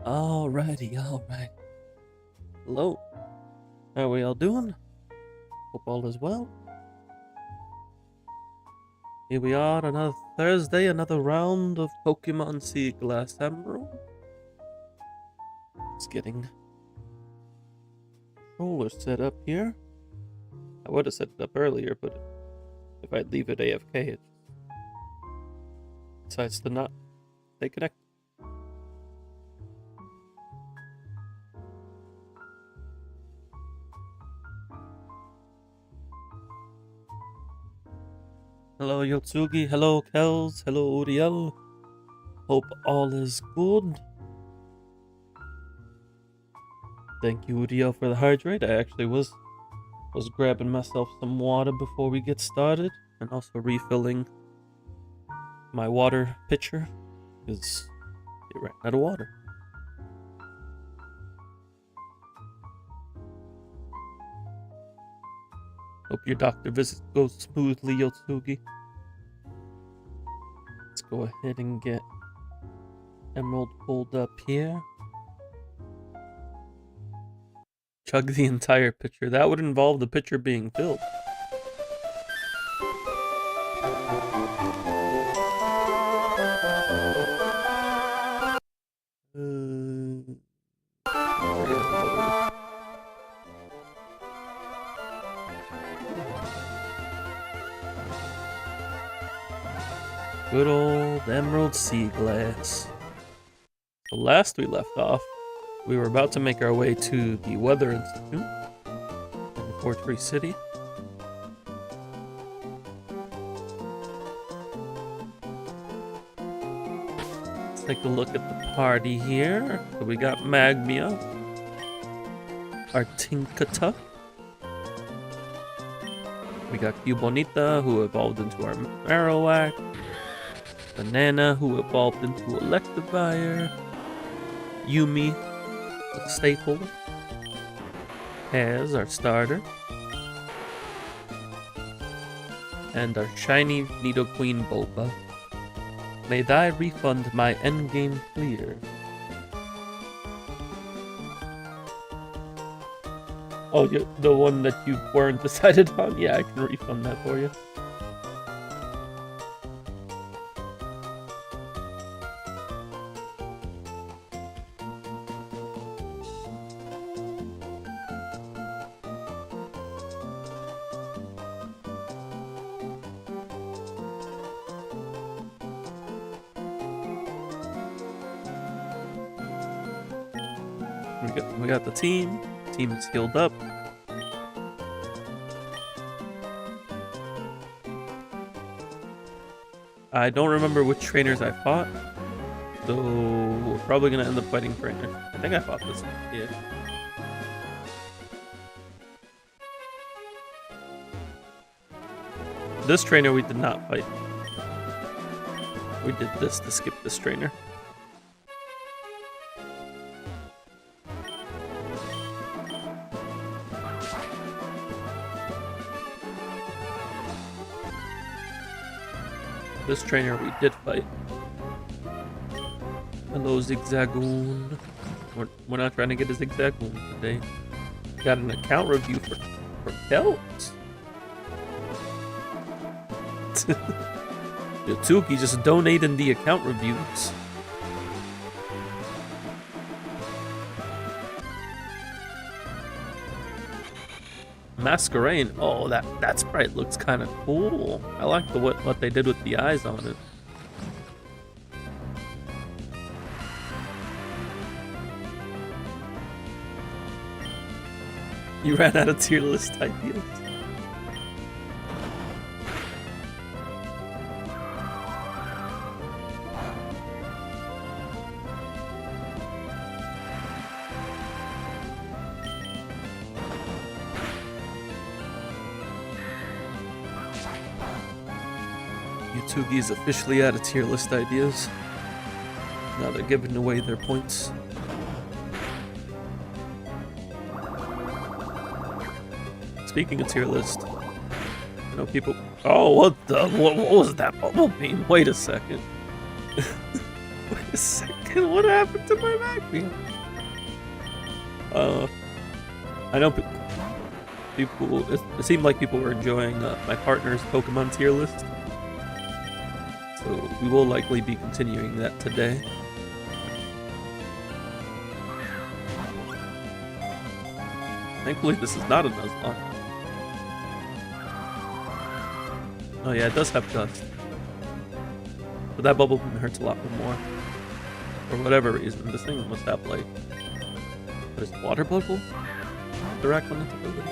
Alrighty. Hello. How are we all doing? Hope all is well. Here we are, another Thursday, another round of Pokemon Seaglass Emerald. Just getting controller set up here. I would have set it up earlier, but if I leave it AFK, it decides to not stay connected. Hello Yotsugi, hello Kels, hello Uriel. Hope all is good. Thank you Uriel for the hydrate. I actually was grabbing myself some water before we get started, and also refilling my water pitcher because it ran out of water. Hope your doctor visit goes smoothly, Yotsugi. Let's go ahead and get Emerald pulled up here. Chug the entire pitcher. That would involve the pitcher being filled. Good old Emerald Seaglass. So last we left off, we were about to make our way to the Weather Institute in Fortree City. Let's take a look at the party here. So we got Magmia, Artinkata, we got Cubonita, who evolved into our Marowak, Banana, who evolved into Electivire, Yumi, a staple, as our starter, and our shiny Nidoqueen Boba. May thy refund my endgame clear. Oh, the one that you weren't decided on? Yeah, I can refund that for you. We got the team. Team is healed up. I don't remember which trainers I fought, so we're probably gonna end up fighting trainer. I think I fought this one. Yeah. This trainer we did not fight. We did this to skip this trainer. This trainer we did fight. Hello, Zigzagoon. We're not trying to get a Zigzagoon today. Got an account review for Kelt. Yotsuki just donating the account reviews. Masquerain. Oh, that sprite looks kind of cool. I like what they did with the eyes on it. You ran out of tier list ideas. Yotsugi is officially out of tier list ideas. Now they're giving away their points. Speaking of tier list, I know people. Oh, what was that bubble beam? Wait a second. Wait a second. What happened to my vacuum? I know people. It seemed like people were enjoying my partner's Pokemon tier list, so we will likely be continuing that today. Thankfully, this is not a Nuzlocke. Oh yeah, it does have dust. But that bubble boom hurts a lot more. For whatever reason, this thing must have like... What is it, water bubble? Direct connectability.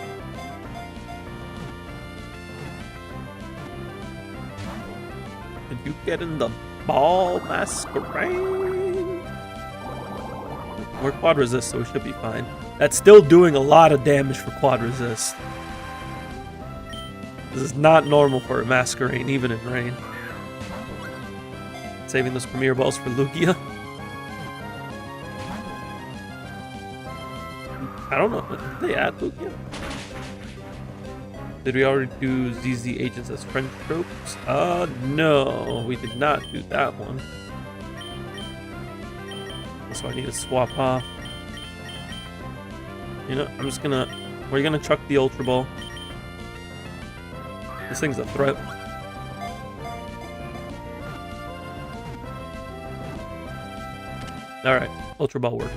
Can you get in the ball masquerade? We're quad resist, so we should be fine. That's still doing a lot of damage for quad resist. This is not normal for a masquerade, even in rain. Saving those premier balls for Lugia. I don't know. Did they add Lugia? Did we already do ZZ agents as French tropes? No, we did not do that one. So I need to swap off. You know, we're gonna chuck the Ultra Ball. This thing's a threat. Alright, Ultra Ball worked.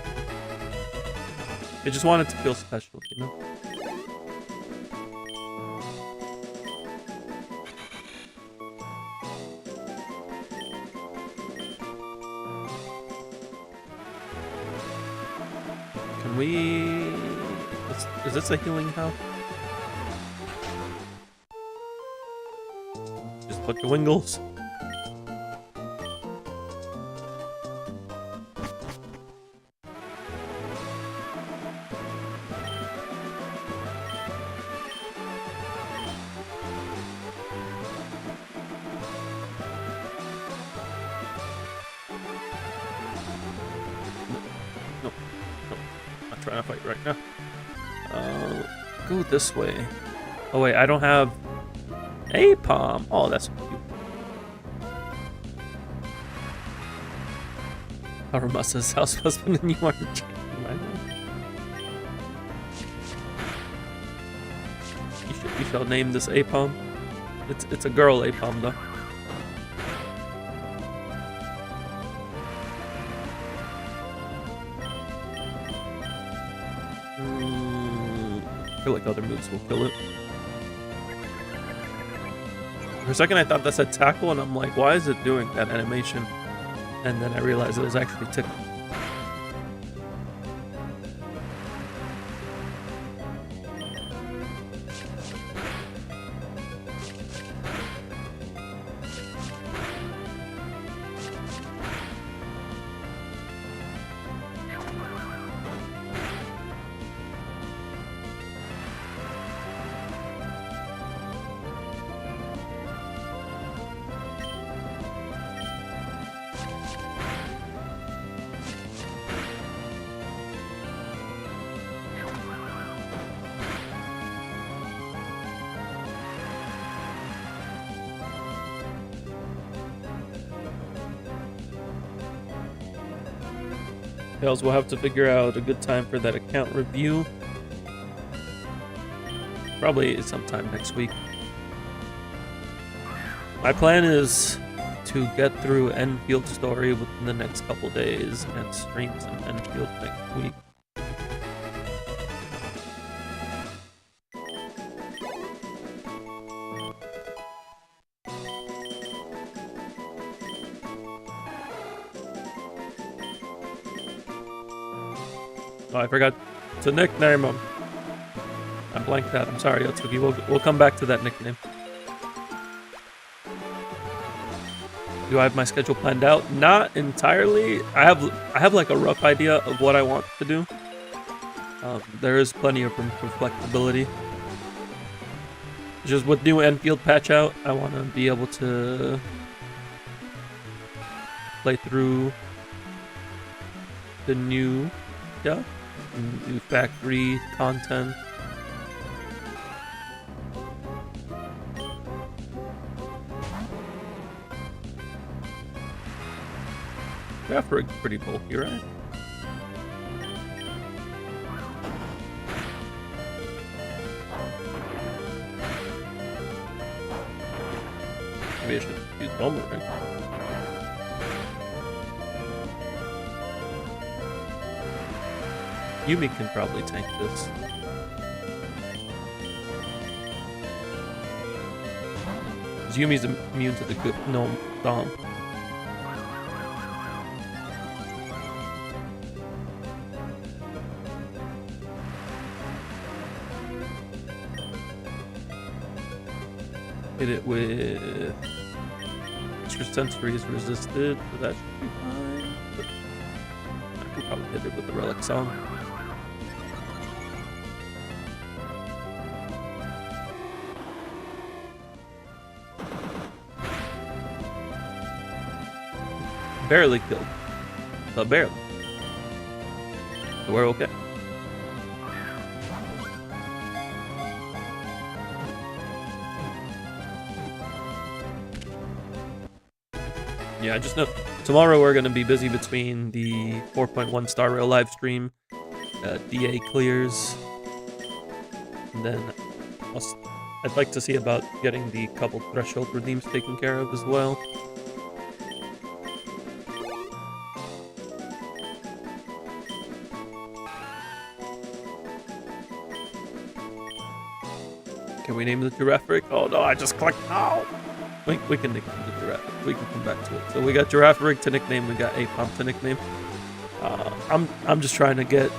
I just wanted to feel special, you know? Can we... Is this a healing house? Just a bunch of Wingles. Trying to fight right now. Go this way. Oh wait, I don't have a palm. Oh, that's cute. Aramusa's house husband and you are changing my name. You shall name this Apom. It's a girl Apom though. I feel like other moves will kill it. For a second I thought that said tackle and I'm like, why is it doing that animation? And then I realized it was actually tickle. We'll have to figure out a good time for that account review. Probably sometime next week. My plan is to get through Enfield story within the next couple days and stream some Enfield next week. Oh, I forgot to nickname him. I blanked that. I'm sorry, Otsuki. We'll come back to that nickname. Do I have my schedule planned out? Not entirely. I have like a rough idea of what I want to do. There is plenty of room for flexibility. Just with new Enfield patch out, I want to be able to play through the new stuff. New factory content. Giraffrig's pretty bulky, right? Maybe I should use Boomerang. Yumi can probably tank this. Yumi's immune to the good gnome Dom. Hit it with extra sensory is resisted, so that should be fine. But I can probably hit it with the relic song. Barely killed, but barely. So we're okay. Yeah, I just know tomorrow we're going to be busy between the 4.1 Star Rail live stream, DA clears, and then I'd like to see about getting the couple threshold redeems taken care of as well. Can we name the Giraffric? Oh no, I just clicked no! We can nickname the Giraffe. We can come back to it. So we got Giraffric to nickname, we got Apomp to nickname. I'm just trying to get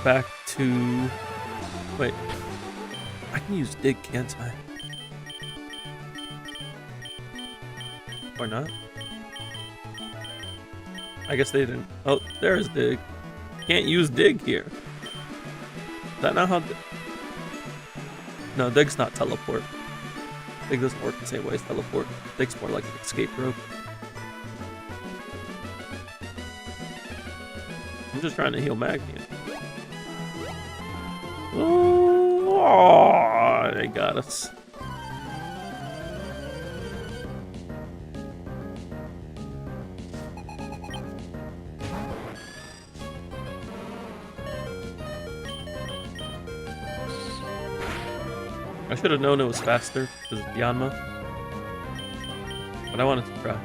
back to... Wait. I can use Dig, can't I? Or not? I guess they didn't... Oh, there's Dig. Can't use Dig here. Is that not how... No, Dig's not teleport. Dig doesn't work the same way as teleport. Dig's more like an escape rope. I'm just trying to heal Magnium. Oh, they got us. I should have known it was faster because of Yanma, but I wanted to try.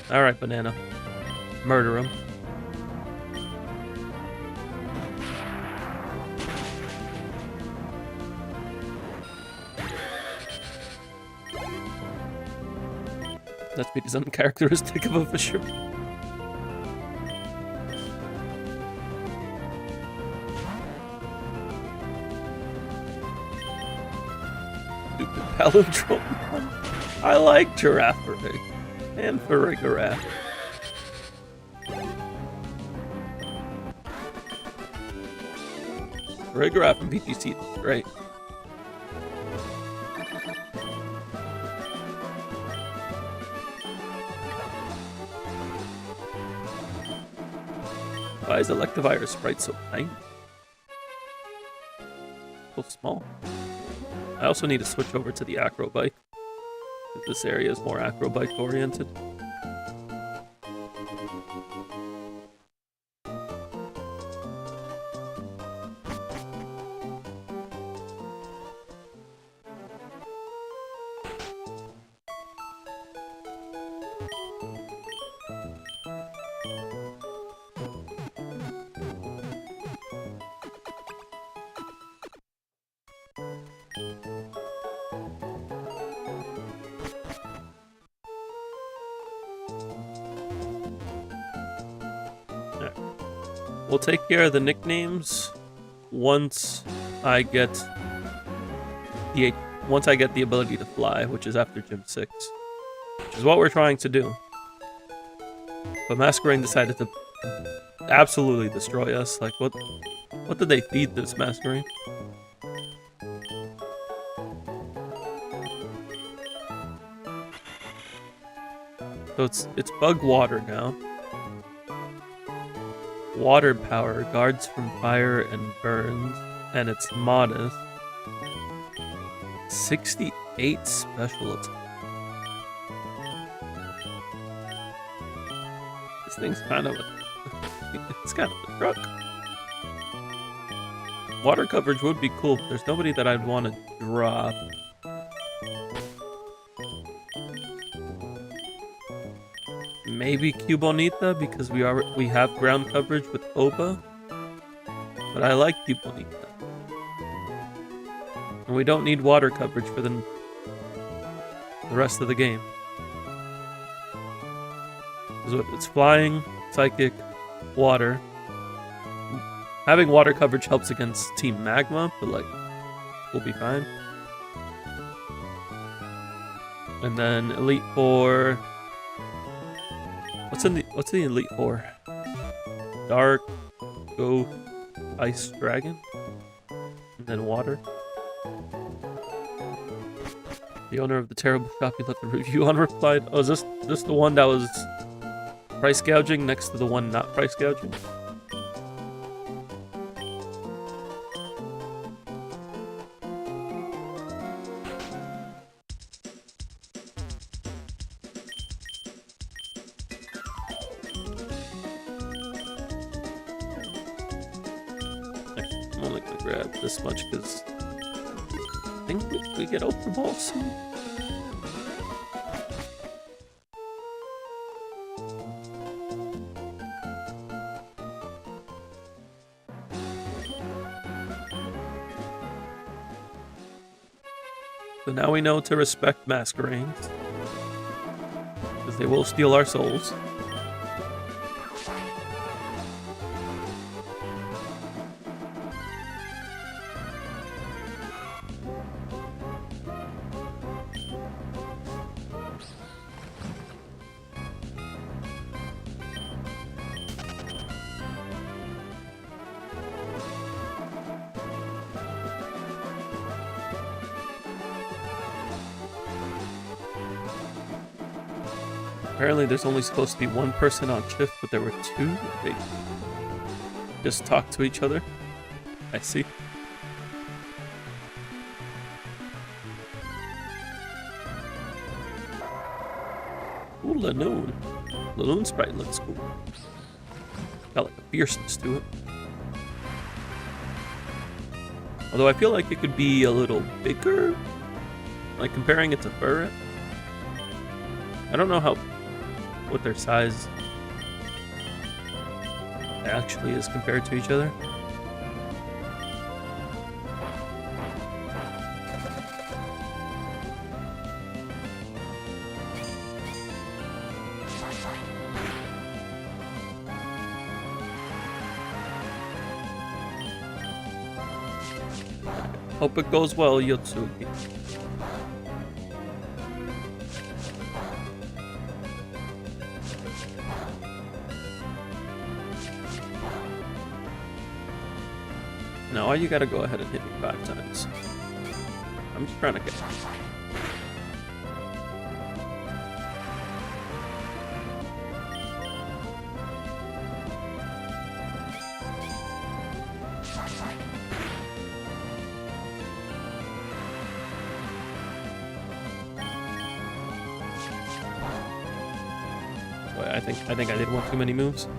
Alright, Banana. Murder him. That speed is uncharacteristic of a fisherman. Palindrome. I like Giraffric and Farigiraf. Farigiraf and PGC is great. Why is Electivire's sprite so tiny? So small. I also need to switch over to the acrobike. This area is more acrobike oriented. We'll take care of the nicknames once I get the ability to fly, which is after Gym 6. Which is what we're trying to do. But Masquerain decided to absolutely destroy us. Like, what did they feed this Masquerain? So it's bug water now. Water power, guards from fire and burns, and it's modest. 68 special attack. This thing's kind of it's kind of a truck. Water coverage would be cool, but there's nobody that I'd want to drop. Maybe Cubonita because we have ground coverage with Oba. But I like Cubonita. And we don't need water coverage for the rest of the game. It's flying, psychic, water. Having water coverage helps against Team Magma, but like, we'll be fine. And then Elite Four. What's the Elite Four? Dark, Ghost, Ice Dragon, and then Water. The owner of the terrible shop you left a review on replied, "Oh, is this the one that was price gouging next to the one not price gouging?" I'm only gonna grab this much because I think we get Ultra Ball soon. So now we know to respect Masquerades, because they will steal our souls. Apparently there's only supposed to be one person on shift, but there were two. They just talk to each other. I see. Ooh, Lanoon. Lanoon sprite looks cool. Got like a fierceness to it. Although I feel like it could be a little bigger. Like comparing it to Furret. I don't know what their size actually is compared to each other. Hope it goes well, Yotsuki. Now, why you gotta go ahead and hit me 5 times? I'm just trying to get... Wait, I think I did one too many moves.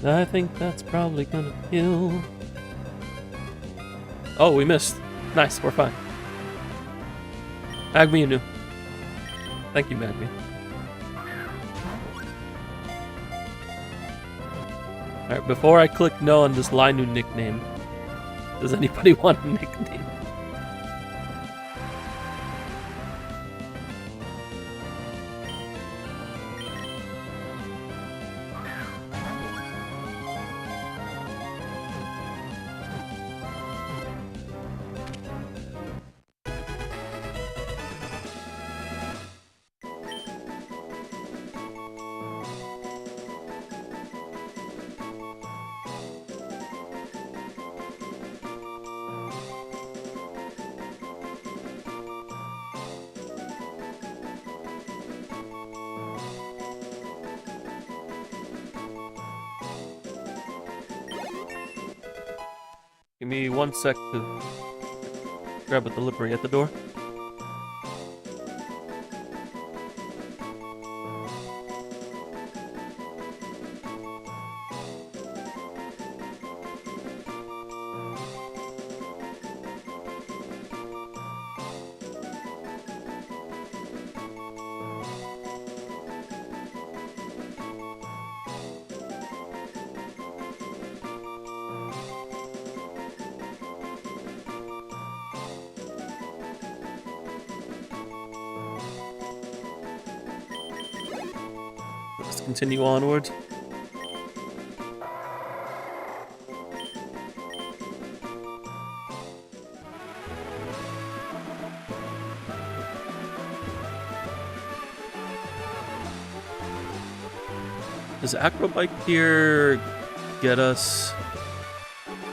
I think that's probably gonna kill. Oh, we missed. Nice, we're fine. Magmi Inu. Thank you, Magmi. Alright, before I click no on this Linu nickname, does anybody want a nickname? Give me 1 sec to grab a delivery at the door. Just continue onward. Does Acrobike here get us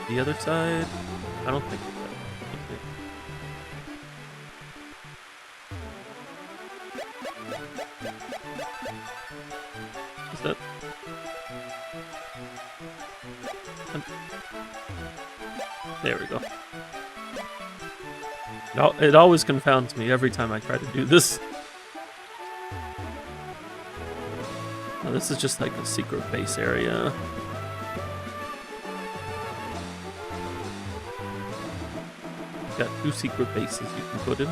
the other side? I don't think it does. Is that? There we go. It always confounds me every time I try to do this. Oh, this is just like a secret base area. Got 2 secret bases you can put in.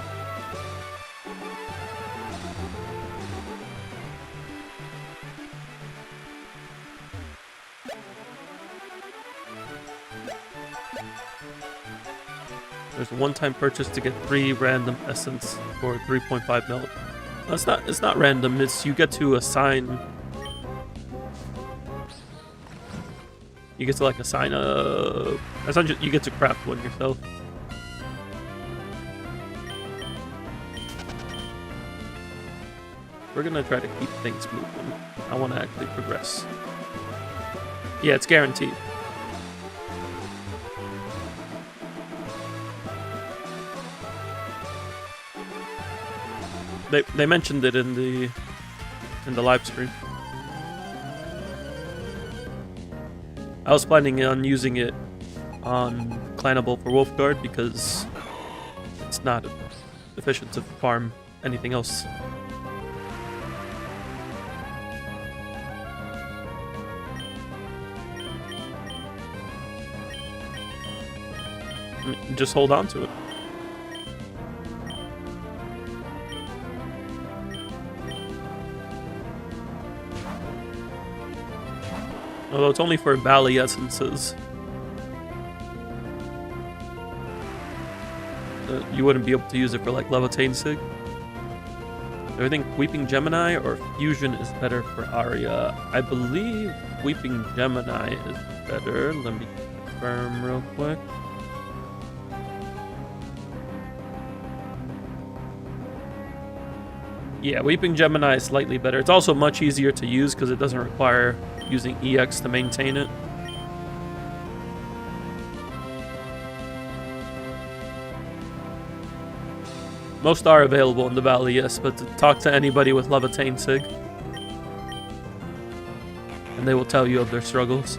There's a one-time purchase to get 3 random essence for 3.5 mil. It's not random, it's you get to assign. You get to like assign a. Essentially, you get to craft one yourself. We're gonna try to keep things moving. I want to actually progress. Yeah, it's guaranteed. They mentioned it in the live stream. I was planning on using it on Clannable for Wolfguard because it's not efficient to farm anything else. I mean, just hold on to it. Although it's only for Bali essences. You wouldn't be able to use it for like Levitain Sig. Do I think Weeping Gemini or Fusion is better for Arya? I believe Weeping Gemini is better. Let me confirm real quick. Yeah, Weeping Gemini is slightly better. It's also much easier to use because it doesn't require using EX to maintain it. Most are available in the Valley, yes, but to talk to anybody with Levitain Sig, and they will tell you of their struggles.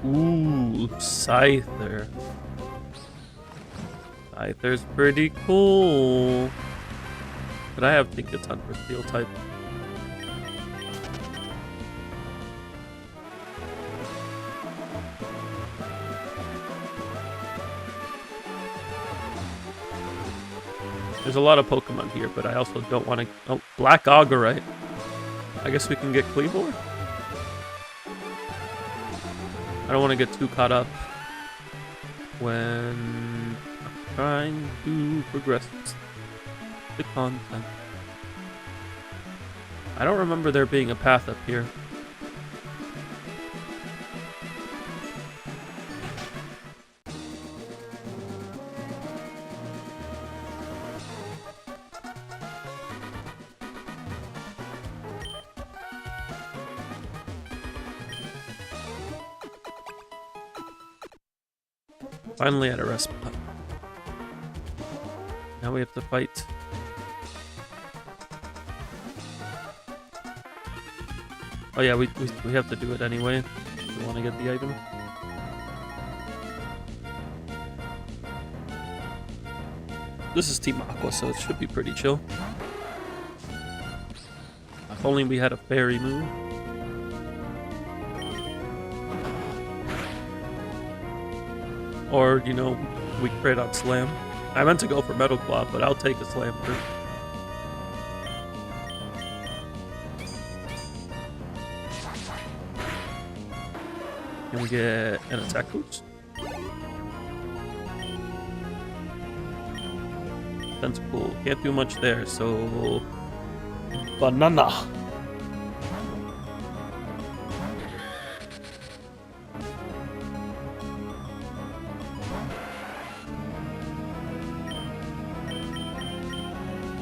Ooh, Scyther. Scyther's pretty cool. But I have think a ton for Steel type. There's a lot of Pokemon here, but I also don't want to... Oh, Black Augerite. I guess we can get Kleavor? I don't want to get too caught up when I'm trying to progress the content. I don't remember there being a path up here. Finally at a rest spot. Now we have to fight. Oh yeah, we have to do it anyway if we want to get the item. This is Team Aqua, so it should be pretty chill. If only we had a fairy move. Or, you know, we crit on Slam. I meant to go for Metal Claw, but I'll take a Slam first. Can we get an attack boost? That's cool. Can't do much there, so... Banana!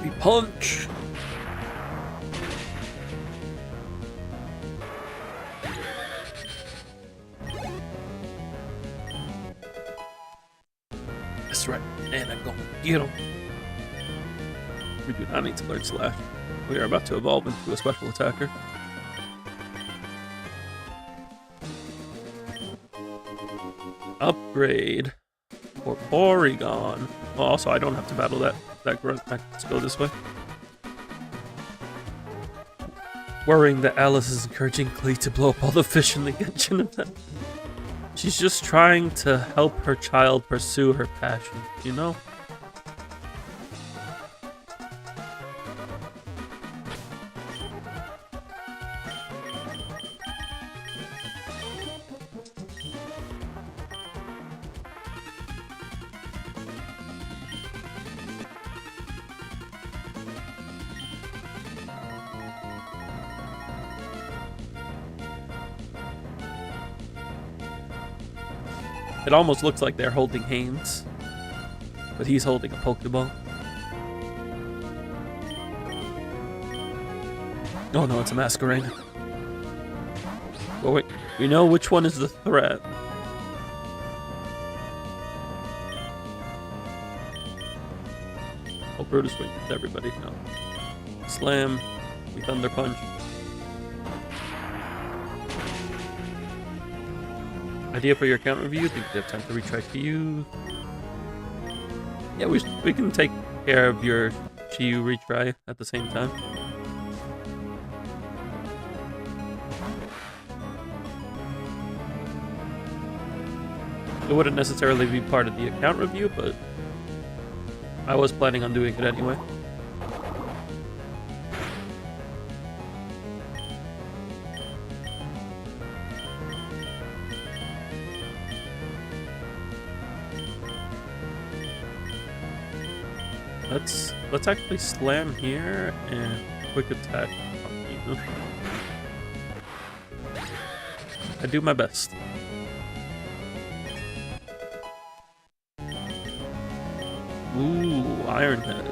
We punch! That's right, and I'm going to get him. We do not need to learn Slash. We are about to evolve into a special attacker. Upgrade for Porygon. Oh, also, I don't have to battle that grunt. Let's go this way. Worrying that Alice is encouraging Klee to blow up all the fish in the Genshin event. She's just trying to help her child pursue her passion, you know? It almost looks like they're holding hands, but he's holding a Pokeball. Oh no, it's a Masquerain. Oh wait, we know which one is the threat. Oh, Brutus wins everybody. No. Slam, we Thunder Punch. Idea for your account review? Think you have time to retry Chiyu? Yeah, we can take care of your Chiyu retry at the same time. It wouldn't necessarily be part of the account review, but I was planning on doing it anyway. Let's actually slam here and quick attack. I do my best. Ooh, Iron Head.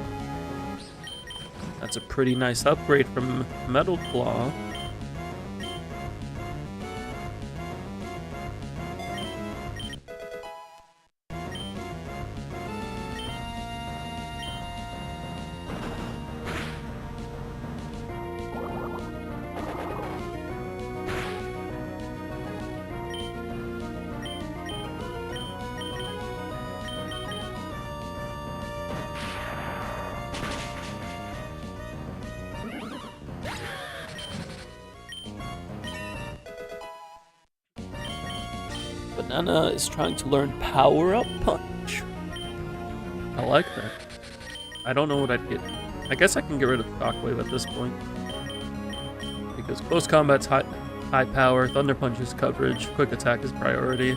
That's a pretty nice upgrade from Metal Claw. Banana is trying to learn Power Up Punch. I like that. I don't know what I'd get. I guess I can get rid of Shockwave at this point. Because close combat's high power, Thunder Punch is coverage, quick attack is priority.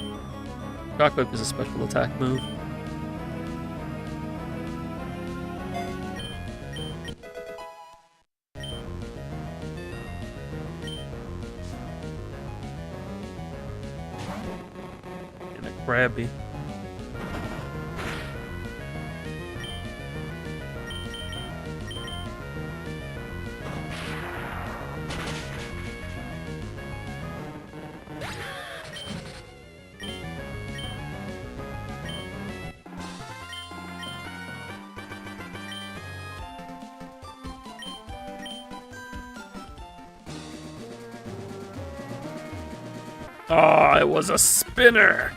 Shockwave is a special attack move. Krabby. Ah, it was a spinner.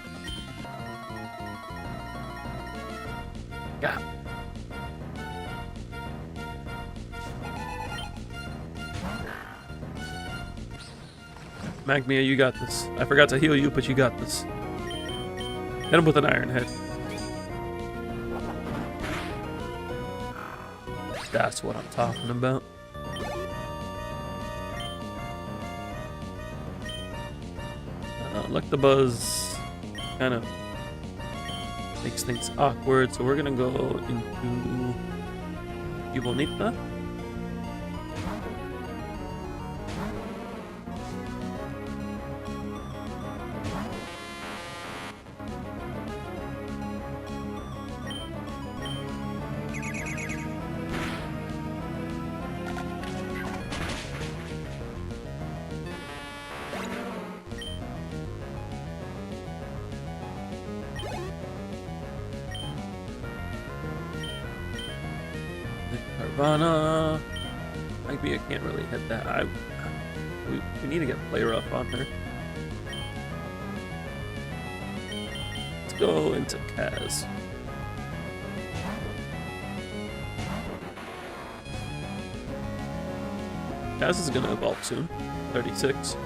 Magmia, you got this. I forgot to heal you, but you got this. Hit him with an iron head. That's what I'm talking about. Electabuzz kind of makes things awkward, so we're gonna go into Cubonita. Carvana. Maybe I can't really hit that. We need to get play rough on her. Let's go into Kaz. Kaz is gonna evolve soon. 36.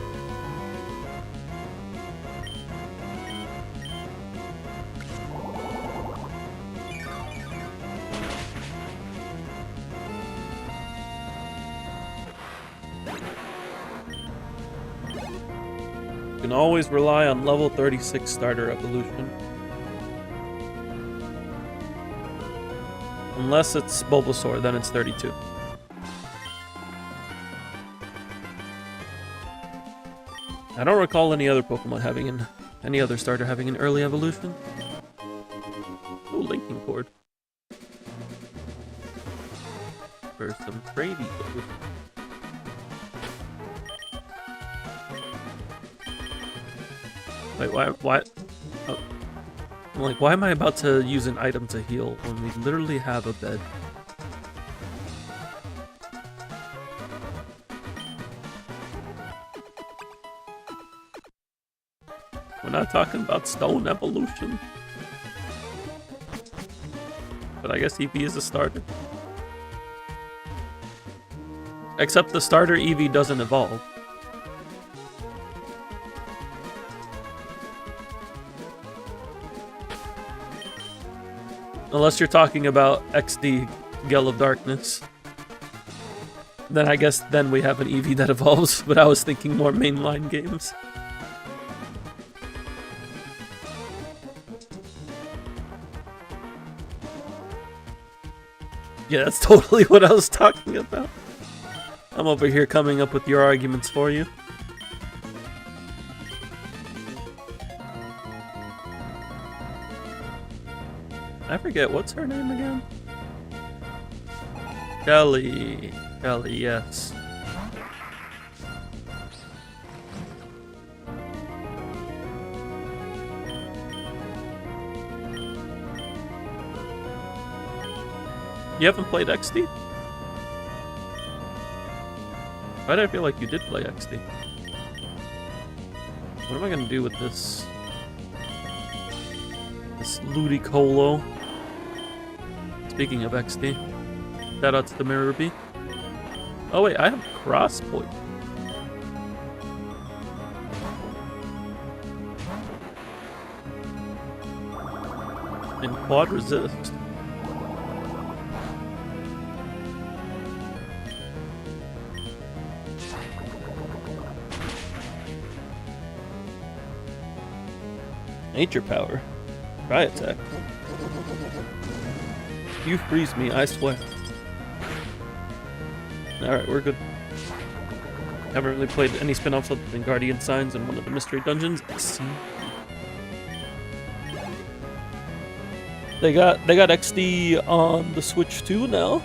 You can always rely on level 36 starter evolution. Unless it's Bulbasaur, then it's 32. I don't recall any other Pokemon having any other starter having an early evolution. Oh, linking cord. For some tradie. Wait, why? Oh. I'm like, why am I about to use an item to heal when we literally have a bed? We're not talking about stone evolution. But I guess Eevee is a starter. Except the starter Eevee doesn't evolve. Unless you're talking about XD Gale of Darkness. Then I guess then we have an Eevee that evolves, but I was thinking more mainline games. Yeah, that's totally what I was talking about. I'm over here coming up with your arguments for you. I forget, what's her name again? Kelly. Kelly, yes. You haven't played XD? Why did I feel like you did play XD? What am I gonna do with this? This Ludicolo. Speaking of XD, shout out to the Mirror Bee. Oh wait, I have Cross Point. And Quad Resist. Nature Power. Try attack. You freeze me, I swear. Alright, we're good. Haven't really played any spin-offs other than Guardian Signs and one of the mystery dungeons. They got XD on the Switch too now.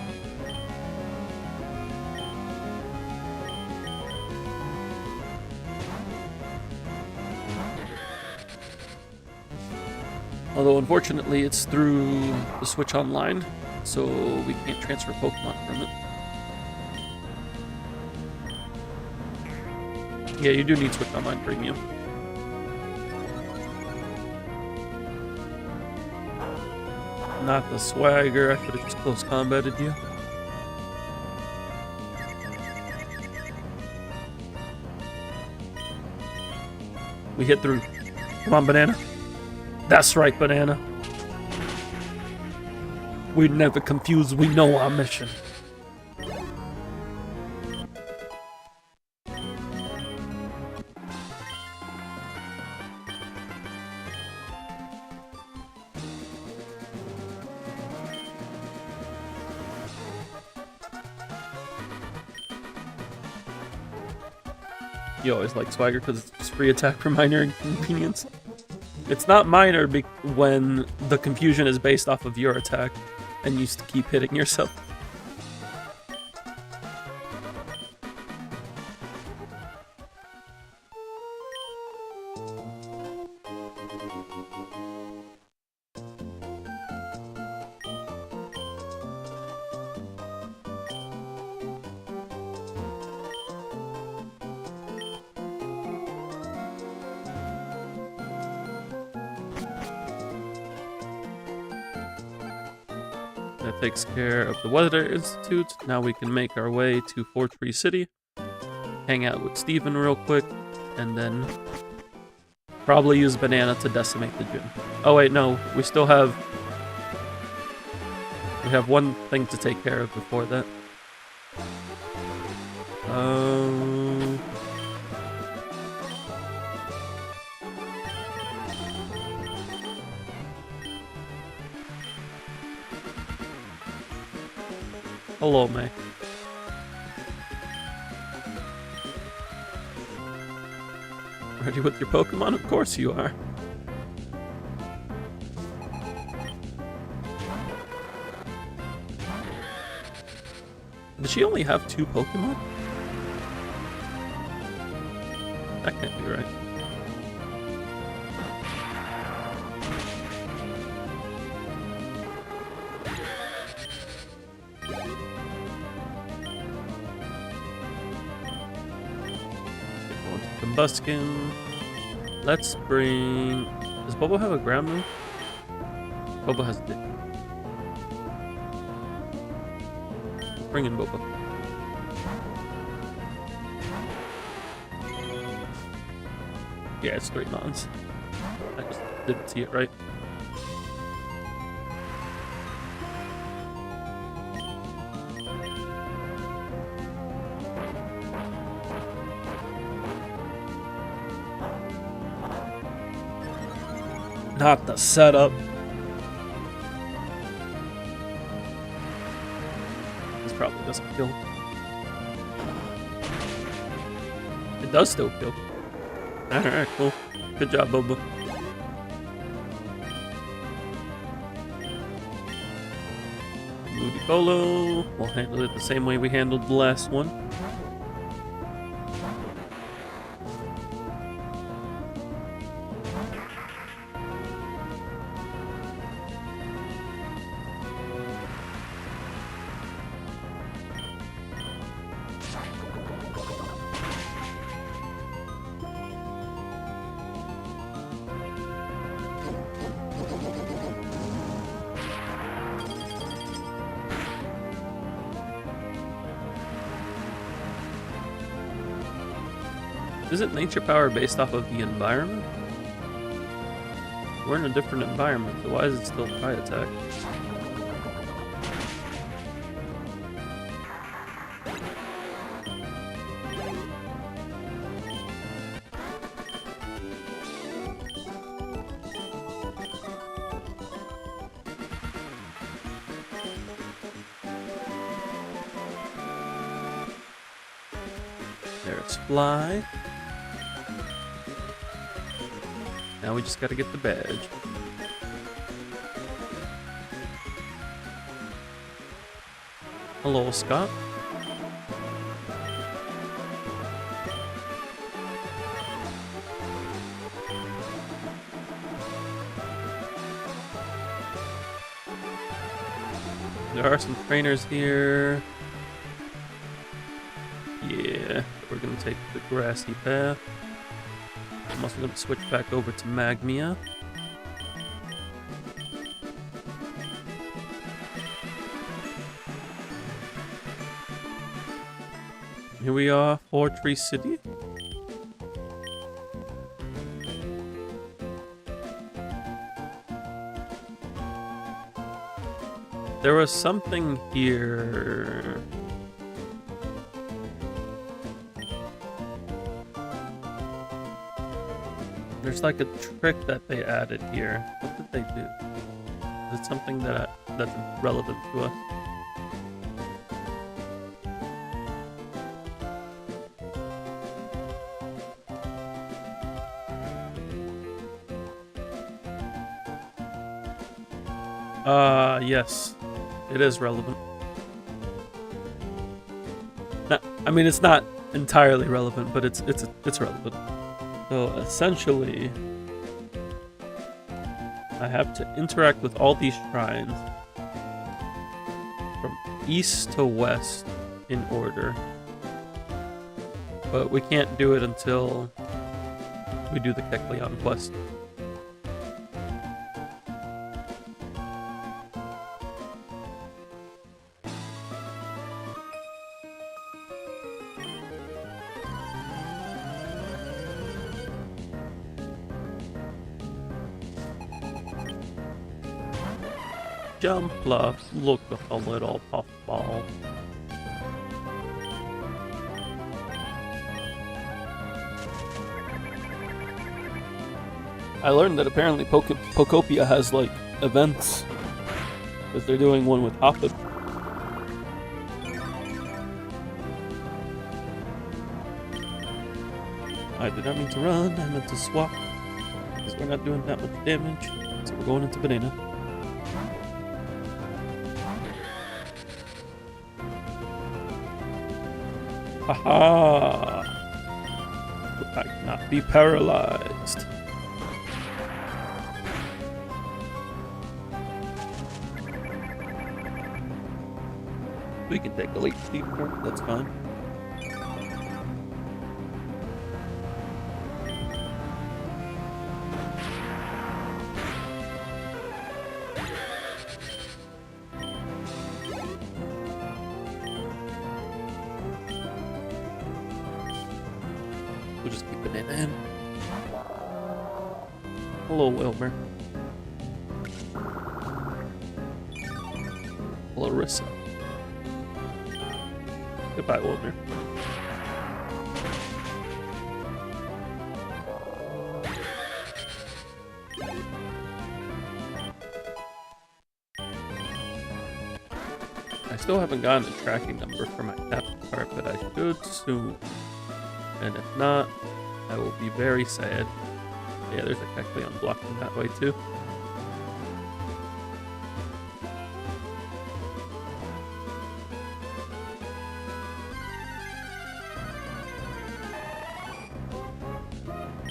Although, unfortunately, it's through the Switch Online, so we can't transfer Pokemon from it. Yeah, you do need Switch Online Premium. Not the swagger, I could have just close combated you. We hit through. Come on, banana. That's right, Banana. We're never confused. We know our mission. You always like Swagger because it's free attack for minor inconvenience. It's not minor when the confusion is based off of your attack and you keep hitting yourself. That takes care of the Weather Institute. Now we can make our way to Fortree City, hang out with Steven real quick, and then probably use Banana to decimate the gym. Oh wait, no, we have one thing to take care of before that. Hello, May. Ready with your Pokemon? Of course you are. Did she only have 2 Pokemon? That can't be right. Combuskin. Let's bring... Does Bobo have a ground move? Bobo has Dig. Let's bring in Bobo. Yeah, it's straight lines. I just didn't see it right. Not the setup. This probably doesn't kill. It does still kill. Alright, cool. Good job, Bobo. Ludicolo. We'll handle it the same way we handled the last one. Isn't nature power based off of the environment? We're in a different environment, so why is it still high attack? There's Fly. Now we just gotta get the badge. Hello, Scott. There are some trainers here. Yeah, we're gonna take the grassy path. I'm also going to switch back over to Magmia. Here we are, Fortree City. There was something here. There's like a trick that they added here. What did they do? Is it something that's relevant to us? Yes. It is relevant. No, I mean, it's not entirely relevant, but it's relevant. So essentially, I have to interact with all these shrines from east to west in order. But we can't do it until we do the Kecleon quest. Jump up, look at a little puffball. I learned that apparently Pokopia has like events, because they're doing one with Hoppid. I did not mean to run, I meant to swap, because we're not doing that much damage, so we're going into banana. Haha! I cannot be paralyzed. We can take a late sleep, that's fine. We'll just keep it in. Hello, Wilmer. Larissa. Goodbye, Wilmer. I still haven't gotten a tracking number for my captain card, but I should soon. And if not, I will be very sad. Yeah, there's a Kecleon blocking that way too.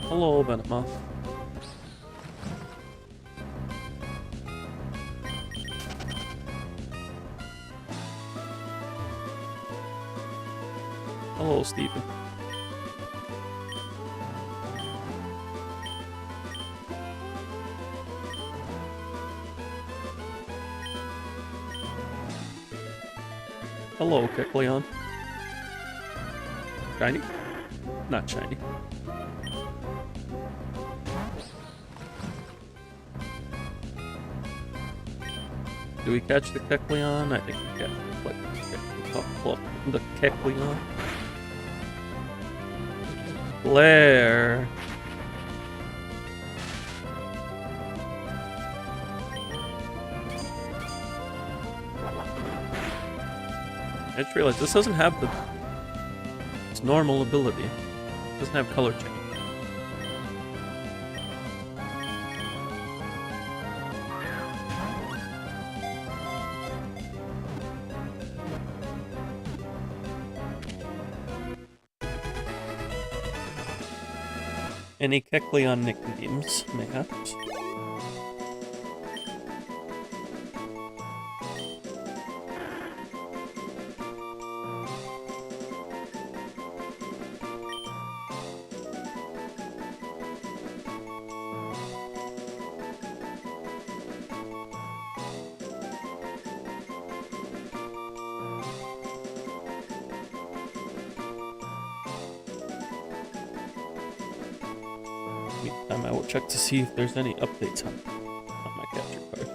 Hello, Venomoth. Hello, Stephen. Hello, Kecleon. Shiny? Not shiny. Do we catch the Kecleon? I think we catch the Kecleon. Blair. I just realized this doesn't have its normal ability. It doesn't have color change. Any Kecleon nicknames, mayhaps? Meantime, I will check to see if there's any updates on my capture card.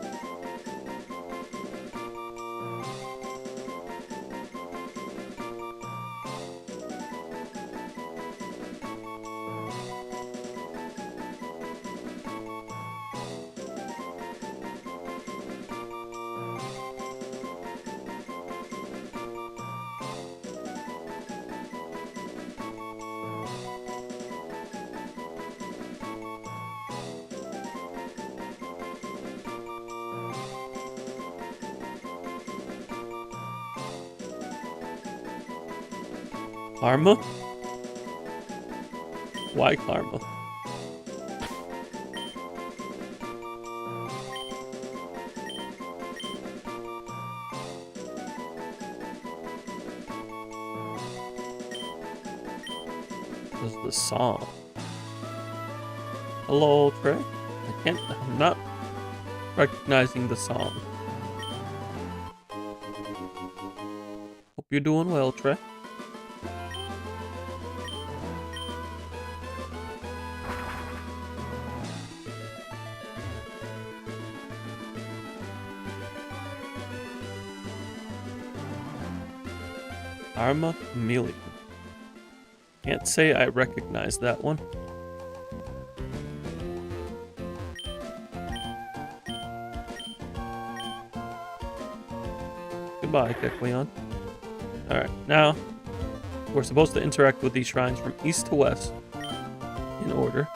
Karma? Why karma? This is the song. Hello, Trey. I'm not recognizing the song. Hope you're doing well, Trey. Arma Chameleon. Can't say I recognize that one. Goodbye, Kekleon. Alright, now we're supposed to interact with these shrines from east to west in order.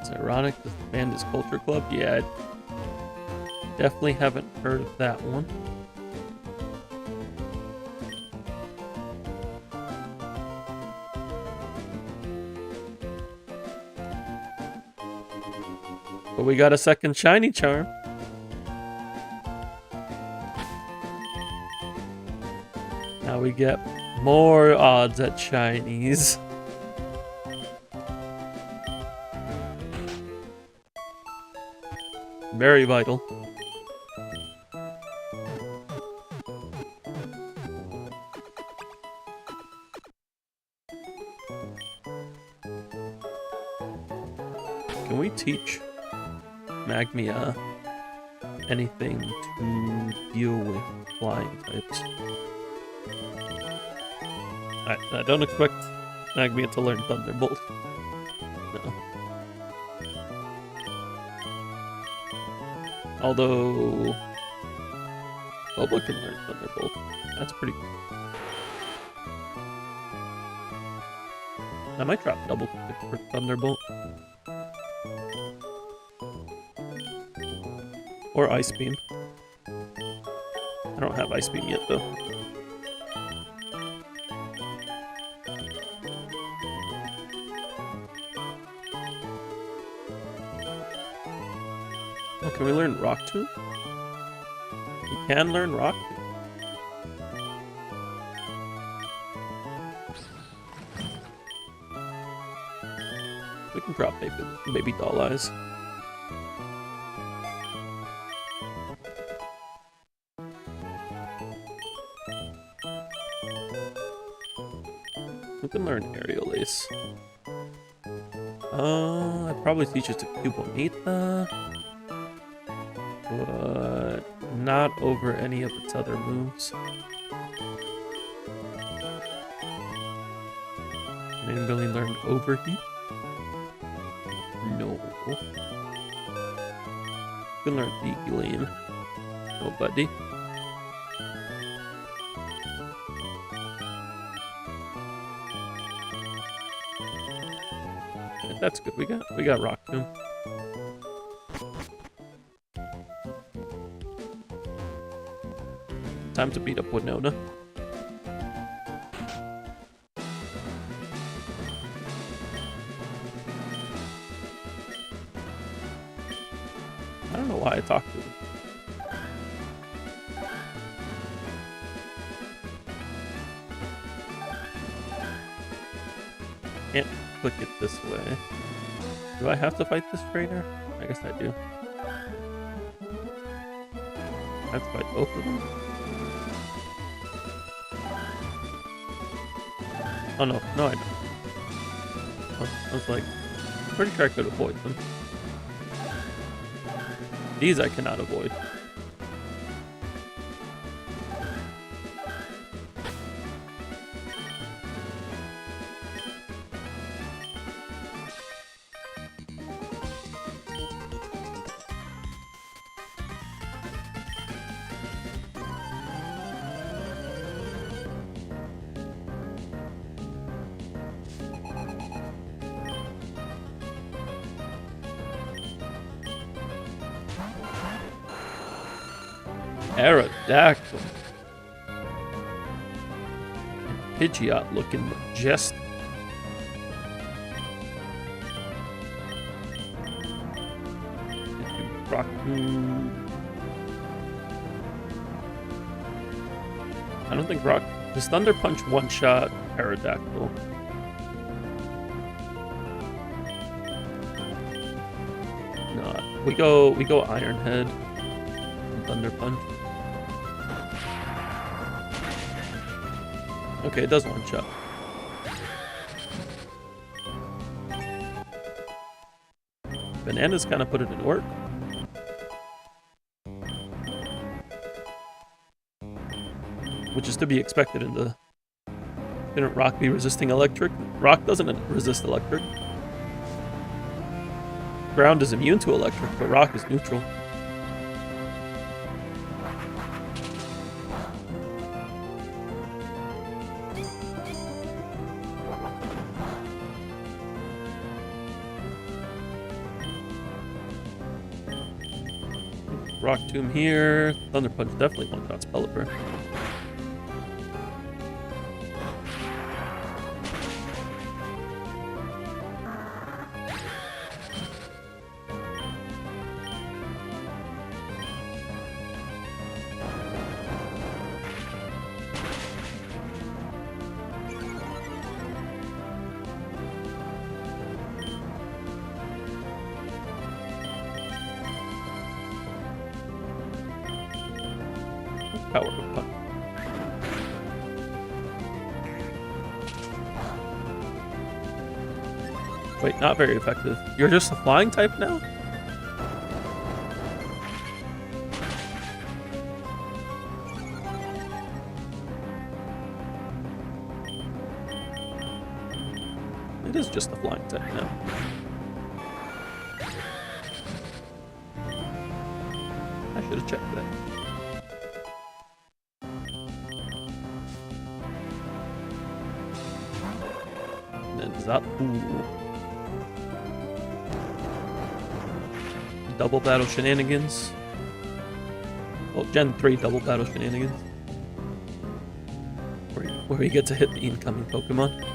It's ironic this band is Culture Club. Yeah, I definitely haven't heard of that one. But we got a second shiny charm. Now we get more odds at shinies. Very vital. Can we teach Magmia anything to deal with flying types? I don't expect Magmia to learn Thunderbolt. No. Although Boba can learn Thunderbolt. That's pretty cool. I might drop double click for Thunderbolt. Or Ice Beam. I don't have Ice Beam yet though. Oh, can we learn Rock Tomb? We can learn Rock Tomb. We can drop baby doll eyes. We can learn Aerial Ace. I'd probably teach it to Cubonita, but not over any of its other moves. Can anybody learn Overheat? No. You can learn Beaglane. Nobody. That's good. We got Rock Tomb. Time to beat up Winona. I don't know why I talked to him. Can't click it this way. Do I have to fight this trainer? I guess I do. I have to fight both of them? Oh no, no I don't. I was like, I'm pretty sure I could avoid them. These I cannot avoid. Aerodactyl. Pidgeot looking majestic. I don't think Rock... Does Thunder Punch one-shot Aerodactyl? No, we go Iron Head and Thunder Punch. Okay, it does one-shot. Bananas kind of put it in work. Which is to be expected in the... Didn't Rock be resisting electric? Rock doesn't resist electric. Ground is immune to electric, but Rock is neutral. Rock Tomb here. Thunder Punch definitely one-shots Pelipper. Power of Punch. Wait, not very effective. You're just a flying type now? It is just a flying type now. I should have checked that. Ooh. Double battle shenanigans. Well, Gen 3 double battle shenanigans. Where you get to hit the incoming Pokemon.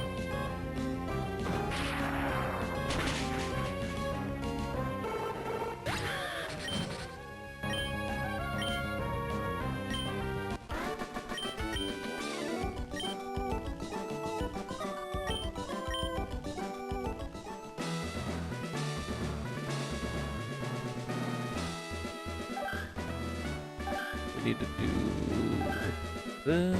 Need to do that.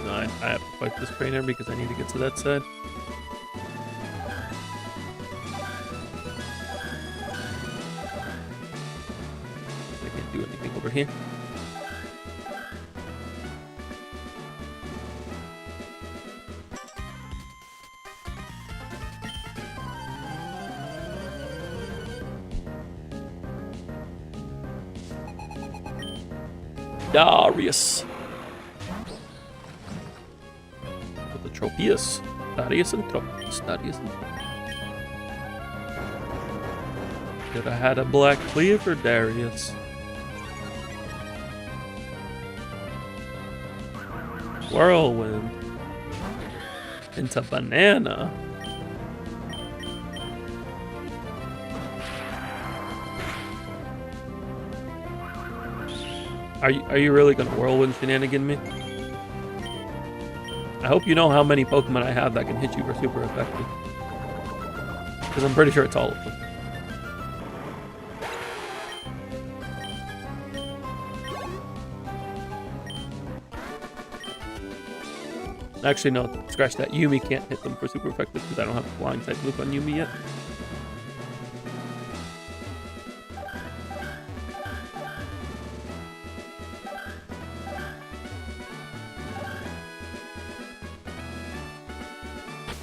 No, I have to fight this trainer because I need to get to that side. Over here. Darius. With the Tropius. Darius and Tropius. Darius and Tropius. Could have had a black cleaver, Darius. Whirlwind into banana. Are you really gonna whirlwind shenanigan me? I hope you know how many Pokemon I have that can hit you for super effective. Because I'm pretty sure it's all of them. Actually, no, scratch that. Yumi can't hit them for super effective because I don't have a flying type move on Yumi yet.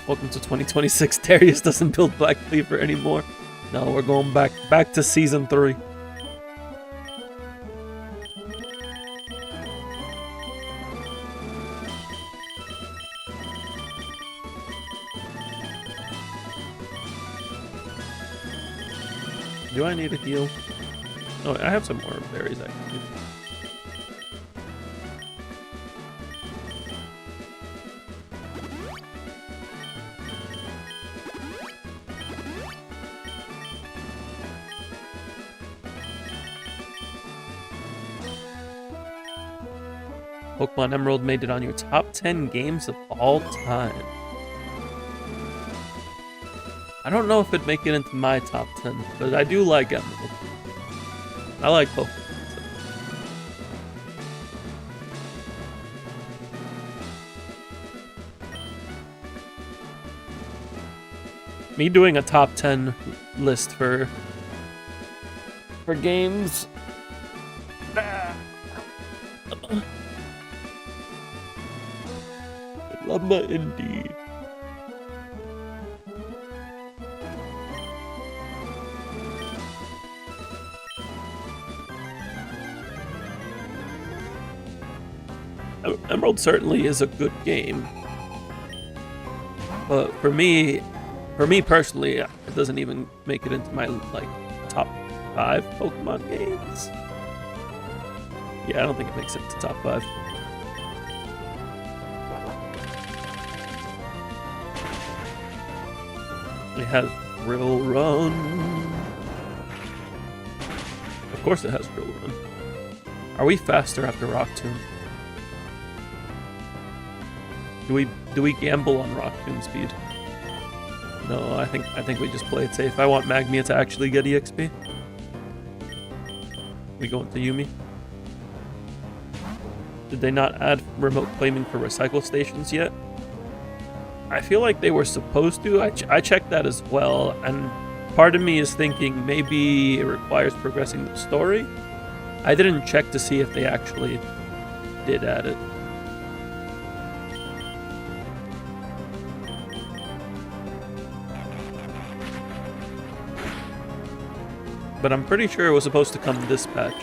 Welcome to 2026. Darius doesn't build Black Cleaver anymore. No, we're going back to season 3. Do I need a heal? Oh, I have some more berries actually. Pokemon Emerald made it on your top 10 games of all time. I don't know if it'd make it into my top 10, but I do like Emerald. I like Pokemon. Me doing a top 10 list for games. Lumba indeed. Emerald certainly is a good game, but for me personally, it doesn't even make it into my like top 5 Pokemon games. Yeah, I don't think it makes it to top 5. It has Rill Run. Of course it has Rill Run. Are we faster after Rock Tomb? Do we gamble on Rock Tomb speed? No, I think we just play it safe. I want Magmia to actually get EXP. We go into Yumi. Did they not add remote claiming for recycle stations yet? I feel like they were supposed to. I checked that as well, and part of me is thinking maybe it requires progressing the story. I didn't check to see if they actually did add it. But I'm pretty sure it was supposed to come this patch.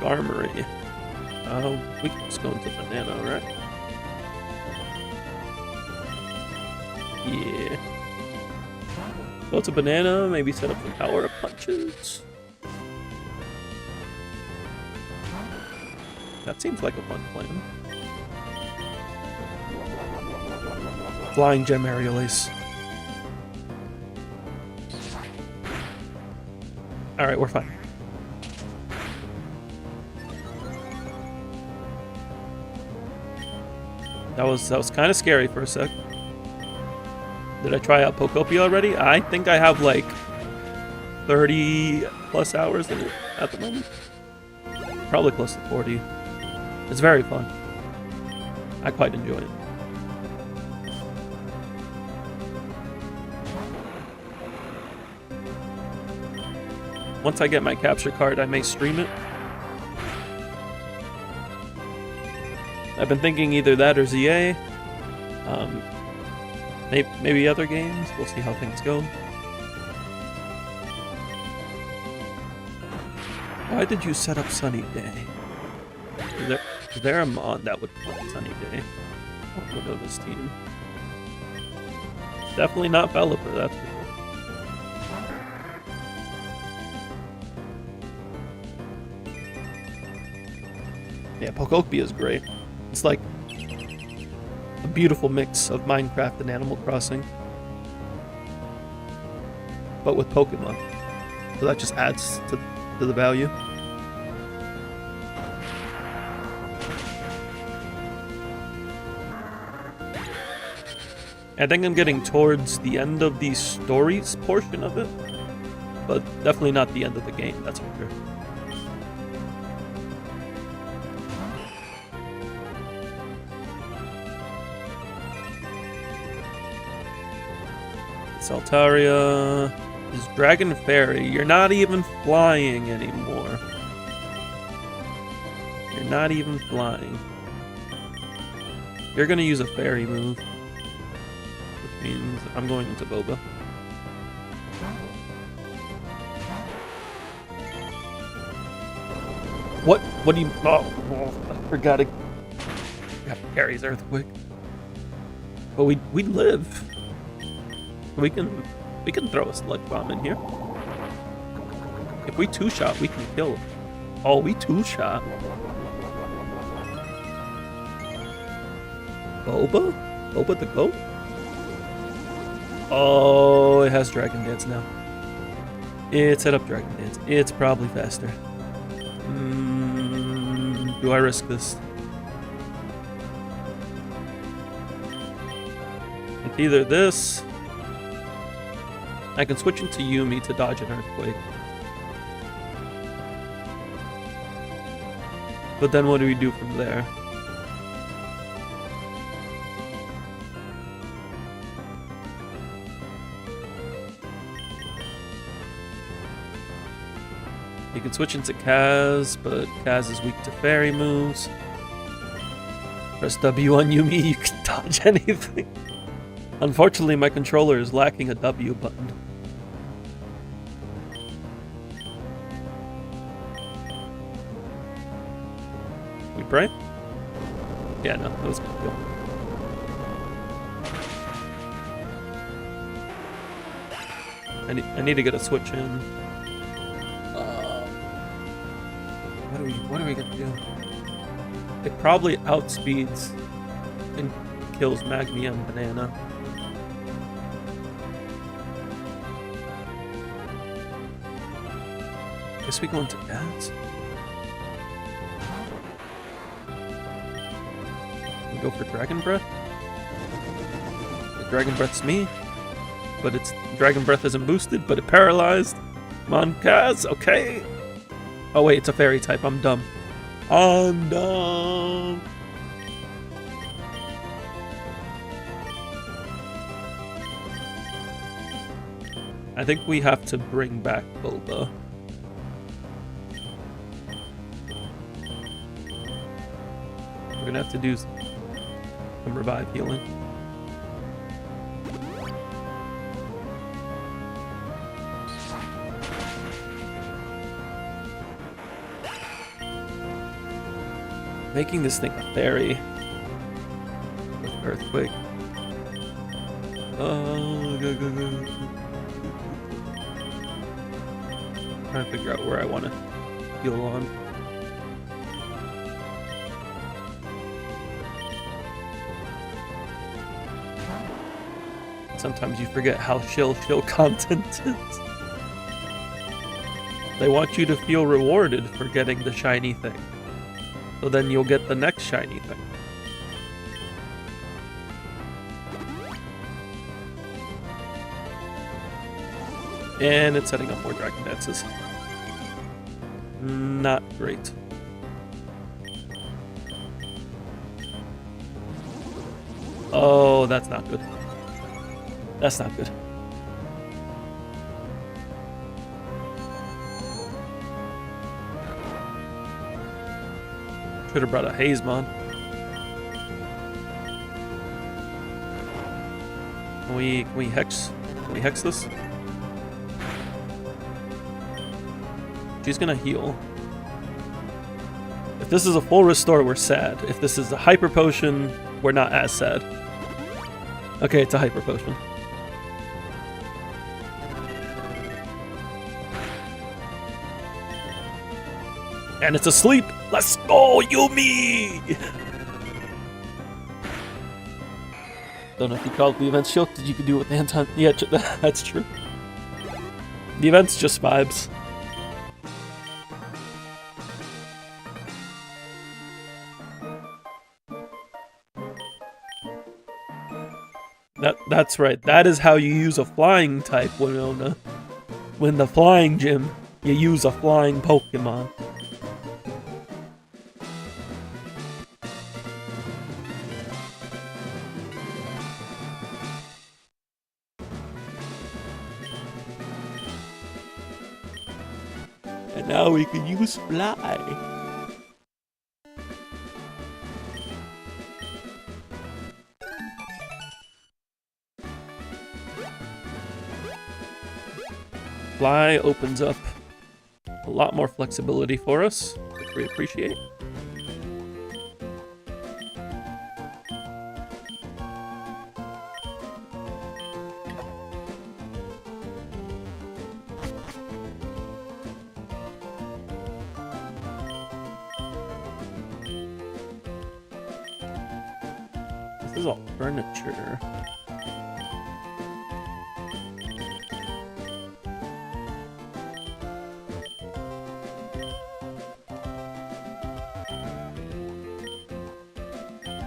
Armory. We can just go into Banana, right? Yeah. Go to Banana, maybe set up some power-up punches. That seems like a fun plan. Flying Gem Aerial Ace. Alright, we're fine. That was kind of scary for a sec. Did I try out Pokopia already? I think I have like 30 plus hours at the moment. Probably close to 40. It's very fun. I quite enjoy it. Once I get my capture card, I may stream it. I've been thinking either that or ZA. Maybe other games. We'll see how things go. Why did you set up Sunny Day? Is there a mod that would put Sunny Day? I don't know this team. Definitely not Pelipper, that's for sure. Yeah, Pokopia is great. It's like a beautiful mix of Minecraft and Animal Crossing, but with Pokemon. So that just adds to the value. I think I'm getting towards the end of the stories portion of it, but definitely not the end of the game, that's for sure. Saltaria is Dragon Fairy. You're not even flying anymore. You're not even flying. You're gonna use a fairy move, which means I'm going into Boba. What do you... Oh, I forgot it. forgot to carry his earthquake. But we live. We can throw a slug bomb in here. If we two-shot, we can kill him. Oh, we two-shot. Boba? Boba the goat? Oh, it has Dragon Dance now. It's set up Dragon Dance. It's probably faster. Do I risk this? It's either this. I can switch into Yumi to dodge an earthquake. But then what do we do from there? You can switch into Kaz, but Kaz is weak to fairy moves. Press W on Yumi, you can dodge anything. Unfortunately, my controller is lacking a W button. We pray? Yeah, no, that was a good deal. I need to get a switch in. What are we gonna do? It probably outspeeds and kills Magni and Banana. Guess we go into Kaz. We go for Dragon Breath. The Dragon Breath's me, but its Dragon Breath isn't boosted, but it paralyzed. Come on, Kaz. Okay. Oh wait, it's a fairy type. I'm dumb. I'm dumb. I think we have to bring back Boba. We're gonna have to do some revive healing. Making this thing a fairy with earthquake. Oh, go. Trying to figure out where I want to heal on. Sometimes you forget how shill content is. They want you to feel rewarded for getting the shiny thing. So then you'll get the next shiny thing. And it's setting up more Dragon Dances. Not great. Oh, that's not good. That's not good. Should have brought a Hazemon. Can we hex this? She's gonna heal. If this is a full restore, we're sad. If this is a hyper potion, we're not as sad. Okay, it's a hyper potion. And it's asleep. Let's go, Yumi! Don't know if you called the events shielded. You could do it with the Anton. Yeah, that's true. The event's just vibes. That's right. That is how you use a flying type, Winona. When the flying gym, you use a flying Pokemon. And now we can use fly. Fly opens up a lot more flexibility for us, which we appreciate. This is all furniture.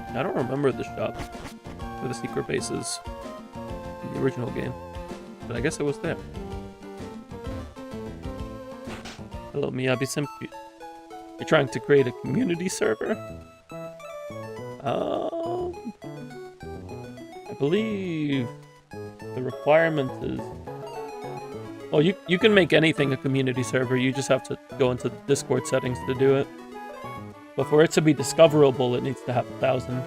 I don't remember the shop for the secret bases in the original game, but I guess it was there. Hello, Miyabi Simpi. You're trying to create a community server? I believe the requirement is... Well, you can make anything a community server, you just have to go into the Discord settings to do it. But for it to be discoverable, it needs to have 1,000.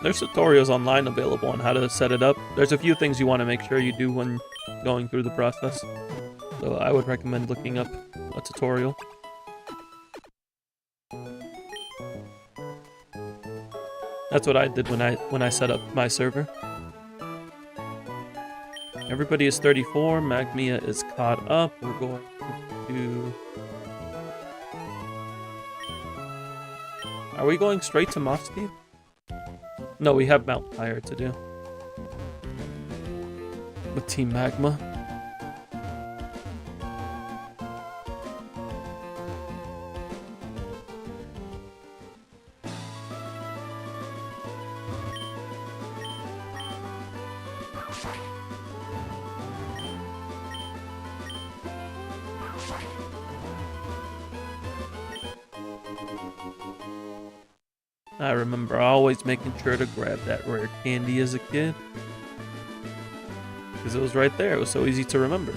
There's tutorials online available on how to set it up. There's a few things you want to make sure you do when going through the process. So I would recommend looking up a tutorial. That's what I did when I set up my server. Everybody is 34. Magmia is caught up. We're going to... Are we going straight to Moss Cave? No, we have Mount Fire to do. With Team Magma. I remember always making sure to grab that rare candy as a kid. Because it was right there. It was so easy to remember.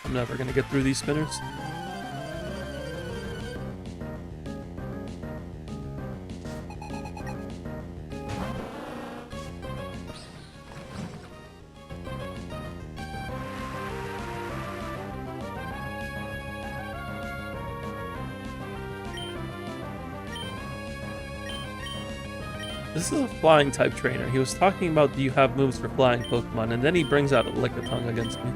I'm never going to get through these spinners. This is a flying type trainer. He was talking about, do you have moves for flying Pokemon? And then he brings out a Lickitung against me.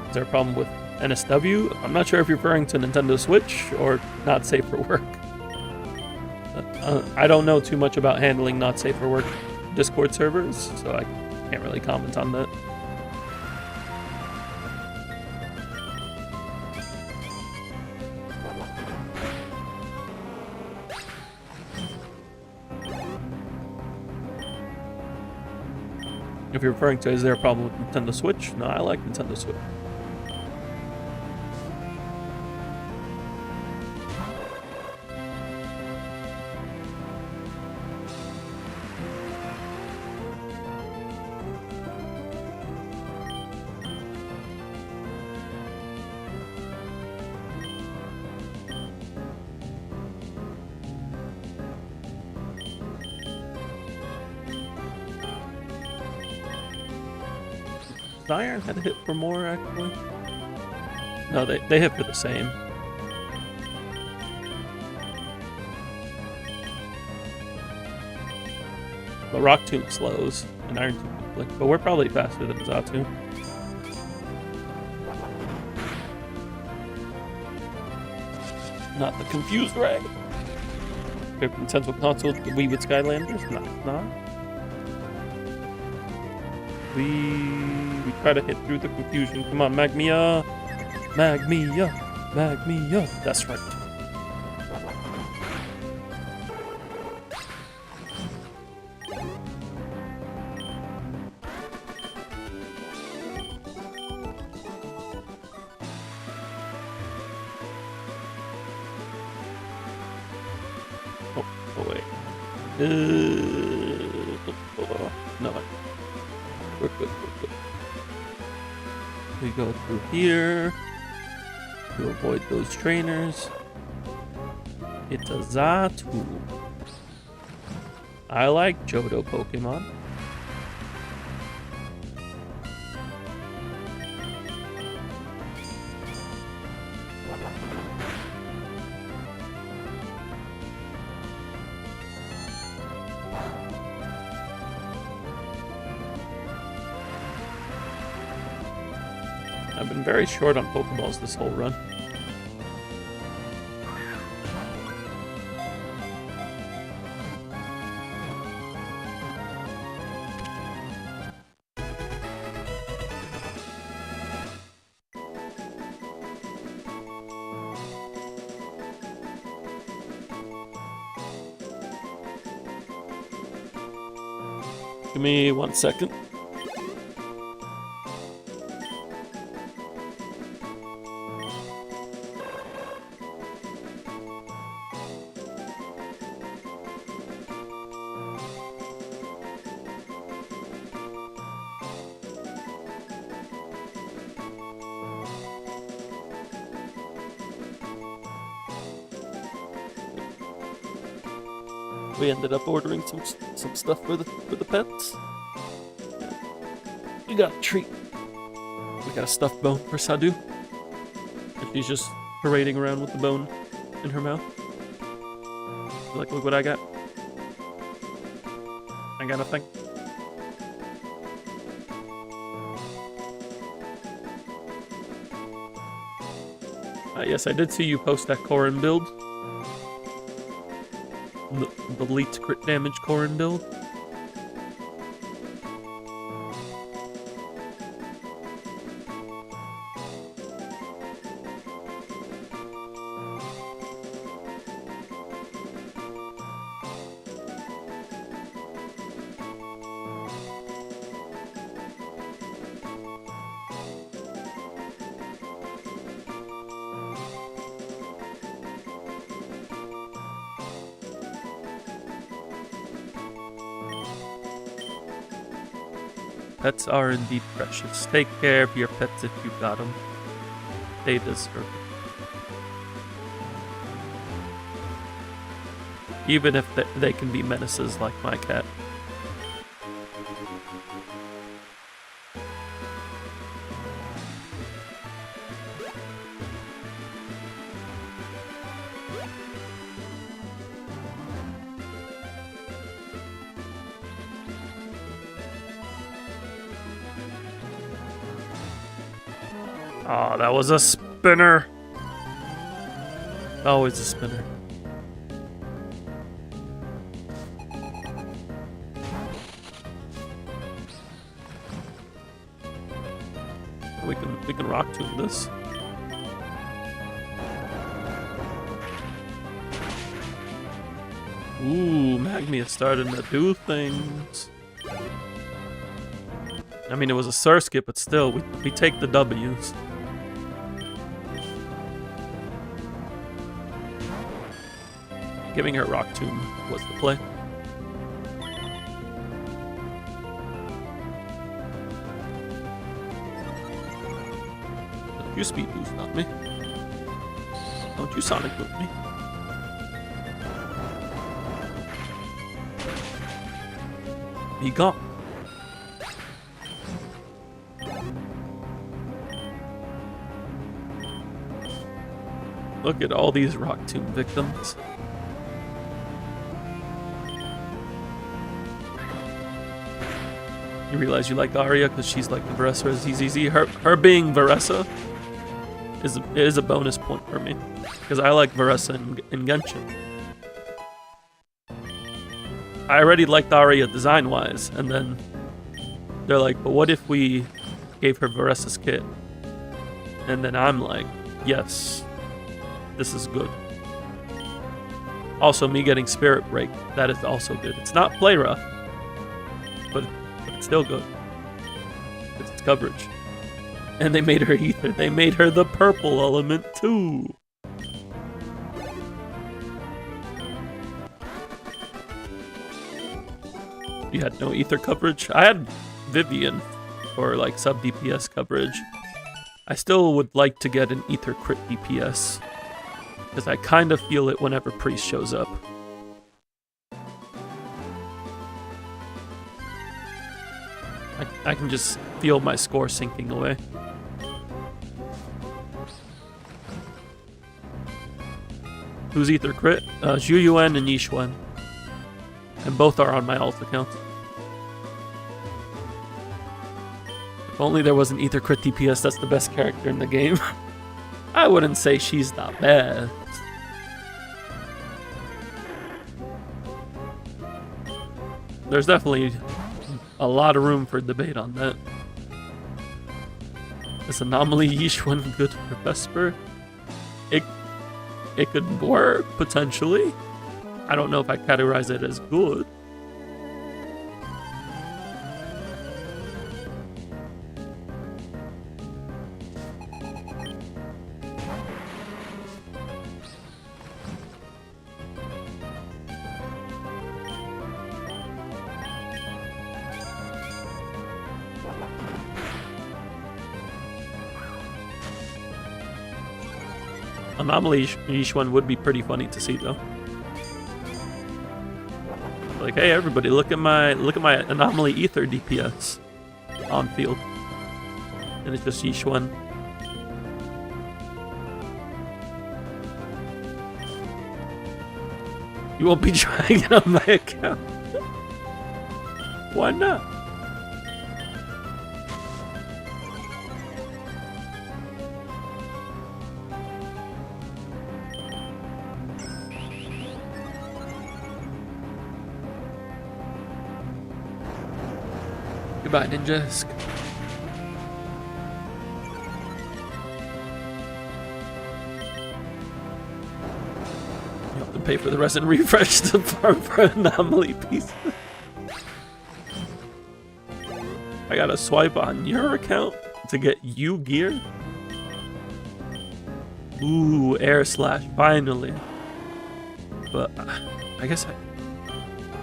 Is there a problem with NSW? I'm not sure if you're referring to Nintendo Switch or not safe for work. I don't know too much about handling not safe for work Discord servers, so I can't really comment on that. If you're referring to, is there a problem with Nintendo Switch? No, I like Nintendo Switch. Iron had to hit for more, actually. No, they hit for the same. But Rock Tomb slows, and Iron Tomb can flick. But we're probably faster than Zatu. Not the Confused Ray. Favorite Nintendo console, the Wii with Skylanders? No, it's not. We try to hit through the confusion. Come on, Magmia! Magmia! Magmia! That's right. Oh wait. No. We're good. We go through here to avoid those trainers. It's a Zatu. I like Johto Pokemon. I've been very short on Pokeballs this whole run. Give me 1 second. We ended up ordering some stuff for the pets. We got a treat. We got a stuffed bone for Sadu. And she's just parading around with the bone in her mouth. Like, look what I got. I got a thing. Yes, I did see you post that Corrin build. The leaked crit damage Corrin build. Pets are indeed precious. Take care of your pets if you got them. They deserve it. Even if they can be menaces like my cat. Oh, that was a spinner. Always a spinner. We can rock tomb this. Ooh, Magmia's starting to do things. I mean, it was a Surskit, but still, we take the W's. Giving her Rock Tomb was the play. Don't you speed boost on me. Don't you Sonic boot me. Be gone. Look at all these Rock Tomb victims. You realize you like Arya because she's like the Varessa ZZZ. Her being Varessa is a bonus point for me because I like Varessa in Genshin. I already liked Arya design-wise, and then they're like, but what if we gave her Varessa's kit? And then I'm like, yes, this is good. Also, me getting Spirit Break, that is also good. It's not play rough, but it's still good. It's coverage. And they made her Ether. They made her the purple element too. You had no Ether coverage? I had Vivian for like sub DPS coverage. I still would like to get an Ether crit DPS because I kind of feel it whenever Priest shows up. I can just feel my score sinking away. Who's Ether Crit? Zhu Yuan and Yixuan. And both are on my alt account. If only there was an Ether Crit DPS that's the best character in the game. I wouldn't say she's not bad. There's definitely a lot of room for debate on that. Is Anomaly Yixuan good for Vesper? It could work, potentially. I don't know if I categorize it as good. Anomaly Yixuan would be pretty funny to see, though. Like, hey, everybody, look at my Anomaly Ether DPS on field, and it's just Yixuan. You won't be trying it on my account. Why not? Goodbye, Ninjask. You have to pay for the resin refresh to farm for anomaly pieces. I gotta swipe on your account to get you gear. Ooh, air slash, finally. But I guess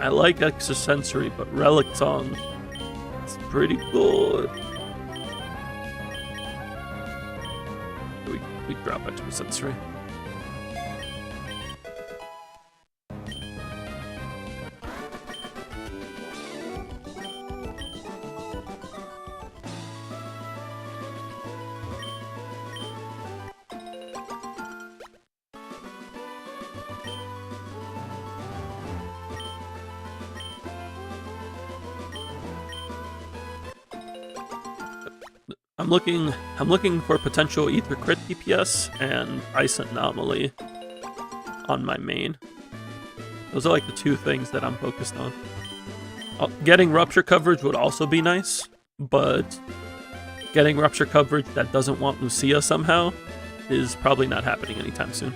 I like extrasensory, but relic tongue. Pretty good. We drop it to a sensory. I'm looking for potential Ether Crit DPS and Ice Anomaly on my main. Those are like the two things that I'm focused on. Getting Rupture coverage would also be nice, but getting Rupture coverage that doesn't want Lucia somehow is probably not happening anytime soon.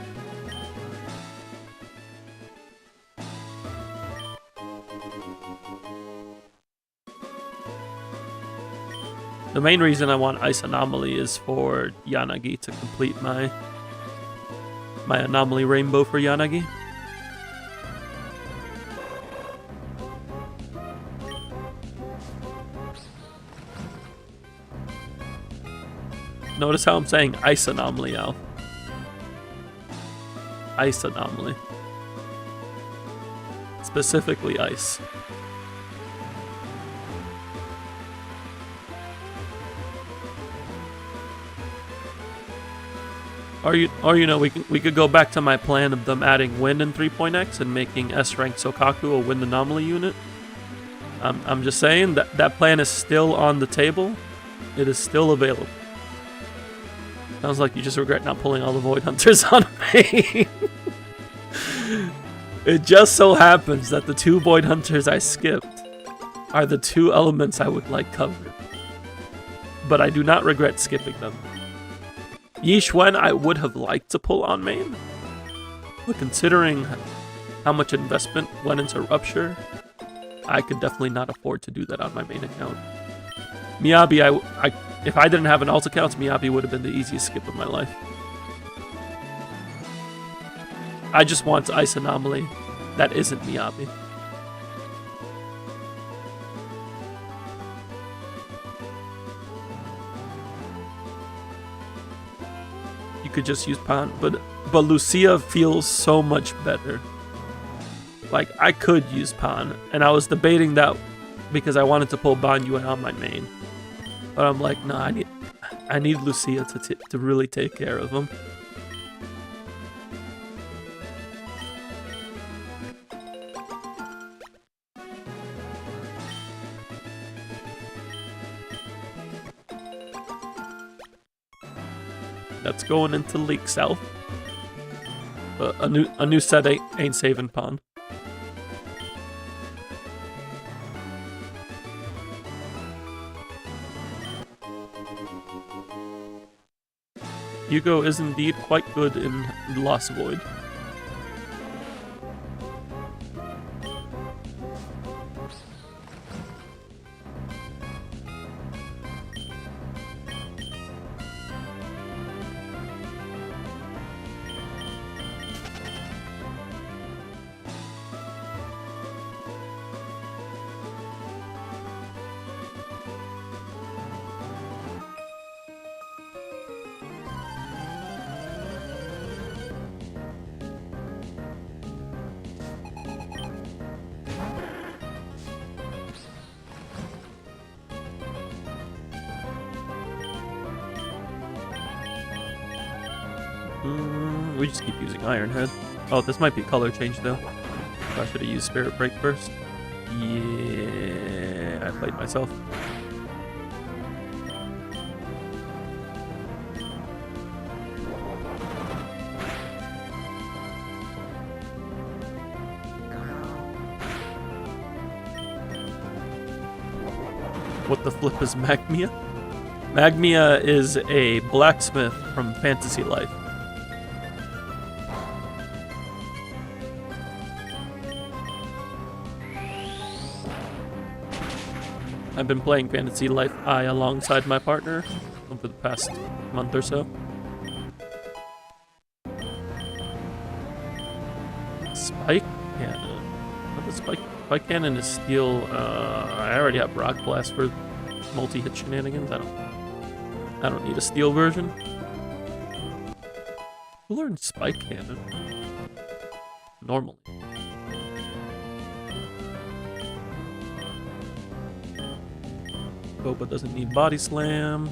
The main reason I want Ice Anomaly is for Yanagi to complete my Anomaly Rainbow for Yanagi. Notice how I'm saying Ice Anomaly, Al. Ice Anomaly. Specifically Ice. Or you know, we could go back to my plan of them adding Wind in 3.x and making S-Rank Sokaku a Wind Anomaly unit. I'm just saying that plan is still on the table. It is still available. Sounds like you just regret not pulling all the Void Hunters on me. It just so happens that the two Void Hunters I skipped are the two elements I would like covered. But I do not regret skipping them. Yixuan I would have liked to pull on main, but considering how much investment went into Rupture, I could definitely not afford to do that on my main account. Miyabi, if I didn't have an alt account, Miyabi would have been the easiest skip of my life. I just want Ice Anomaly that isn't Miyabi. You could just use Pan, but Lucia feels so much better. Like, I could use Pan, and I was debating that because I wanted to pull Banyue on my main. But I'm like, nah, I need Lucia to really take care of him. That's going into Lake South. But a new set ain't saving Pond. Hugo is indeed quite good in Lost Void. We just keep using Iron Head. Oh, this might be color change though. I should have used Spirit Break first. Yeah, I played myself. What the flip is Magmia? Magmia is a blacksmith from Fantasy Life. I've been playing Fantasy Life I alongside my partner over the past month or so. Spike Cannon. What is Spike Cannon is steel. I already have Rock Blast for multi-hit shenanigans. I don't need a steel version. Who learned Spike Cannon? Normally. Boba doesn't need Body Slam.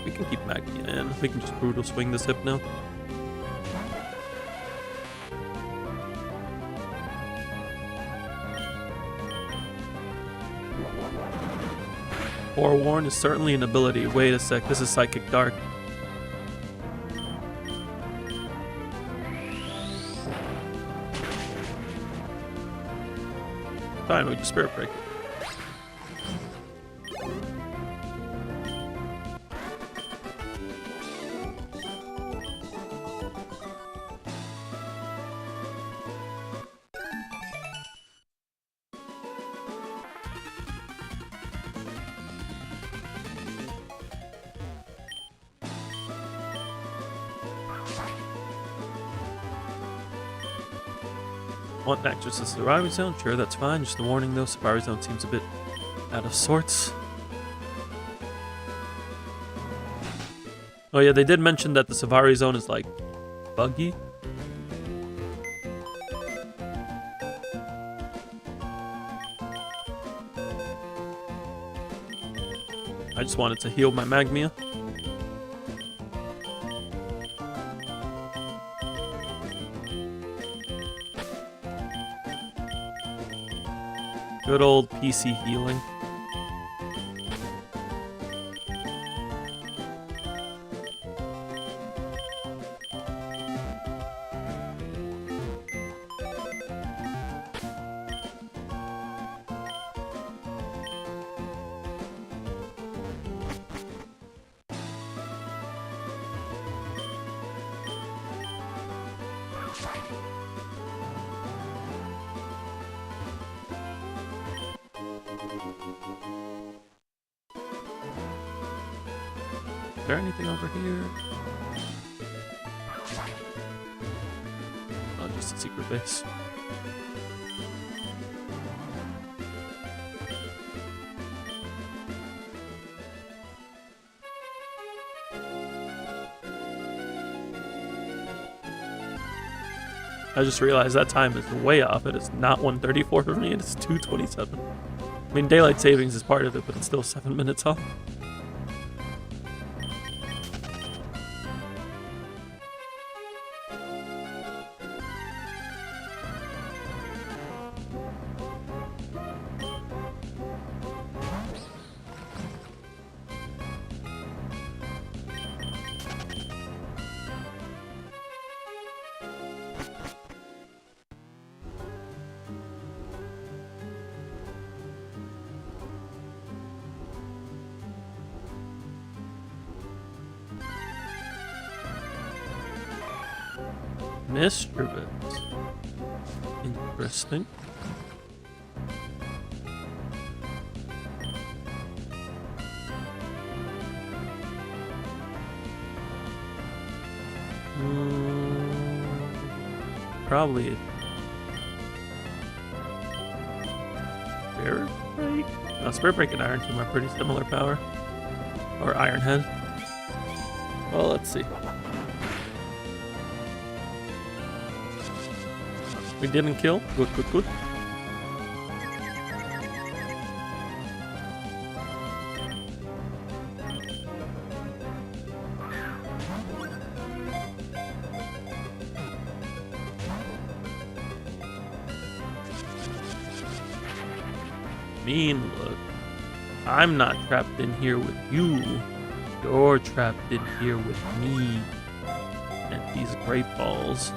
We can keep Magmia in. We can just Brutal Swing this Hypno. Forewarn is certainly an ability. Wait a sec, this is Psychic Dark. Fine, we just Spirit Break it. Want next? Just a Safari Zone? Sure, that's fine. Just a warning though, Safari Zone seems a bit out of sorts. Oh yeah, they did mention that the Safari Zone is like buggy. I just wanted to heal my Magmia. Good old PC healing. Is there anything over here? Oh, just a secret base. I just realized that time is way off. It is not 1:34 for me, it is 2:27. I mean, daylight savings is part of it, but it's still 7 minutes off. Mr. Bits. Interesting. Probably Spirit Break? No, Spirit Break and Iron Tomb are pretty similar power. Or Iron Head. Well, let's see. We didn't kill. Good, good, good. Mean look. I'm not trapped in here with you. You're trapped in here with me. And these great balls.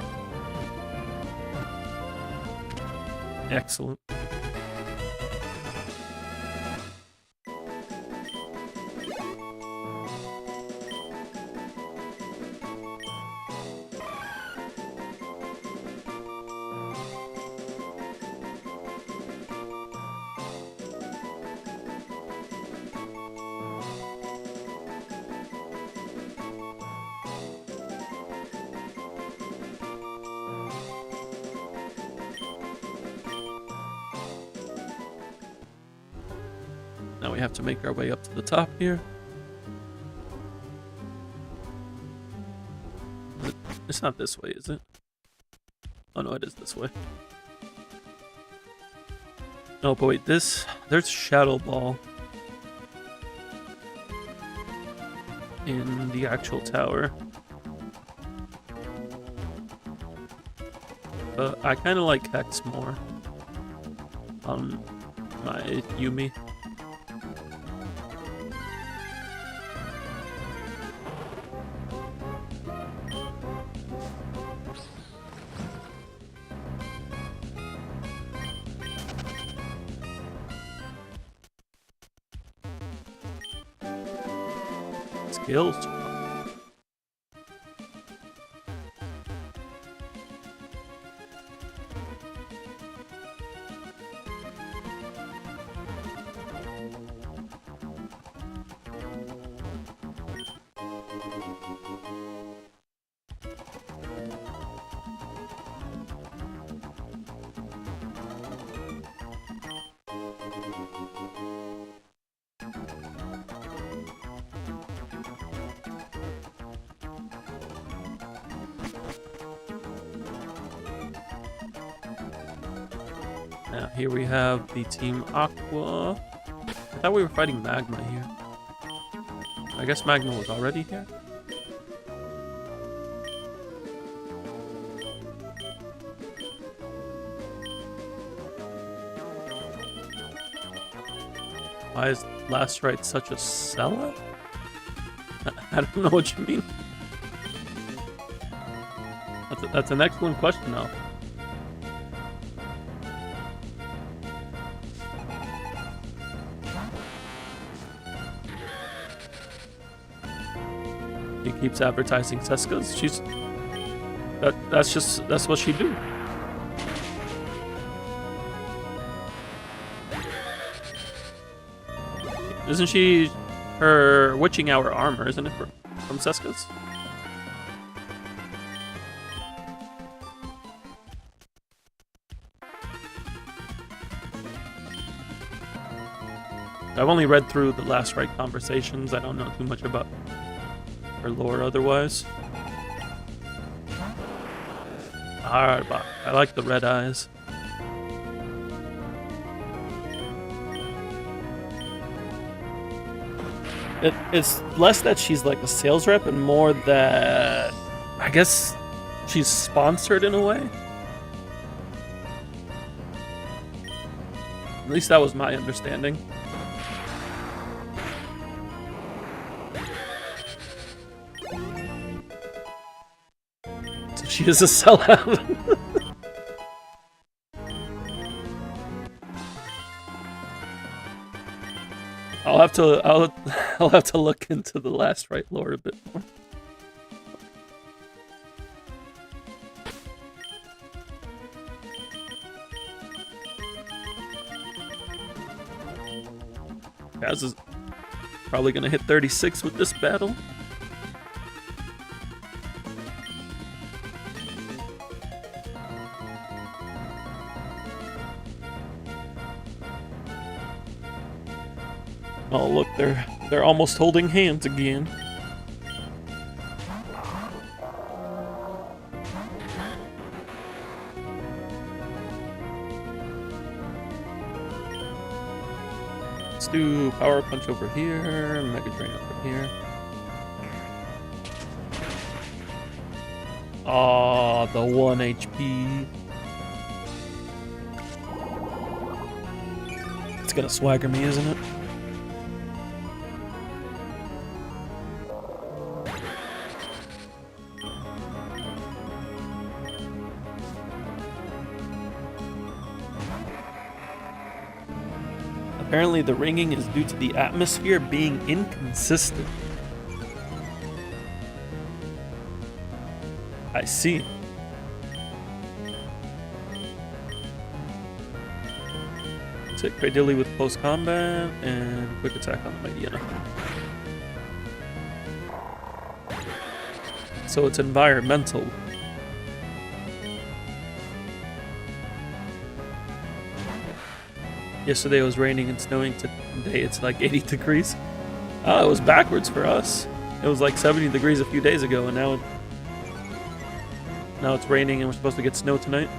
Excellent. Now we have to make our way up to the top here. It's not this way, is it? Oh no, it is this way. Oh, but wait, there's Shadow Ball in the actual tower. But I kind of like Hex more on my Yumi. Skills. Now here we have the Team Aqua. I thought we were fighting Magma here. I guess Magma was already here. Why is Last Rite such a sellout? I don't know what you mean. That's an excellent question, though. He keeps advertising Seska's. That's what she do. Isn't she her witching hour armor, isn't it, from Seska's? I've only read through the Last Rite conversations. I don't know too much about her lore otherwise. Arbok. I like the red eyes. It's less that she's like a sales rep and more that I guess she's sponsored in a way. At least that was my understanding. So she is a sellout. I'll have to look into the last right lore a bit more. Kaz is probably gonna hit 36 with this battle. Oh look, they're almost holding hands again. Let's do Power Punch over here, Mega Drain over here. Aw, the 1 HP. It's gonna swagger me, isn't it? Apparently the ringing is due to the atmosphere being inconsistent. I see. Let's hit Cradilly with close combat and quick attack on the Mightyena. So it's environmental. Yesterday it was raining and snowing. Today it's like 80 degrees. Oh, it was backwards for us. It was like 70 degrees a few days ago, and now it's raining and we're supposed to get snow tonight.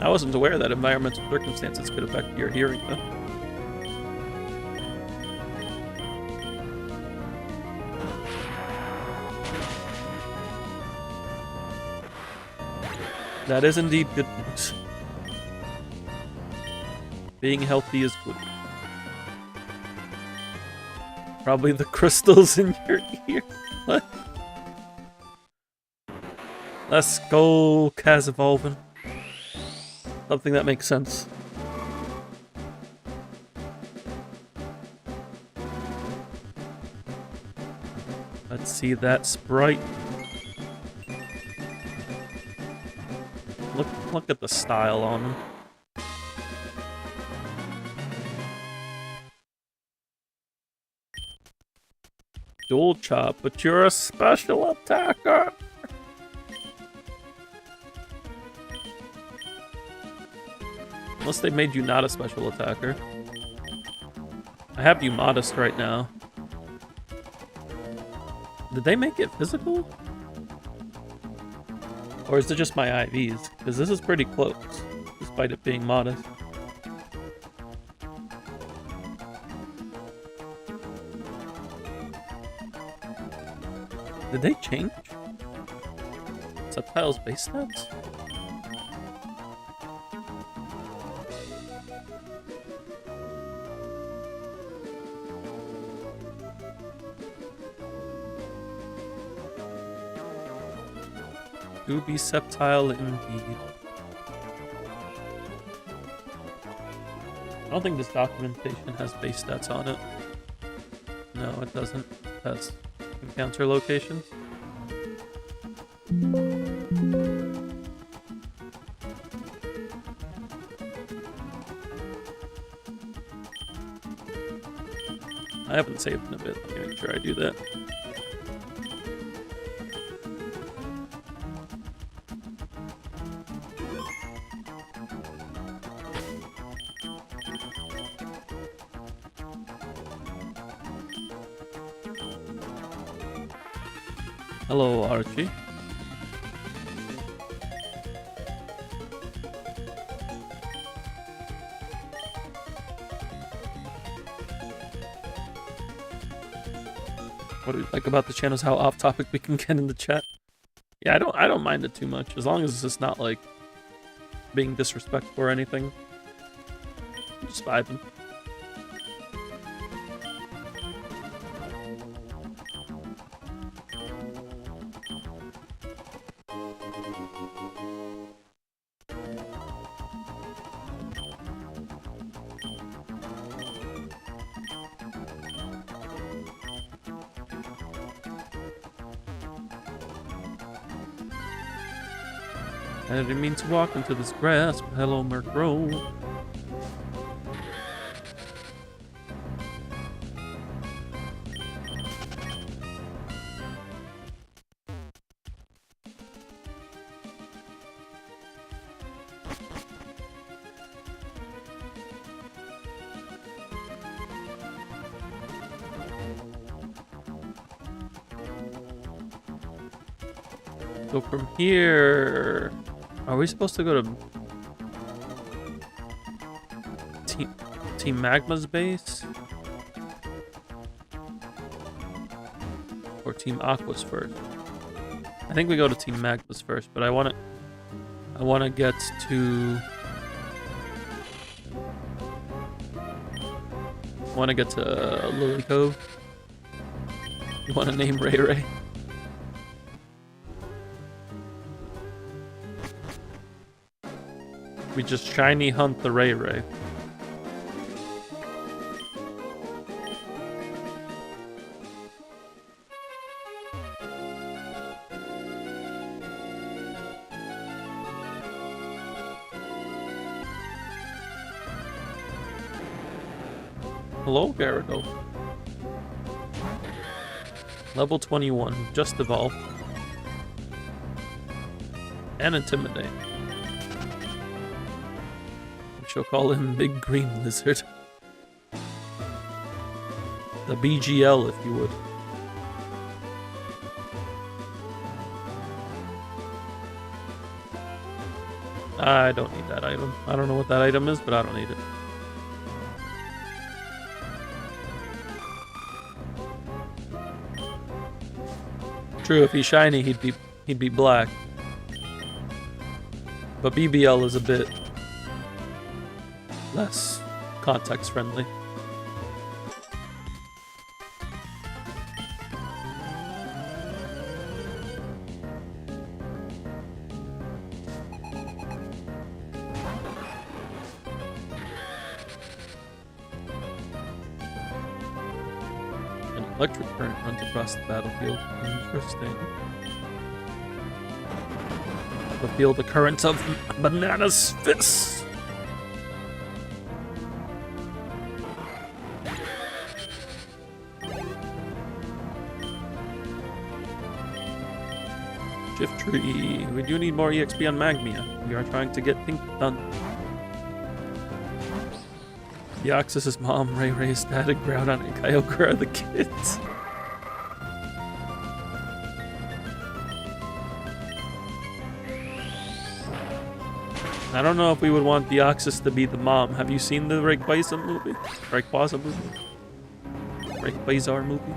I wasn't aware that environmental circumstances could affect your hearing, though. That is indeed good news. Being healthy is good. Probably the crystals in your ear. What? Let's go, Kaz evolving. Something that makes sense. Let's see that sprite. Look at the style on him. Dual chop, but you're a special attacker. Unless they made you not a special attacker. I have you modest right now. Did they make it physical? Or is it just my IVs? Because this is pretty close, despite it being modest. Did they change Subtile's base stats? To be Subtile indeed. I don't think this documentation has base stats on it. No, it doesn't. It has encounter locations. I haven't saved in a bit. Let me make sure I do that. Hello, Archie. What do you like about the channel is how off topic we can get in the chat. Yeah, I don't mind it too much as long as it's not like being disrespectful or anything. I'm just vibing. I didn't mean to walk into this grass, but hello, Merc Road. So from here, are we supposed to go to Team Magma's base? Or Team Aqua's first? I think we go to Team Magma's first, but I wanna get to Lily Cove. You wanna name Ray Ray? We just shiny hunt the Ray Ray. Hello, Gyarados. Level 21, just evolved. And Intimidate. She'll call him Big Green Lizard. The BGL, if you would. I don't need that item. I don't know what that item is, but I don't need it. True, if he's shiny, he'd be black. But BBL is a bit less context friendly. An electric current runs across the battlefield. Interesting. Feel the current of Banana's fist. Fortree. We do need more EXP on Magmia. We are trying to get things done. Deoxys' mom, Ray Ray's dad, and Groudon and Kyogre are the kids. I don't know if we would want Deoxys to be the mom. Have you seen the Rayquaza movie? Rayquaza movie? Rayquaza movie?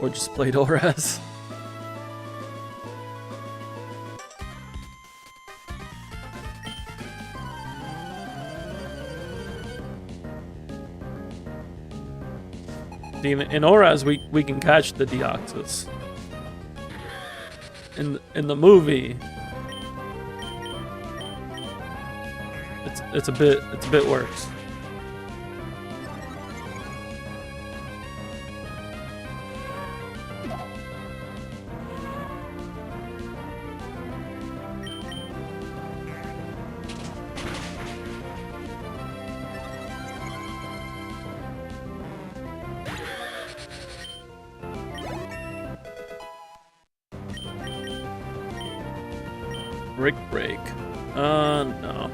Or just played Oraz. In Oraz, we can catch the Deoxys. In the movie, it's a bit worse. Brick break. No.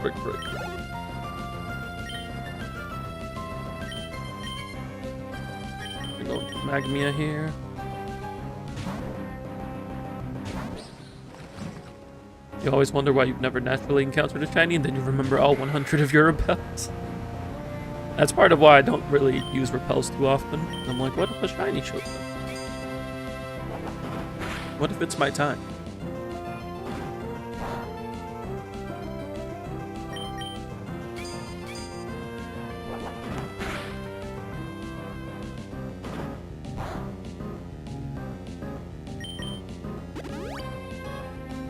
Brick break. We're going to Magmia here. You always wonder why you've never naturally encountered a shiny, and then you remember all 100 of your repels. That's part of why I don't really use repels too often. I'm like, what if a shiny shows up? What if it's my time?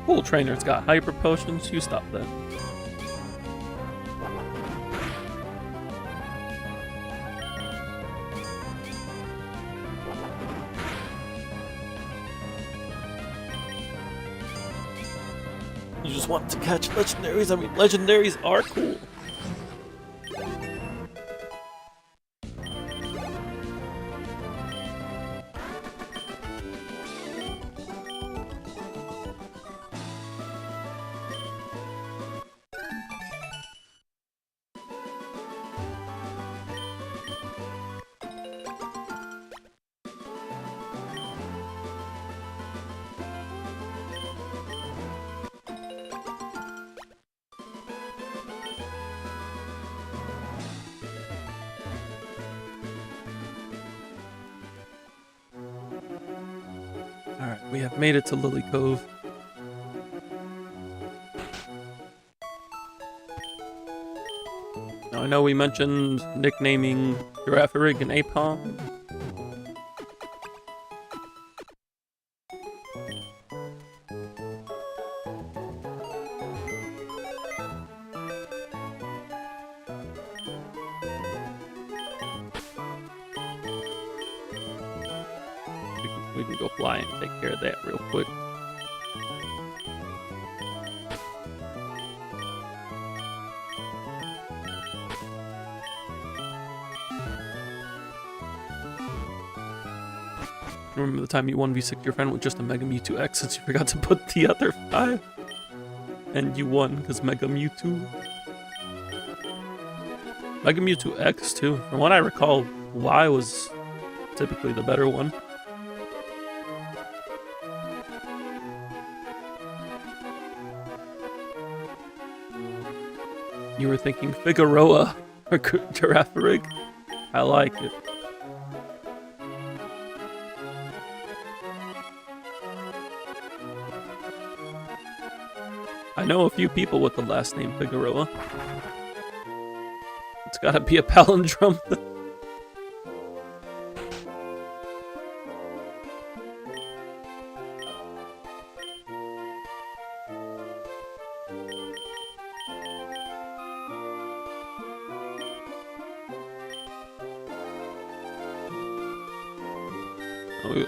Cool trainer's got hyper potions. You stop that. You just want to catch legendaries? I mean, legendaries are cool. Alright, we have made it to Lily Cove. Now I know we mentioned nicknaming Girafarig and Apom. We can go fly and take care of that real quick. Remember the time you 1v6 your friend with just a Mega Mewtwo X since you forgot to put the other 5? And you won because Mega Mewtwo. Mega Mewtwo X too. From what I recall, Y was typically the better one. You were thinking Figueroa or Girafarig? I like it. I know a few people with the last name Figueroa. It's gotta be a palindrome.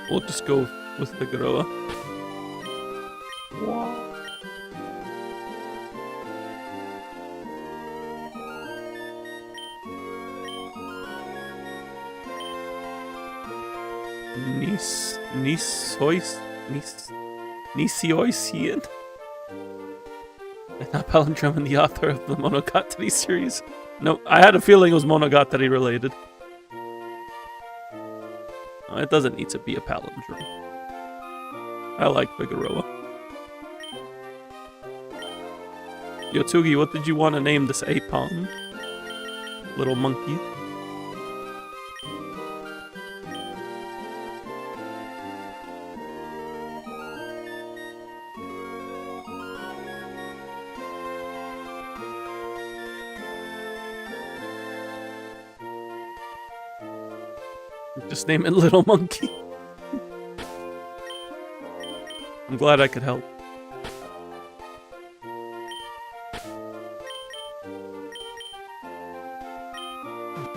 We'll just go with Figueroa. Wow. Nisioisian? Not palindrome and the author of the Monogatari series. No, I had a feeling it was Monogatari related. It doesn't need to be a palindrome. I like Figueroa. Yotsugi, what did you want to name this Apom? Little monkey. Just name it Little Monkey. I'm glad I could help.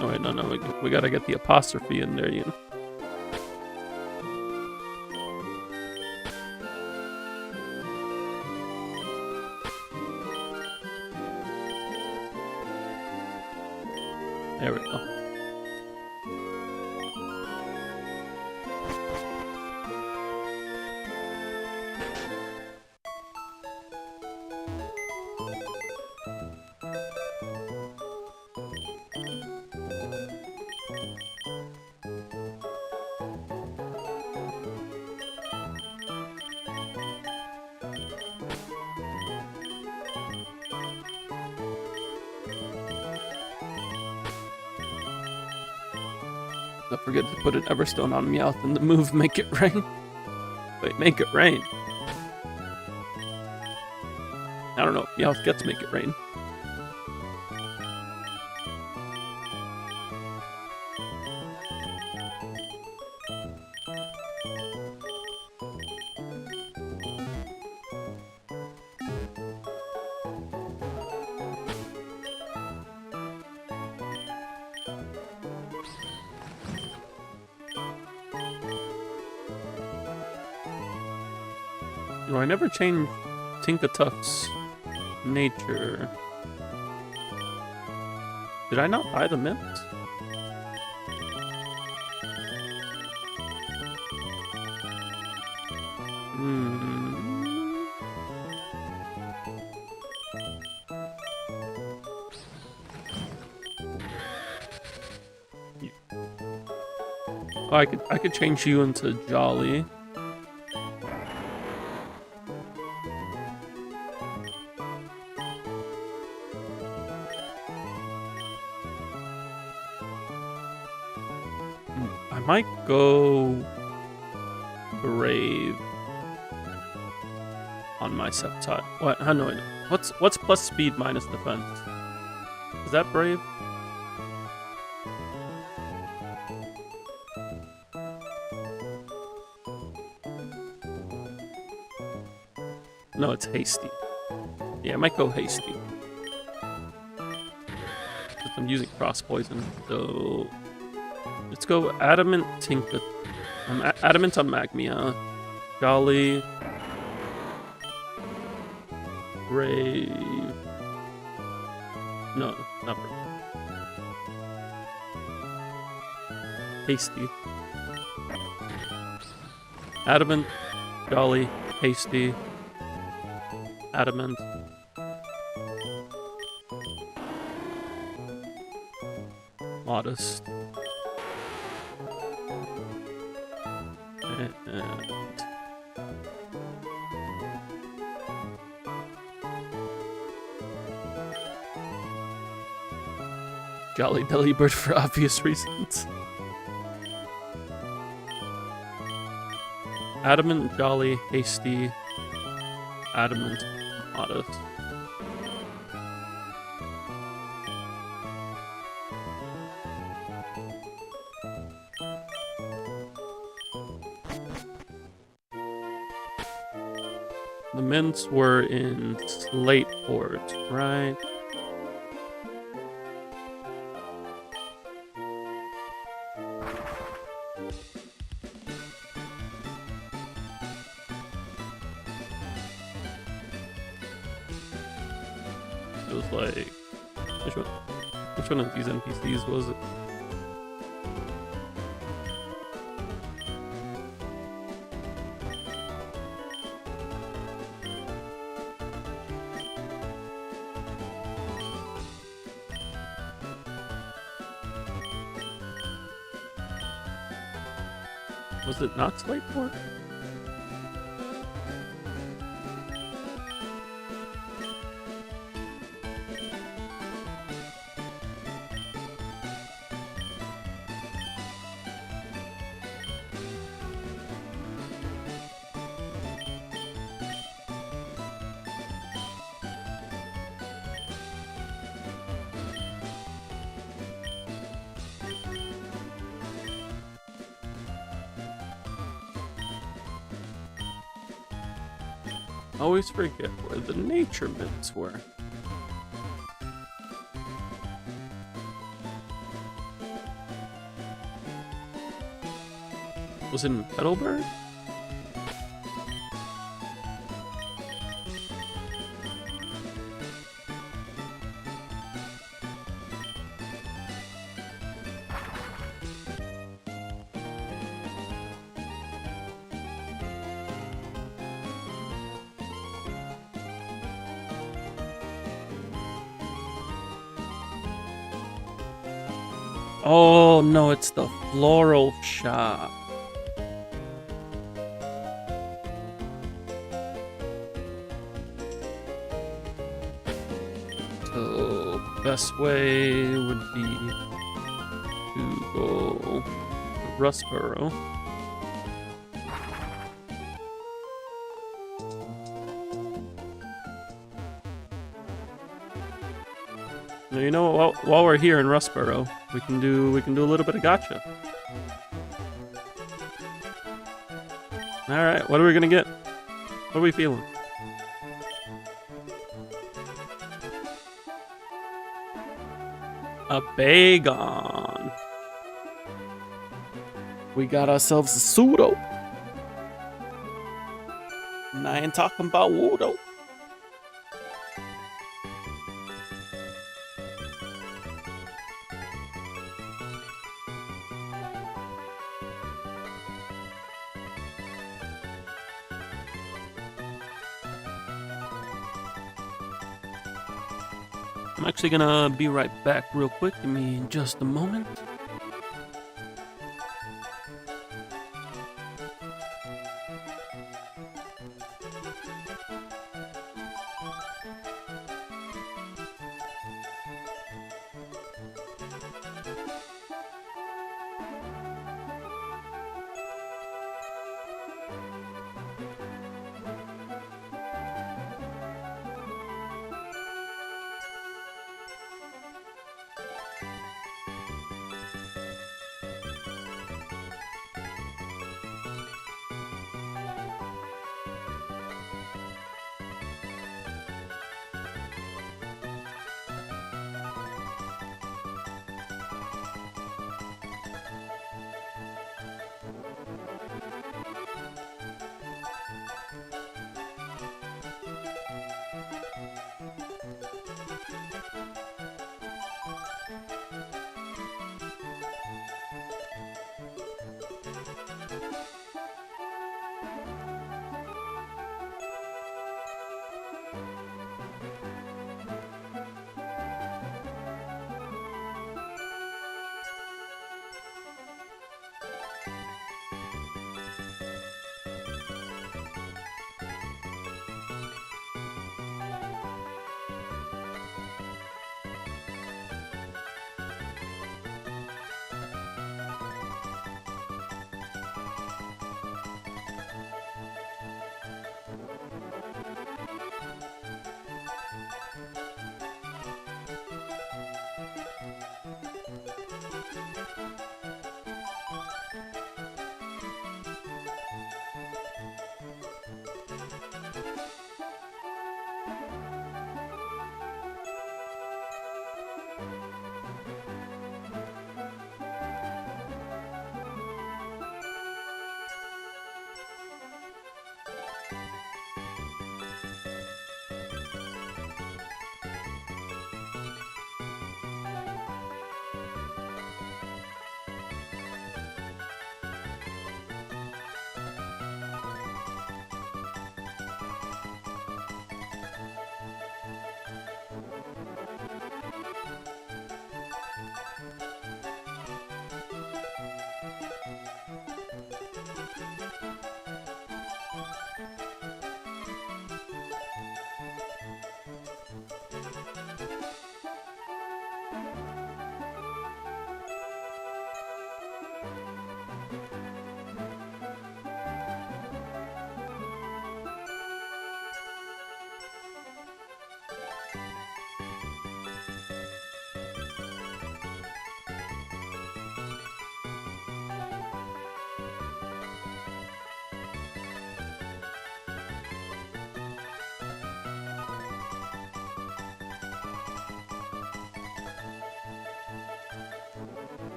Oh wait, no, we gotta get the apostrophe in there, you know. There we go. Don't forget to put an Everstone on Meowth and the move Make It Rain. Wait, Make It Rain. I don't know. Meowth gets Make It Rain. No, I never changed Tinkatuff's nature. Did I not buy the mints? Oh, I could change you into Jolly. I might go Brave on my Sceptile. What? How do I know? What's plus speed minus defense? Is that Brave? No, it's Hasty. Yeah, I might go Hasty. I'm using Cross Poison, so let's go Adamant Tinka. Adamant on Magmia. Jolly. Brave. No, not Brave. Hasty. Adamant, Jolly, Hasty, Adamant. Modest. And Jolly Delibird for obvious reasons. Adamant, Jolly, Hasty, Adamant, Modest. The mints were in Slateport, right? It was like, which one of these NPCs was it? Was it not Slateport? I always forget where the nature mints were. Was it in Petalburg? Oh no, it's the floral shop. So best way would be to go Rustboro. Now, you know what? While we're here in Rustboro, we can do a little bit of gotcha. All right, what are we gonna get? What are we feeling? A Bagon. We got ourselves a pseudo. And I ain't talking about Wudo. I'm actually gonna be right back real quick. Give me just a moment.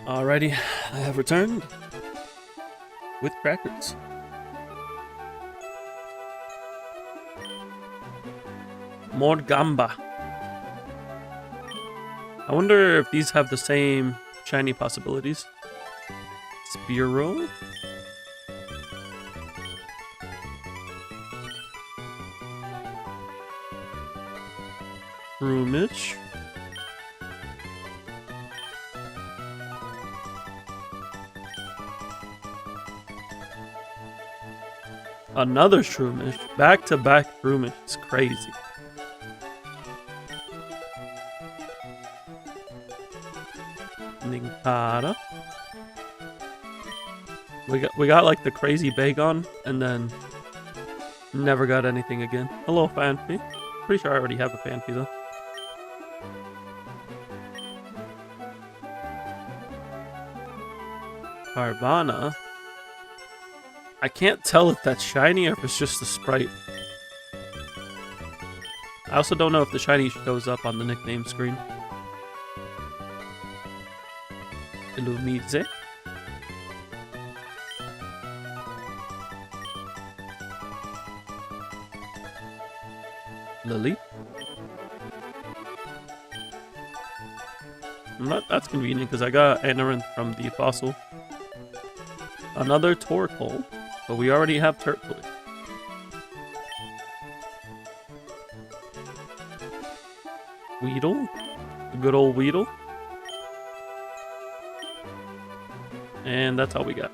Alrighty, I have returned with crackers. More gamba. I wonder if these have the same shiny possibilities. Spearow. Shroomish. Another Shroomish. Back-to-back Shroomish. It's crazy. Ninkata. We got like the crazy Bagon, and then never got anything again. Hello, Phanpy. Pretty sure I already have a Phanpy though. Carvana. I can't tell if that's shiny or if it's just the sprite. I also don't know if the shiny shows up on the nickname screen. Illumise. Lily. That's convenient because I got Anaranth from the fossil. Another Torkoal, but we already have Turtwig. Weedle. The good old Weedle. And that's all we got.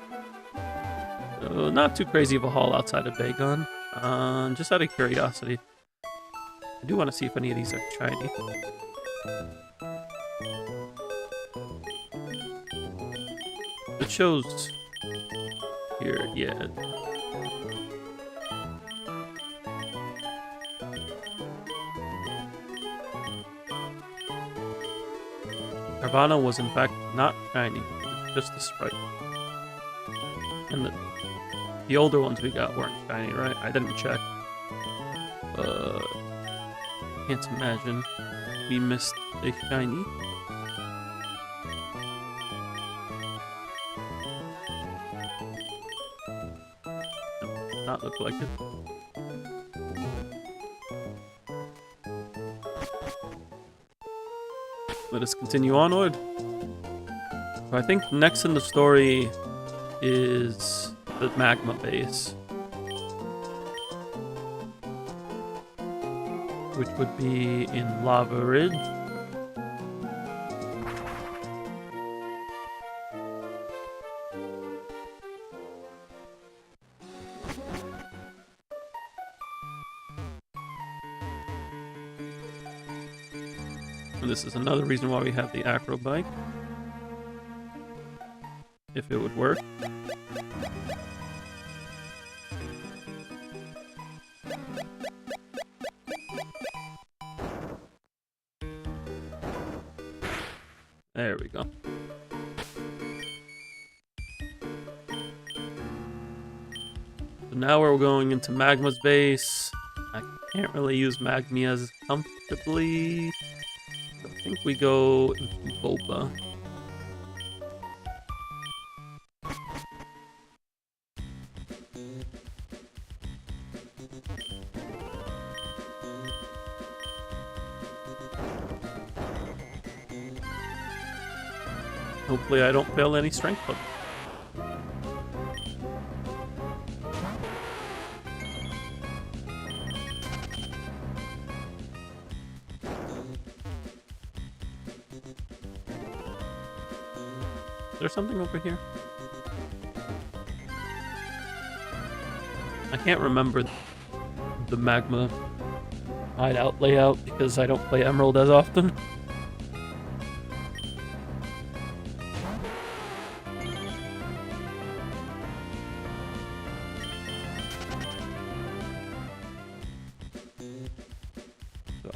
So not too crazy of a haul outside of Bagon. Just out of curiosity. I do want to see if any of these are shiny. It shows here, yeah. Carvana was in fact not shiny, it's just a sprite. And the older ones we got weren't shiny, right? I didn't check. Can't imagine we missed a shiny. Does not look like it. Let us continue onward. So I think next in the story is the magma base, which would be in Lava Ridge. And this is another reason why we have the acro bike. If it would work. There we go. So now we're going into Magma's base. I can't really use Magmias comfortably. So I think we go into Bulba. Hopefully I don't fail any strength buttons. Is there something over here? I can't remember the magma hideout layout because I don't play Emerald as often.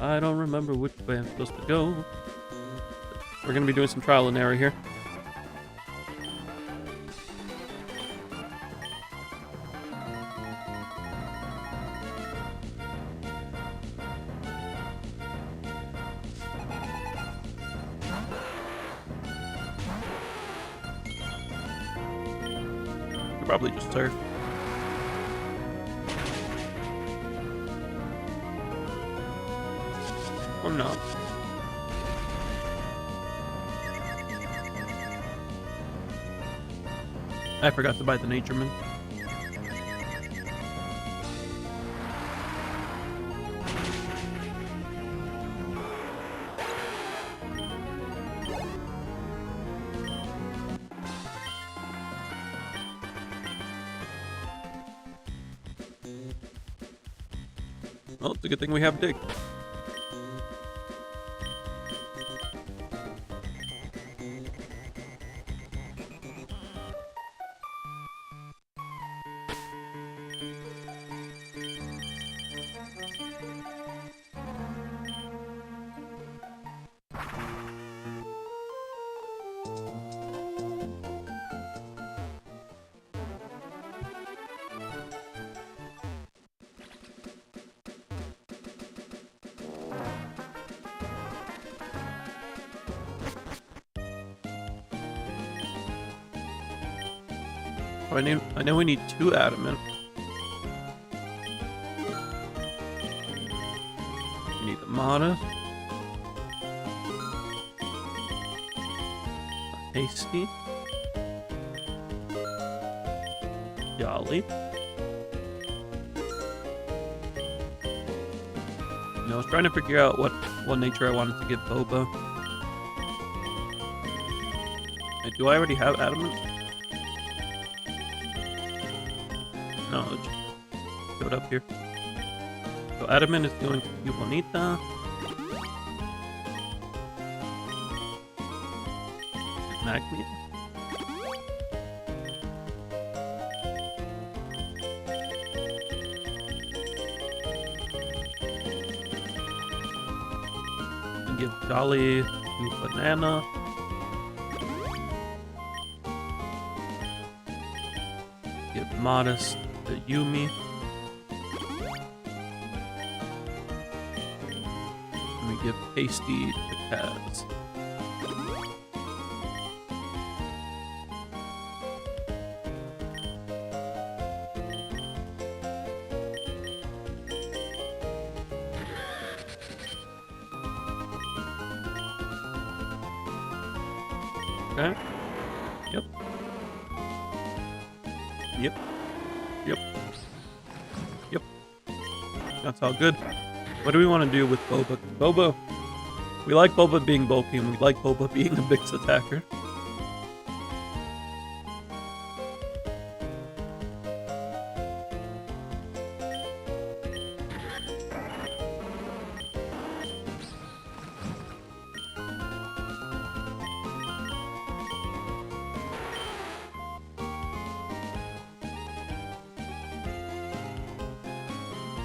I don't remember which way I'm supposed to go. We're going to be doing some trial and error here. Could probably just surf. Or not. I forgot to buy the nature mint. Well, it's a good thing we have dig. Oh, I know we need 2 adamant. We need a modest. A hasty. Jolly. I was trying to figure out what nature I wanted to give Boba. Do I already have adamant? No, it just showed up here. So adamant is going to be Bonita. Magnet. And give Jolly to Banana. Give Modest to Yumi. And we give Hasty to Kaz. Okay. Yep. Yep. Yep. Yep. That's all good. What do we want to do with Boba? Boba, we like Boba being bulky and we like Boba being a mixed attacker.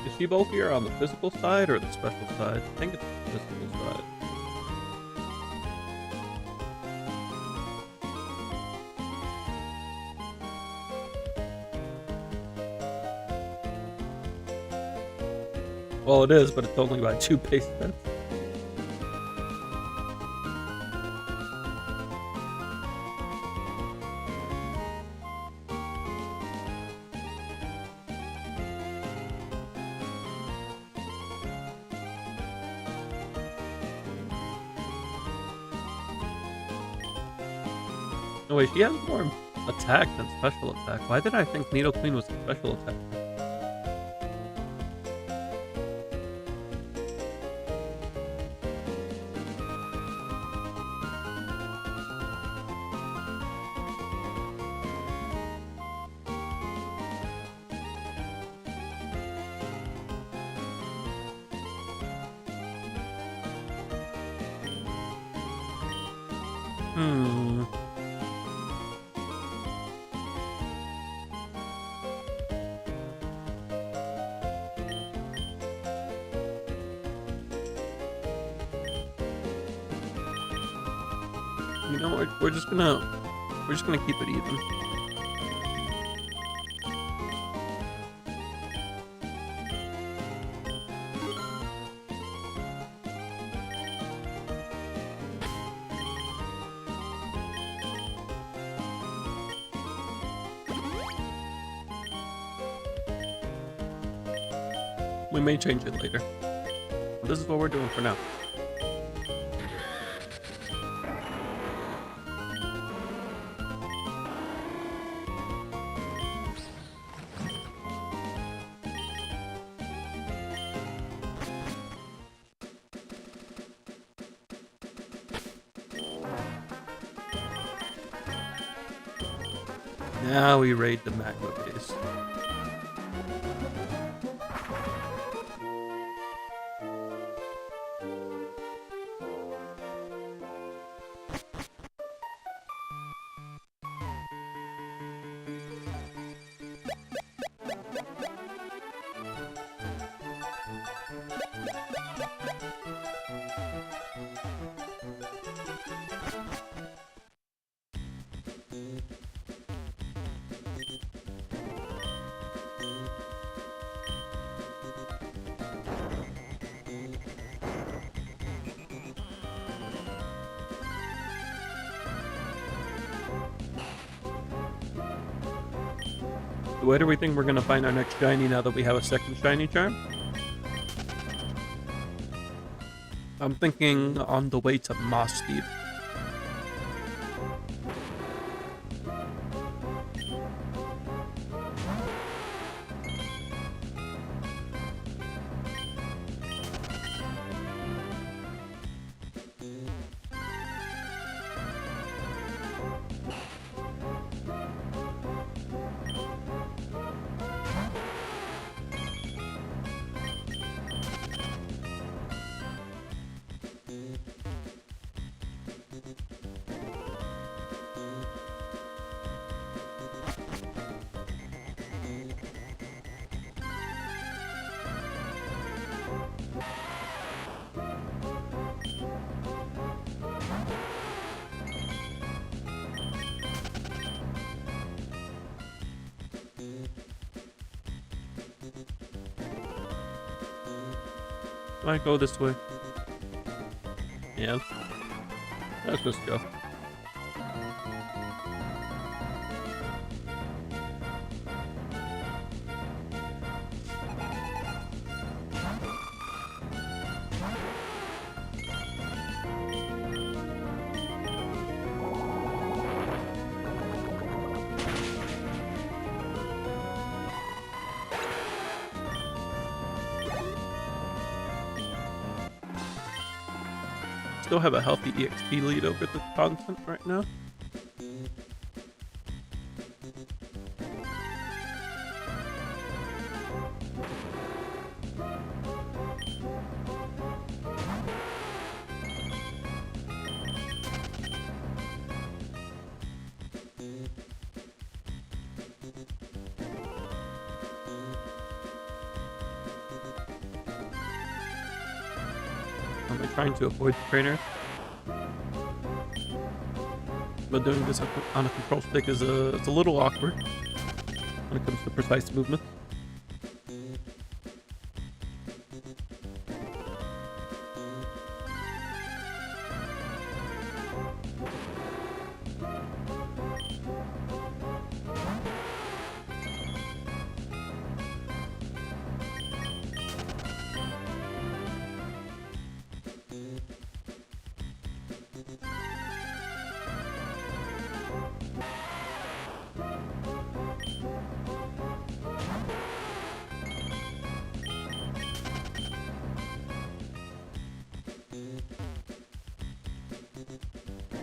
Is she bulkier on the physical side or the special side? I think it's the physical side. Well, it is, but it's only by 2 base points. No, wait, she has more attack than special attack. Why did I think Needle Queen was a special attack? You know, we're just gonna keep it even. We may change it later. But this is what we're doing for now. Now we raid the magma base. Where do we think we're gonna find our next shiny now that we have a second shiny charm? I'm thinking on the way to Moss Deep. Might go this way. Yeah. Let's just go. Still have a healthy EXP lead over the constant right now. I'm trying to avoid the trainer, but doing this on a control stick is it's a little awkward when it comes to precise movement.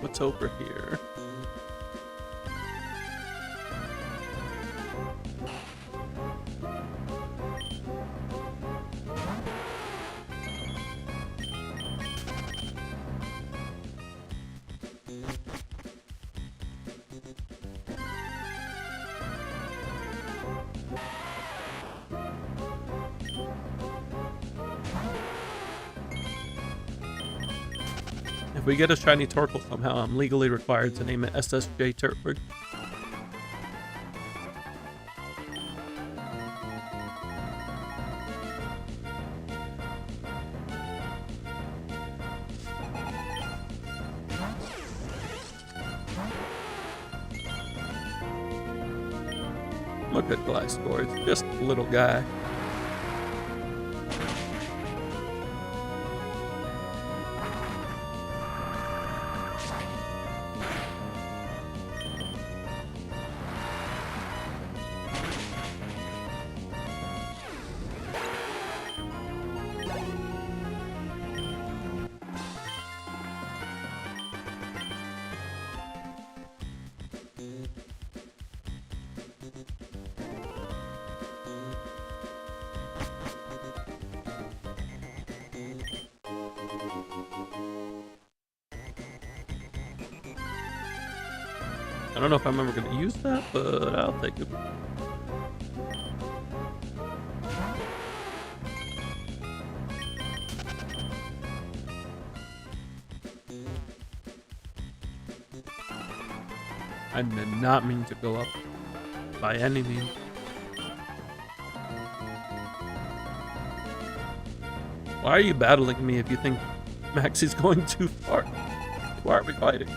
What's over here? If we get a shiny Torkoal somehow, I'm legally required to name it SSJ Turtwig. Look at Gliscor, it's just a little guy. I don't know if I'm ever gonna use that, but I'll take it. I did not mean to go up by any means. Why are you battling me if you think Maxie's going too far? Why are we fighting?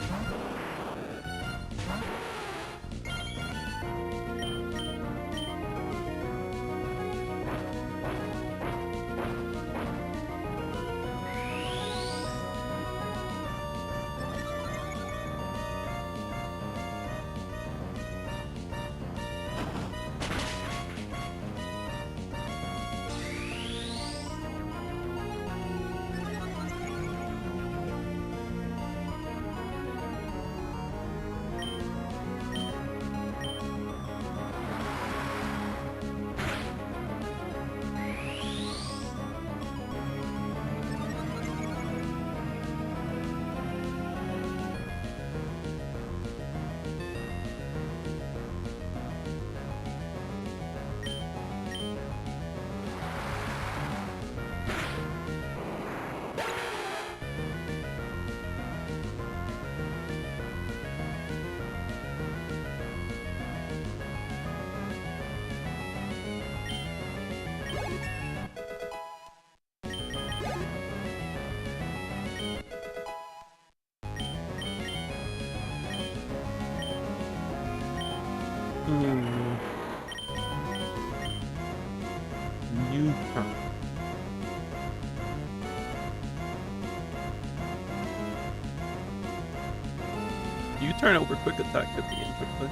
New turn. You turn over quick attack could be interesting.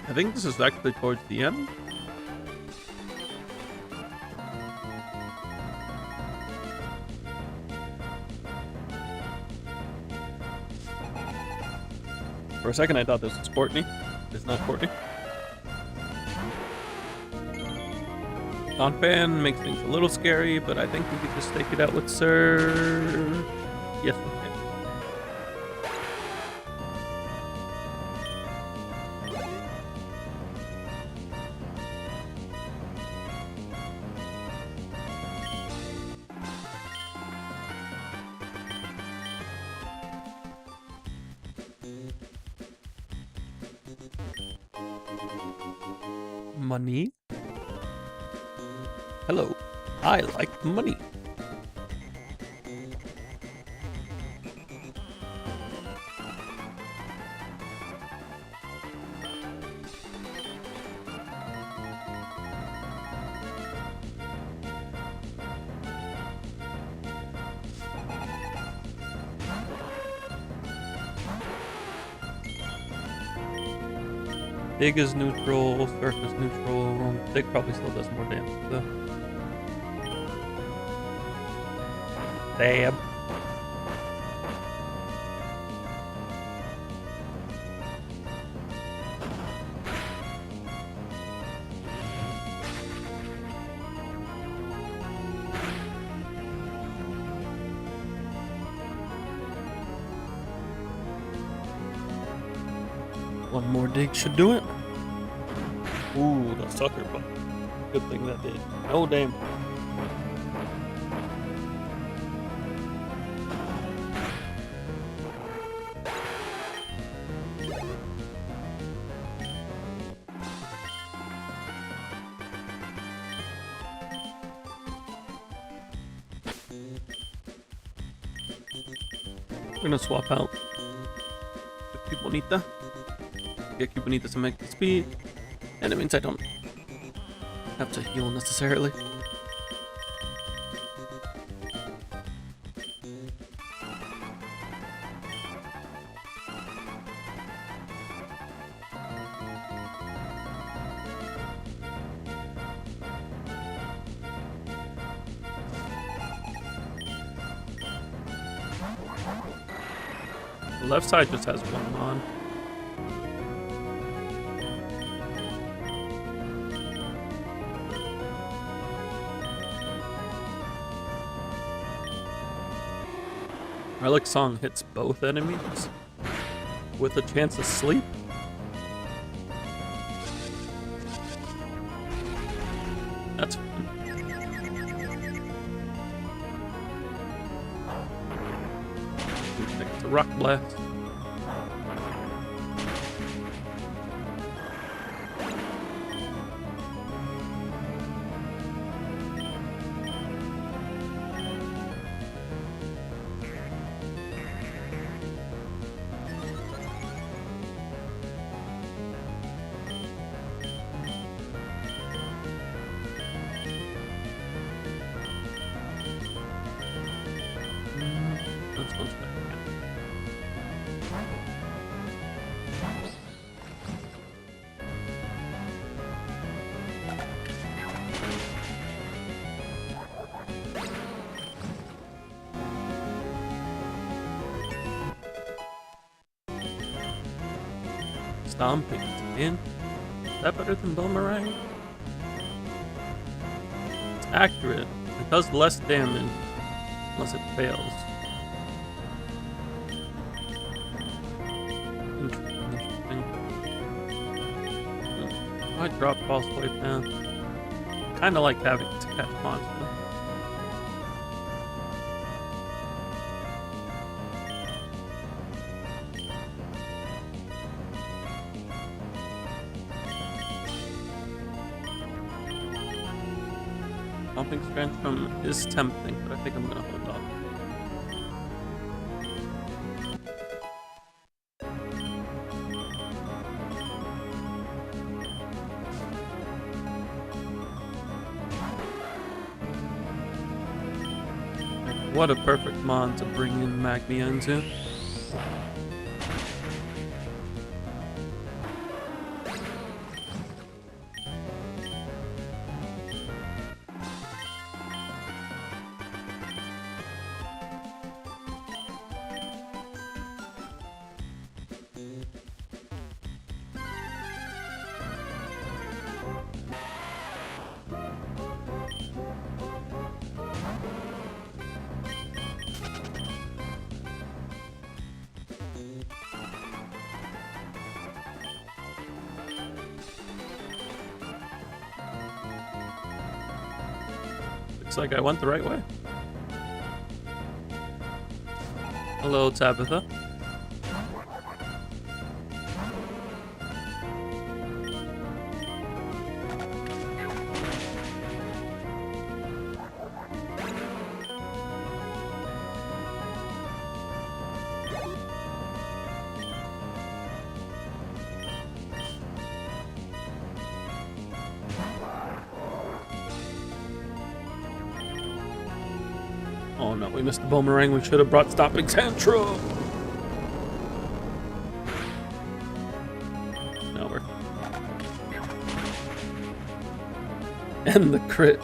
I think this is actually towards the end. For a second I thought this was Courtney. It's not Courtney. Non-fan makes things a little scary, but I think we could just take it out with Sir. Yes, we can. Money. Hello, I like money. Dig is neutral, surf is neutral. Dig probably still does more damage though. Damn. One more dig should do it. Ooh, the sucker button. Good thing that did. Oh, damn. We're gonna swap out. Qué bonita. to get Cubanitas to make the speed. And it means I don't have to heal necessarily. The left side just has one on. Relic Song hits both enemies with a chance to sleep. That's fun. It's a rock blast. That's one step. Stomping in. Is that better than Boomerang? It's accurate. It does less damage unless it fails. Interesting. I drop false swipe down. Kinda like having to catch monster. Pumping strength from is tempting, but I think I'm gonna hold off. What a perfect mon to bring in Magmia into. Looks like I went the right way. Hello, Tabitha. Oh no, we missed the Boomerang. We should have brought Stomping Tantrum. No, we're... And the crit.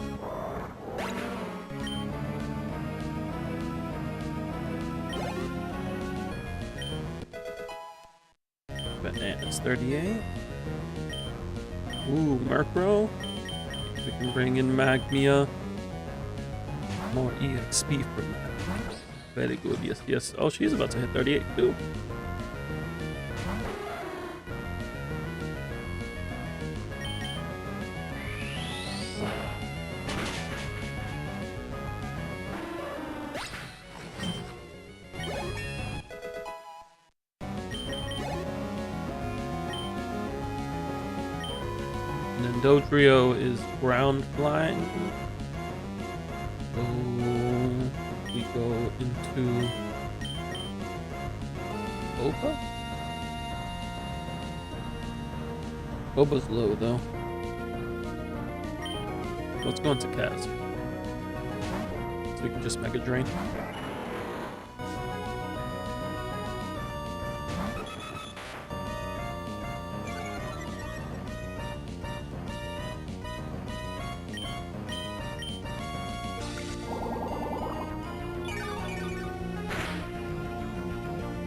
Bananas 38. Ooh, Murkrow. We can bring in Magmia. More EXP from that. Very good, yes, yes. Oh, she's about to hit 38 too. And then Dodrio is ground flying. So we go into Opa. Boba's low though. Let's go into Kaz. So we can just Mega Drain.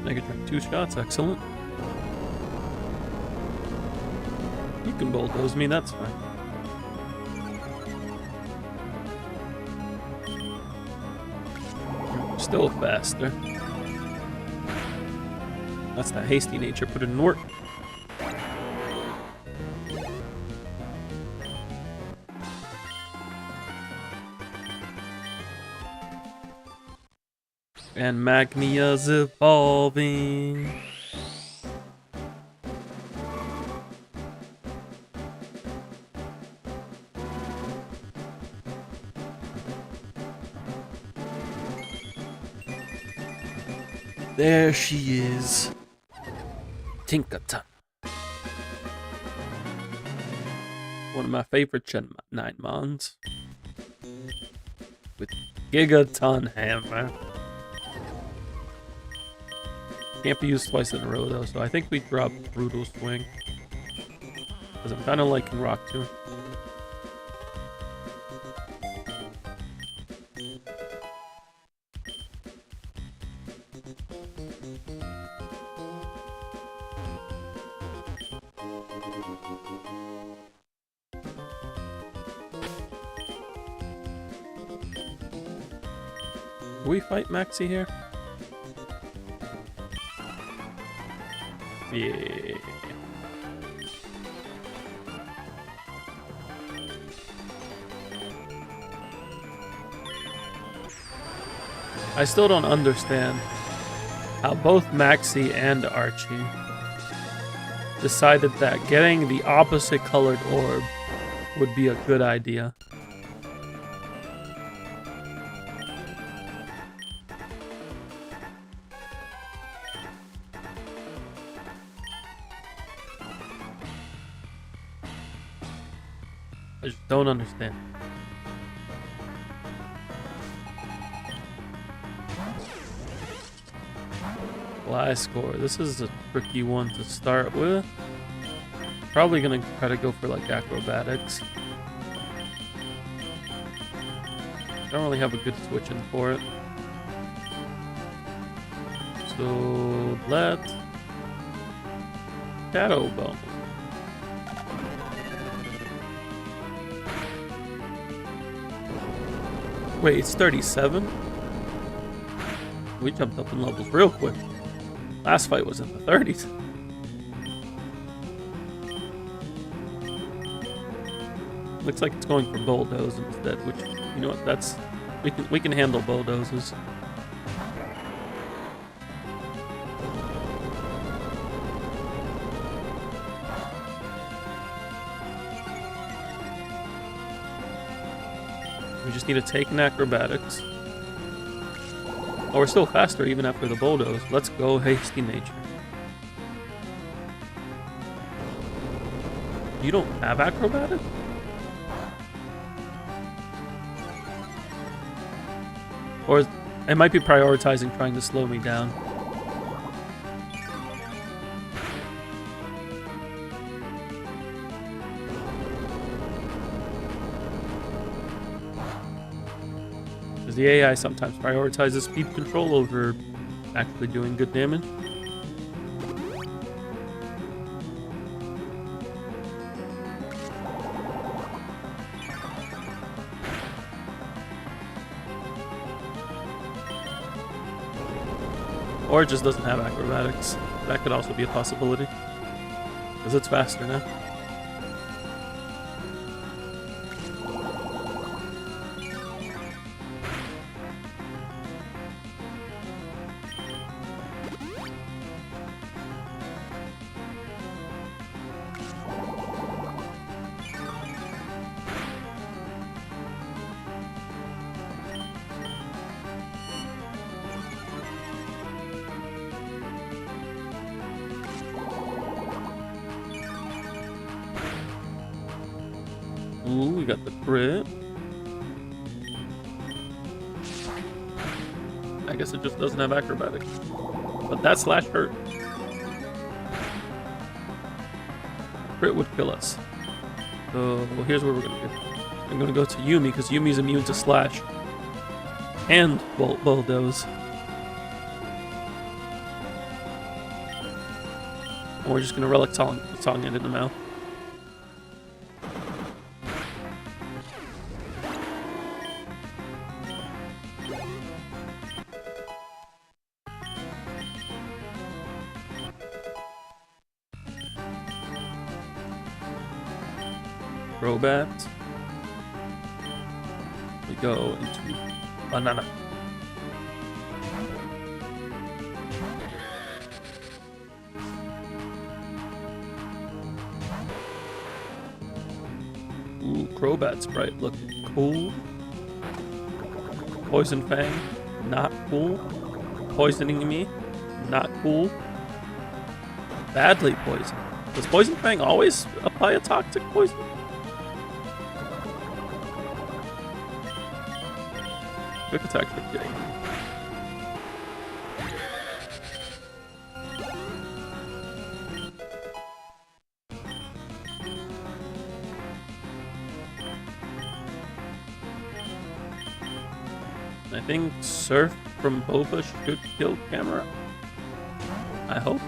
Mega Drain 2 shots, excellent. You can bulldoze me, that's fine. Still faster. That's that hasty nature put in work. And Magnia's evolving. There she is. Tinkaton. One of my favorite Gen 9 mons. With Gigaton Hammer. Can't be used twice in a row though, so I think we drop Brutal Swing. Because I'm kind of liking Rock Tomb. Do we fight Maxi here? Yeah. I still don't understand how both Maxi and Archie decided that getting the opposite colored orb would be a good idea. I just don't understand. Gliscor. This is a tricky one to start with. Probably gonna try to go for like acrobatics. Don't really have a good switch in for it. So let Shadow Bone. Wait, it's 37? We jumped up in levels real quick. Last fight was in the 30s. Looks like it's going for bulldoze instead, which, you know what, that's we can handle bulldozes. We just need to take an acrobatics. Oh, we're still faster even after the bulldoze. Let's go hasty nature. You don't have acrobatics? Or it might be prioritizing trying to slow me down. Because the AI sometimes prioritizes speed control over actually doing good damage. Or it just doesn't have acrobatics. That could also be a possibility. Because it's faster now. Ooh, we got the crit. I guess it just doesn't have acrobatics. But that slash hurt. Crit would kill us. So here's what we're gonna do. I'm gonna go to Yumi because Yumi's immune to slash. And bulldoze. And we're just gonna relic tongue it in the mouth. Crobat. We go into banana. Ooh, Crobat sprite looking cool. Poison Fang, not cool. Poisoning me, not cool. Badly poisoned. Does Poison Fang always apply a toxic poison? Quick attack for Jay. I think Surf from Boba should kill Camera. I hope.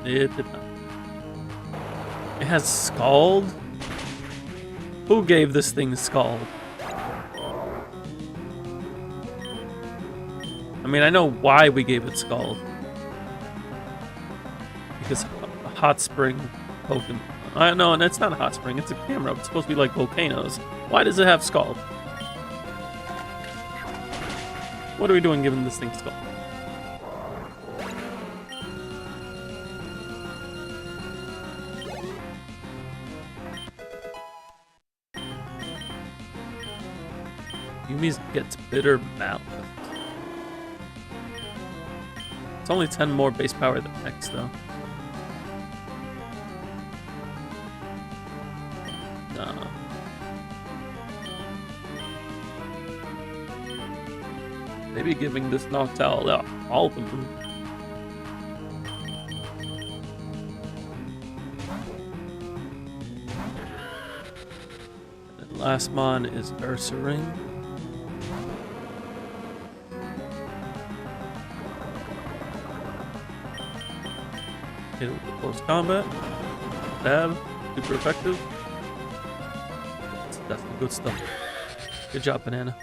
It did not. It has Scald? Who gave this thing Scald? I mean, I know why we gave it Scald. Because a hot spring Pokemon. No, and it's not a hot spring, it's a camera. It's supposed to be like volcanoes. Why does it have Scald? What are we doing giving this thing Scald? Yumi's gets Bitter Mouth. It's only 10 more base power than X, though. No. Maybe giving this Noctowl all of them. And last mon is Ursaring. Hit it with close combat. Stab. Super effective. That's the good stuff. Good job, Banana.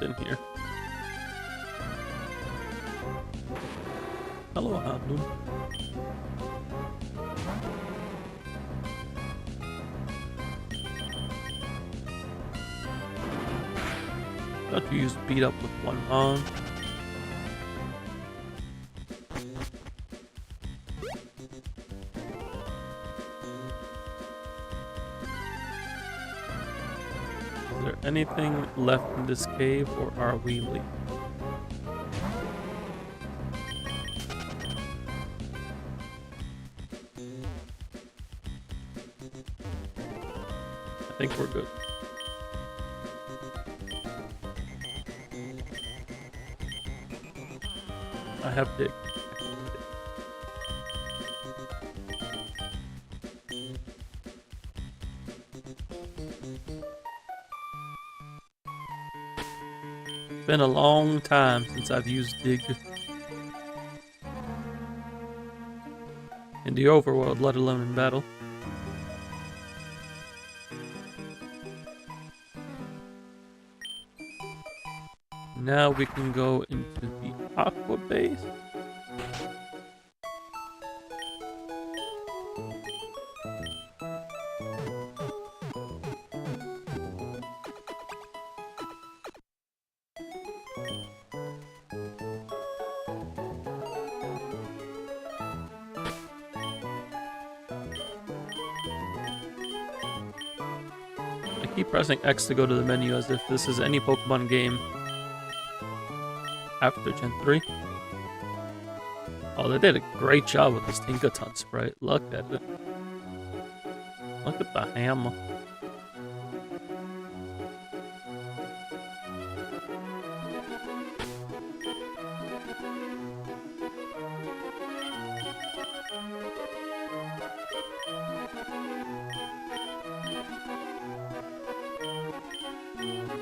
In here. Hello, Abdul. Got to use beat up with one on. Is there anything left in this cave, or are we leaving? I think we're good. I have dig. It's been a long time since I've used dig in the overworld, let alone in battle. now we can go into the aqua base. I keep pressing X to go to the menu as if this is any Pokemon game after Gen 3. Oh, they did a great job with this Tinkaton sprite. Look at it. Look at the hammer.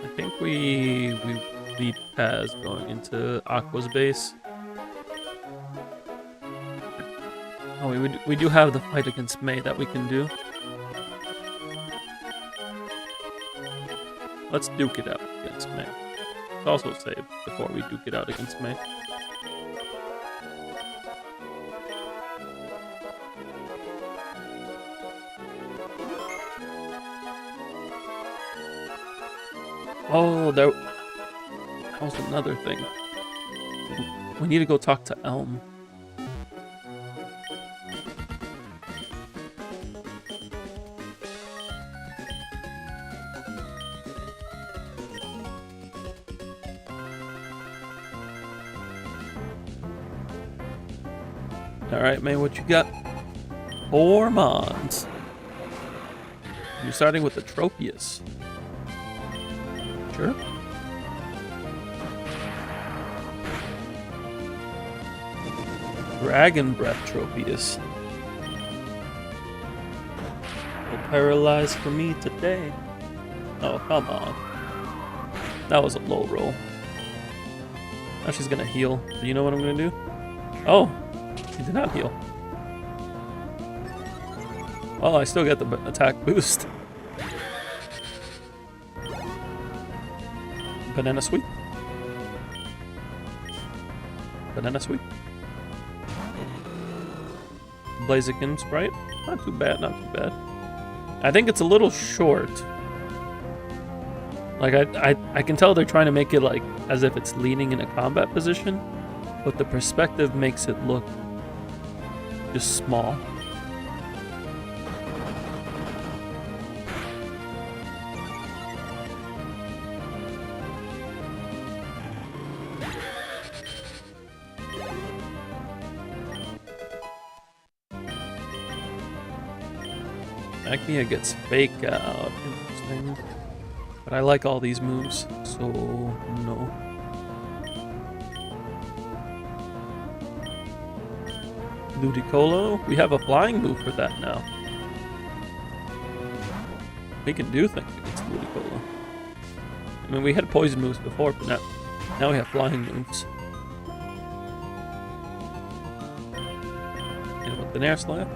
I think we lead Paz going into Aqua's base. Oh, we do have the fight against May that we can do. Let's duke it out against May. Let's also save before we duke it out against May. Oh, that was another thing. We need to go talk to Elm. Alright, man, what you got? 4 Mons. You're starting with the Tropius. Sure. Dragon Breath Tropius. No paralyzed for me today. Oh, come on. That was a low roll. Now she's gonna heal. Do you know what I'm gonna do? Oh, she did not heal. Well, I still get the attack boost. Banana sweet. Banana sweet. Blaziken sprite. Not too bad, not too bad. I think it's a little short. Like, I can tell they're trying to make it like as if it's leaning in a combat position, but the perspective makes it look just small. Acmea gets fake out. Interesting. But I like all these moves, so no. Ludicolo? We have a flying move for that now. We can do things against Ludicolo. I mean, we had poison moves before, but now we have flying moves. And with the Nair Slap.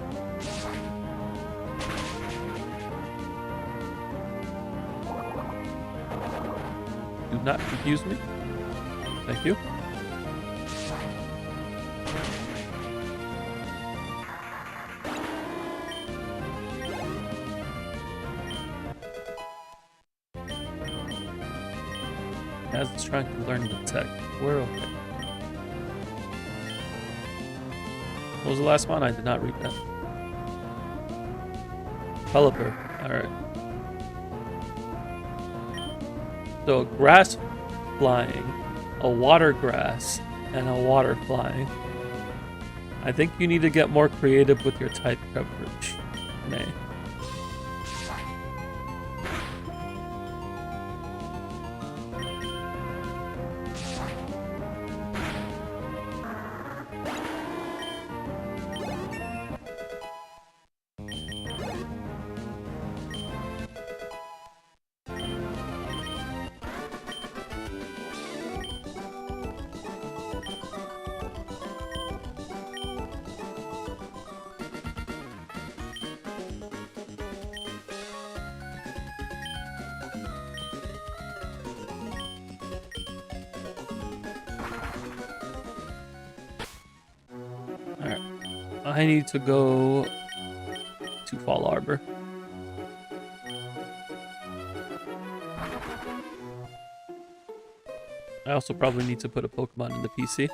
Do not confuse me. Thank you. As it's trying to learn the tech. We're okay. What was the last one? I did not read that. Pelipper. Alright. So a grass flying, a water grass, and a water flying. I think you need to get more creative with your type coverage, May. I need to go to Fall Arbor. I also probably need to put a Pokemon in the PC.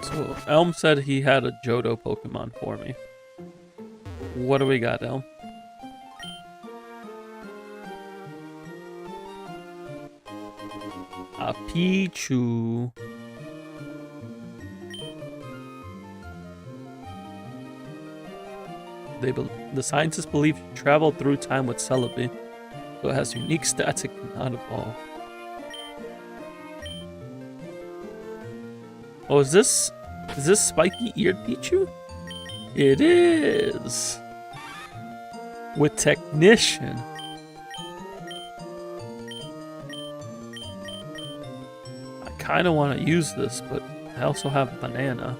So Elm said he had a Johto Pokemon for me. What do we got, Elm? A Pichu. The scientists believe he traveled through time with Celebi, so it has unique stats it cannot evolve. Oh, is this spiky-eared Pichu? It is! With Technician. I kinda wanna use this, but I also have Banana.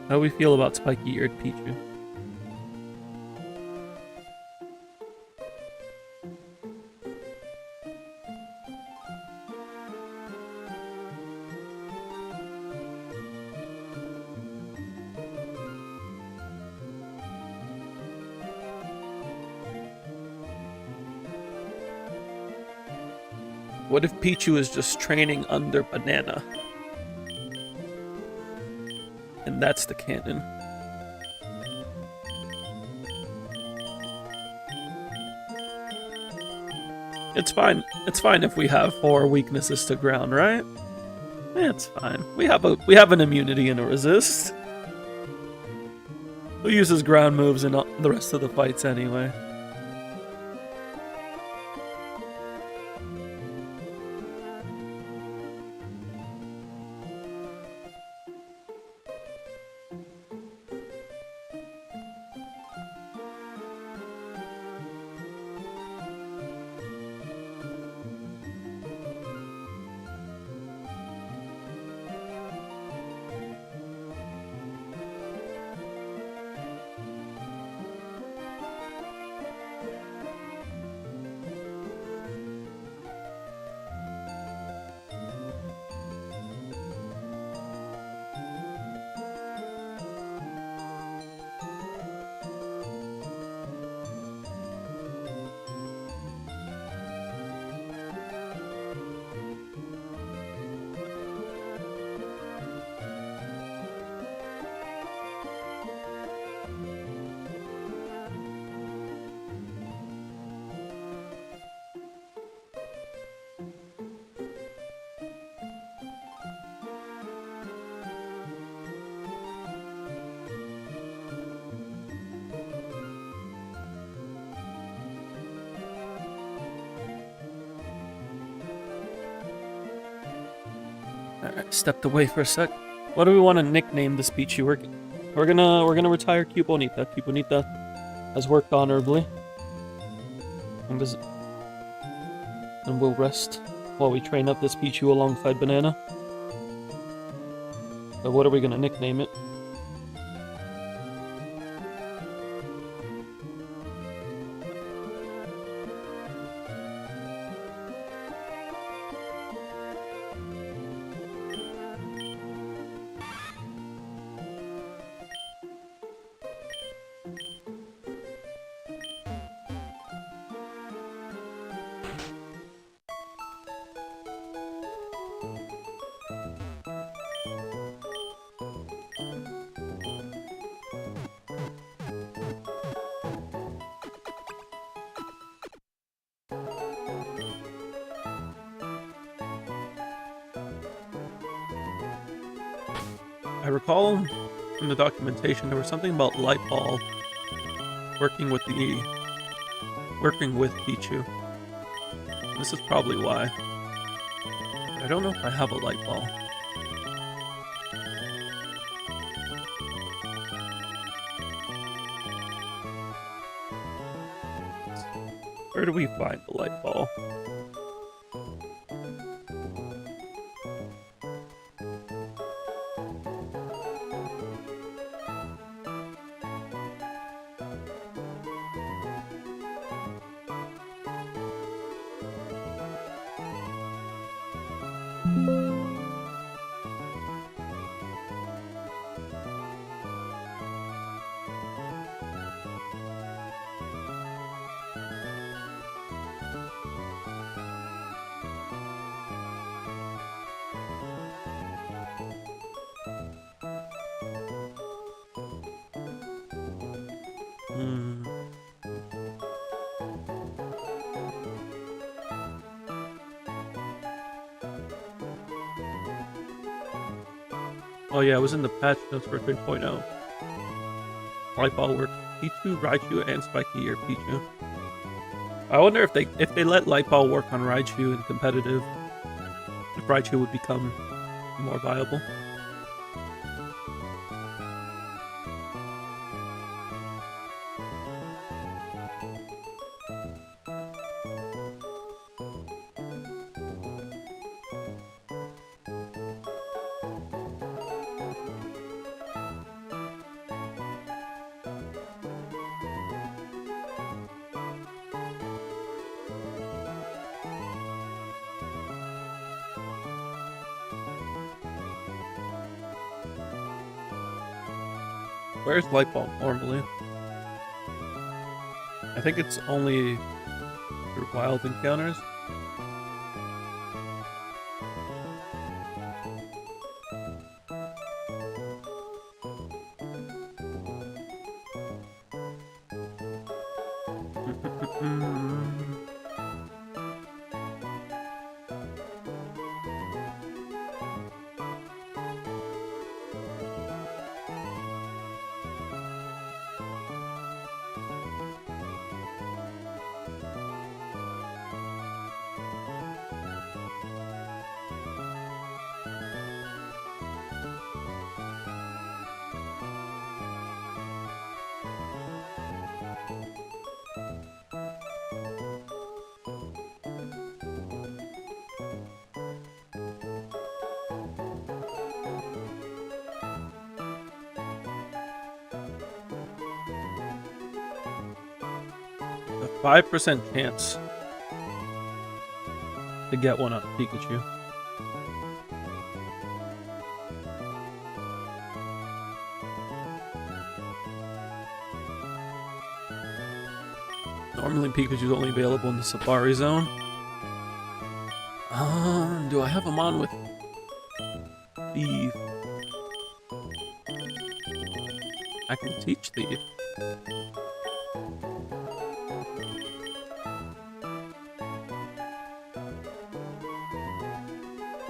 How do we feel about spiky-eared Pichu? What if Pichu is just training under Banana? And that's the canon. It's fine. It's fine if we have 4 weaknesses to ground, right? Yeah, it's fine. We have an immunity and a resist. Who uses ground moves in the rest of the fights anyway? Alright, stepped away for a sec. What do we want to nickname this Pichu? We're gonna retire Cubonita. Cubonita has worked honorably. And we'll rest while we train up this Pichu alongside Banana. So what are we gonna nickname it? I recall in the documentation there was something about Lightball working with Pichu. This is probably why. But I don't know if I have a Lightball. Where do we find the light ball? Oh yeah, it was in the patch notes for 3.0. Light ball works Pichu, Raichu, and Spiky or Pichu. I wonder if they let light ball work on Raichu in competitive, if Raichu would become more viable. Where's light ball normally? I think it's only through wild encounters. A 5% chance to get one on Pikachu. Normally Pikachu's only available in the Safari Zone. Do I have him on with Thief? I can teach Thief.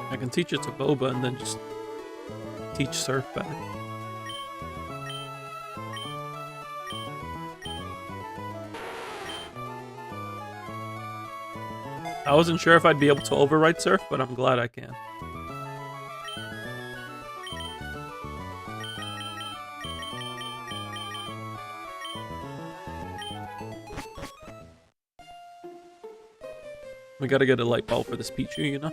I can teach it to Boba and then just teach Surf back. I wasn't sure if I'd be able to override Surf, but I'm glad I can. We gotta get a light ball for this Pichu, you know?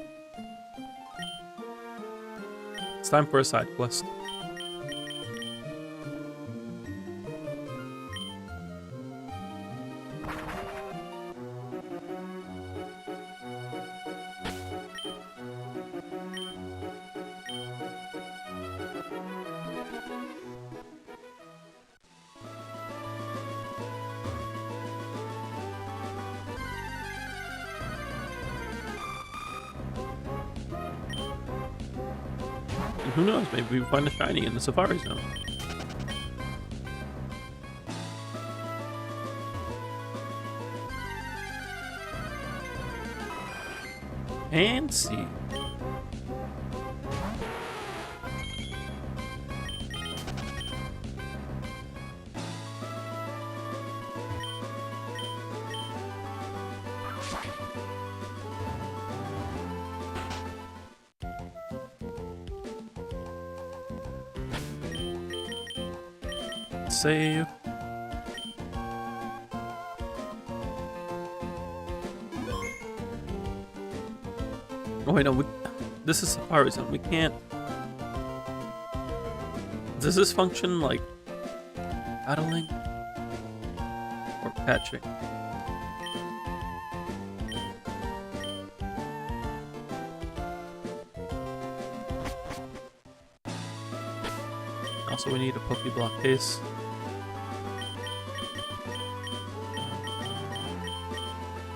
It's time for a side quest. And who knows, maybe we find a shiny in the Safari Zone. And see. Save. Oh wait, no, this is Safari Zone. We can't. Does this function like battling or patching? Also, we need a Pokeblock case.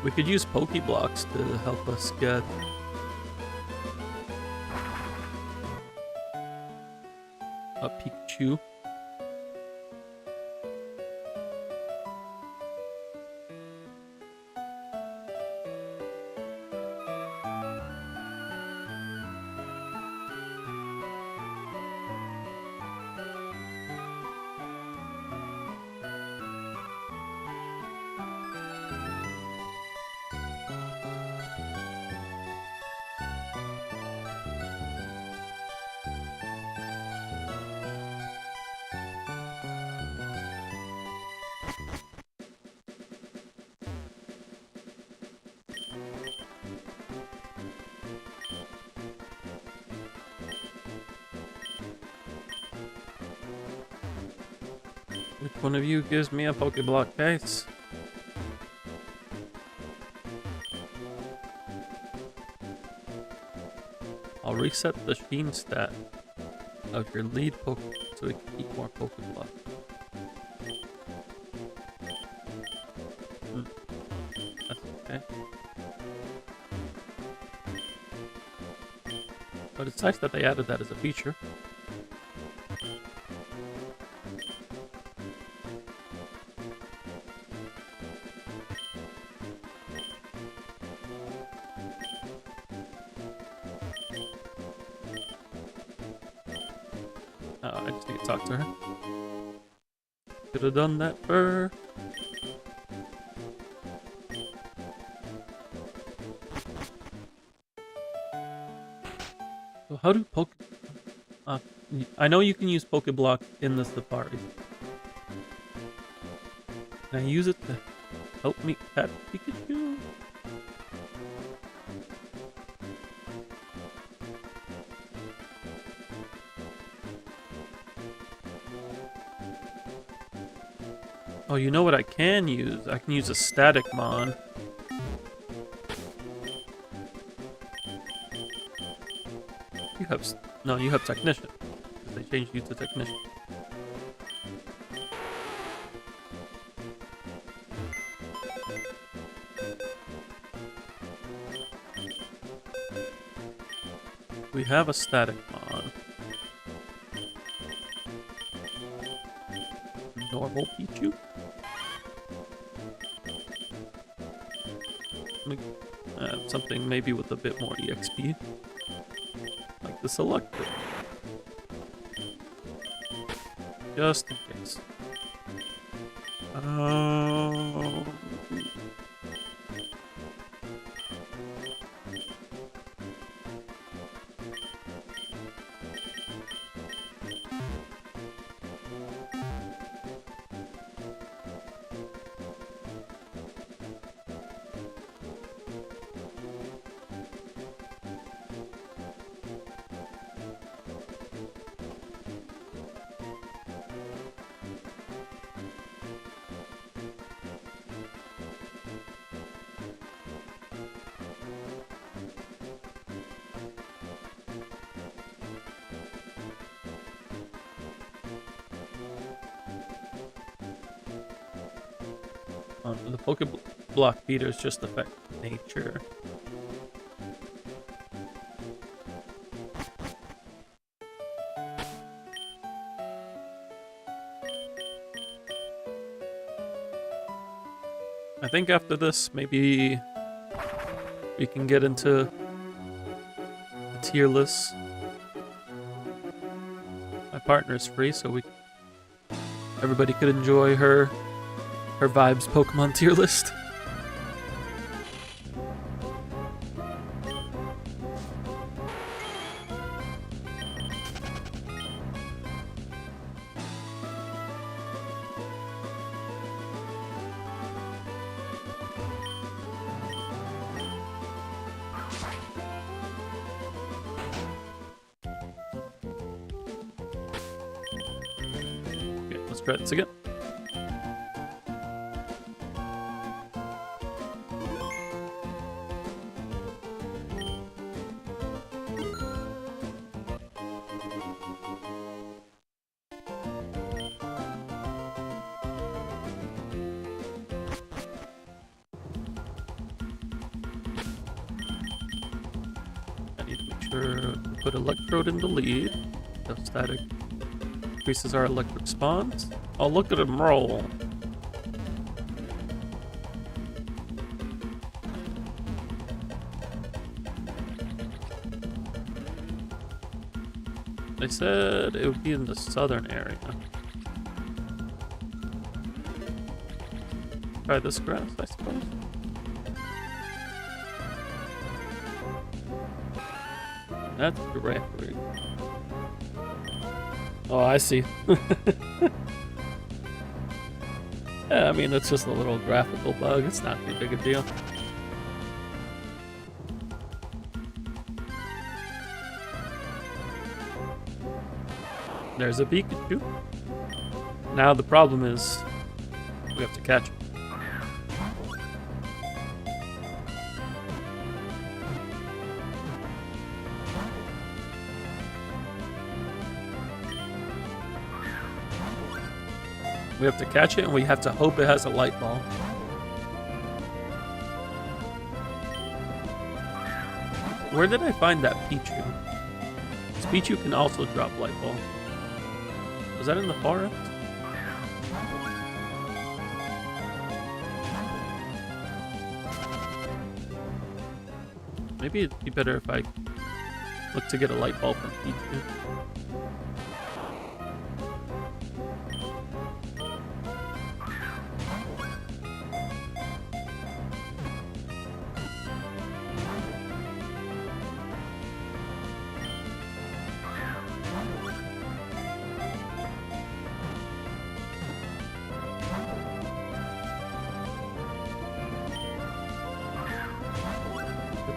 We could use Pokeblocks to help us get a Pikachu. Which one of you gives me a Pokeblock case? I'll reset the Sheen stat of your lead Pokemon so we can keep more Pokeblock. That's okay. But it's nice that they added that as a feature. I just need to talk to her. Could have done that for her. So how do I know you can use Pokeblock in the Safari. Can I use it to help me catch Pikachu? Oh, you know what I can use? I can use a static mon. You have Technician. They changed you to Technician. We have a static mon. Normal Pichu. Something maybe with a bit more EXP. Like the Selector. Just in case. The Pokeblock beaters just affect nature. I think after this, maybe we can get into the tier list. My partner's free, so everybody could enjoy her vibes Pokemon tier list. try this again. I need to make sure to put electrode in the lead. So static increases our electric spawns. Oh, look at him roll. They said it would be in the southern area. Try this grass, I suppose. That's directly. Oh, I see. Yeah, I mean, it's just a little graphical bug. It's not too big a deal. There's a Pikachu. Now the problem is we have to catch him. We have to catch it, and we have to hope it has a light ball. Where did I find that Pichu? This Pichu can also drop light ball. Was that in the forest? Maybe it'd be better if I look to get a light ball from Pichu.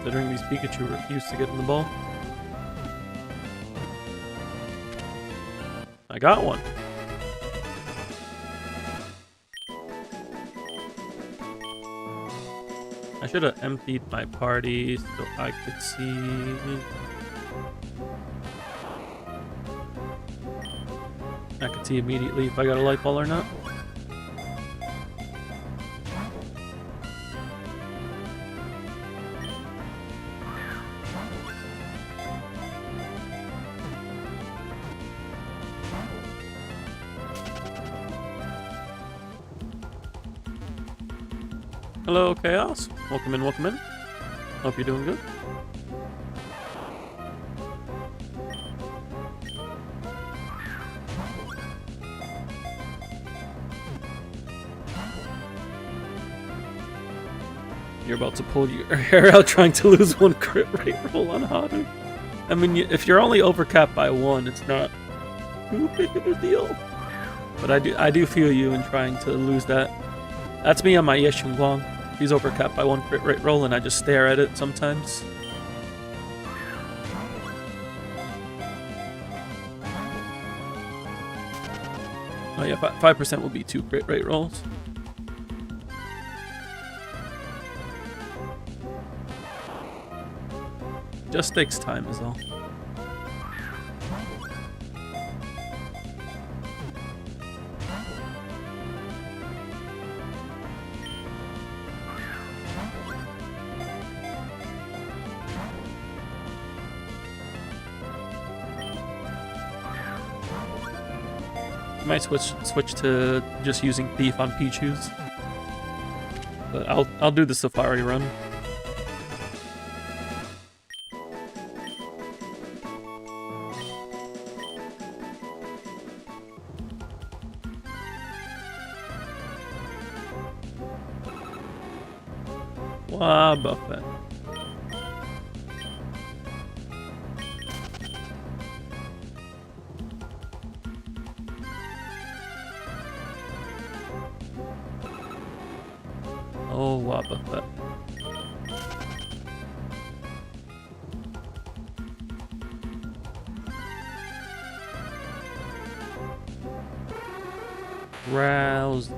Considering these Pikachu refuse to get in the ball. I got one. I should have emptied my party so I could see. I could see immediately if I got a light ball or not. Hello, Chaos. Welcome in, welcome in. Hope you're doing good. You're about to pull your hair out trying to lose one crit rate roll on Haru. I mean, if you're only overcapped by one, it's not too big of a deal. But I do feel you in trying to lose that. That's me on my Yeshunguang. He's overcapped by one crit rate roll, and I just stare at it sometimes. Oh yeah, 5% will be 2 crit rate rolls. Just takes time is all. Might switch to just using Thief on Pichus. But I'll do the Safari run. Wow, Buffett. Oh, wow, Buffett. drowsy.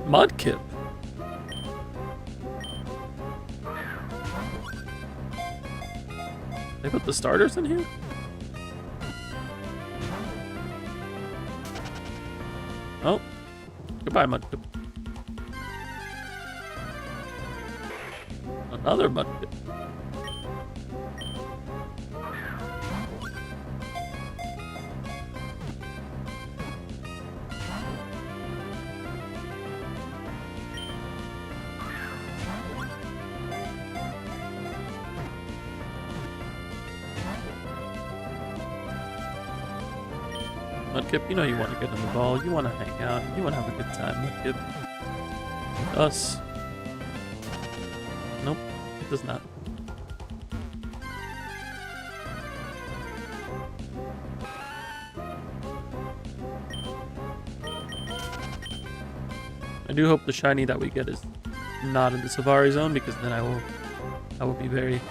Mudkip. They put the starters in here? Oh. Goodbye, Mudkip. Another Mudkip. Mudkip, you know you want to get in the ball, you want to hang out, you want to have a good time, Mudkip. With us. Nope, it does not. I do hope the shiny that we get is not in the Safari Zone, because then I will be very,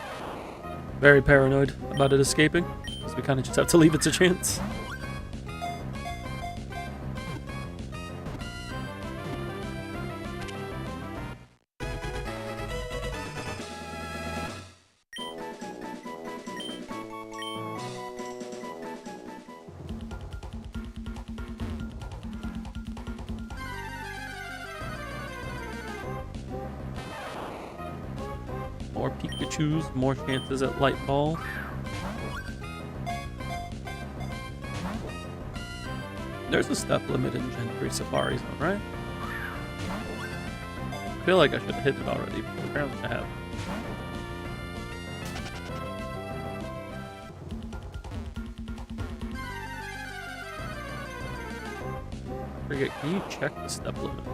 very paranoid about it escaping, because we kind of just have to leave it to chance. More Pikachus, more chances at Light Ball. There's a step limit in Gen 3 Safari Zone, right? I feel like I should have hit it already, but apparently I have. Forget, can you check the step limit?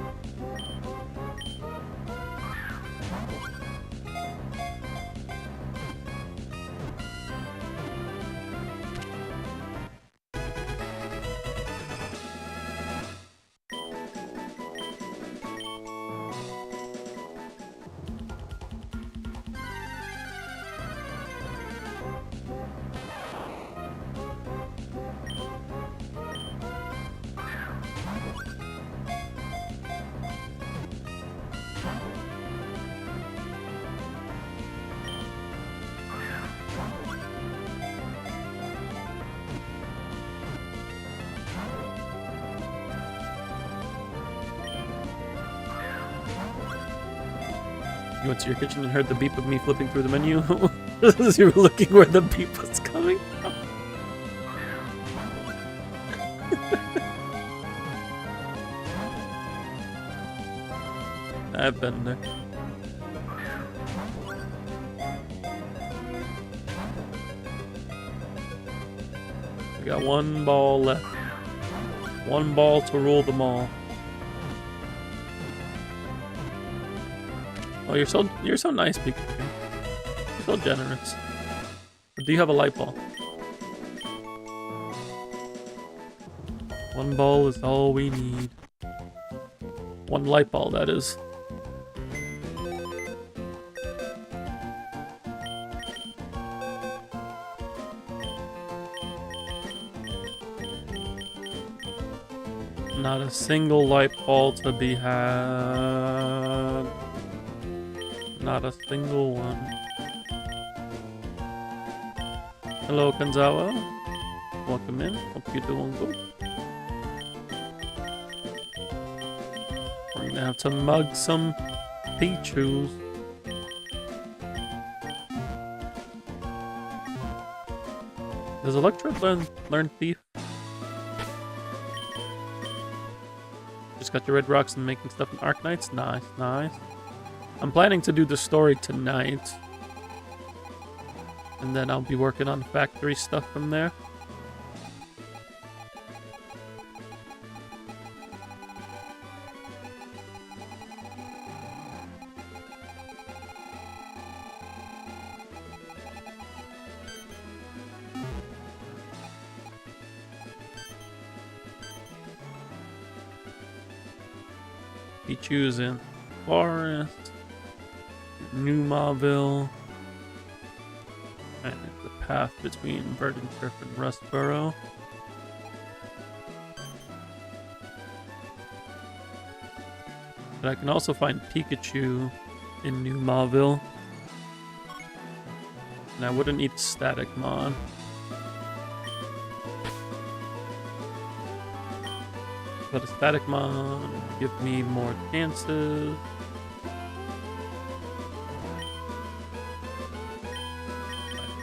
You went to your kitchen and heard the beep of me flipping through the menu as you were looking where the beep was coming from. I've been there. We got one ball left. One ball to rule them all. Oh, you're so nice, Pikachu. You're so generous. But do you have a light ball? One ball is all we need. One light ball, that is. Not a single light ball to be had. Not a single one. Hello, Kanzawa. Welcome in. Hope you're doing good. We're gonna have to mug some Pichus. Does Electrode learn Thief? Just got your red rocks and making stuff in Arknights? Nice, nice. I'm planning to do the story tonight. And then I'll be working on factory stuff from there. Pichu's in Forest. New Mauville. path between Verdant Turf and Rustboro. But I can also find Pikachu in New Mauville. And I wouldn't need a static mon. But a static mon would give me more chances.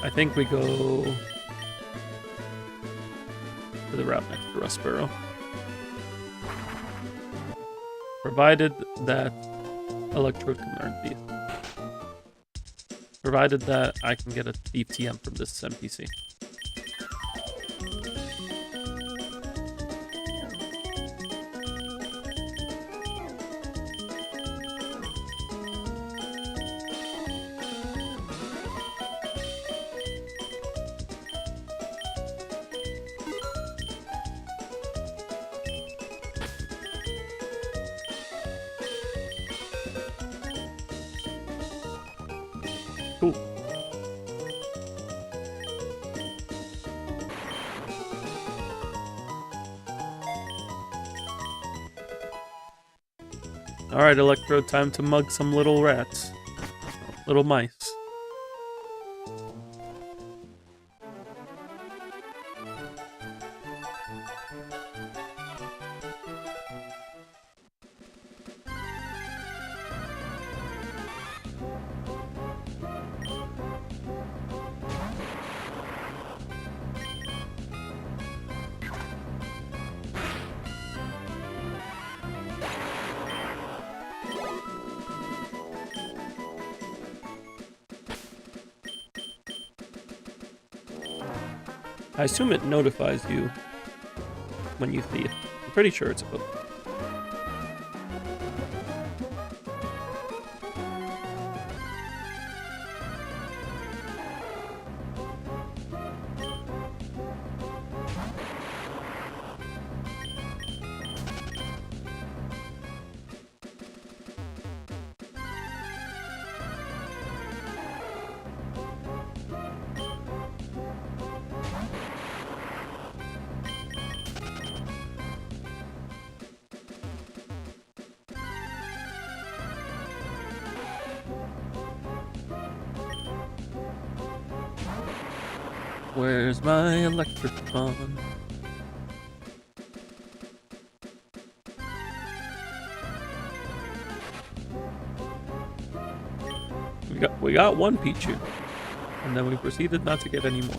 I think we go to the route next to Rustboro. Provided that Electrode can learn Thief. Provided that I can get a Thief TM from this NPC. Cool. Alright, Electrode, time to mug some little rats. Little mice. I assume it notifies you when you thief. I'm pretty sure it's a book. Where's my electric phone? We got one Pichu, and then we proceeded not to get any more.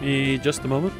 Be just a moment.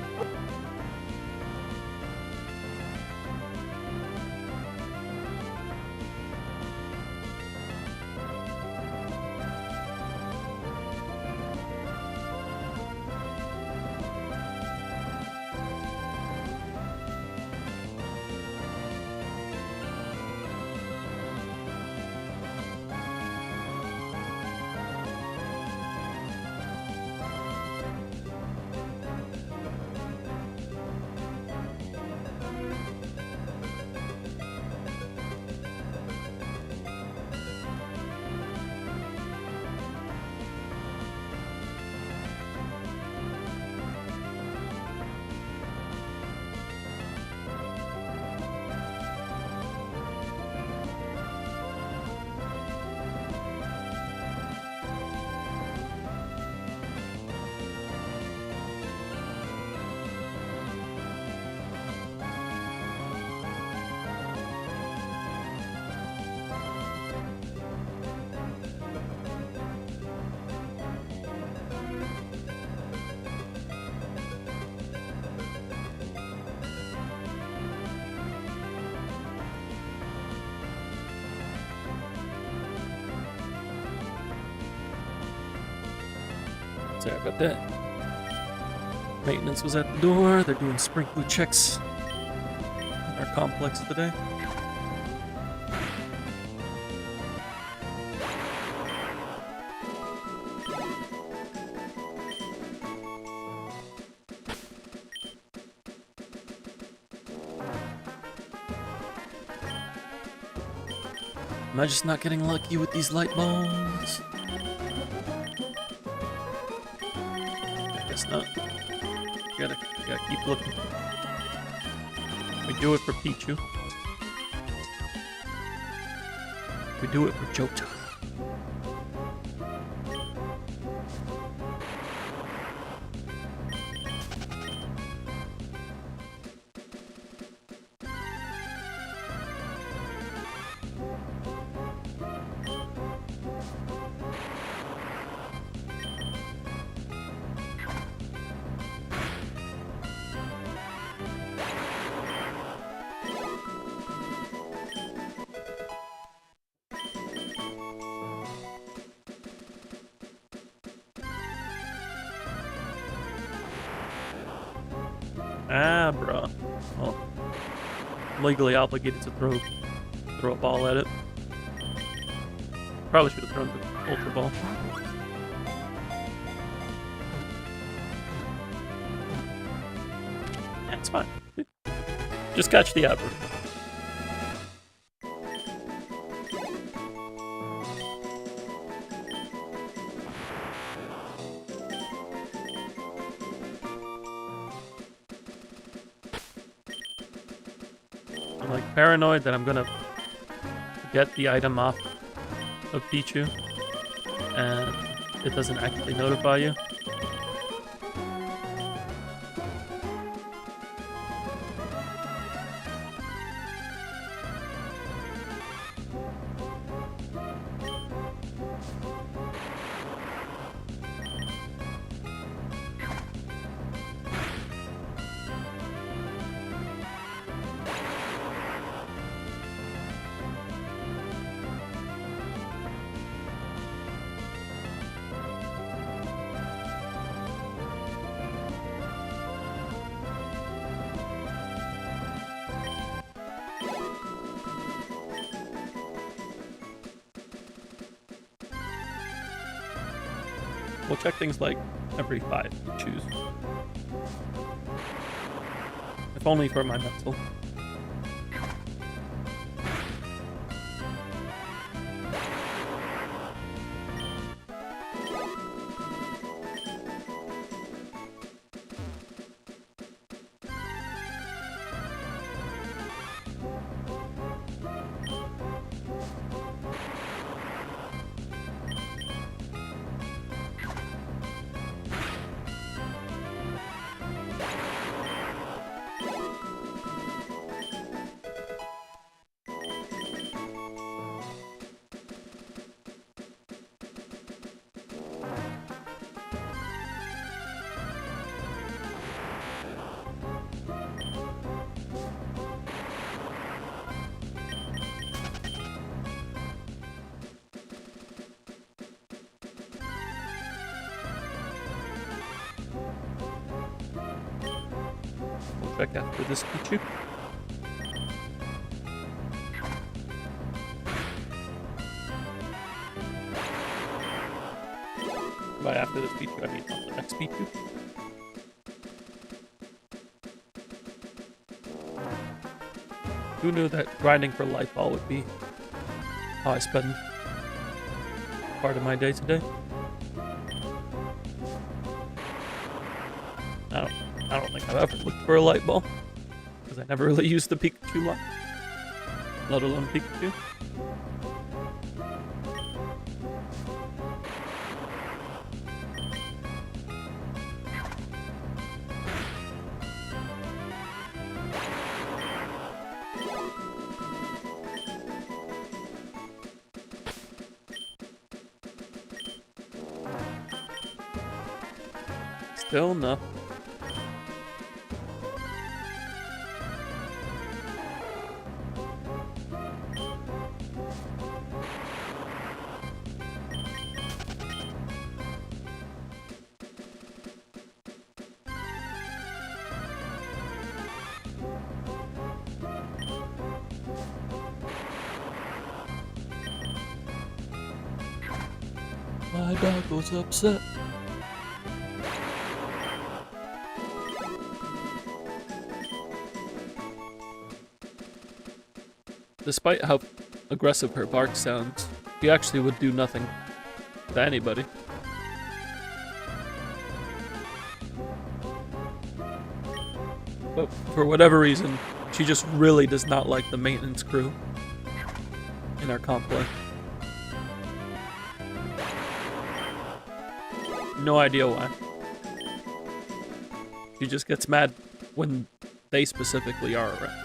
Sorry about that. Maintenance was at the door. They're doing sprinkler checks in our complex today. Am I just not getting lucky with these light bulbs? I guess not. Gotta keep looking. We do it for Pichu. We do it for Johto. Ah, bruh. Well, I'm legally obligated to throw a ball at it. Probably should have thrown the Ultra Ball. Yeah, it's fine. Just catch the average. I'm like paranoid that I'm gonna get the item off of Pichu and it doesn't actually notify you. We'll check things like every 5 choose. If only for my mental. We'll check after this Pichu. By after this Pichu, I mean on the next Pichu. Who knew that grinding for Light Ball would be how I spend part of my day today? I don't think I've ever looked for a Light Ball, because I never really used the Pikachu lot, let alone Pikachu. Still no. My dog was upset. Despite how aggressive her bark sounds, she actually would do nothing to anybody. But for whatever reason, she just really does not like the maintenance crew in our complex. No idea why. She just gets mad when they specifically are around.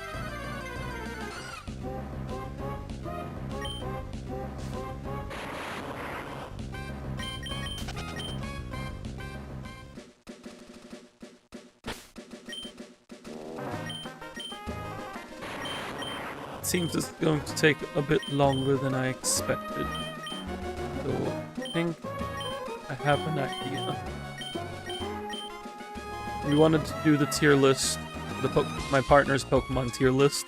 Seems it's going to take a bit longer than I expected. So I think I have an idea. We wanted to do the tier list, my partner's Pokemon tier list.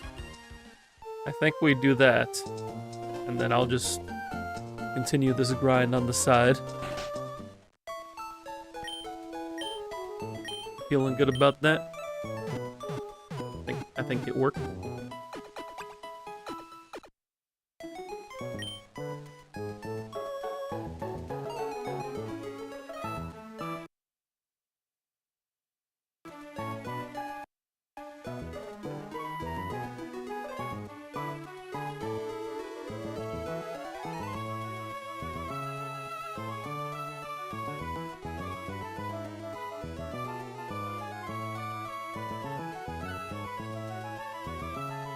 I think we do that, and then I'll just continue this grind on the side. Feeling good about that? I think it worked.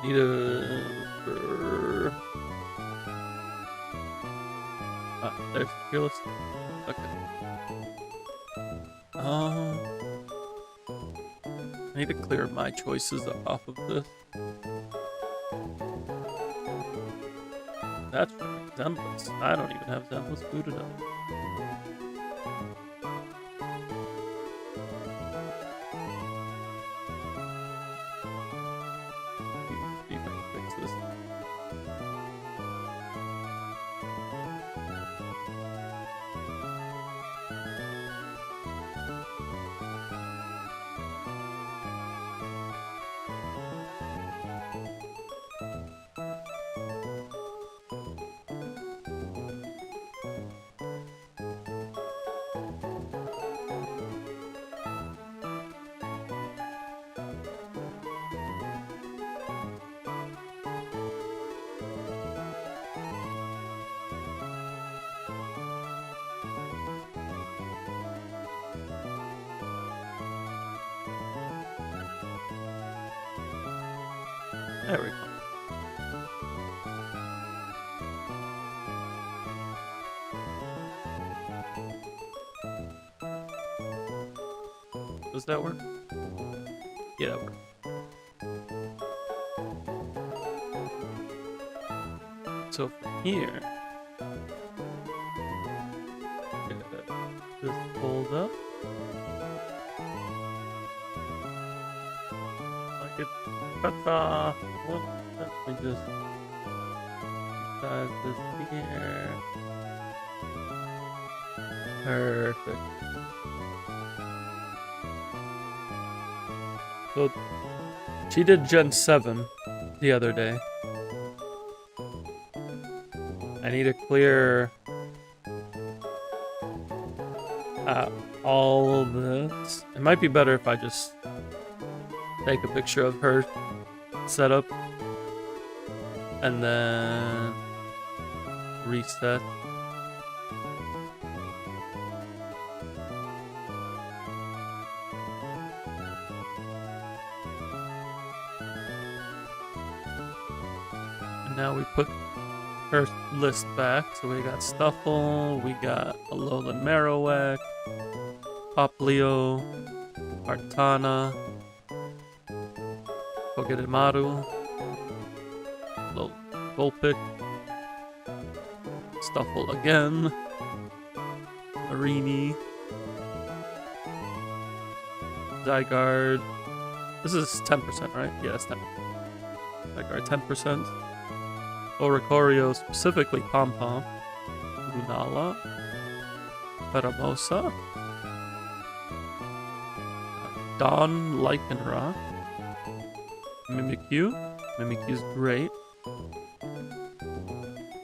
Need a... there's the tier list. Okay. I need to clear my choices off of this. That's Zembless. I don't even have Zembless booted up. See if I can fix this. There we go. Does that work? Yeah, that works. So from here, get this pulled up. Like it cuts off. Let me just size this here. Perfect. So she did Gen 7 the other day. I need to clear all of this. It might be better if I just take a picture of her setup and then reset. And now we put her list back. So we got Stuffle, we got Alolan Marowak, Poplio, Artana, Togedemaru, Vulpix, Stuffle again, Marini, Zygarde. This is 10%, right? Yeah, it's 10%. Zygarde 10%. Oricorio, specifically Pom Pom, Lunala, Faramosa. Dawn Lycanroc. Mimikyu. Mimikyu's great.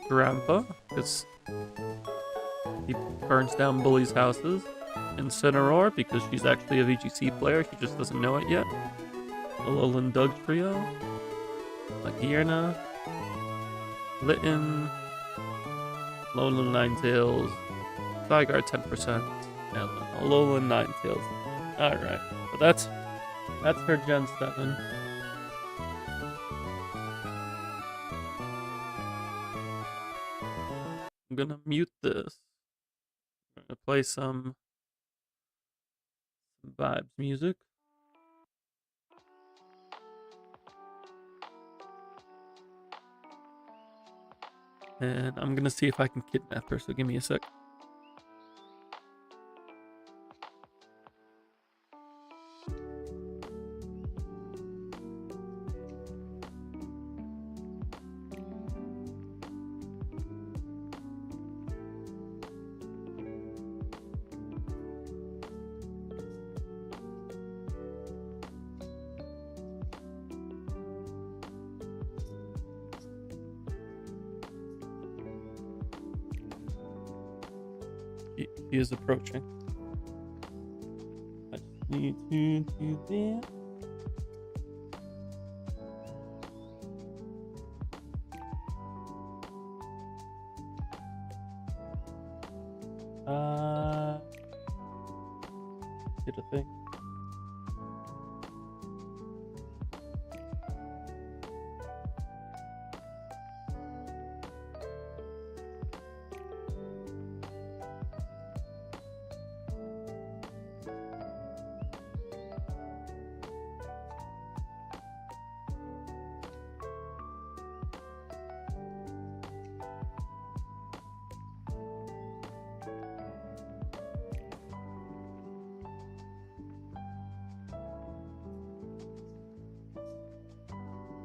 Grandpa, because he burns down bullies' houses. Incineroar, because she's actually a VGC player, she just doesn't know it yet. Alolan Dugtrio. Magearna. Litten. Alolan Ninetales. Zygarde 10%. And Alolan Ninetales. Alright. So that's her Gen 7. I'm gonna mute this. I'm gonna play some vibes music. And I'm gonna see if I can kidnap her, so give me a sec. He is approaching. I just need to do that. Did a thing.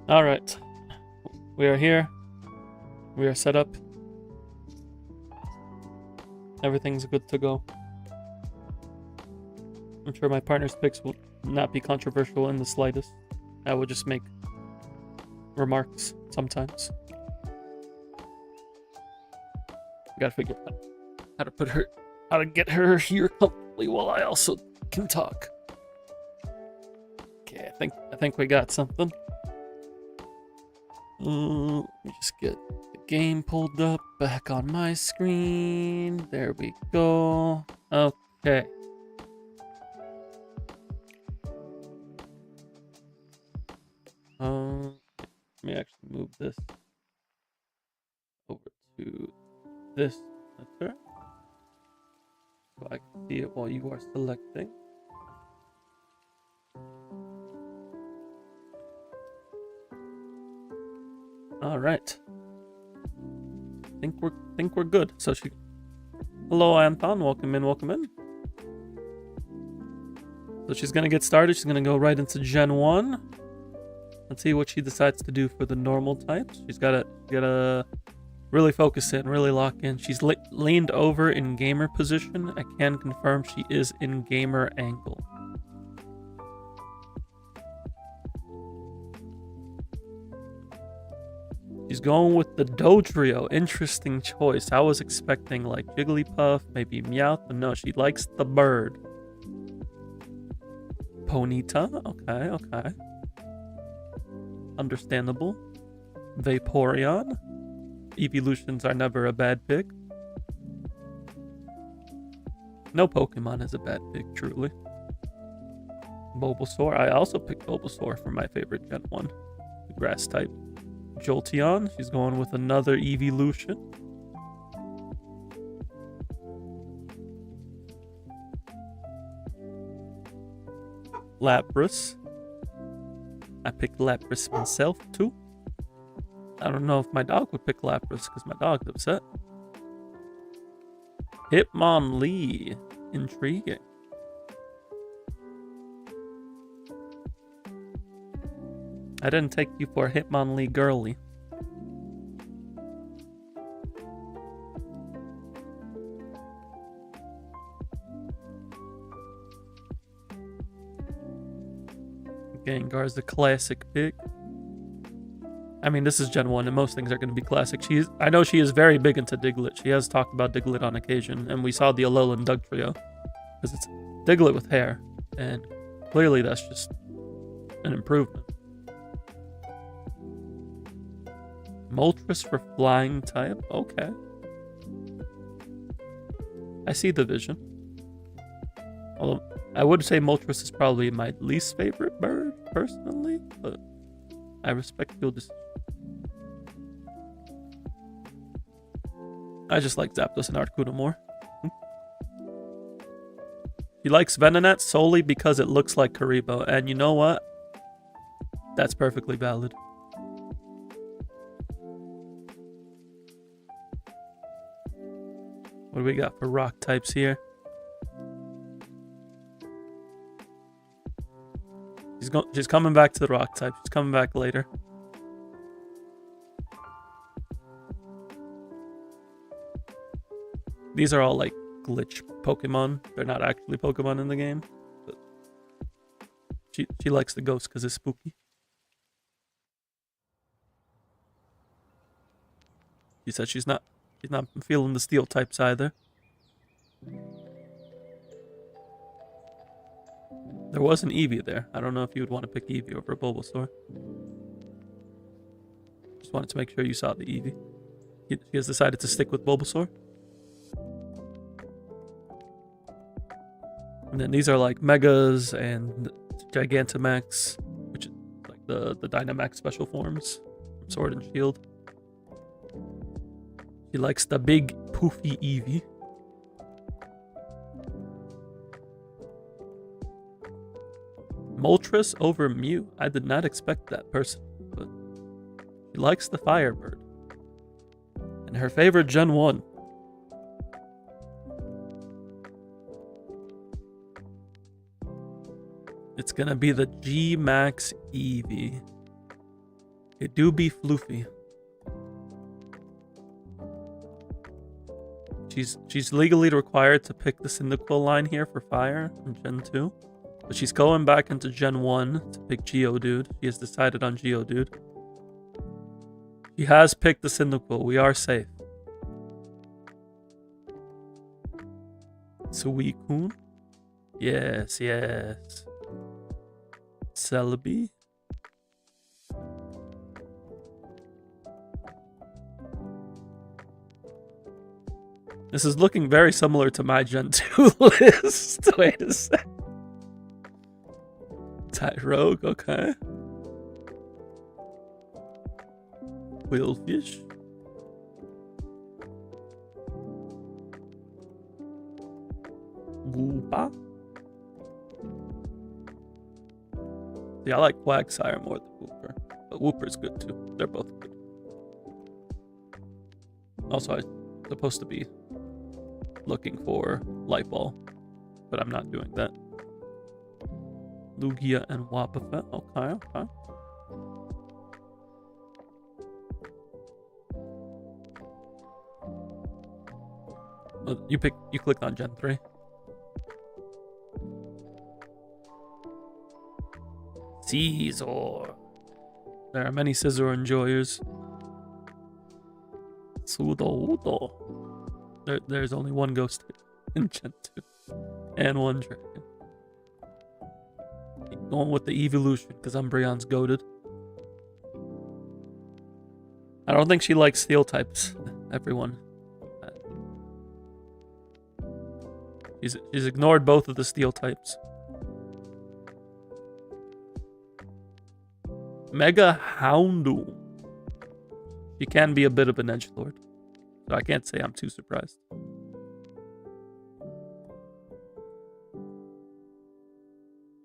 Alright. We are here. We are set up. Everything's good to go. I'm sure my partner's picks will not be controversial in the slightest. I will just make remarks sometimes. Gotta figure out how to get her here comfortably while I also can talk. Okay, I think we got something. Let me just get the game pulled up back on my screen. There we go. Okay. Let me actually move this over to this monitor so I can see it while you are selecting. All right. Think we're good. So hello Anton, welcome in. So she's gonna get started. She's gonna go right into Gen 1. Let's see what she decides to do for the normal types. She's gotta really focus in, really lock in. She's leaned over in gamer position. I can confirm she is in gamer angle. She's going with the Dodrio. Interesting choice. I was expecting like Jigglypuff, maybe Meowth, but no, she likes the bird. Ponyta. Okay. Understandable. Vaporeon. Evolutions are never a bad pick. No Pokemon is a bad pick, truly. Bulbasaur. I also picked Bulbasaur for my favorite Gen 1. The grass type. Jolteon. She's going with another evolution. Lapras. I picked Lapras myself too. I don't know if my dog would pick Lapras because my dog's upset. Hitmonlee. Intriguing. I didn't take you for a Hitmonlee girly. Gengar's the classic pick. I mean, this is Gen 1, and most things are going to be classic. I know she is very big into Diglett. She has talked about Diglett on occasion, and we saw the Alolan Dugtrio. Because it's Diglett with hair, and clearly that's just an improvement. Moltres for flying type? Okay. I see the vision. Although, I would say Moltres is probably my least favorite bird, personally, but I respect your decision. I just like Zapdos and Articuno more. He likes Venonat solely because it looks like Karibo, and you know what? That's perfectly valid. What do we got for rock types here? She's coming back to the rock type. She's coming back later. These are all like glitch Pokemon. They're not actually Pokemon in the game. But she likes the ghost because it's spooky. She said she's not feeling the steel types either. There was an Eevee there. I don't know if you would want to pick Eevee over a Bulbasaur. Just wanted to make sure you saw the Eevee. She has decided to stick with Bulbasaur. And then these are like Megas and Gigantamax, which is like the Dynamax special forms from Sword and Shield. He likes the big poofy Eevee. Moltres over Mew. I did not expect that person, but she likes the Firebird. And her favorite Gen 1. It's gonna be the G-Max Eevee. It do be floofy. She's legally required to pick the Cyndaquil line here for Fire in Gen 2. But she's going back into Gen 1 to pick Geodude. She has decided on Geodude. She has picked the Cyndaquil. We are safe. Suicune? Yes, yes. Celebi? This is looking very similar to my Gen 2 list. Wait a sec. Tyrogue, okay. Quillfish. Woopa. Yeah, I like Quagsire more than Wooper. But Wooper's good too. They're both good. Also, I'm supposed to be looking for Light Ball, but I'm not doing that. Lugia and Wobbuffet. Okay. Well, you clicked on Gen 3. Scizor. There are many Scizor enjoyers. Sudowoodo. There's only one ghost in Gen 2. And one dragon. Going with the evolution because Umbreon's goated. I don't think she likes steel types. Everyone. She's ignored both of the steel types. Mega Houndoom. She can be a bit of an edgelord, so I can't say I'm too surprised.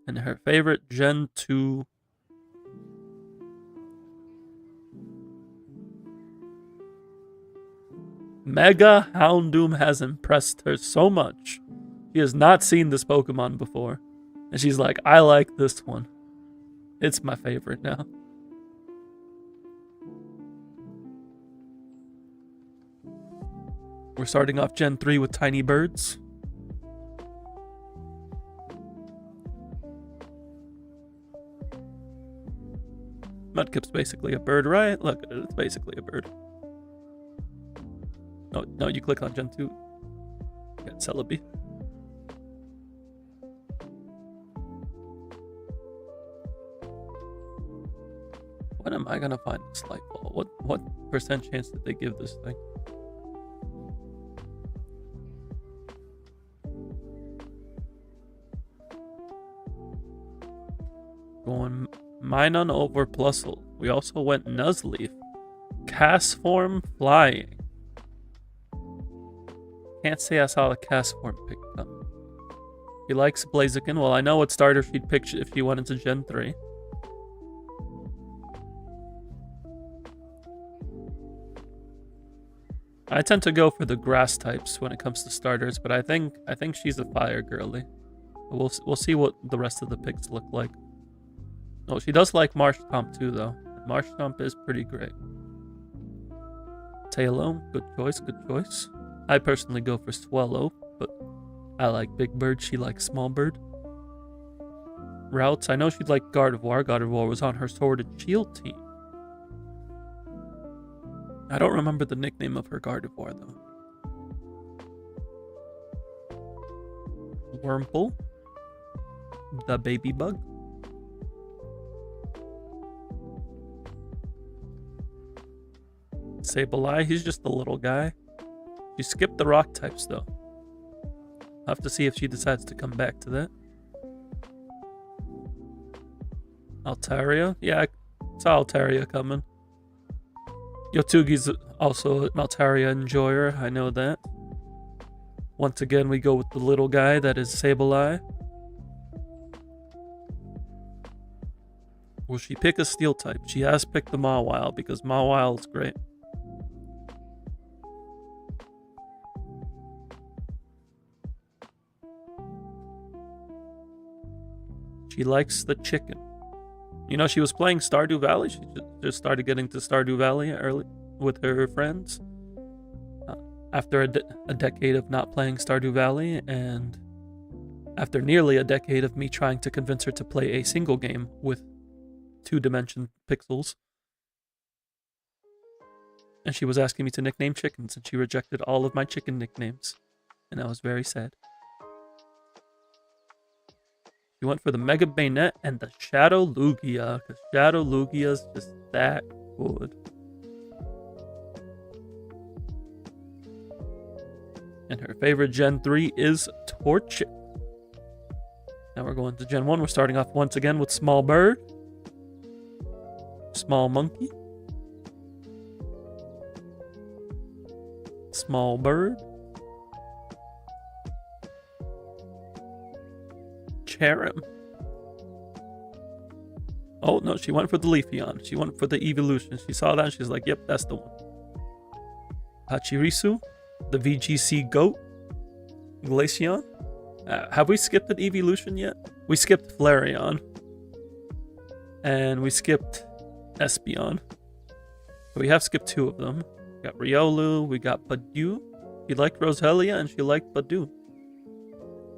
And her favorite Gen 2. Mega Houndoom has impressed her so much. She has not seen this Pokemon before. And she's like, I like this one. It's my favorite now. We're starting off Gen 3 with Tiny Birds. Mudkip's basically a bird, right? Look at it, it's basically a bird. No, you click on Gen 2. You got Celebi. When am I gonna find this light ball? What percent chance did they give this thing? Going Minun over Plusle. We also went Nuzleaf. Castform Flying. Can't say I saw the Castform pick up. She likes Blaziken. Well, I know what starter she'd pick if she went into Gen 3. I tend to go for the grass types when it comes to starters, but I think she's a fire girly. We'll see what the rest of the picks look like. Oh, she does like Marshtomp too, though. Marshtomp is pretty great. Taillow, good choice, good choice. I personally go for Swallow, but I like Big Bird, she likes Small Bird. Routes, I know she'd like Gardevoir. Gardevoir was on her Sword and Shield team. I don't remember the nickname of her Gardevoir, though. Wurmple. The baby bug. Sableye, he's just a little guy. She skipped the rock types, though. I'll have to see if she decides to come back to that. Altaria? Yeah, I saw Altaria coming. Yotugi's also an Altaria enjoyer, I know that. Once again, we go with the little guy that is Sableye. Will she pick a steel type? She has picked the Mawile because Mawile is great. She likes the chicken. You know, she was playing Stardew Valley. She just started getting to Stardew Valley early with her friends. After a decade of not playing Stardew Valley, and after nearly a decade of me trying to convince her to play a single game with 2-dimension pixels. And she was asking me to nickname chickens, and she rejected all of my chicken nicknames. And I was very sad. She went for the Mega Bayonet and the Shadow Lugia, because Shadow Lugia is just that good. And her favorite Gen 3 is Torchic. Now we're going to Gen 1. We're starting off once again with Small Bird. Small Monkey. Small Bird. Cherim. Oh, no, she went for the Leafeon. She went for the evolution. She saw that and she's like, yep, that's the one. Pachirisu. The VGC Goat. Glaceon. Have we skipped an evolution yet? We skipped Flareon. And we skipped Espeon. So we have skipped 2 of them. We got Riolu, we got Badu. She liked Roselia and she liked Badu.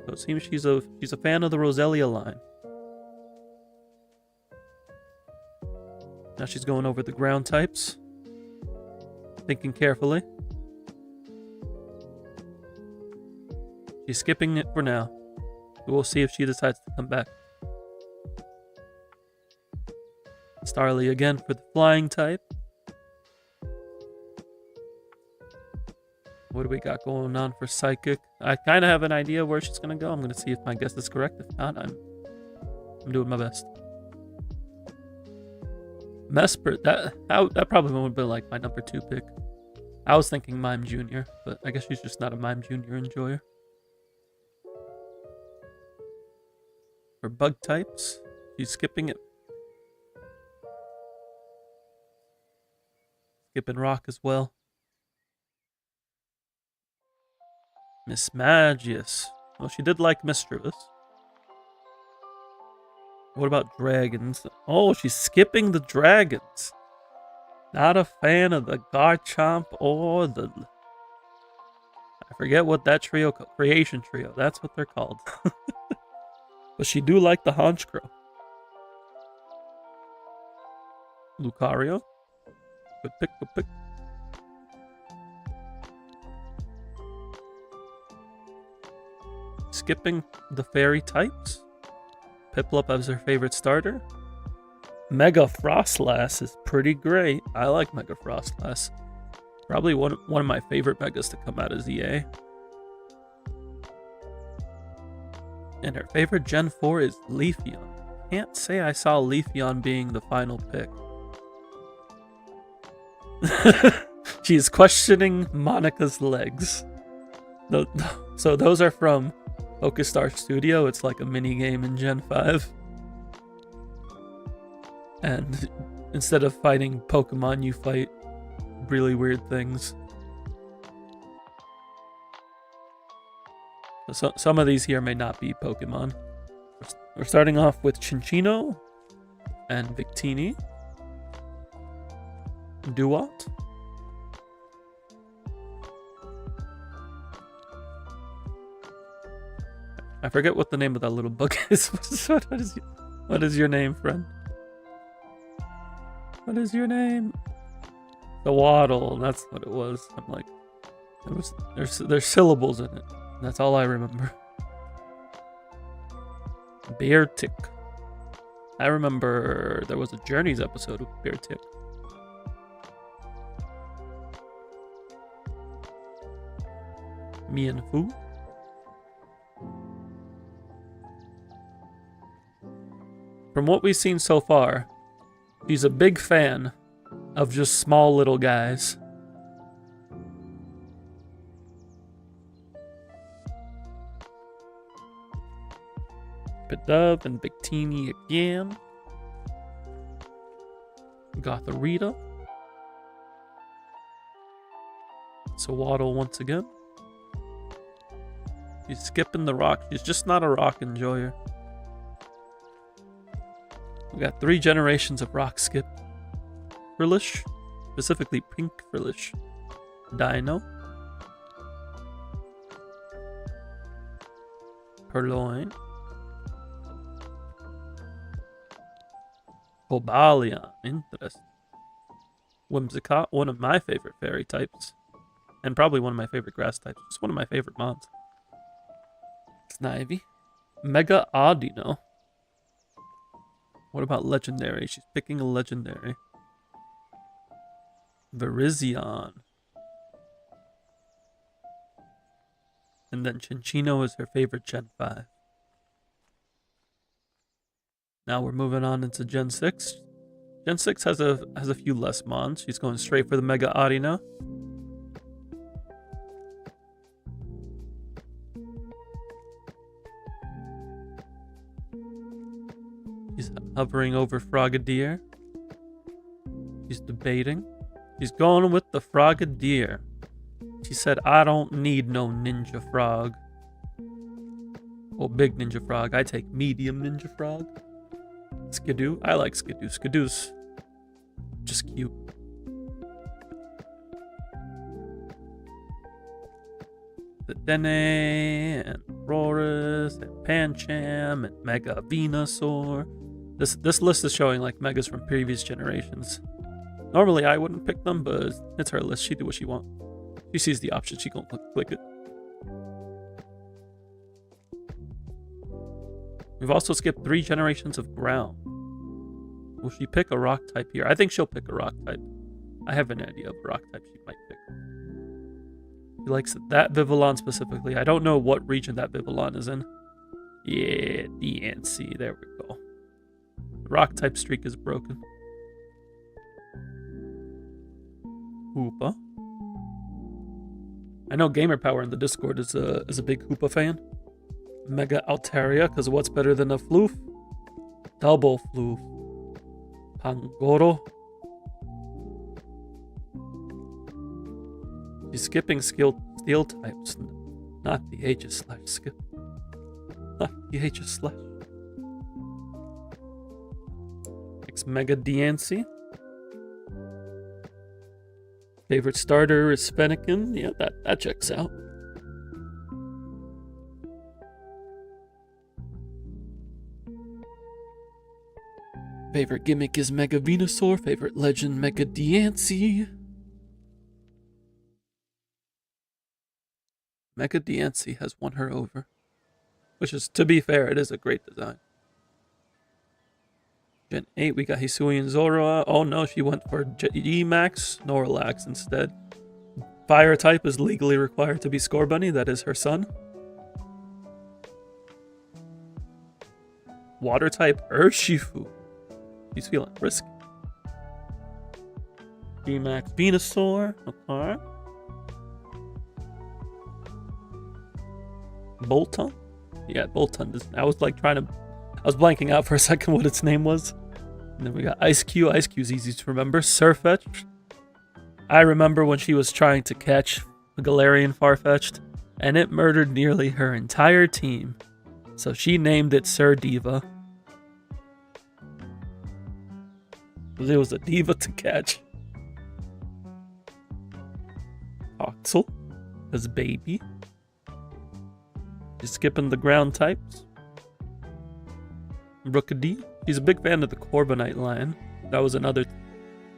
So it seems she's a fan of the Roselia line. Now she's going over the ground types. Thinking carefully. She's skipping it for now. We'll see if she decides to come back. Starly again for the flying type. What do we got going on for Psychic? I kind of have an idea where she's going to go. I'm going to see if my guess is correct. If not, I'm doing my best. Mesprit, that probably would be like my number 2 pick. I was thinking Mime Jr., but I guess she's just not a Mime Jr. enjoyer. For bug types, she's skipping it. Skipping rock as well. Miss Magius. Well, she did like Mischievous. What about dragons? Oh, she's skipping the dragons. Not a fan of the Garchomp or the... I forget what that trio... Creation Trio. That's what they're called. But she do like the Honchkrow. Lucario. Good pick, good pick. Skipping the fairy types. Piplup as her favorite starter. Mega Frostlass is pretty great. I like Mega Frostlass. Probably one of my favorite megas to come out of ZA. And her favorite Gen 4 is Leafeon. Can't say I saw Leafeon being the final pick. She is questioning Monica's legs. So those are from Focus Star Studio. It's like a mini game in Gen 5. And instead of fighting Pokemon, you fight really weird things. So some of these here may not be Pokemon. We're starting off with Chinchino and Victini. Duat. I forget what the name of that little bug is. What is your name, friend? What is your name? The Waddle. That's what it was. I'm like, there's syllables in it. That's all I remember. Beartic. I remember there was a Journeys episode of Beartic. Mienfoo. From what we've seen so far, she's a big fan of just small little guys. Bidove and Victini again. Gothorita. Sawaddle once again. She's skipping the rock. She's just not a rock enjoyer. We got 3 generations of rock skip. Frillish, specifically pink Frillish. Dino. Purloin. Cobalion, interesting. Whimsicott, one of my favorite fairy types. And probably one of my favorite grass types. Just one of my favorite mons. Snivy. Mega Audino. What about legendary? She's picking a legendary. Virizion. And then Chinchino is her favorite Gen 5. Now we're moving on into Gen 6. Gen 6 has a few less mons. She's going straight for the Mega Audino. She's hovering over Frogadier. She's debating. She's going with the Frogadier. She said, I don't need no Ninja Frog. Or big Ninja Frog. I take medium Ninja Frog. Skidoo. I like Skidoo. Skidoo's just cute. The Dene and Roris and Pancham and Mega Venusaur. This list is showing like megas from previous generations. Normally I wouldn't pick them, but it's her list. She do what she wants. She sees the option, she gonna click it. We've also skipped 3 generations of ground. Will she pick a rock type here? I think she'll pick a rock type. I have an idea of rock type she might pick. She likes that Vivillon specifically. I don't know what region that Vivillon is in. Yeah, DNC. There we go. The rock type streak is broken. Hoopa. I know Gamer Power in the Discord is a big Hoopa fan. Mega Altaria, because what's better than a Floof? Double Floof. Pangoro. She's skipping steel types, not the Aegis slash skip. Not the Aegis slash. Next, Mega Diancie. Favorite starter is Fennekin. Yeah, that checks out. Favorite gimmick is Mega Venusaur. Favorite legend, Mega Diancie. Mega Diancie has won her over. Which is, to be fair, it is a great design. Gen 8, we got Hisuian Zoroa. Oh no, she went for G-Max Snorlax instead. Fire type is legally required to be Scorbunny. That is her son. Water type Urshifu. He's feeling risky. G-Max Venusaur. Okay. Bolton? Yeah, Bolton. I was like I was blanking out for a second what its name was. And then we got Ice Cube. Ice Cube's easy to remember. Surfetch. I remember when she was trying to catch a Galarian Farfetch'd, and it murdered nearly her entire team. So she named it Sir Diva. It was a diva to catch. Oxel. His baby. He's skipping the ground types. Rookadee. She's a big fan of the Corviknight line. That was another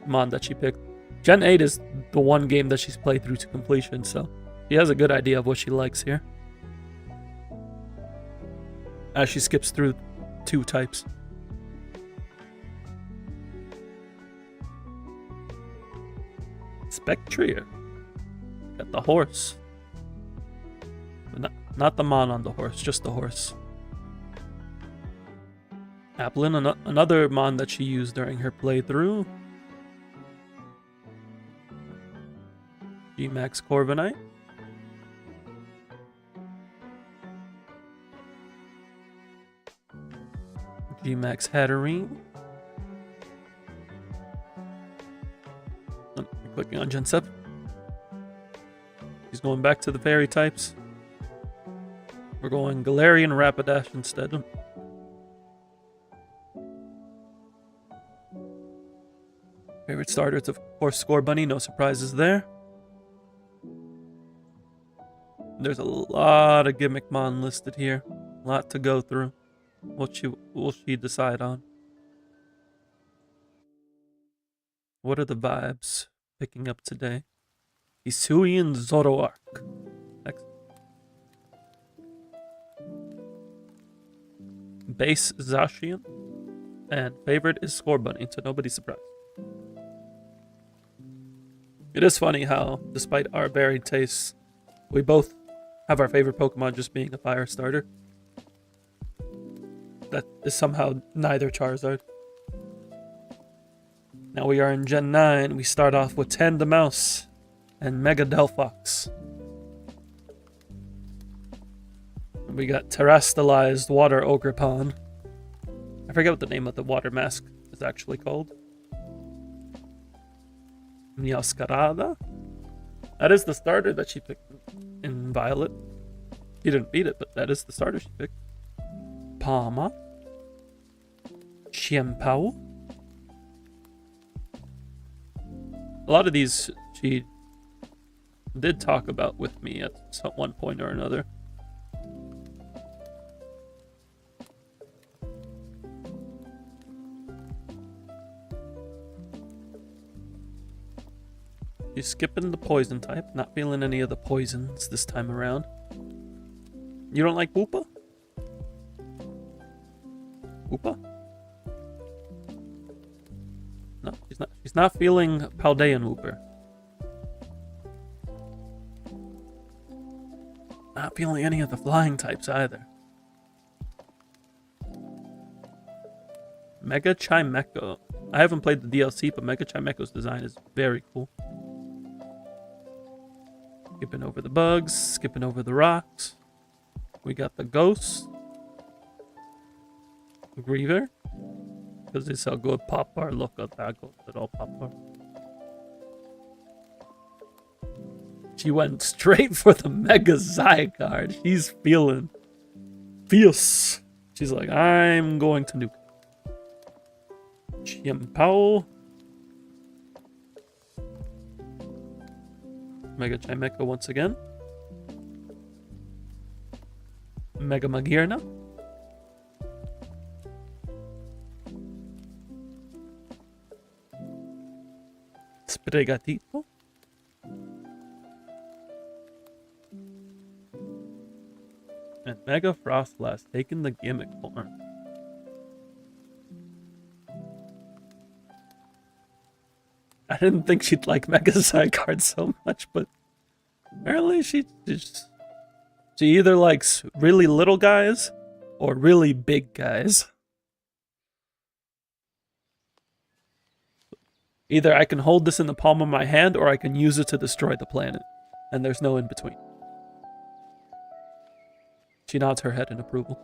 mon that she picked. Gen 8 is the one game that she's played through to completion, so she has a good idea of what she likes here. As she skips through 2 types. Spectrier. Got the horse. But not the mon on the horse, just the horse. Applin, another mon that she used during her playthrough. G-Max Corviknight. G-Max Hatterene. Clicking on Gen 7. He's going back to the fairy types. We're going Galarian Rapidash instead. Favorite starters, of course, Scorbunny. No surprises there. There's a lot of gimmick mon listed here. A lot to go through. What will she decide on? What are the vibes picking up today? Hisuian Zoroark. Next. Base Zacian. And favorite is Scorbunny, to nobody's surprise. It is funny how, despite our varied tastes, we both have our favorite Pokemon just being a fire starter. That is somehow neither Charizard. Now we are in Gen 9. We start off with Tandemaus and Mega Delphox. We got terrestrialized water Ogerpon. I forget what the name of the water mask is actually called. Meowscarada? That is the starter that she picked in Violet. She didn't beat it, but that is the starter she picked. Palma. Xianpao. A lot of these she did talk about with me at one point or another. She's skipping the poison type, not feeling any of the poisons this time around. You don't like Woopa? Woopa? No, she's not feeling Paldean Wooper. Not feeling any of the flying types either. Mega Chimecho. I haven't played the DLC, but Mega Chimecho's design is very cool. Skipping over the bugs, skipping over the rocks. We got the ghosts. Griever. Because it's a good pop bar. Look at that good old pop bar. She went straight for the Mega Zygarde. She's feeling fierce. She's like, I'm going to nuke. Xianpao. Mega Chimecho once again. Mega Magearna. Pregatito. And Mega Frostblast taking the gimmick form. I didn't think she'd like Mega Zygarde so much, but apparently she either likes really little guys or really big guys. Either I can hold this in the palm of my hand or I can use it to destroy the planet. And there's no in between. She nods her head in approval.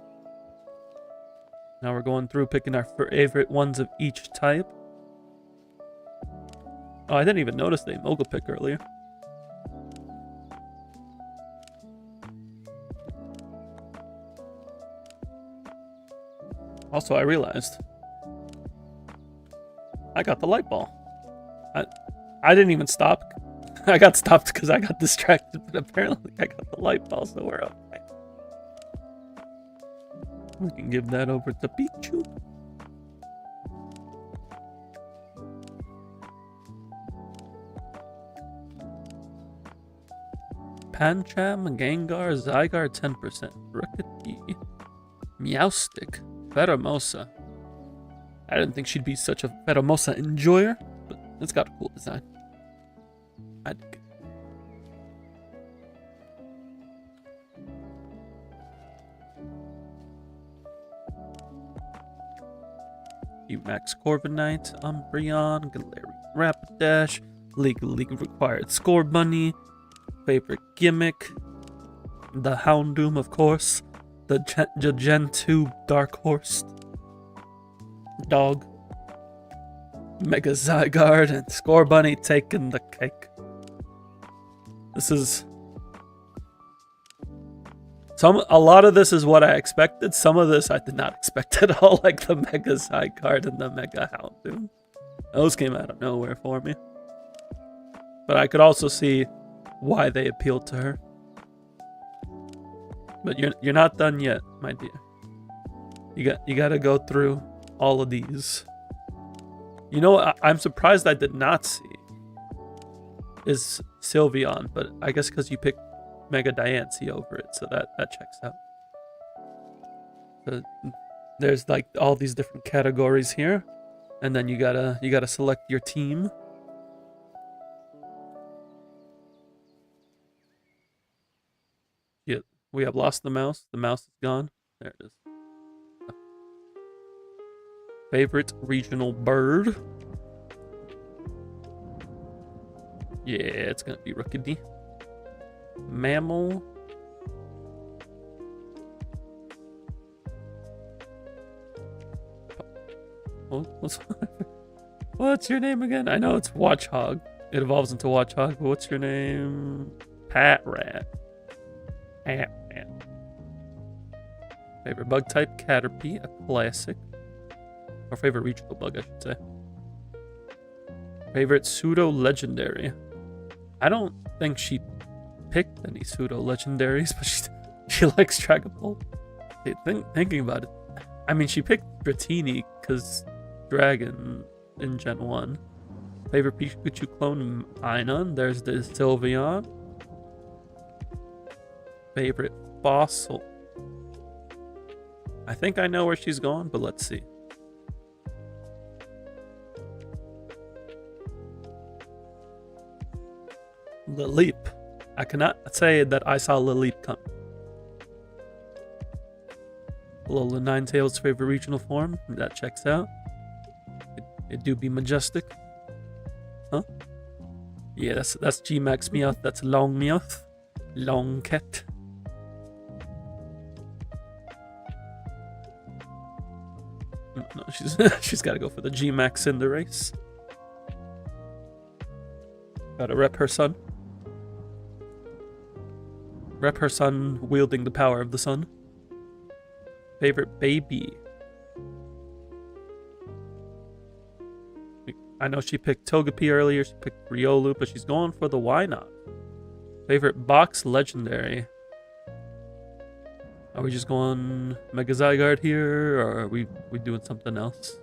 Now we're going through picking our favorite ones of each type. Oh, I didn't even notice the Mogul pick earlier. Also, I realized I got the light ball. I didn't even stop. I got stopped because I got distracted, but apparently I got the light ball, so we're okay. We can give that over to Pichu. Pancham, Gengar, Zygarde 10%, Rookidee, Meowstic, Pheromosa. I didn't think she'd be such a Pheromosa enjoyer, but it's got a cool design. I dig it. Max Corviknight, Umbreon, Galarian Rapidash, League required Score Bunny, favorite gimmick, the Houndoom, of course, the Gen 2 Dark Horse, Dog, Mega Zygarde, and Score Bunny taking the cake. This is... a lot of this is what I expected. Some of this I did not expect at all, like the Mega Zygarde and the Mega Houndoom. Those came out of nowhere for me. But I could also see why they appealed to her. But you're not done yet, my dear. You gotta go through all of these. You know what I'm surprised I did not see is Sylveon, but I guess because you picked Mega Diancie over it, so that checks out. So there's like all these different categories here, and then you gotta select your team. Yeah, we have lost the mouse. The mouse is gone. There it is. Favorite regional bird. Yeah, it's gonna be Rookidee. Mammal. What's your name again? I know it's Watchog. It evolves into Watchog, but what's your name? Pat Rat. Pat Rat. Favorite bug type? Caterpie, a classic. Or favorite regional bug, I should say. Favorite pseudo legendary. I don't think she picked any pseudo legendaries, but she likes Dragapult. Thinking about it, I mean, she picked Dratini because Dragon in Gen 1. Favorite Pikachu clone, Minun. There's the Sylveon. Favorite fossil. I think I know where she's going, but let's see. Lilip. I cannot say that I saw Lilip come. Alola Ninetales' favorite regional form. That checks out. It do be majestic. Huh? Yeah, that's G-Max Meowth. That's Long Meowth. Long Cat. No, she's got to go for the G-Max in the race. Gotta rep her son. Rep her son wielding the power of the sun. Favorite baby. I know she picked Togepi earlier. She picked Riolu, but she's going for the why not. Favorite box legendary. Are we just going Mega Zygarde here, or are we doing something else?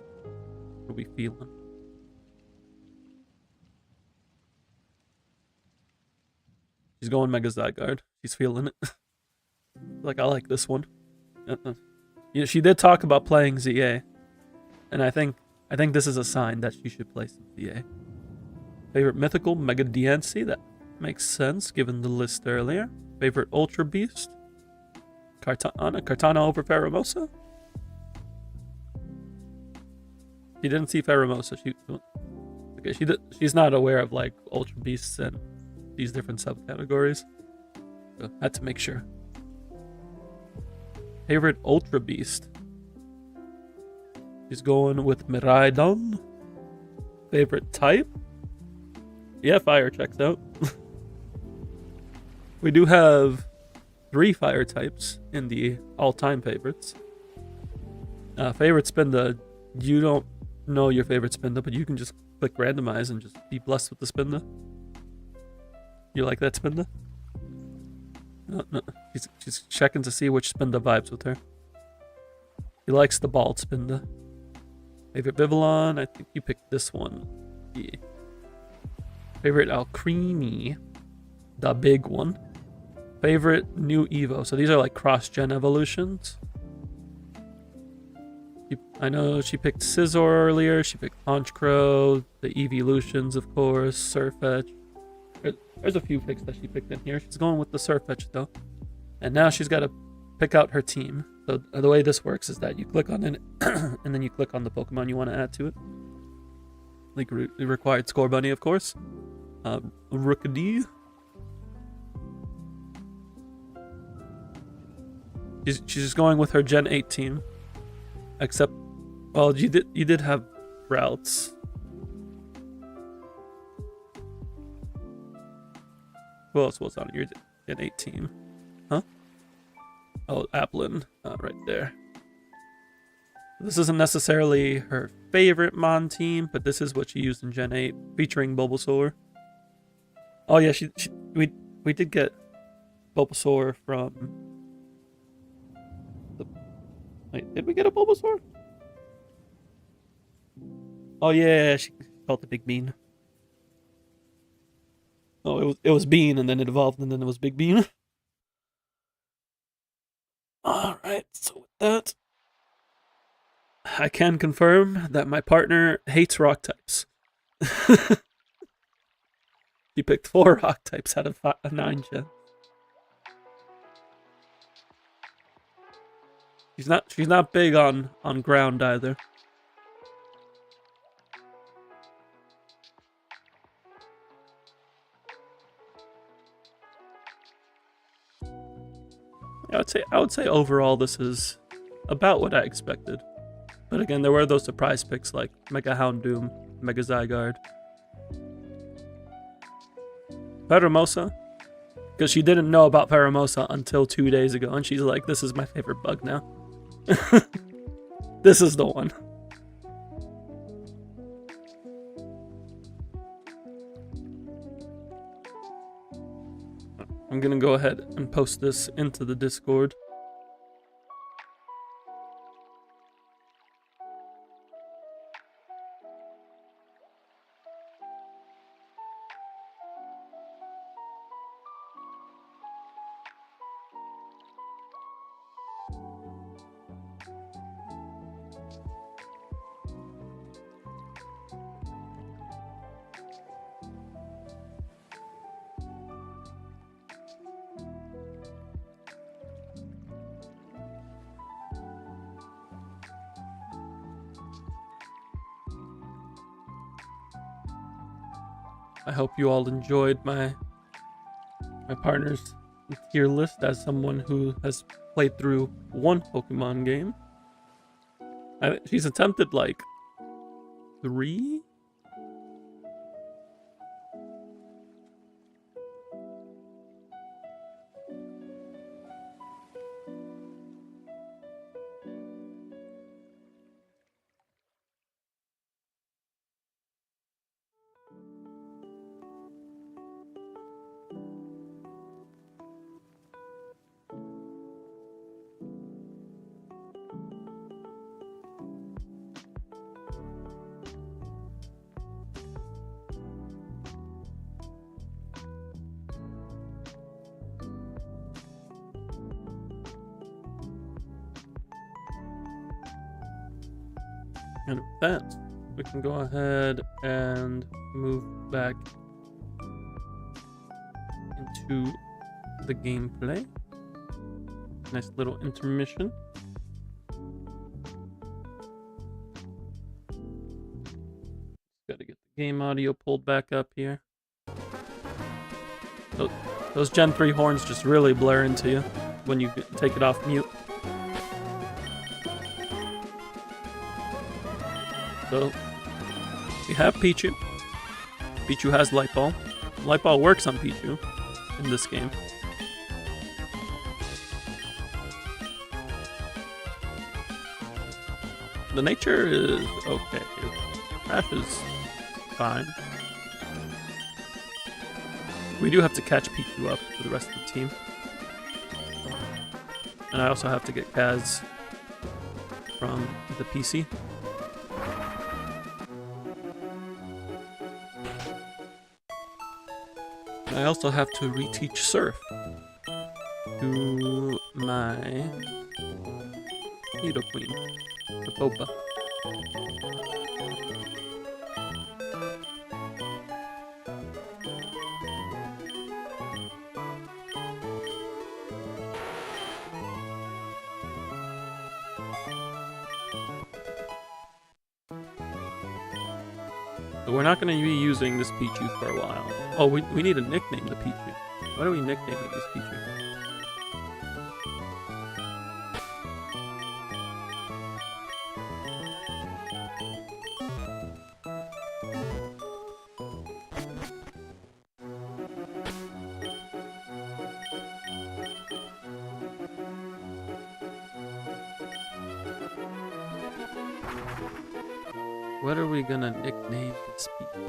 What are we feeling? She's going Mega Zygarde. She's feeling it. Like, I like this one. You know, she did talk about playing ZA, and I think this is a sign that she should play some ZA. Favorite mythical, Mega DNC. That makes sense given the list earlier. Favorite Ultra Beast, Kartana over Pheromosa. She didn't see Pheromosa. She's not aware of like Ultra Beasts and these different subcategories. So had to make sure. Favorite Ultra Beast. She's going with Miraidon. Favorite type? Yeah, fire checks out. We do have 3 fire types in the all-time favorites. Favorite Spinda. You don't know your favorite Spinda, but you can just click randomize and just be blessed with the Spinda. You like that Spinda? No. She's checking to see which Spinda vibes with her. She likes the bald Spinda. Favorite Vivillon? I think you picked this one. Yeah. Favorite Alcremie. The big one. Favorite new Evo. So these are like cross-gen evolutions. I know she picked Scizor earlier. She picked Honchkrow. The Evolutions, of course. Surfetch. There's a few picks that she picked in here. She's going with the Surfetch, though. And now she's got to pick out her team. So the way this works is that you click on it, and then you click on the Pokemon you want to add to it. Like the required score bunny, of course. Rookidee. She's just going with her Gen 8 team. Except, well, you did have routes. Who else was on your Gen 8 team? Huh? Oh, Applin. Right there. This isn't necessarily her favorite Mon team, but this is what she used in Gen 8, featuring Bulbasaur. Oh yeah, we did get Bulbasaur from the... Wait, did we get a Bulbasaur? Oh yeah, she felt the big bean. Oh, it was Bean, and then it evolved, and then it was Big Bean. Alright, so with that, I can confirm that my partner hates rock types. He picked 4 rock types out of 9 gens. She's not big on ground either. I would say overall this is about what I expected. But again, there were those surprise picks like Mega Houndoom, Mega Zygarde. Pheromosa, because she didn't know about Pheromosa until 2 days ago, and she's like, this is my favorite bug now. This is the one. I'm gonna go ahead and post this into the Discord. I hope you all enjoyed my partner's tier list as someone who has played through 1 Pokemon game. She's attempted like 3? And with that, we can go ahead and move back into the gameplay. Nice little intermission. Got to get the game audio pulled back up here. Those Gen 3 horns just really blare into you when you take it off mute. So, we have Pichu. Pichu has Light Ball. Light Ball works on Pichu in this game. The nature is okay. Crash is fine. We do have to catch Pichu up for the rest of the team. And I also have to get Kaz from the PC. I also have to reteach Surf to my Hero Queen, the Boba. So we're not going to be using this Pichu for a while. Oh, we need to nickname the Pichu. What are we nicknaming this Pichu? What are we gonna nickname this Pichu?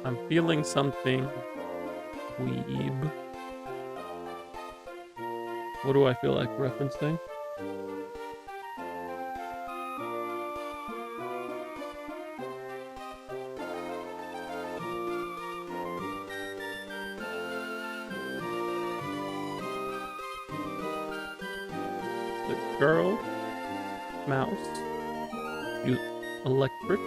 I'm feeling something weeb. What do I feel like referencing? The girl mouse use electric.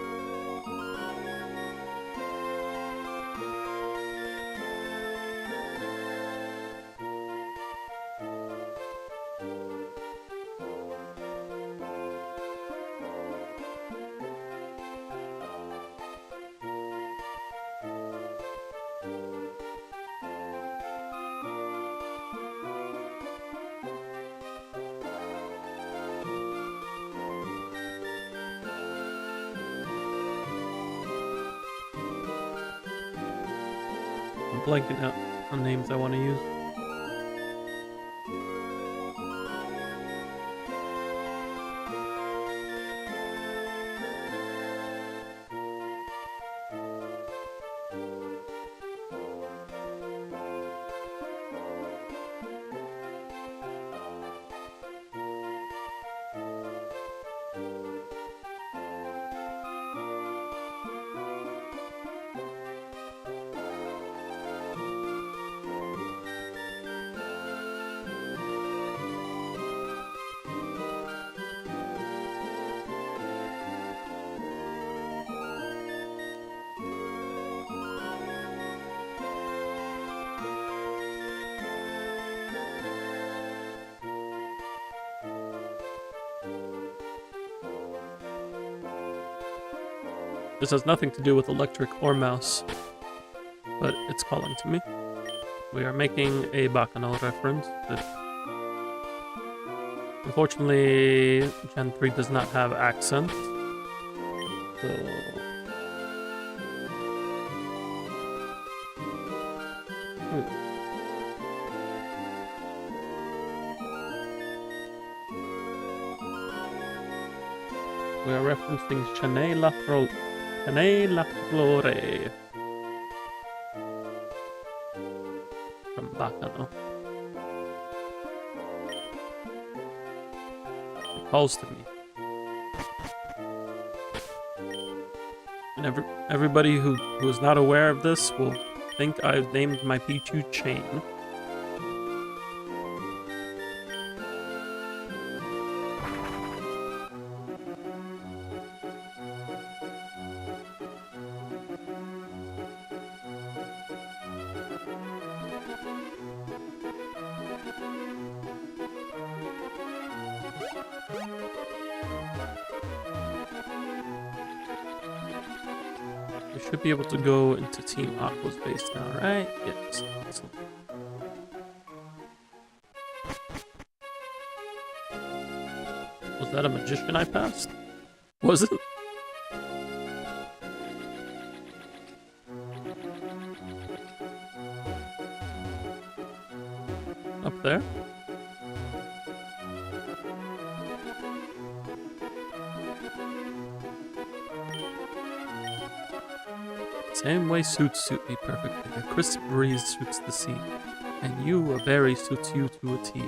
I'm blanking out on names I want to use. This has nothing to do with electric or mouse, but it's calling to me. We are making a Bacchanal reference that unfortunately Gen 3 does not have accent. So We are referencing Chanel La Flore from Bacano. It calls to me. And everybody who is not aware of this will think I've named my Pichu Chain. We should be able to go into Team Aqua's base now, right? Yes. Excellent. Was that a magician I passed? Was it? Up there? Same way suits suit me perfectly. A crisp breeze suits the sea, and you, a berry, suits you to a T.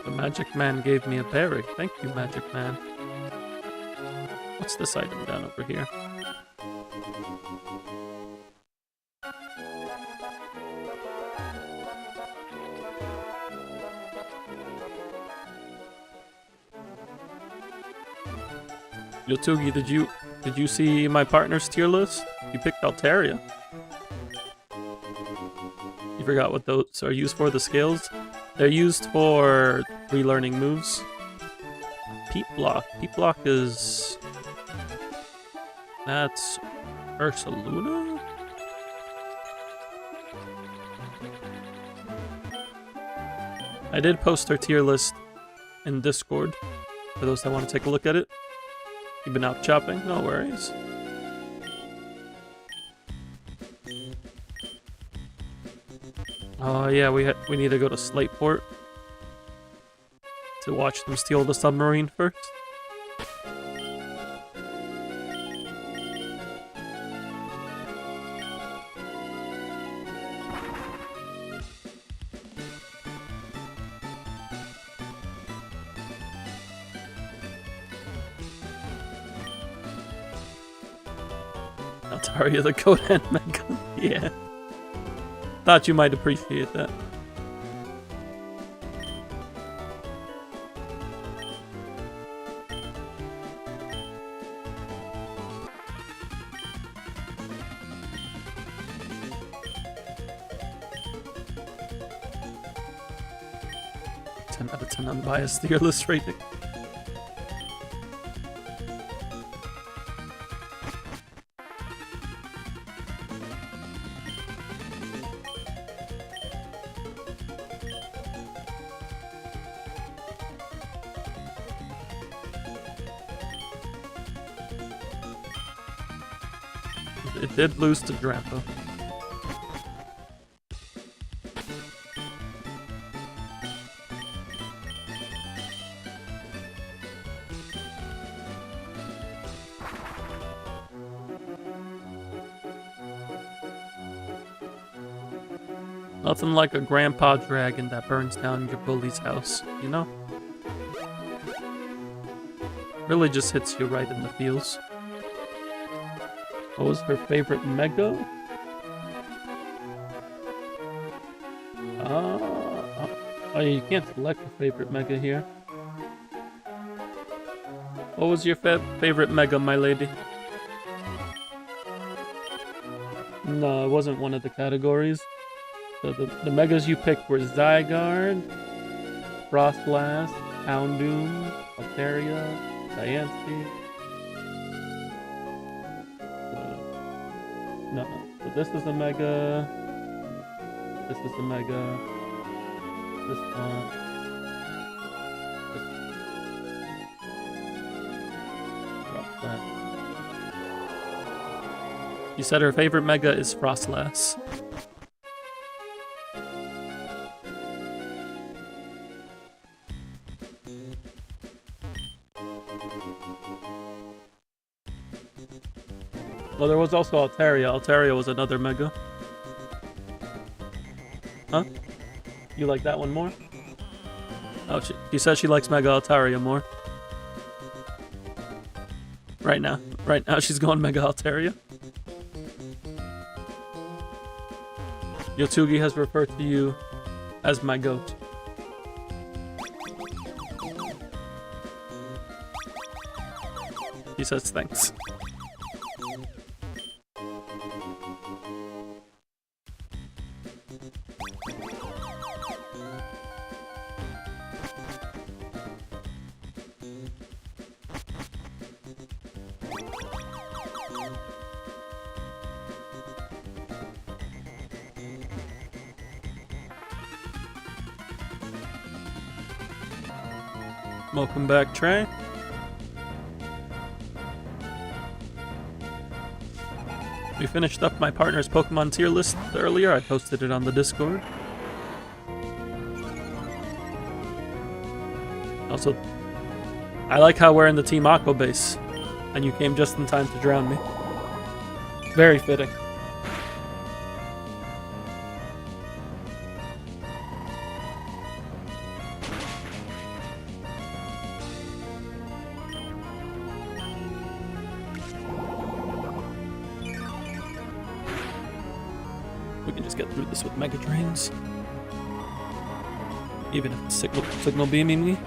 The Magic Man gave me a berry. Thank you, Magic Man. What's this item down over here? Yotugi, did you see my partner's tier list? You picked Altaria. You forgot what those are used for, the skills? They're used for relearning moves. Peep Block. Peep Block is... That's Ursaluna? I did post her tier list in Discord for those that want to take a look at it. You've been out shopping? No worries. Oh yeah, we need to go to Slateport to watch them steal the submarine first. Altaria the Kodan Mega. Yeah. Thought you might appreciate that. Out of 10 unbiased tier list rating. It did lose to Drampa. Nothing like a grandpa dragon that burns down your bully's house, you know? Really just hits you right in the feels. What was her favorite Mega? Oh, you can't select a favorite Mega here. What was your favorite Mega, my lady? No, it wasn't one of the categories. So the Megas you picked were Zygarde, Frostlass, Houndoom, Altaria, Diancie. No, so this is a Mega. This is a Mega. this one. Drop that. She said her favorite mega is Frostlass. Well, there was also Altaria. Altaria was another mega. Huh? You like that one more? Oh, she says she likes Mega Altaria more. Right now she's going Mega Altaria. Yotugi has referred to you as my goat. He says thanks. Welcome back, Trey. We finished up my partner's Pokemon tier list earlier. I posted it on the Discord. Also, I like how we're in the Team Aqua base, and you came just in time to drown me. Very fitting. We can just get through this with Mega Drains. Even if it's signal beaming me.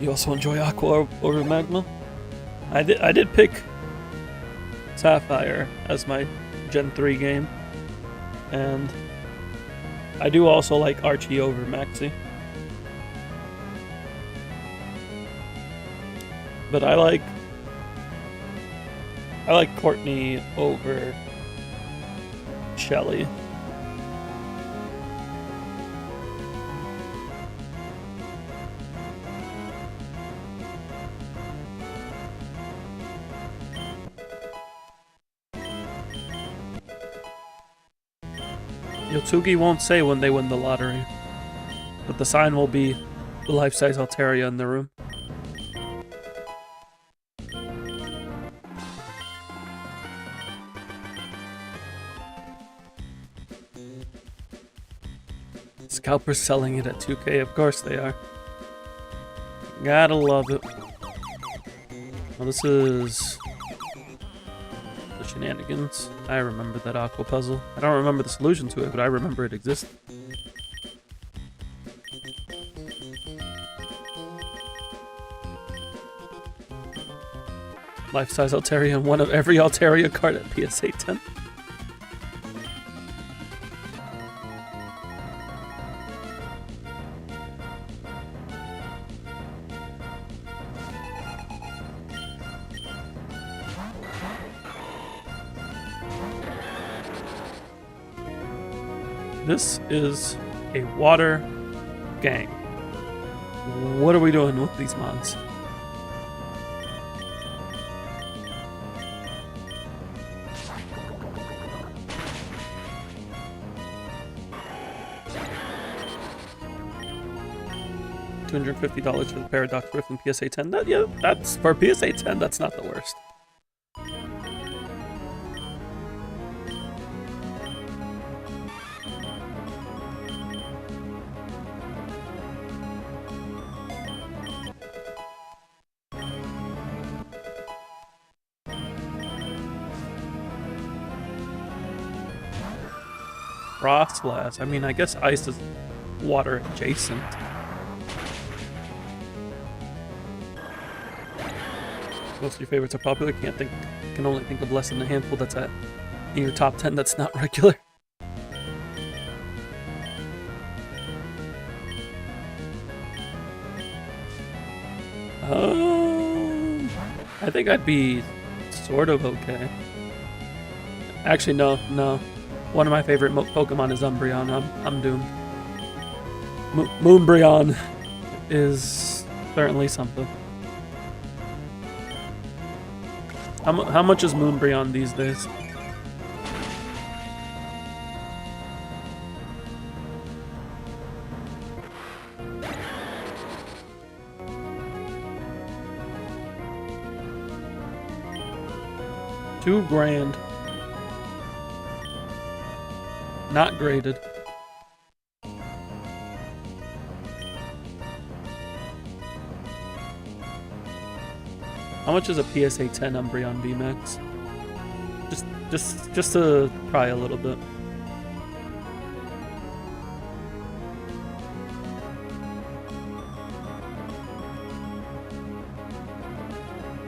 You also enjoy Aqua over Magma? I did pick Sapphire as my Gen 3 game. And I do also like Archie over Maxie. But I like Courtney over Shelly. Yotsugi won't say when they win the lottery, but the sign will be the life-size Altaria in the room. Scalpers selling it at 2K, of course they are. Gotta love it. Well, this is the shenanigans. I remember that Aqua puzzle. I don't remember the solution to it, but I remember it existed. Life-size Altaria and one of every Altaria card at PSA 10. This is a water gang. What are we doing with these mods? $250 for the Paradox Rift in PSA 10. Yeah, that's for PSA 10. That's not the worst. Frostlass. I mean, I guess ice is water adjacent. Most of your favorites are popular. Can only think of less than a handful that's in your top 10 that's not regular. I think I'd be sort of okay. Actually, no. One of my favorite Pokemon is Umbreon. I'm doomed. Moonbreon is certainly something. How much is Moonbreon these days? $2,000. Not graded. How much is a PSA 10 Umbreon VMAX? Just to try a little bit.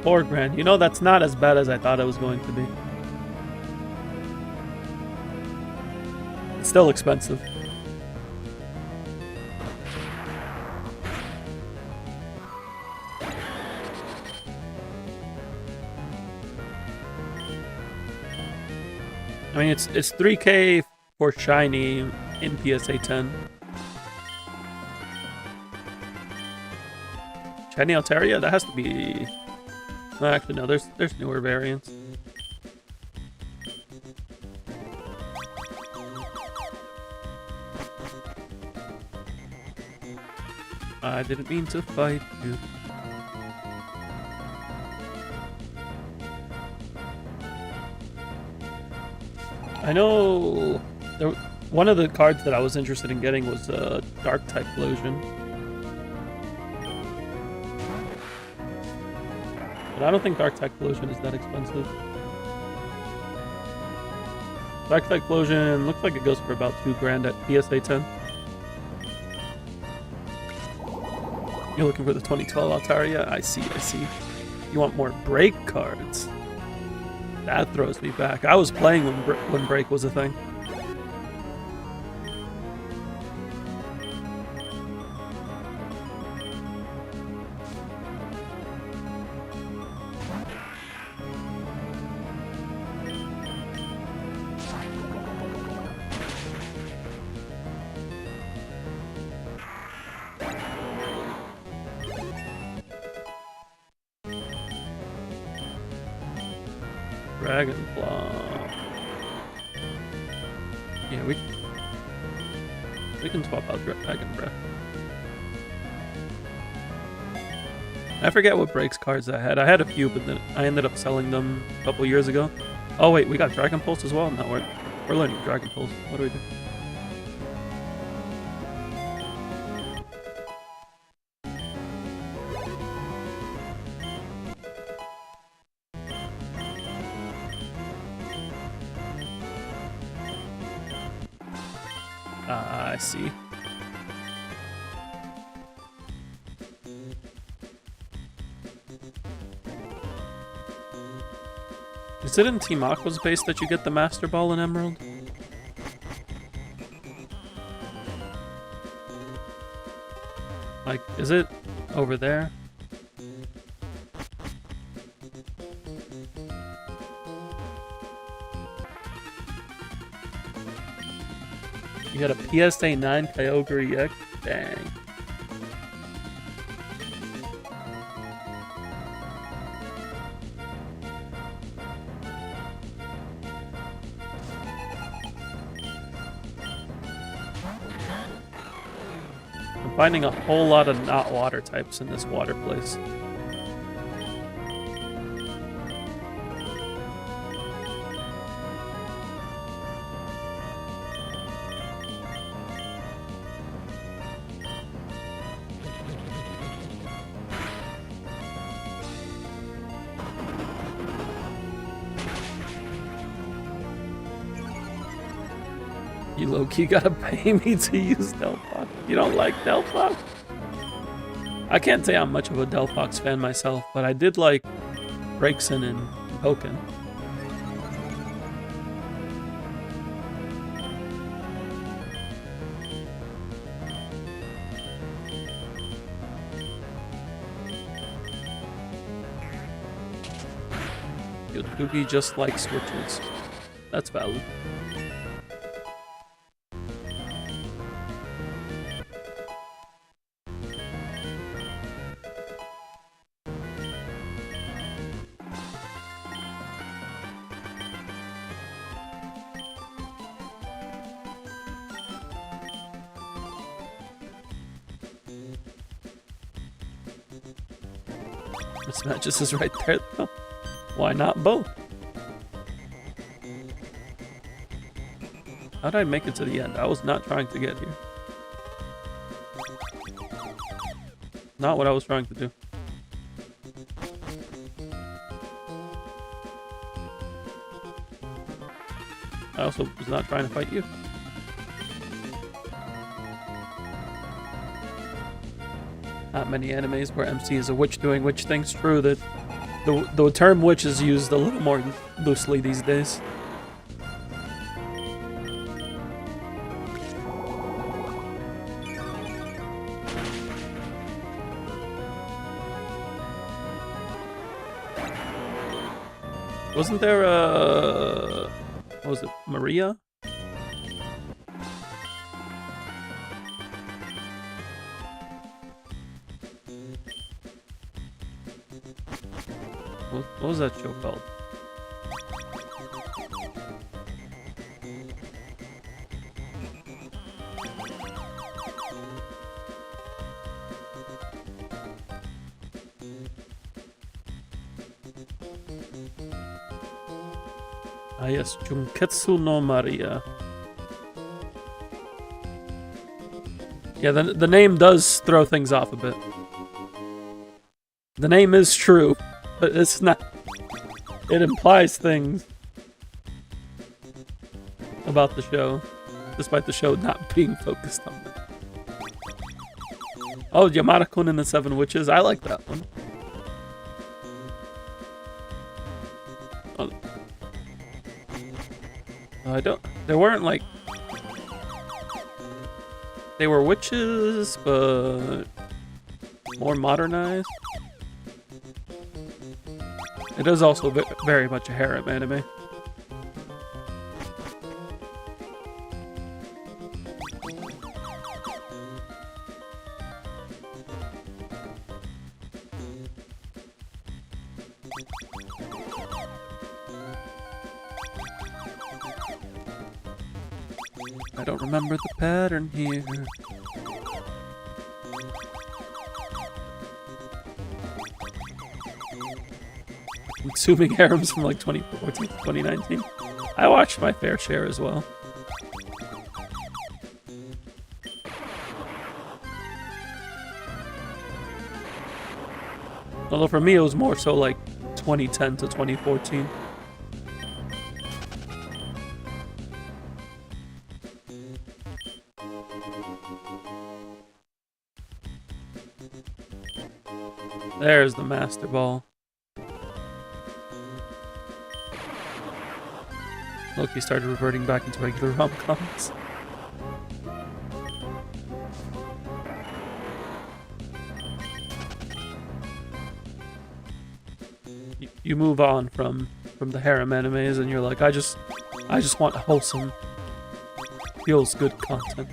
$4,000. You know, that's not as bad as I thought it was going to be. It's still expensive. I mean, it's $3,000 for shiny in PSA 10. Shiny Altaria? That has to be... No, actually, no. There's newer variants. I didn't mean to fight you. I know one of the cards that I was interested in getting was Dark Typhlosion. But I don't think Dark Typhlosion is that expensive. Dark Typhlosion looks like it goes for about $2,000 at PSA 10. You're looking for the 2012 Altaria? I see. You want more break cards? That throws me back. I was playing when break was a thing. Dragonflaw. Yeah, we can swap out Dragon Breath. I forget what breaks cards I had. I had a few, but then I ended up selling them a couple years ago. Oh wait, we got Dragon Pulse as well? No, we're learning Dragon Pulse. What do we do? I see. Is it in Team Aqua's base that you get the Master Ball in Emerald? Like, is it over there? You got a PSA 9 Kyogre EX? Dang. I'm finding a whole lot of not water types in this water place. You low-key gotta pay me to use Delphox. You don't like Delphox? I can't say I'm much of a Delphox fan myself, but I did like Braixen and Pokken. Doogie just likes witches. That's valid. Mismatches is right there, though. Why not both? How did I make it to the end? I was not trying to get here. Not what I was trying to do. I also was not trying to fight you. Not many animes where MC is a witch doing witch things. True that the term witch is used a little more loosely these days. Wasn't there a... what was it? Maria? What was that show called? Ah yes, Junketsu no Maria. Yeah, the name does throw things off a bit. The name is true, but it's not... It implies things about the show, despite the show not being focused on it. Oh, Yamada-kun and the Seven Witches. I like that one. Oh. I don't... There weren't, like... They were witches, but... more modernized. It is also very much a harem anime. I don't remember the pattern here. Consuming harems from like 2014 to 2019. I watched my fair share as well. Although for me it was more so like 2010 to 2014. There's the Master Ball. Loki started reverting back into regular rom-coms. You move on from the harem animes and you're like, I just want wholesome, feels good content.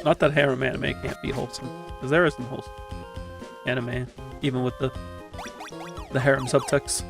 Not that harem anime can't be wholesome, because there is some wholesome anime, even with the harem subtext.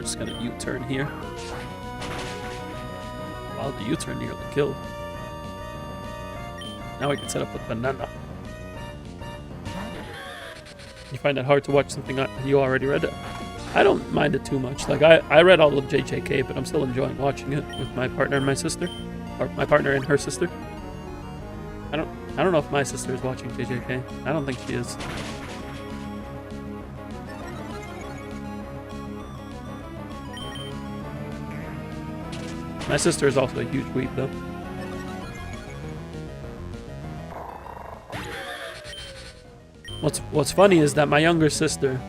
Just gonna U-turn here. Wow, the U-turn nearly killed. Now we can set up with banana. You find it hard to watch something you already read? I don't mind it too much. Like I read all of JJK, but I'm still enjoying watching it with my partner and my sister, or my partner and her sister. I don't know if my sister is watching JJK. I don't think she is. My sister is also a huge weeb though. What's funny is that my younger sister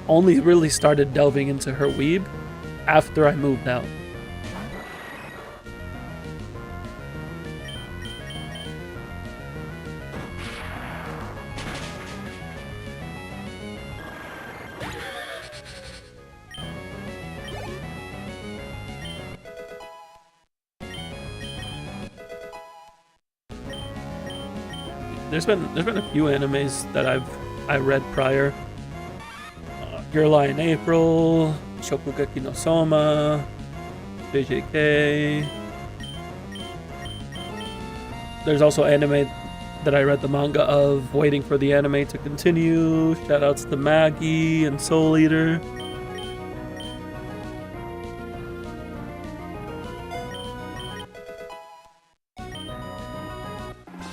only really started delving into her weeb after I moved out. There's been a few animes that I read prior. Your Lie in April, Shokugeki no Soma, JJK. There's also anime that I read the manga of, waiting for the anime to continue. Shoutouts to Maggie and Soul Eater.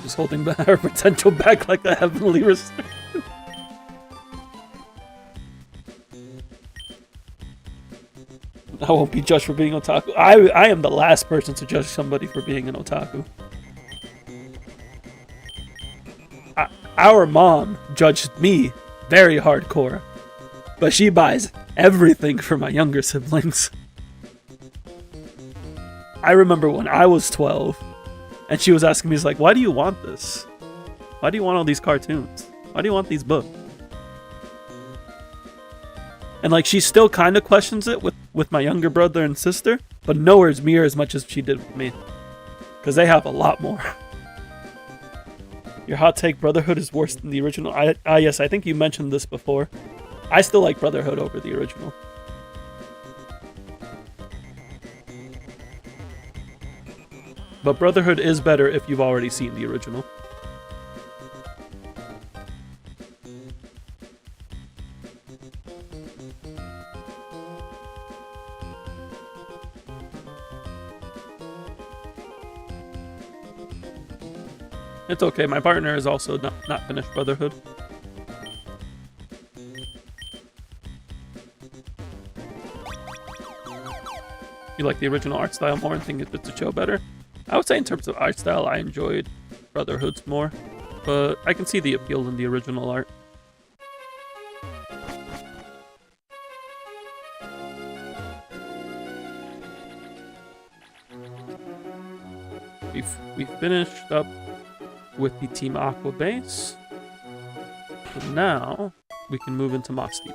Just holding her potential back like a heavenly restraint. I won't be judged for being otaku. I am the last person to judge somebody for being an otaku. Our mom judged me very hardcore, but she buys everything for my younger siblings. I remember when I was 12, and she was asking me, she's like, why do you want this? Why do you want all these cartoons? Why do you want these books? And like, she still kind of questions it with my younger brother and sister, but nowhere near as much as she did with me. Because they have a lot more. Your hot take, Brotherhood is worse than the original. Yes, I think you mentioned this before. I still like Brotherhood over the original. But Brotherhood is better if you've already seen the original. It's okay, my partner is also not finished Brotherhood. You like the original art style more and think it's a show better? I would say in terms of art style, I enjoyed Brotherhood's more, but I can see the appeal in the original art. We finished up with the Team Aqua base. So now we can move into Moss Deep.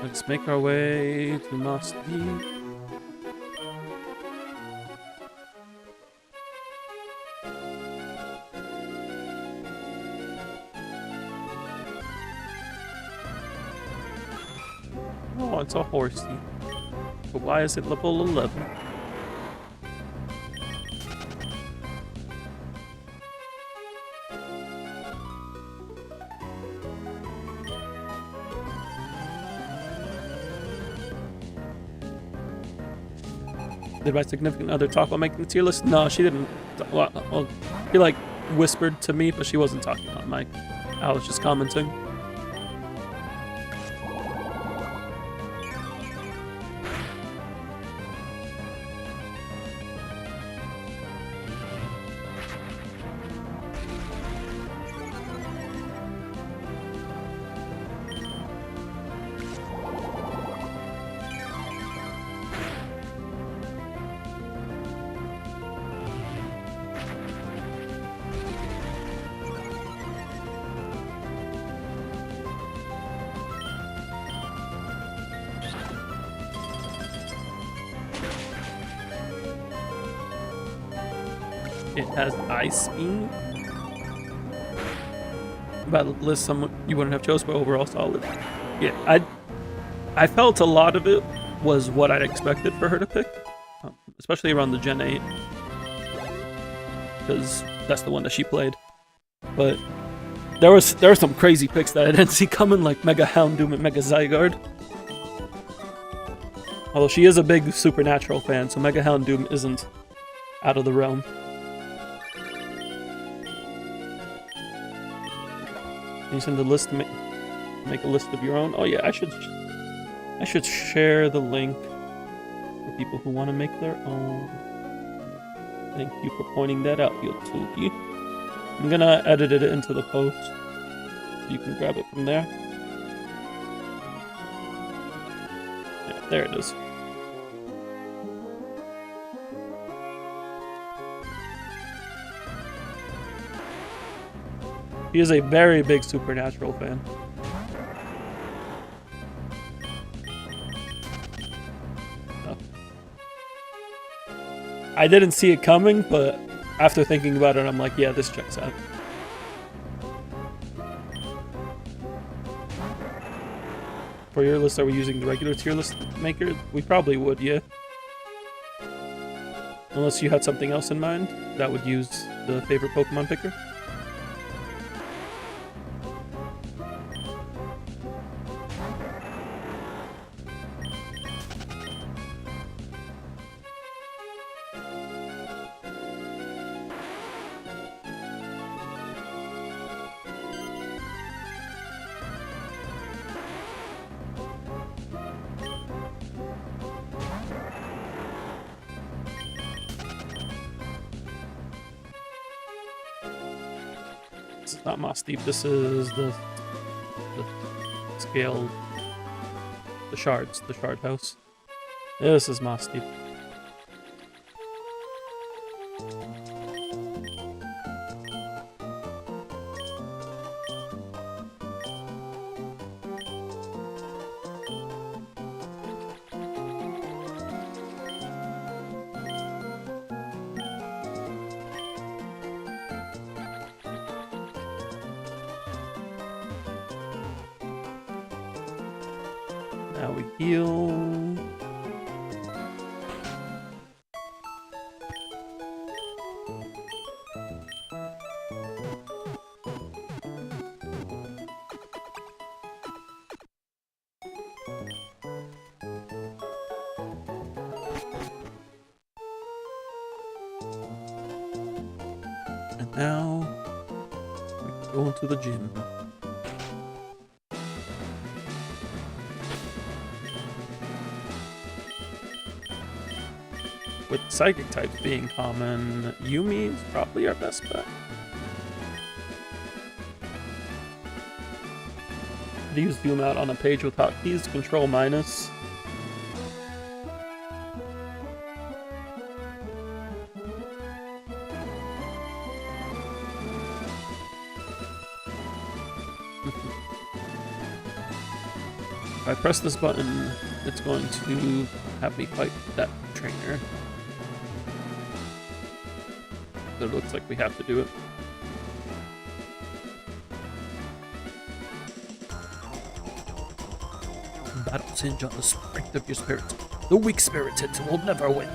Let's make our way to Moss Deep. Oh, it's a horsey. But why is it level 11? Did my significant other talk about making the tier list? No, she didn't. Well, she like whispered to me, but she wasn't talking on mic. I was just commenting. it has ice beam. About the list some you wouldn't have chose, but overall solid. Yeah, I felt a lot of it was what I'd expected for her to pick, especially around the Gen 8, because that's the one that she played. But there were some crazy picks that I didn't see coming, like Mega Houndoom and Mega Zygarde. Although she is a big Supernatural fan, so Mega Houndoom isn't out of the realm. Can you send the list to make a list of your own? Oh yeah, I should share the link for people who want to make their own. Thank you for pointing that out, Yotsugi. I'm gonna edit it into the post so you can grab it from there. Yeah, there it is. He is a very big Supernatural fan. So. I didn't see it coming, but after thinking about it, I'm like, yeah, this checks out. For your list, are we using the regular tier list maker? We probably would, yeah. Unless you had something else in mind that would use the favorite Pokemon picker. This is not Moss Deep, this is the scale, the shard house. This is Moss Deep. Now we heal. And now we can go into the gym. With psychic types being common, Yumi is probably our best bet. To use zoom out on a page with hotkeys, Control minus. If I press this button, it's going to have me fight that trainer. So it looks like we have to do it. Battles hinge on the strength of your spirit. The weak-spirited will never win.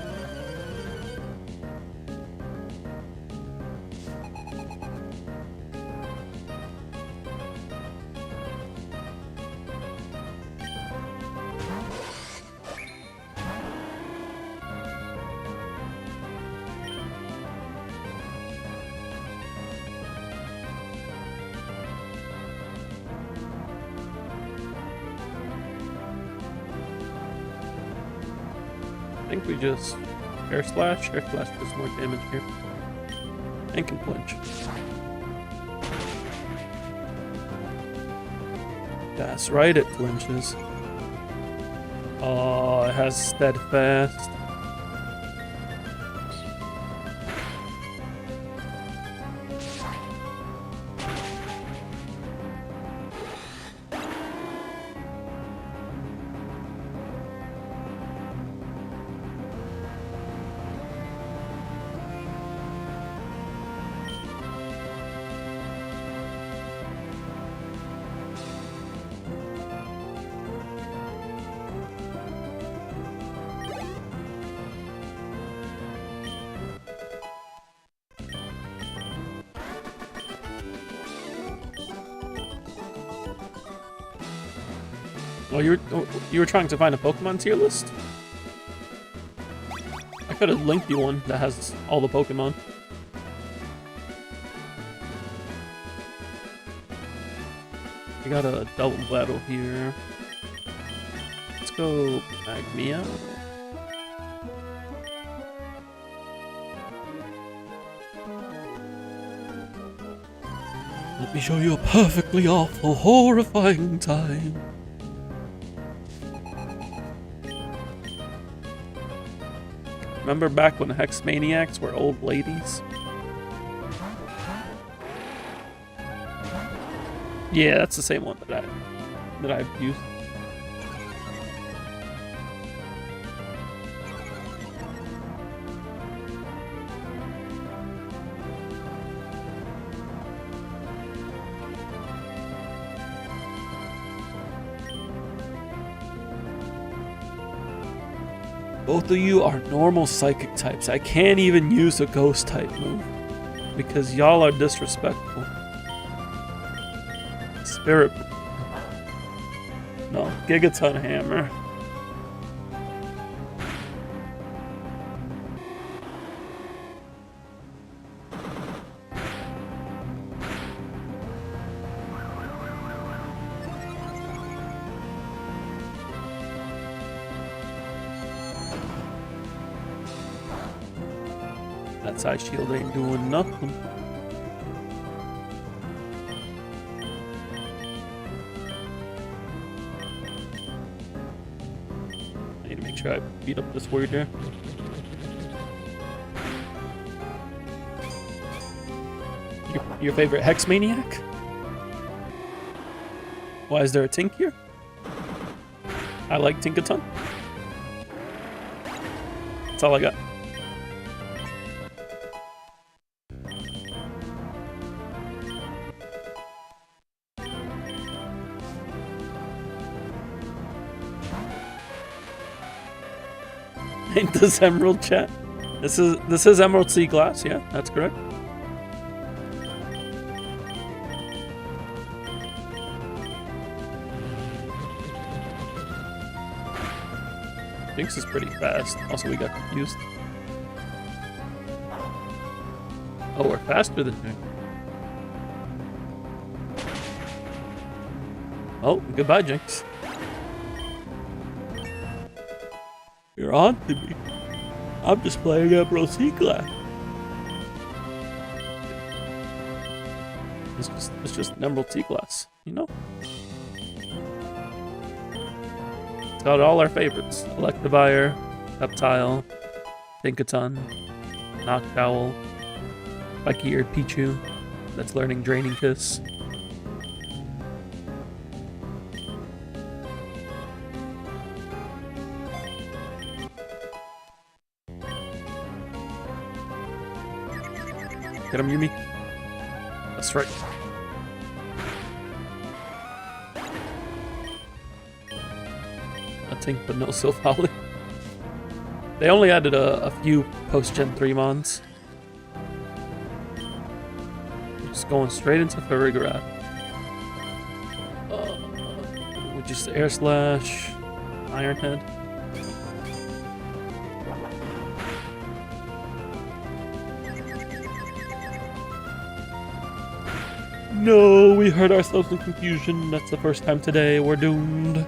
I think we just Air Slash. Air Slash does more damage here. And can flinch. That's right, it flinches. Oh, it has Steadfast. Oh, you were trying to find a Pokemon tier list? I could have linked you one that has all the Pokemon. We got a double battle here. Let's go Magmia. Let me show you a perfectly awful, horrifying time. Remember back when Hex Maniacs were old ladies? Yeah, that's the same one that I've used. Both of you are normal psychic types. I can't even use a ghost type move because y'all are disrespectful. Spirit. No, Gigaton Hammer. That side shield ain't doing nothing. I need to make sure I beat up this word here. Your favorite Hex Maniac? Why is there a Tink here? I like Tinkaton. That's all I got. Ain't this Emerald, chat? This is Emerald Seaglass, yeah, that's correct. Jinx is pretty fast. Also, we got confused. Oh, we're faster than Jinx. Oh, goodbye, Jinx. You're on to me. I'm just playing Emerald Seaglass. It's just an Emerald Seaglass, you know? It's got all our favorites. Electivire, Reptile, Tinkaton, Noctowl, Spiky-eared Pichu that's learning Draining Kiss. Get him, Yumi. That's right. A Tink, but no Silphally. They only added a few post-Gen 3 mons. Just going straight into Farigiraf. With just Air Slash, Iron Head. No, we hurt ourselves in confusion. That's the first time today. We're doomed.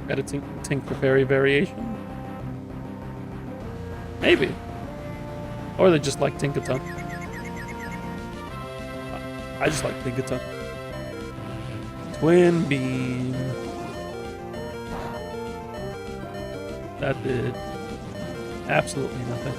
Got a Tink for Fairy variation? Maybe. Or they just like Tinkaton. I just like Tinkaton. Twin Beam. That did absolutely nothing.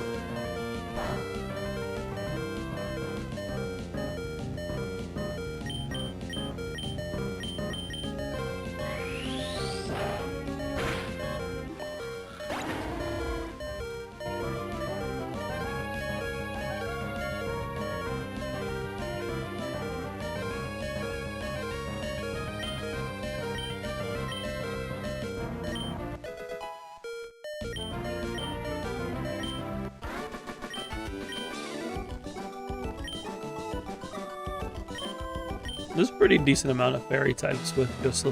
There's a pretty decent amount of fairy types with just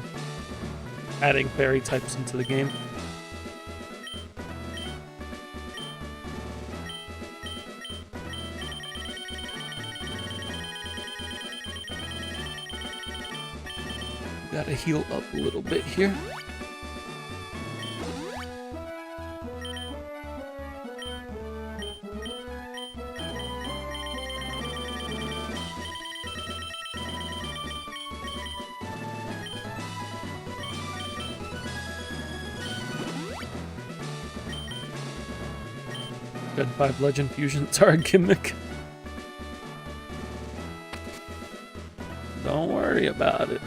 adding fairy types into the game. Gotta heal up a little bit here. Gen 5 Legend Fusions are a gimmick. Don't worry about it.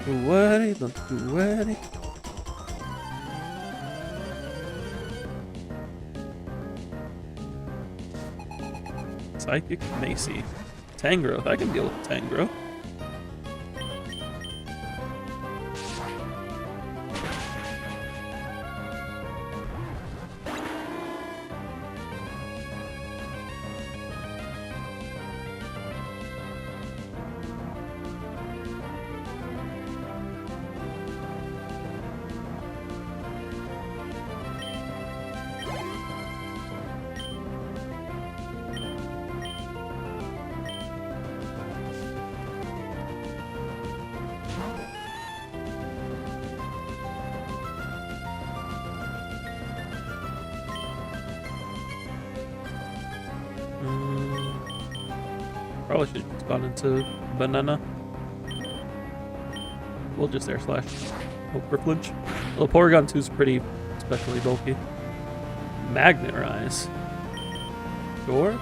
Don't worry, don't you worry. Psychic Macy. Tangrowth, I can deal with Tangrowth. Probably should have just gone into banana. We'll just air slash. Hope for flinch. Well, Porygon 2 is pretty especially bulky. Magnetize. Sure.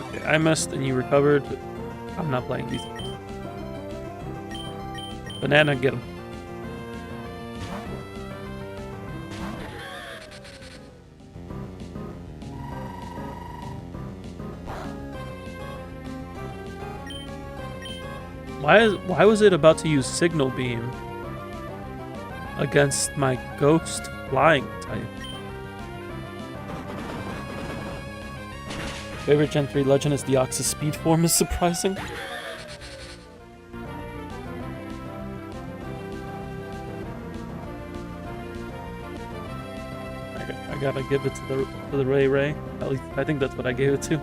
Okay, I missed and you recovered. I'm not playing these. Banana, get him. Why was it about to use Signal Beam against my Ghost Flying type? Favorite Gen 3 Legend is Deoxys speed form is surprising. I gotta give it to the Ray. At least I think that's what I gave it to.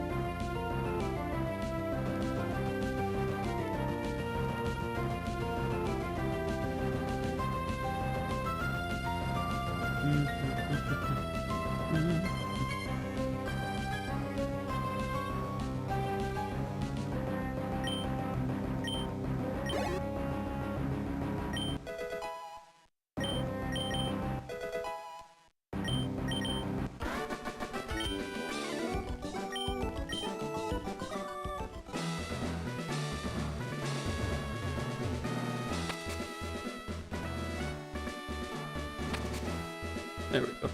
There we go.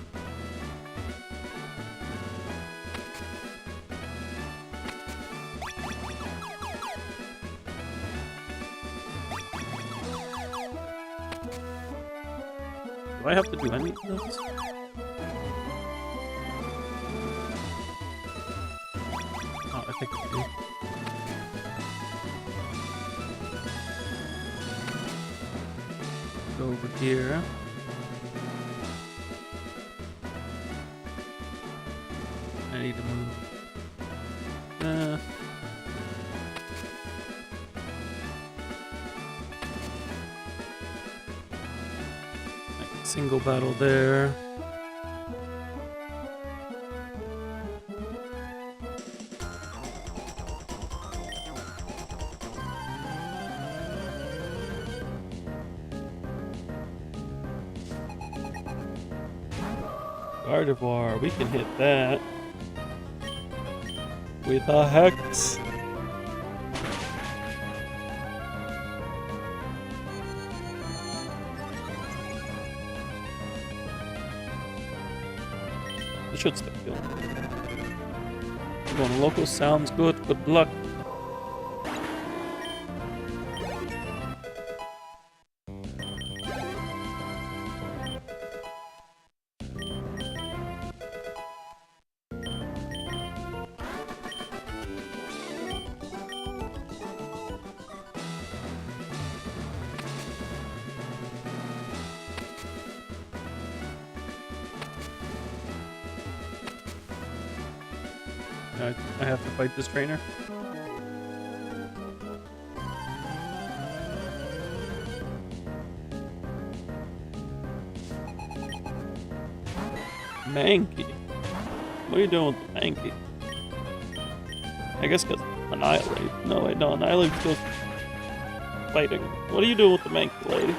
Do I have to do any of this? Oh, I think I do. Go over here. I need to move. Single battle there. Gardevoir, we can hit that with a Hex. It should still kill. Going local sounds good. Good luck. I have to fight this trainer. Mankey. What are you doing with the Mankey? I guess because Annihilate. No, wait, no, Annihilate goes fighting. What are you doing with the Mankey, lady?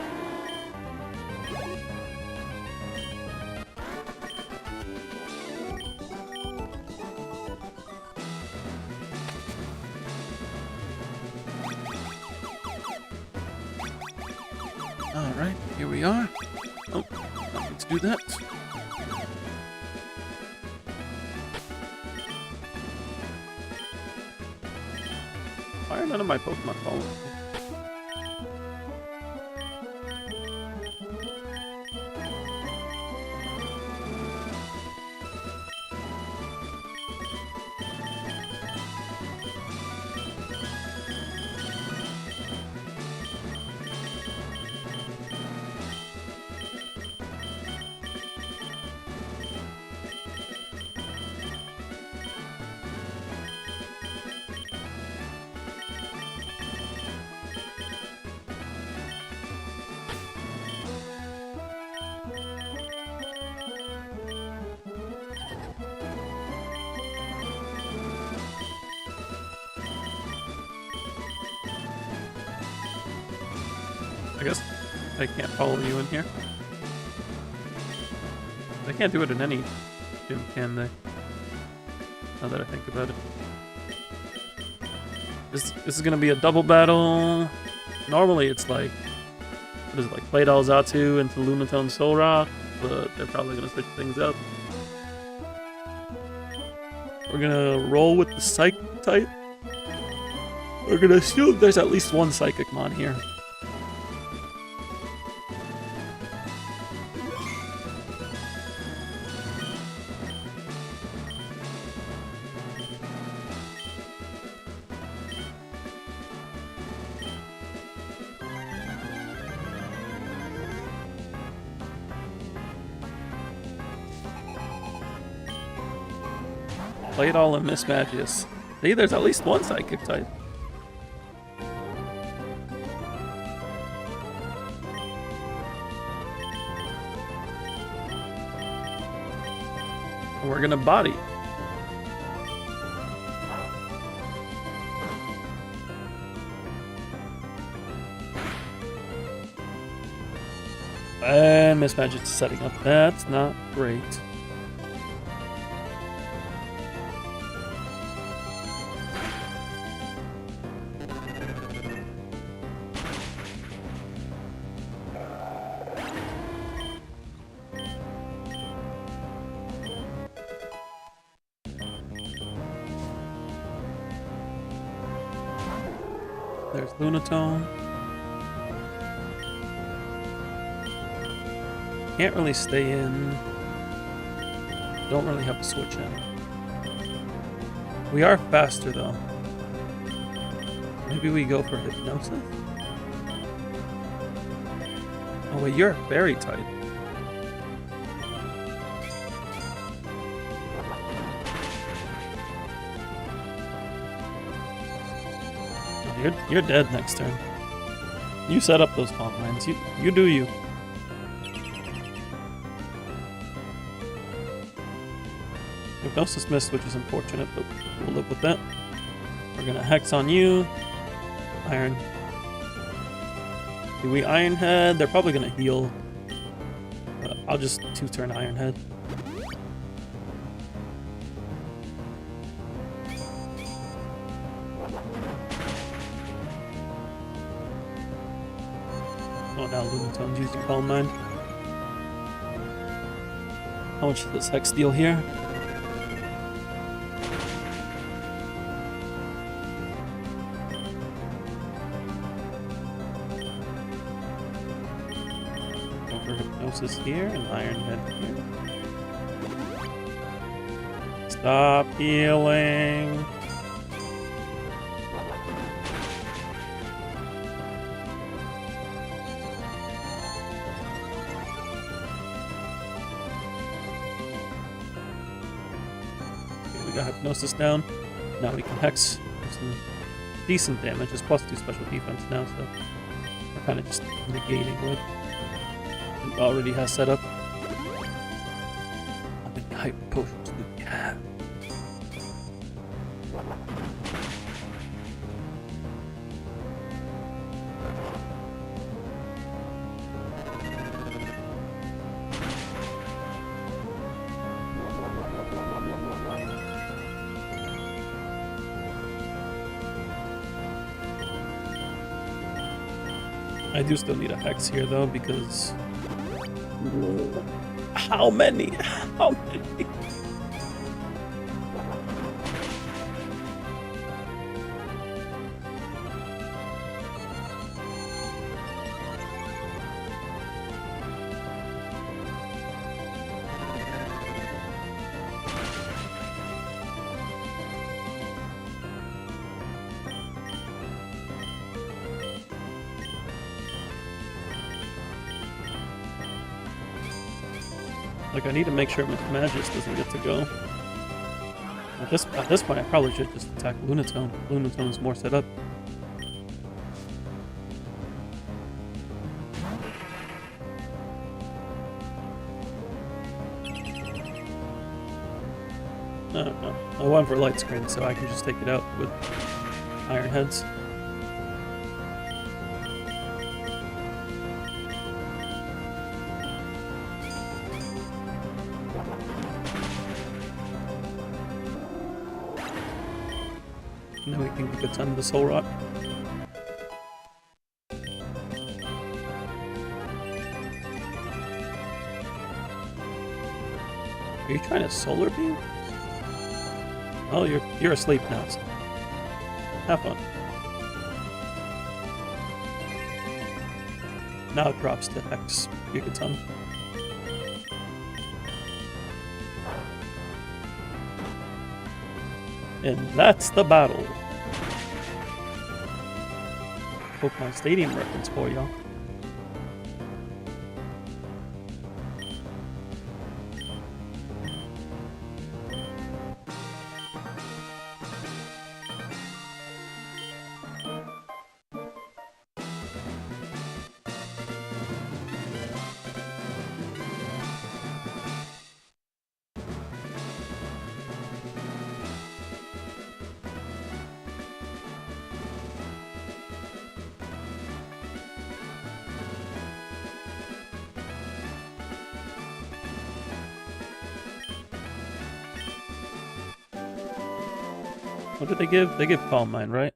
Alright, here we are. Oh, let's do that. Why are none of my Pokemon following me? I guess I can't follow you in here. They can't do it in any gym, can they? Now that I think about it. This is gonna be a double battle. Normally it's like, what is it, like Claydol Zatu into Lunatone Solrock, but they're probably gonna switch things up. We're gonna roll with the Psych type. We're gonna assume there's at least one Psychic Mon here. Play it all and Mismagius. See, there's at least one Psychic type. We're gonna body. And Mismagius is setting up. That's not great. There's Lunatone. Can't really stay in. Don't really have to switch in. We are faster though. Maybe we go for Hypnosis? Oh wait, you're a Fairy type. You're dead next turn. You set up those fault lines. You do you. Hypnosis missed, which is unfortunate, but we'll live with that. We're gonna Hex on you. Iron. Do we Iron Head? They're probably gonna heal. I'll just 2-turn Iron Head. Oh, now Lunatone's using Calm Mind. How much does this Hex deal here? Over Hypnosis here and Iron Head here. Stop healing. got hypnosis down. Now we can hex for some decent damage. It's +2 special defense now, so we're kind of just negating what it already has set up. How many hyper potions do we have? I do still need a hex here though, because how many? How many? Like, I need to make sure Magus doesn't get to go. At this point, I probably should just attack Lunatone. Lunatone is more set up. No. I went for light screen, so I can just take it out with Iron Heads. And then we can get a ton of the Soul Rot. Are you trying to Solar Beam? Oh, you're asleep now, so have fun. Now it drops to Hex Gigaton. And that's the battle. Pokemon Stadium reference for y'all. What did they give? They give Calm Mind, right?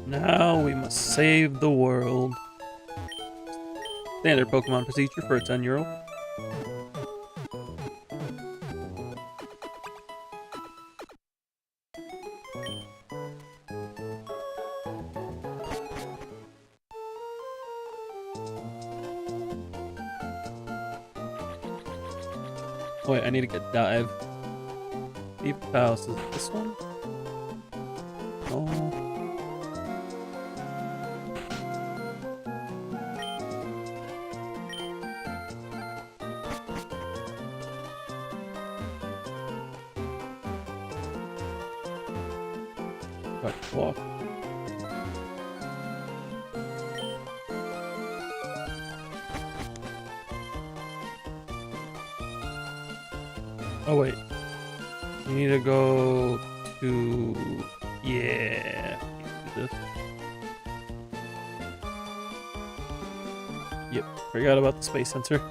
Now we must save the world. Standard Pokemon procedure for a 10-year-old. Wait, I need to get Dive. Deep House, is it this one? Oh. Got walk. Oh wait, you need to go to, yeah, do this. Yep, forgot about the space sensor.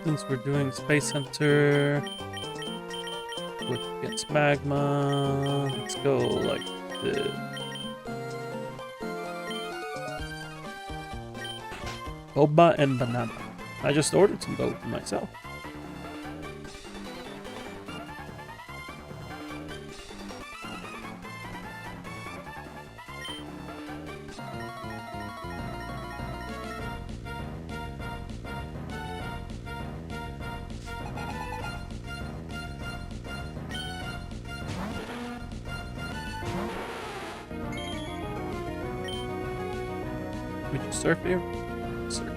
Since we're doing Space Hunter with against magma, let's go like this. Boba and banana. I just ordered some boba myself. Would you surf here? Surf.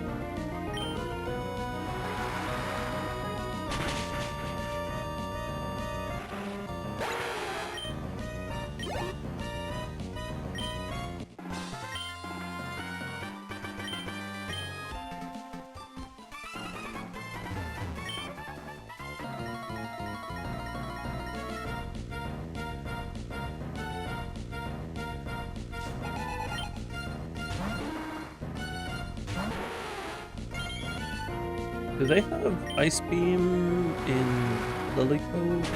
Do they have Ice Beam in Lily Cove?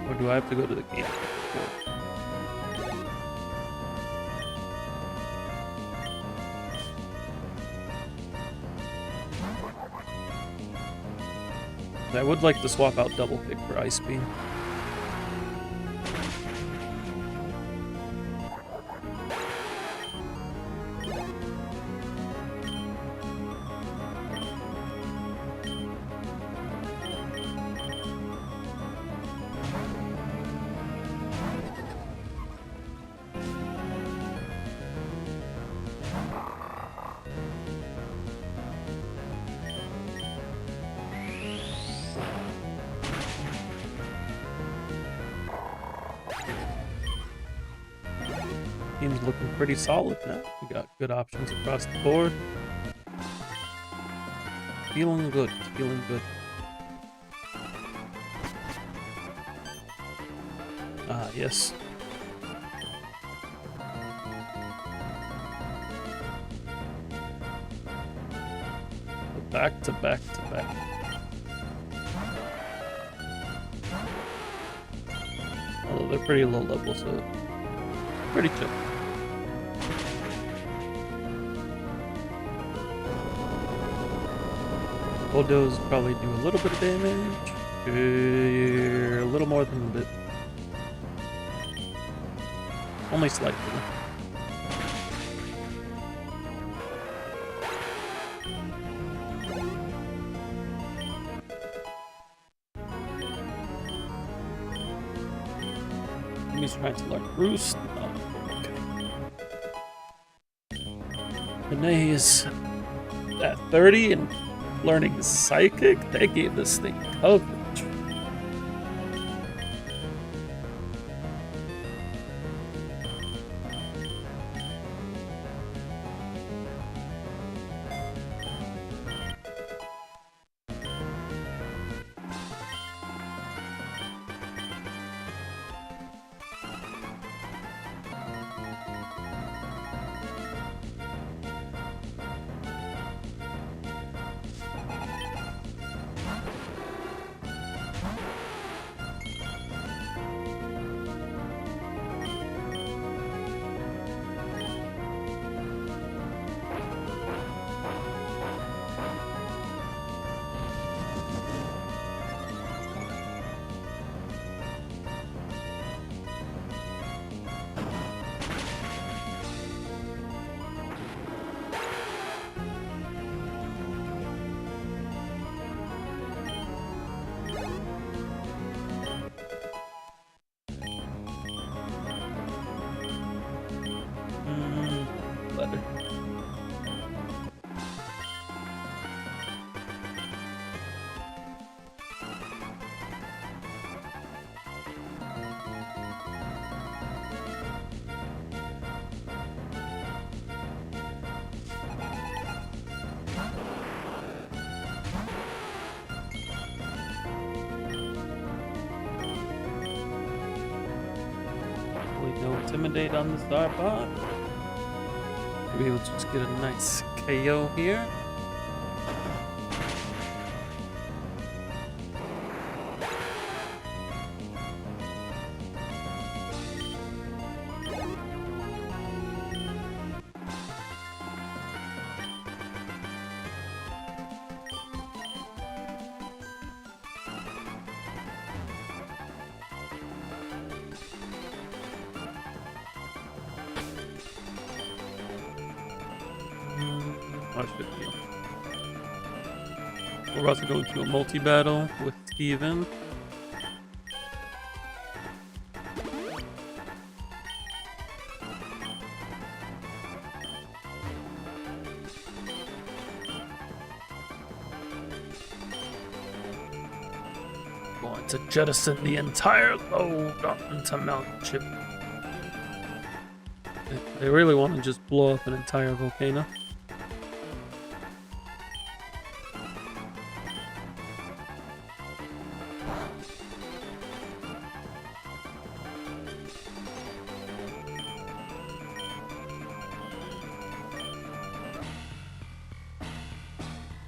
Or do I have to go to the camp? I would like to swap out Double Kick for Ice Beam. Team's looking pretty solid now. We got good options across the board. Feeling good, feeling good. Ah, yes. Back to back to back. Although they're pretty low level, so pretty chill. Bulldoze probably do a little bit of damage. A little more than a bit. Only slightly. He's trying to learn Roost. Oh, okay. Renee is at 30 and learning Psychic. They gave this thing coverage. No Intimidate on the Starbot. Maybe we'll just get a nice KO here. I should heal. We're about to go into a multi-battle with Steven. Going to jettison the entire load onto Mount Chip. They really want to just blow up an entire volcano.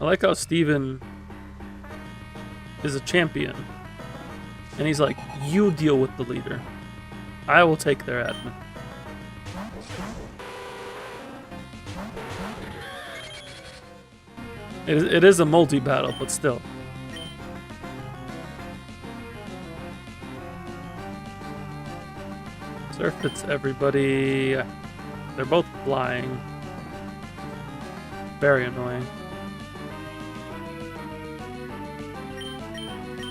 I like how Steven is a champion. And he's like, you deal with the leader. I will take their admin. It is a multi-battle, but still. Surf hits everybody. They're both flying. Very annoying.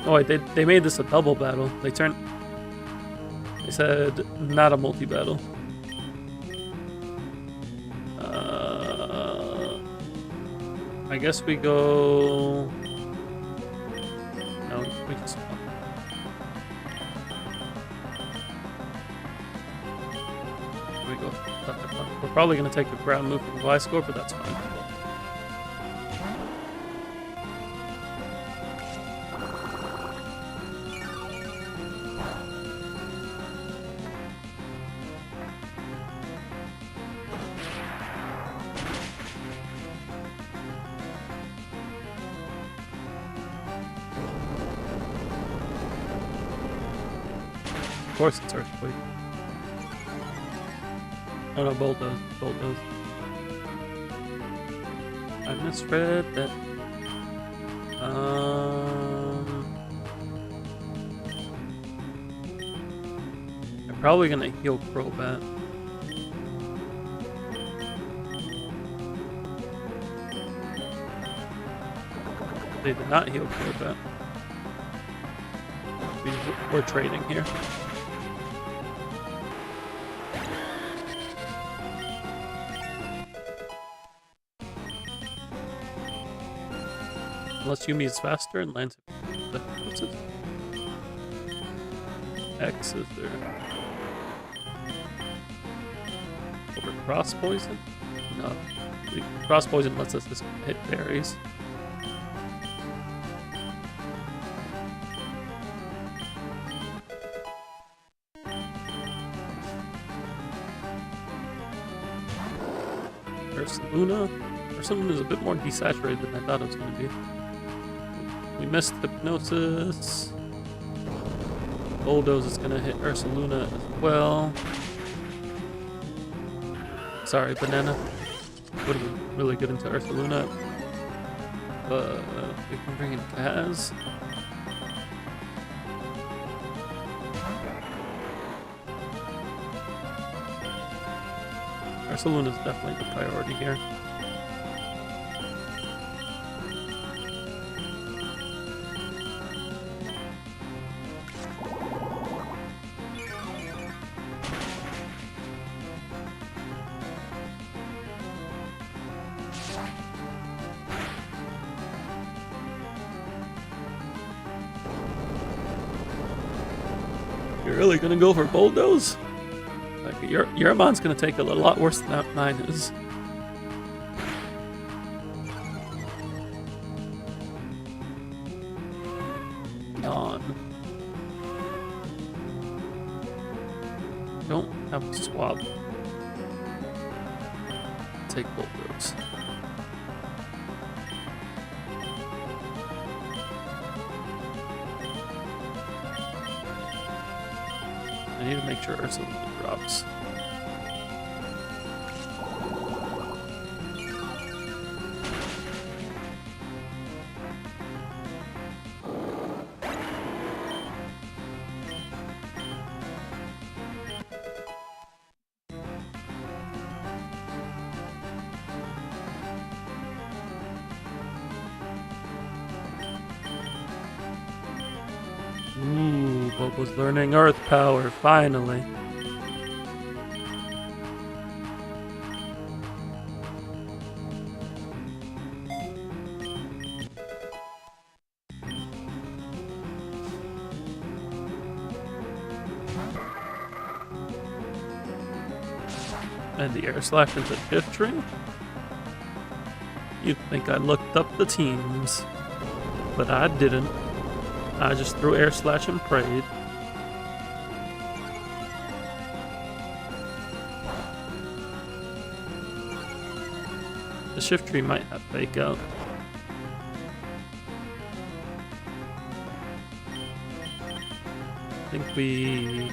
Oh wait, they made this a double battle. They said not a multi-battle. I guess we go... No, we just... We go... We're probably going to take a ground move from Y-score, but that's fine. Of course it's Earthquake. Oh no, Bulldoze. Bulldoze. I misread that. I'm probably gonna heal Crobat. They did not heal Crobat. We're trading here. Unless Yumi is faster and lands it. What's it? X is there. Over cross poison? No. Cross poison lets us just hit berries. Ursaluna? Ursaluna is a bit more desaturated than I thought it was going to be. We missed Hypnosis. Bulldoze is gonna hit Ursaluna as well. Sorry, Banana. Would have been really good into Ursaluna. But we can bring in Kaz. Ursaluna is definitely the priority here. You're really gonna go for Bulldoze? Like your Amon's gonna take it a lot worse than mine is. Yawn. Don't have a swab. Take Bulldoze. I need to make sure Ursaluna drops. Ooh, Bobo's learning Earth power, finally. And the air slash into Fortree? You'd think I looked up the teams, but I didn't. I just threw air slash and prayed. The shift tree might have fake out. I think we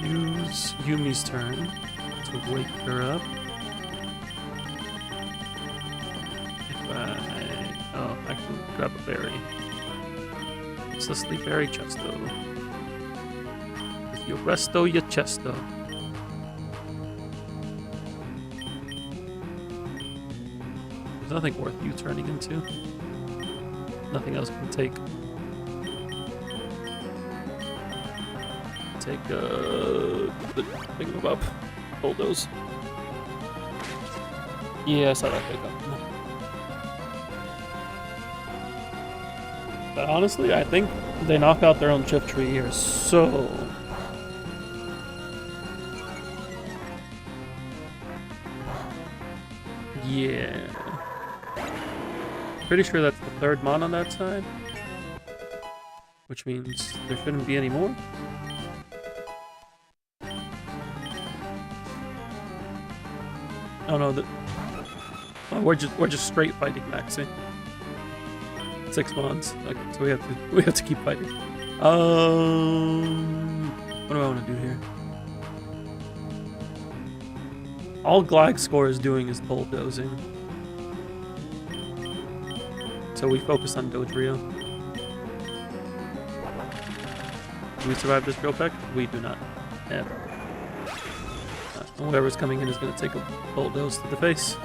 use Yumi's turn to wake her up. I can grab a berry. It's a sleep berry chesto. Your resto, your chesto. There's nothing worth you turning into. Nothing else can take. Take the thingamabob. Bulldoze. Yeah, I saw that pick up. But honestly, I think they knock out their own shift tree here, so... yeah. Pretty sure that's the third mon on that side. Which means there shouldn't be any more. Oh no, oh, we're just straight fighting Maxi. 6 months. Okay, so we have to keep fighting. What do I want to do here? All Glag is doing is bulldozing. So we focus on Dodrio. Do we survive this drill peck? We do not. Yeah. Whatever's coming in is going to take a bulldoze to the face.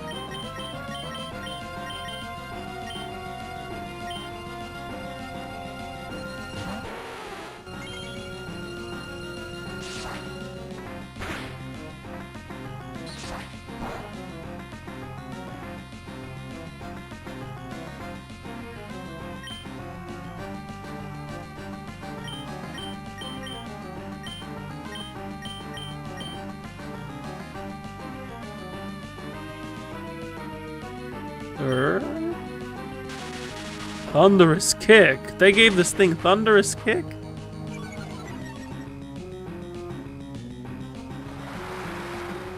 Thunderous Kick. They gave this thing Thunderous Kick?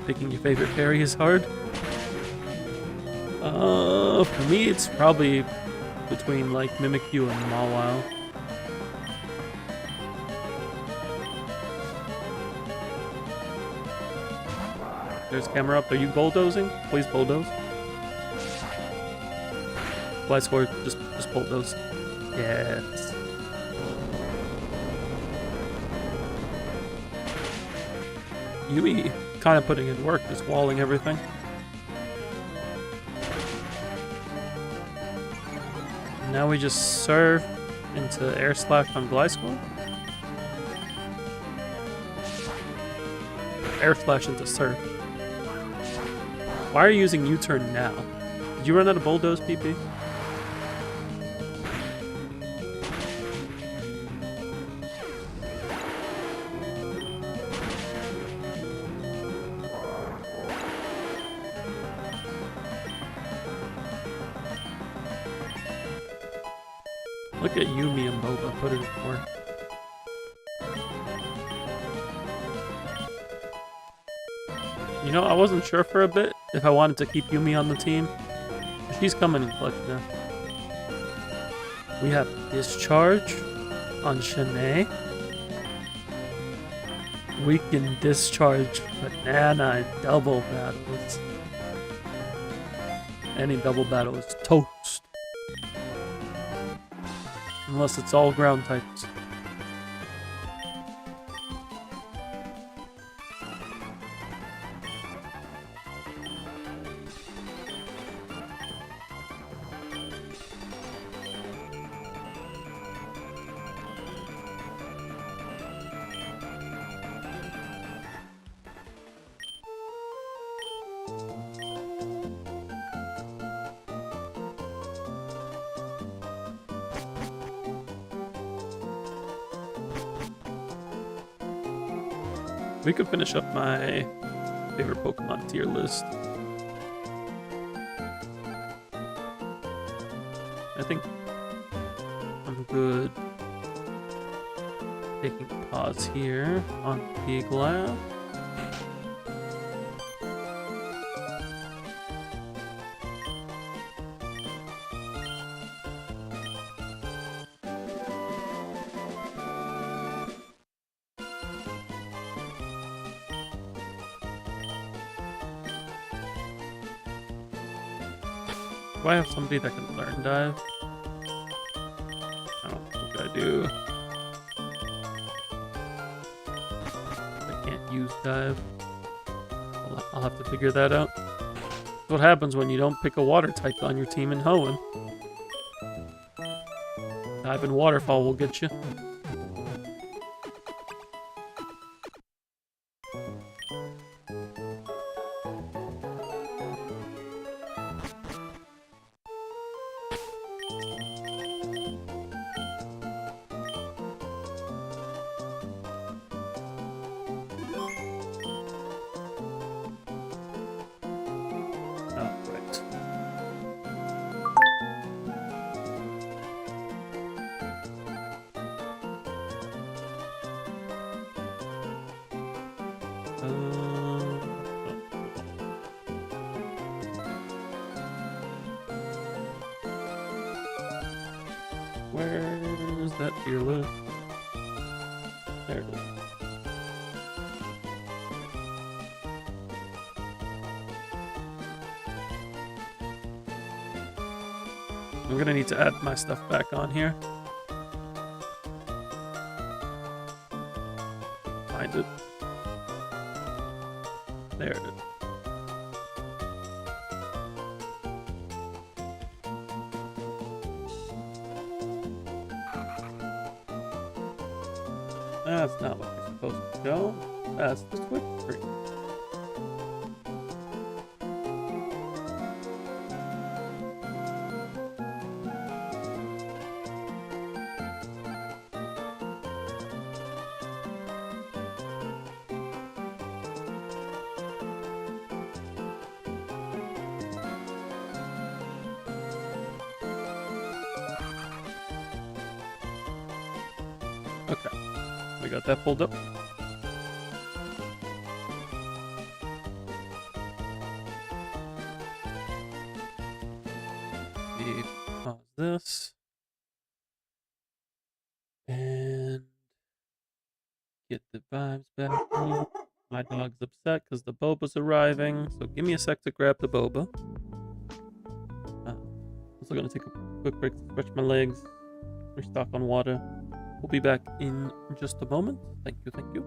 Picking your favorite fairy is hard. For me, it's probably between like Mimikyu and Mawile. There's camera up. Are you bulldozing? Please bulldoze. Fly score, just bulldoze. Yes. Yui kind of putting in work, just walling everything. Now we just serve into air slash on Gliscor. Air slash into surf. Why are you using U-turn now? Did you run out of bulldoze, PP? Look at Yumi and Boba putting it in work. You know, I wasn't sure for a bit if I wanted to keep Yumi on the team. She's coming in clutch now. We have Discharge on Shanae. We can discharge Banana in double battles. Any double battle is toast. Unless it's all ground types. We could finish up my favorite Pokemon tier list. I think I'm good. Taking a pause here on Seaglass. Do I have somebody that can learn dive? I don't think I do. I can't use dive. I'll have to figure that out. That's what happens when you don't pick a water type on your team in Hoenn. Dive and waterfall will get you. Where's that tier list? There it is. I'm gonna need to add my stuff back on here. Find it. There it is. That's not what you're supposed to go. That's the switch tree. Okay, we got that pulled up. We pause this and get the vibes back. My dog's upset because the boba's arriving, so give me a sec to grab the boba. Also gonna take a quick break to stretch my legs, restock on water. We'll be back in just a moment. Thank you, thank you.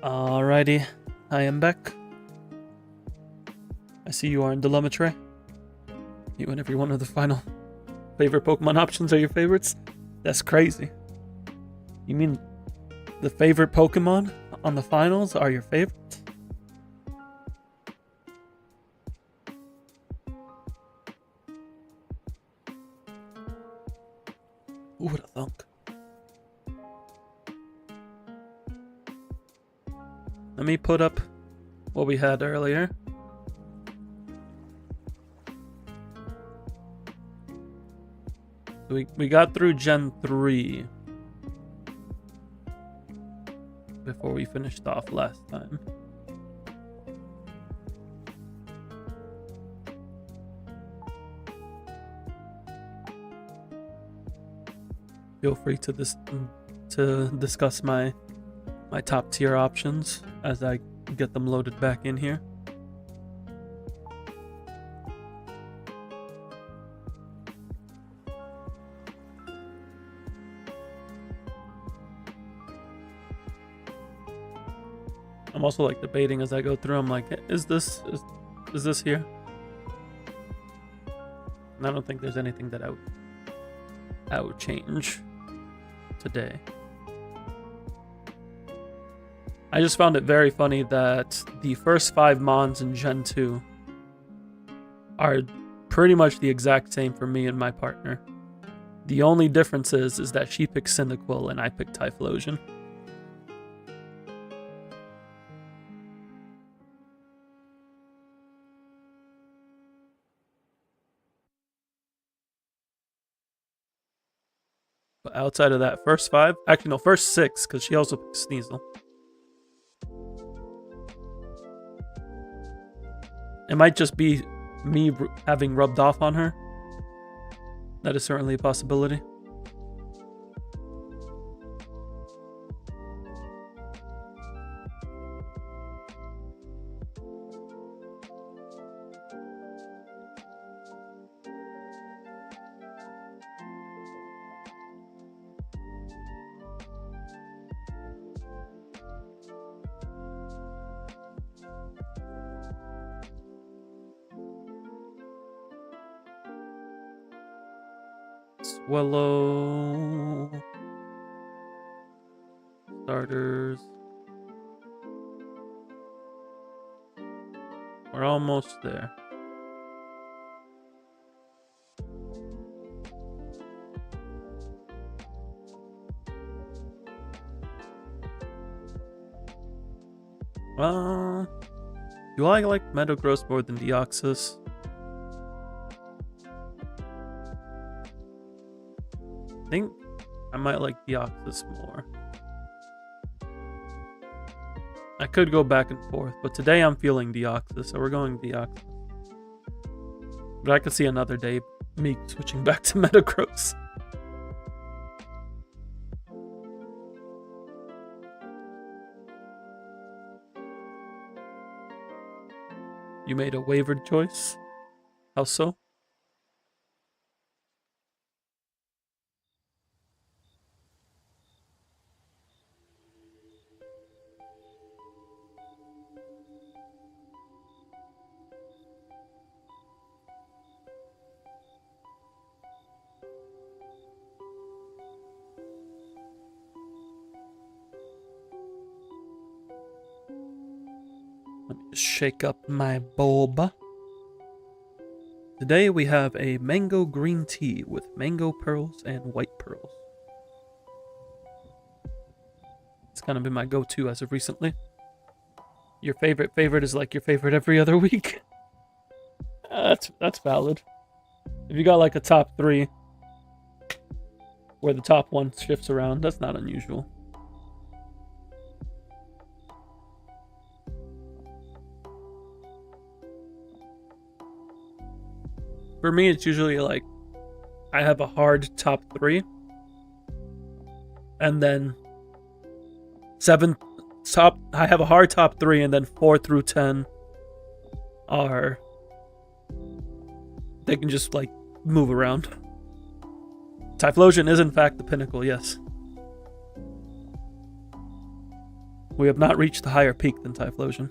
Alrighty, I am back. I see you are in Dilemma Tray. You and every one of the final favorite Pokemon options are your favorites? That's crazy. You mean the favorite Pokemon on the finals are your favorites? Who would have thunk? Let me put up what we had earlier. We got through Gen 3 before we finished off last time. Feel free to discuss my top tier options as I get them loaded back in here. I'm also like debating as I go through. I'm like, is this here? And I don't think there's anything that I would change today. I just found it very funny that the first 5 Mons in Gen 2 are pretty much the exact same for me and my partner. The only difference is that she picked Cyndaquil and I picked Typhlosion. But outside of that, first 5, actually no, first 6, because she also picked Sneasel. It might just be me having rubbed off on her. That is certainly a possibility. Swallow. Starters. We're almost there. Do I like Metagross more than Deoxys? I think I might like Deoxys more. I could go back and forth, but today I'm feeling Deoxys, so we're going Deoxys. But I could see another day me switching back to Metagross. You made a wavered choice? How so? Let me just shake up my boba. Today we have a mango green tea with mango pearls and white pearls. It's kind of been my go-to as of recently. Your favorite is like your favorite every other week. That's valid. If you got like a top 3 where the top 1 shifts around, that's not unusual. For me, it's usually like I have a hard top 3, and then I have a hard top 3, and then 4 through 10 are, they can just like move around. Typhlosion is in fact the pinnacle, yes. We have not reached the higher peak than Typhlosion.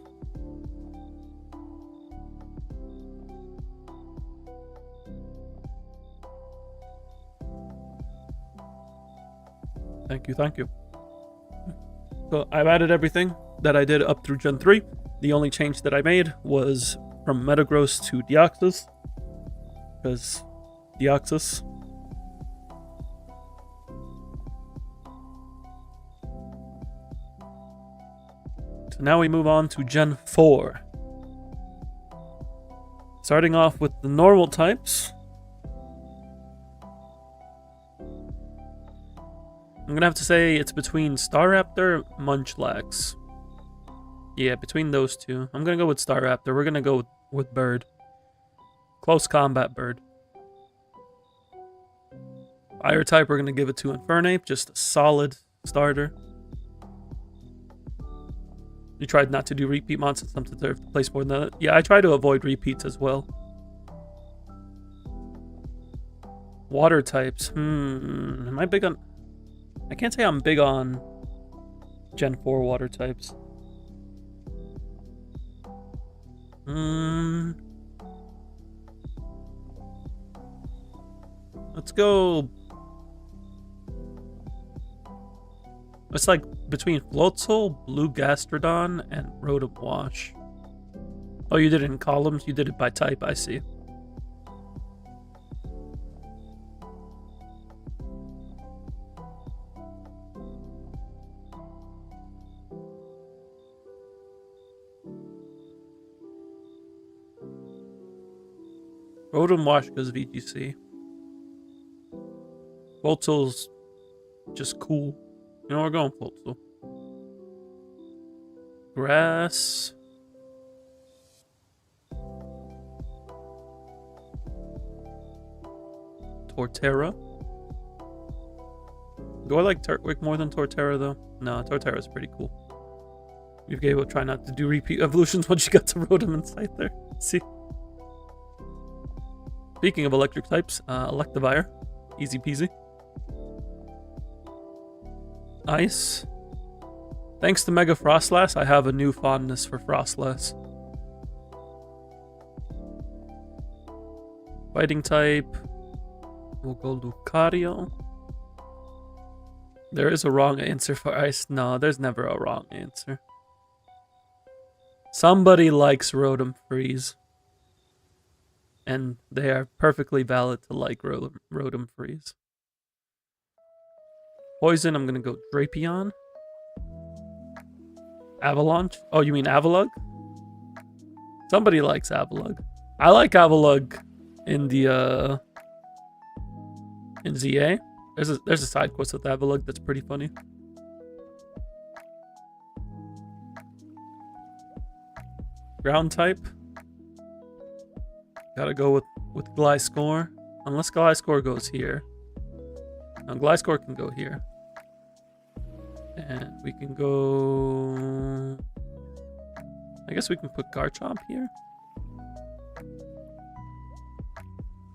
Thank you, thank you. So I've added everything that I did up through Gen 3. The only change that I made was from Metagross to Deoxys. Because Deoxys. So now we move on to Gen 4. Starting off with the normal types. I'm gonna have to say it's between Staraptor, Munchlax. Yeah, between those two. I'm gonna go with Staraptor. We're gonna go with Bird. Close combat Bird. Fire type, we're gonna give it to Infernape. Just a solid starter. You tried not to do repeat mons since some deserve to place more than that. Yeah, I try to avoid repeats as well. Water types. Am I big on... I can't say I'm big on Gen 4 water types. Let's go... It's like between Floatzel, Blue Gastrodon, and Rotom Wash. Oh, you did it in columns? You did it by type, I see. Rotom Wash goes VGC. Floatzel's just cool. You know, we're going Floatzel. Grass. Torterra. Do I like Turtwig more than Torterra, though? No, Torterra's pretty cool. You gave try not to do repeat evolutions once you got to Rotom and Scyther. See? Speaking of electric types, Electivire. Easy peasy. Ice. Thanks to Mega Frostlass, I have a new fondness for Frostlass. Fighting type. We'll go Lucario. There is a wrong answer for Ice. No, there's never a wrong answer. Somebody likes Rotom Freeze. And they are perfectly valid to like Rotom Freeze. Poison, I'm going to go Drapion. Avalanche? Oh, you mean Avalugg? Somebody likes Avalugg. I like Avalugg in the, in ZA. There's a side quest with Avalugg that's pretty funny. Ground type. Gotta go with Gliscor. Unless Gliscor goes here. Now, Gliscor can go here. And we can go... I guess we can put Garchomp here.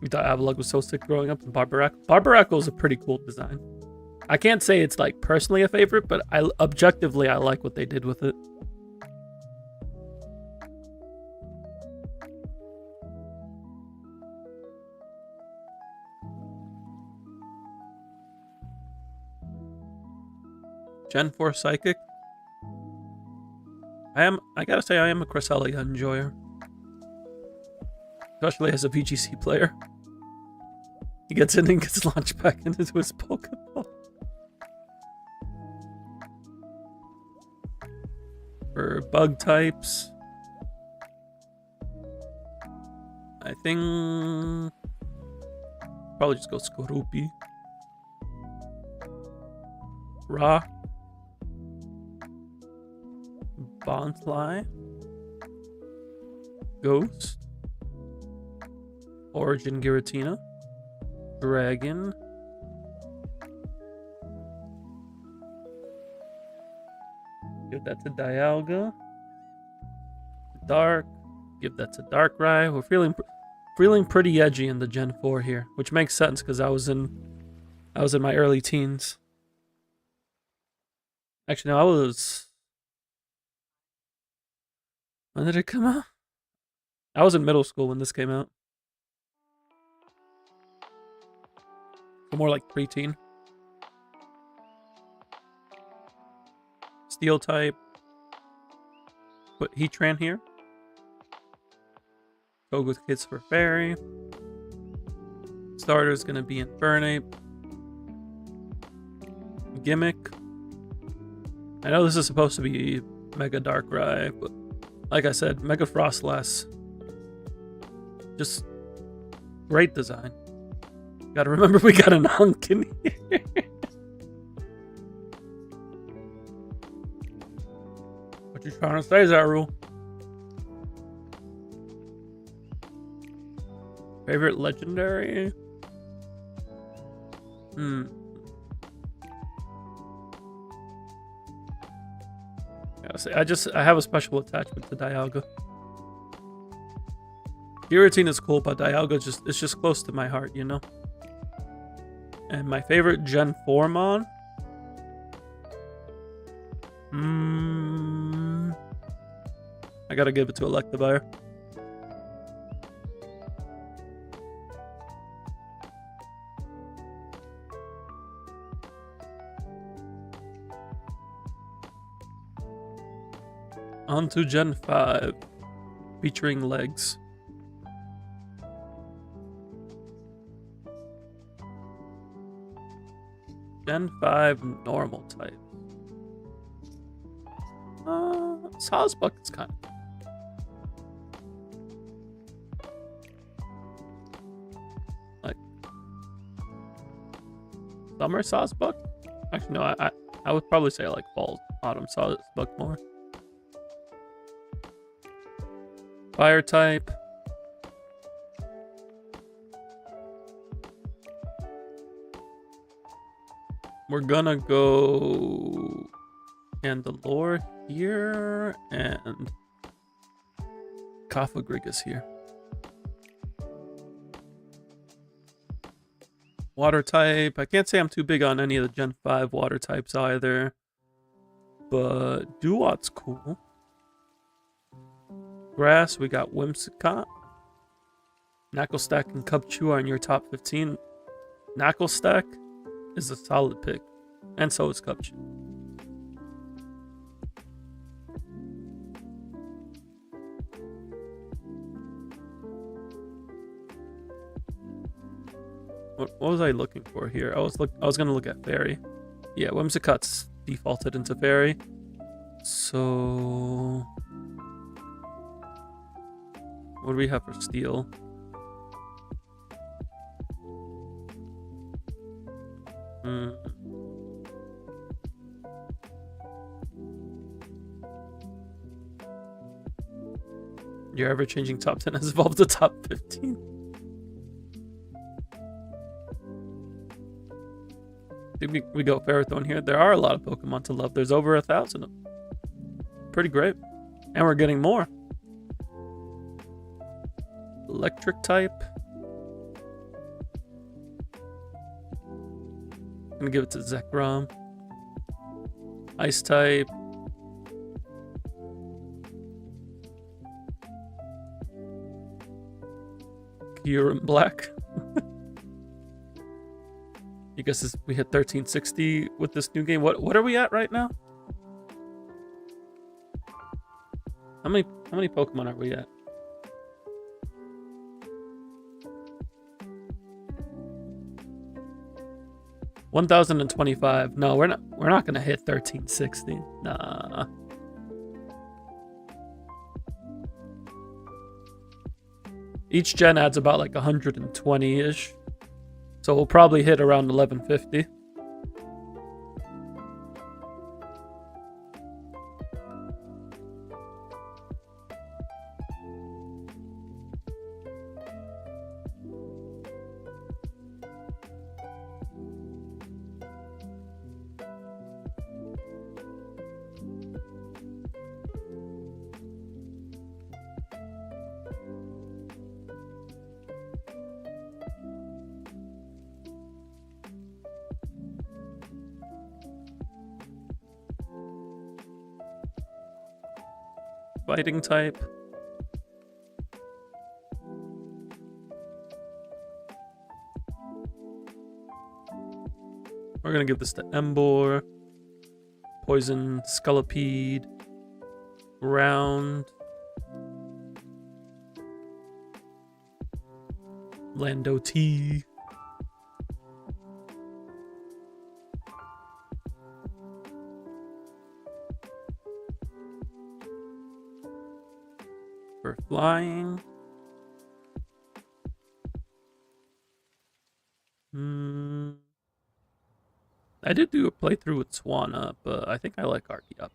We thought Avalugg was so sick growing up in Barbaracle. Barbaracle is a pretty cool design. I can't say it's like personally a favorite, but objectively I like what they did with it. Gen 4 Psychic. I gotta say, I am a Cresselia enjoyer. Especially as a VGC player. He gets in and gets launched back into his Pokeball. For bug types, I think probably just go Skorupi. Rock. Bonsly. Ghost. Origin Giratina. Dragon. Give that to Dialga. Dark. Give that to Darkrai. We're feeling pretty edgy in the Gen 4 here, which makes sense because I was in my early teens. Actually, no, When did it come out? I was in middle school when this came out. So more like preteen. Steel type. Put Heatran here. Go with Kids for Fairy. Starter's gonna be Infernape. Gimmick. I know this is supposed to be Mega Darkrai, but like I said, Mega Frostlass. Just great design. Gotta remember we got an hunk in here. What you trying to say, Zaru? Favorite legendary? I have a special attachment to Dialga. Giratina is cool, but Dialga it's just close to my heart, you know? And my favorite Gen 4 Mon? I gotta give it to Electivire. On to Gen 5, featuring legs. Gen 5 normal type. Sawsbuck is kind of... like... Summer Sawsbuck? Actually, no, I would probably say like fall, autumn Sawsbuck more. Fire type. We're gonna go Candelore here and Cofagrigus here. Water type. I can't say I'm too big on any of the Gen 5 water types either. But Duot's cool. Grass, we got Whimsicott. Knucklestack and Cubchoo are in your top 15. Knucklestack is a solid pick. And so is Cubchoo. What was I looking for here? I was gonna look at Fairy. Yeah, Whimsicott's defaulted into Fairy. So what do we have for Steel? Your ever-changing top 10 has evolved to top 15. We go Ferrothorn here. There are a lot of Pokemon to love. There's over 1,000 of them. Pretty great. And we're getting more. Electric type. I'm gonna give it to Zekrom. Ice type. Kyurem Black. You guess we hit 1360 with this new game. What are we at right now? How many Pokemon are we at? $1,025. No, we're not gonna hit 1360. Nah. Each gen adds about like 120-ish. So we'll probably hit around 1150. fighting type. We're gonna give this to Embor. Poison Scolipede. Ground. Lando T. For flying. I did do a playthrough with Swanna, but I think I like Archeops.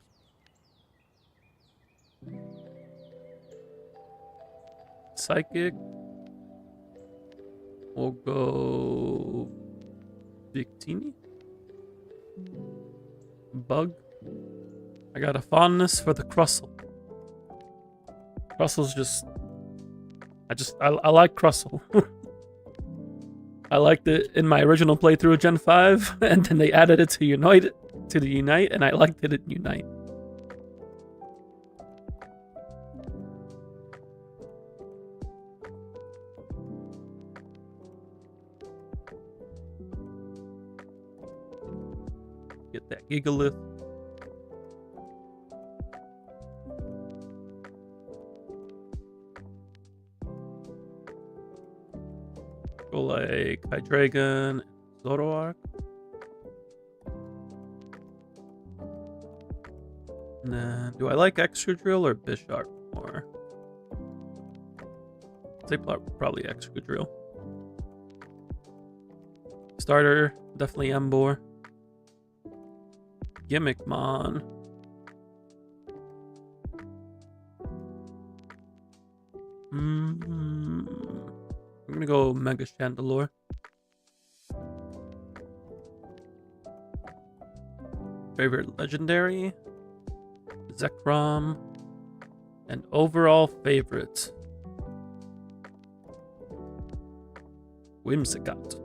Psychic. We'll go Victini. Bug. I got a fondness for the Crustle. Crustle's just... I like Crustle. I liked it in my original playthrough of Gen 5, and then they added it to the Unite, and I liked it in Unite. Get that Gigalith. Go like Hydreigon, Zoroark. Nah, do I like Excadrill or Bisharp more? I'd say probably Excadrill. Starter, definitely Embor. Gimmickmon. I'm gonna go Mega Chandelure. Favorite legendary? Zekrom. And overall favorite? Whimsicott.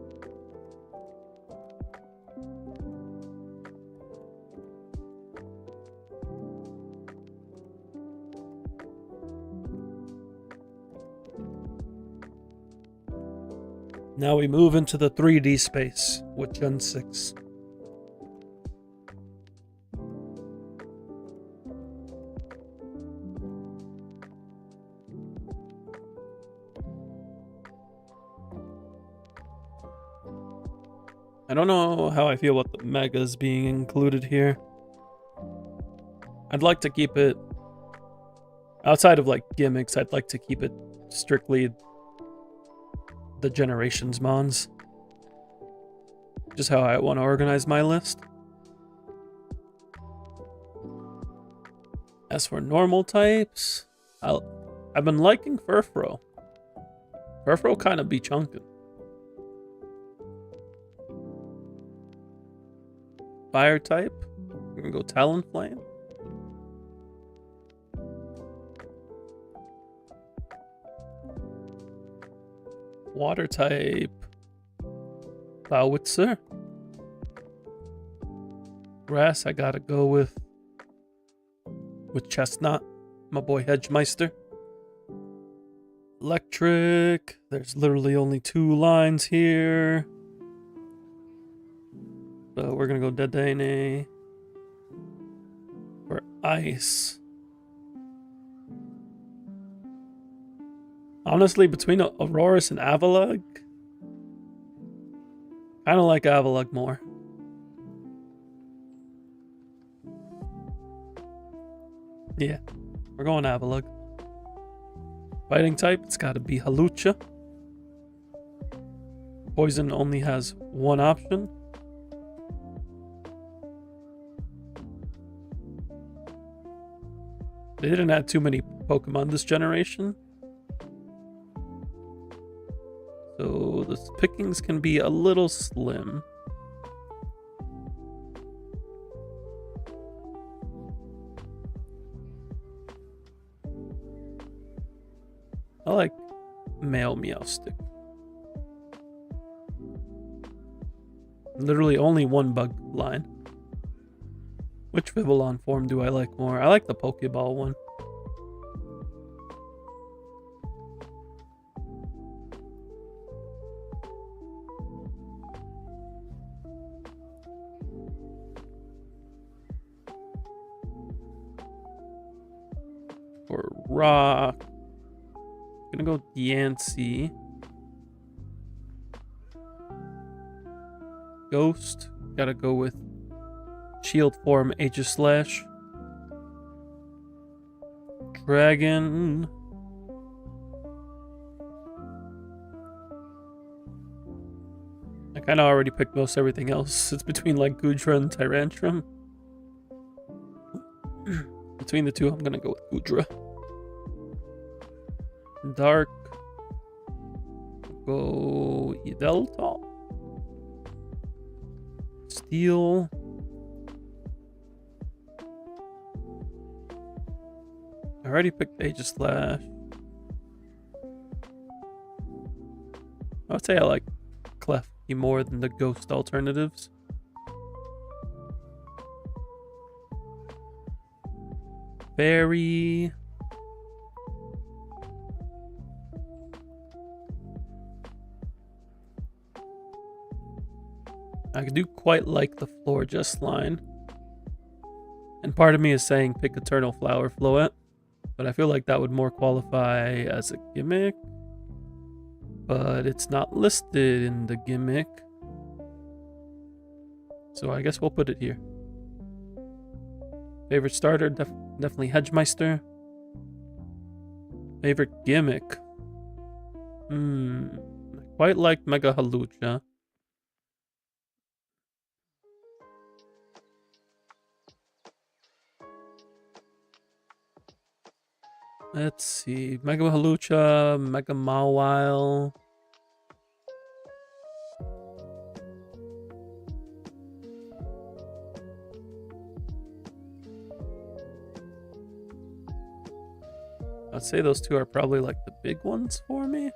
Now we move into the 3D space with Gen 6. I don't know how I feel about the Megas being included here. I'd like to keep it... Outside of like gimmicks, I'd like to keep it strictly the Generations Mons. Just how I want to organize my list. As for normal types, I've been liking Furfrou. Furfrou kind of be chunking. Fire type, we're gonna go Talonflame. Water type, Bowitzer. Grass, I gotta go with Chestnut, my boy Hedgemeister. Electric, there's literally only 2 lines here. So we're gonna go Dedenne. For ice. Honestly, between Aurorus and Avalugg, I don't like Avalugg more. Yeah, we're going Avalugg. Fighting type, it's gotta be Halucha. Poison only has 1 option. They didn't add too many Pokemon this generation. So the pickings can be a little slim. I like male Meowstic. Literally only 1 bug line. Which Vivillon form do I like more? I like the Pokeball one. for rock. Gonna go Yancy. Ghost. Gotta go with shield form Aegislash. Dragon. I kind of already picked most everything else. It's between like Gudra and Tyrantrum. Between the two, I'm gonna go with Gudra. Dark. Go Edeltal. Steel. I already picked Aegislash. I would say I like Clef more than the Ghost alternatives. Fairy. I do quite like the Florges line. And part of me is saying pick Eternal Flower Floet, but I feel like that would more qualify as a gimmick. But it's not listed in the gimmick. So I guess we'll put it here. Favorite starter, definitely Hedgemeister. Favorite gimmick. I quite like Mega Halucha. Let's see. Mega Halucha, Mega Mawile. I'd say those two are probably like the big ones for me.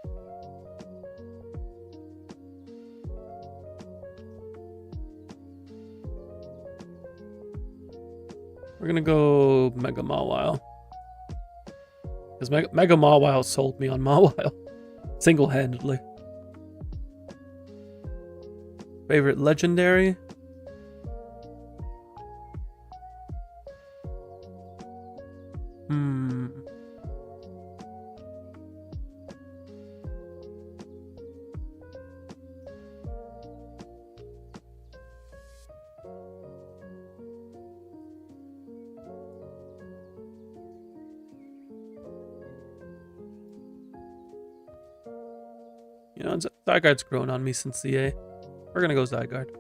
We're gonna go Mega Mawile. Because Mega Mawile sold me on Mawile. Single-handedly. Favorite legendary? You know, Zygarde's grown on me since CA. We're gonna go Zygarde.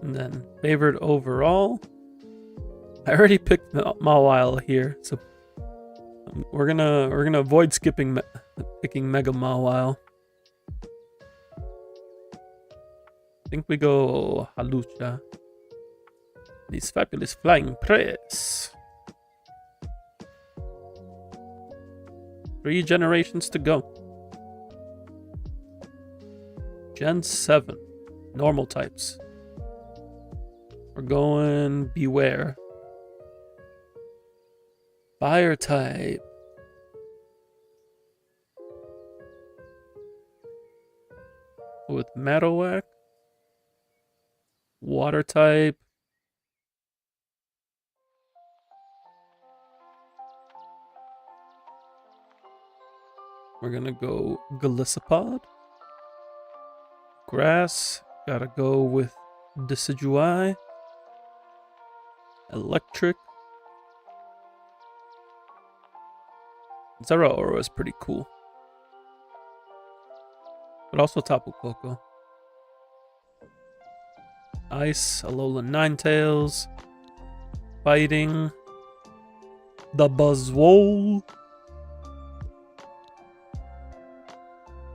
And then favorite overall. I already picked Mawile here, so we're gonna avoid skipping picking Mega Mawile. I think we go Halucha. These fabulous flying press. 3 generations to go. Gen 7. Normal types. We're going Beware. Fire type. With Marowak. Water type. We're gonna go Golisopod. Grass. Gotta go with Decidueye. Electric. Zeraora is pretty cool. But also Tapu Koko. Ice. Alolan Ninetales. Fighting. The Buzzwole.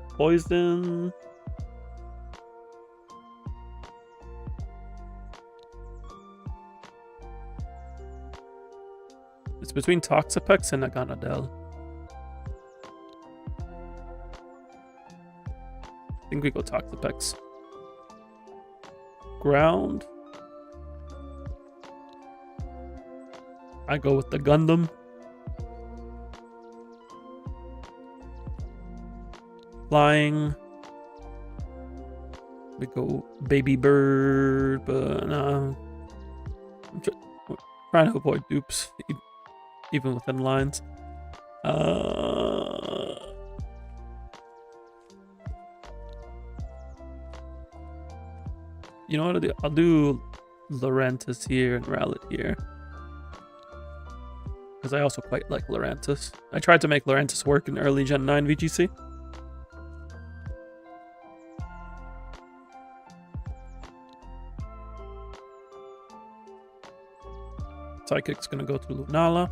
Poison. It's between Toxapex and Naganadel. I think we go Toxapex. Ground. I go with the Gundam. Flying. We go Baby Bird, but I'm trying to avoid dupes. even within lines. You know what I'll do? I'll do Laurentis here and Rowlet here. Because I also quite like Laurentis. I tried to make Laurentis work in early Gen 9 VGC. Psychic's gonna go to Lunala.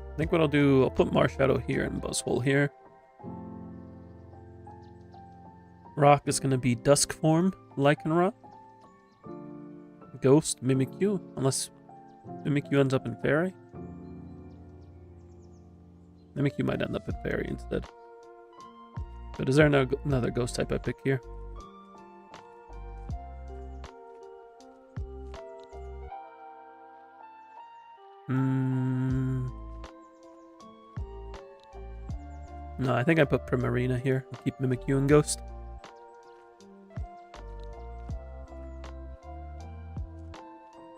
I think what I'll do, I'll put Marshadow here and Buzzwole here. Rock is going to be Dusk form, Lycanroc. Ghost, Mimikyu, unless Mimikyu ends up in Fairy. Mimikyu might end up in Fairy instead. But is there another Ghost type I pick here? No, I think I put Primarina here. I'll keep Mimikyu and Ghost.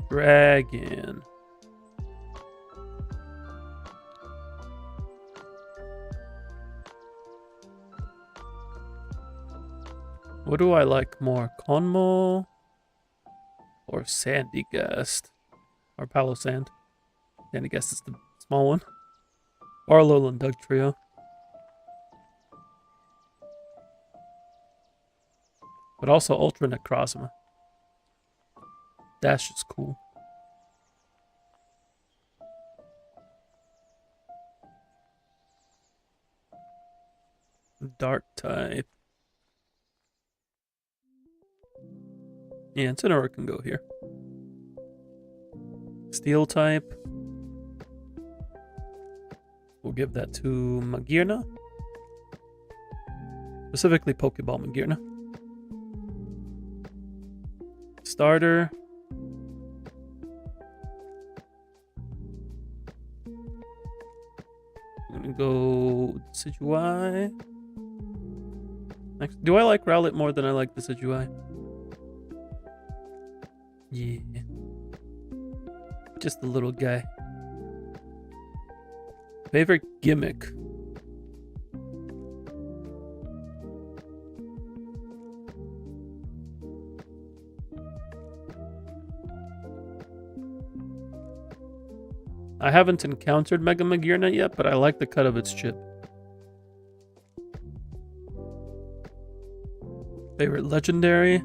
Dragon. What do I like more? Conmo or Sandygast? Or Palossand? Sandygast is the small one. Or Alolan Dugtrio. But also Ultra Necrozma. Dash is cool. Dark type. Yeah, Incineroar can go here. Steel type. We'll give that to Magearna. Specifically Pokeball Magearna. Starter. I'm gonna go Decidueye. Next, do I like Rowlet more than I like the Decidueye? Yeah. Just the little guy. Favorite gimmick? I haven't encountered Mega Magearna yet, but I like the cut of its chip. Favorite legendary?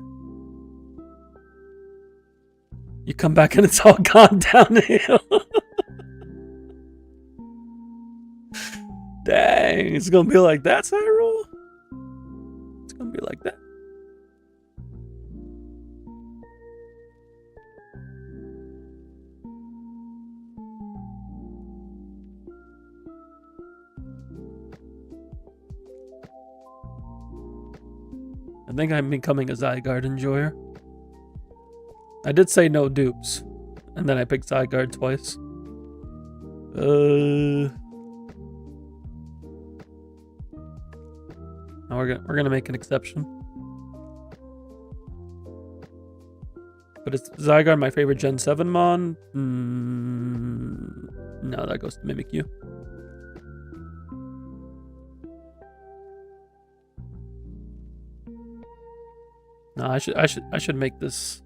You come back and it's all gone downhill. Dang, it's gonna be like that, Cyril? It's gonna be like that. I think I'm becoming a Zygarde enjoyer. I did say no dupes, and then I picked Zygarde twice. Now we're gonna make an exception. But is Zygarde my favorite Gen 7 Mon? No, that goes to Mimikyu. No, I should make this.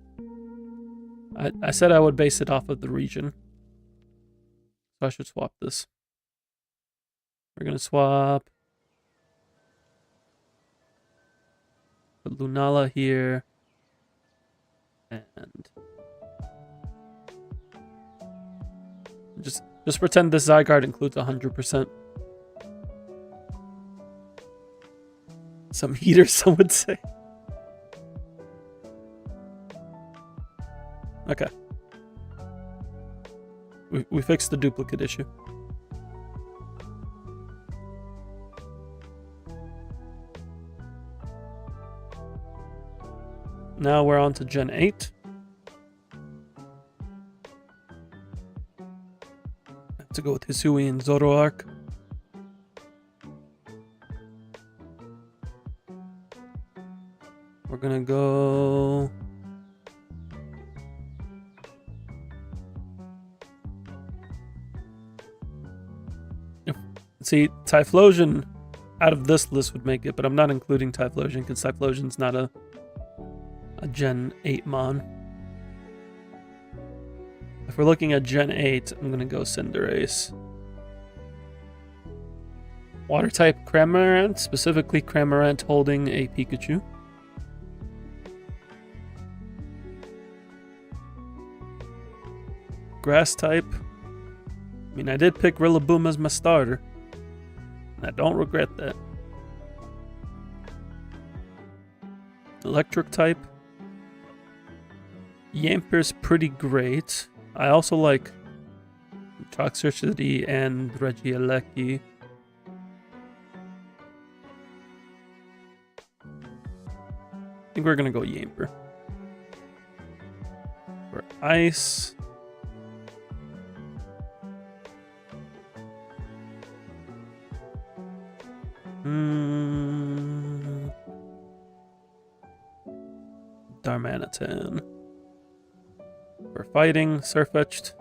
I said I would base it off of the region. So I should swap this. We're gonna swap. Put Lunala here. And just pretend this Zygarde includes 100%. Some heaters, some would say. Okay. We fixed the duplicate issue. Now we're on to Gen 8. Have to go with Hisui and Zoroark. We're gonna go... See, Typhlosion out of this list would make it, but I'm not including Typhlosion because Typhlosion's not a Gen 8 mon. If we're looking at Gen 8, I'm gonna go Cinderace. Water type Cramorant, specifically Cramorant holding a Pikachu. Grass type. I mean, I did pick Rillaboom as my starter. And I don't regret that. Electric type. Yamper's pretty great. I also like Toxicity and Regieleki. I think we're gonna go Yamper. For Ice. Darmanitan. For fighting, Surfetched.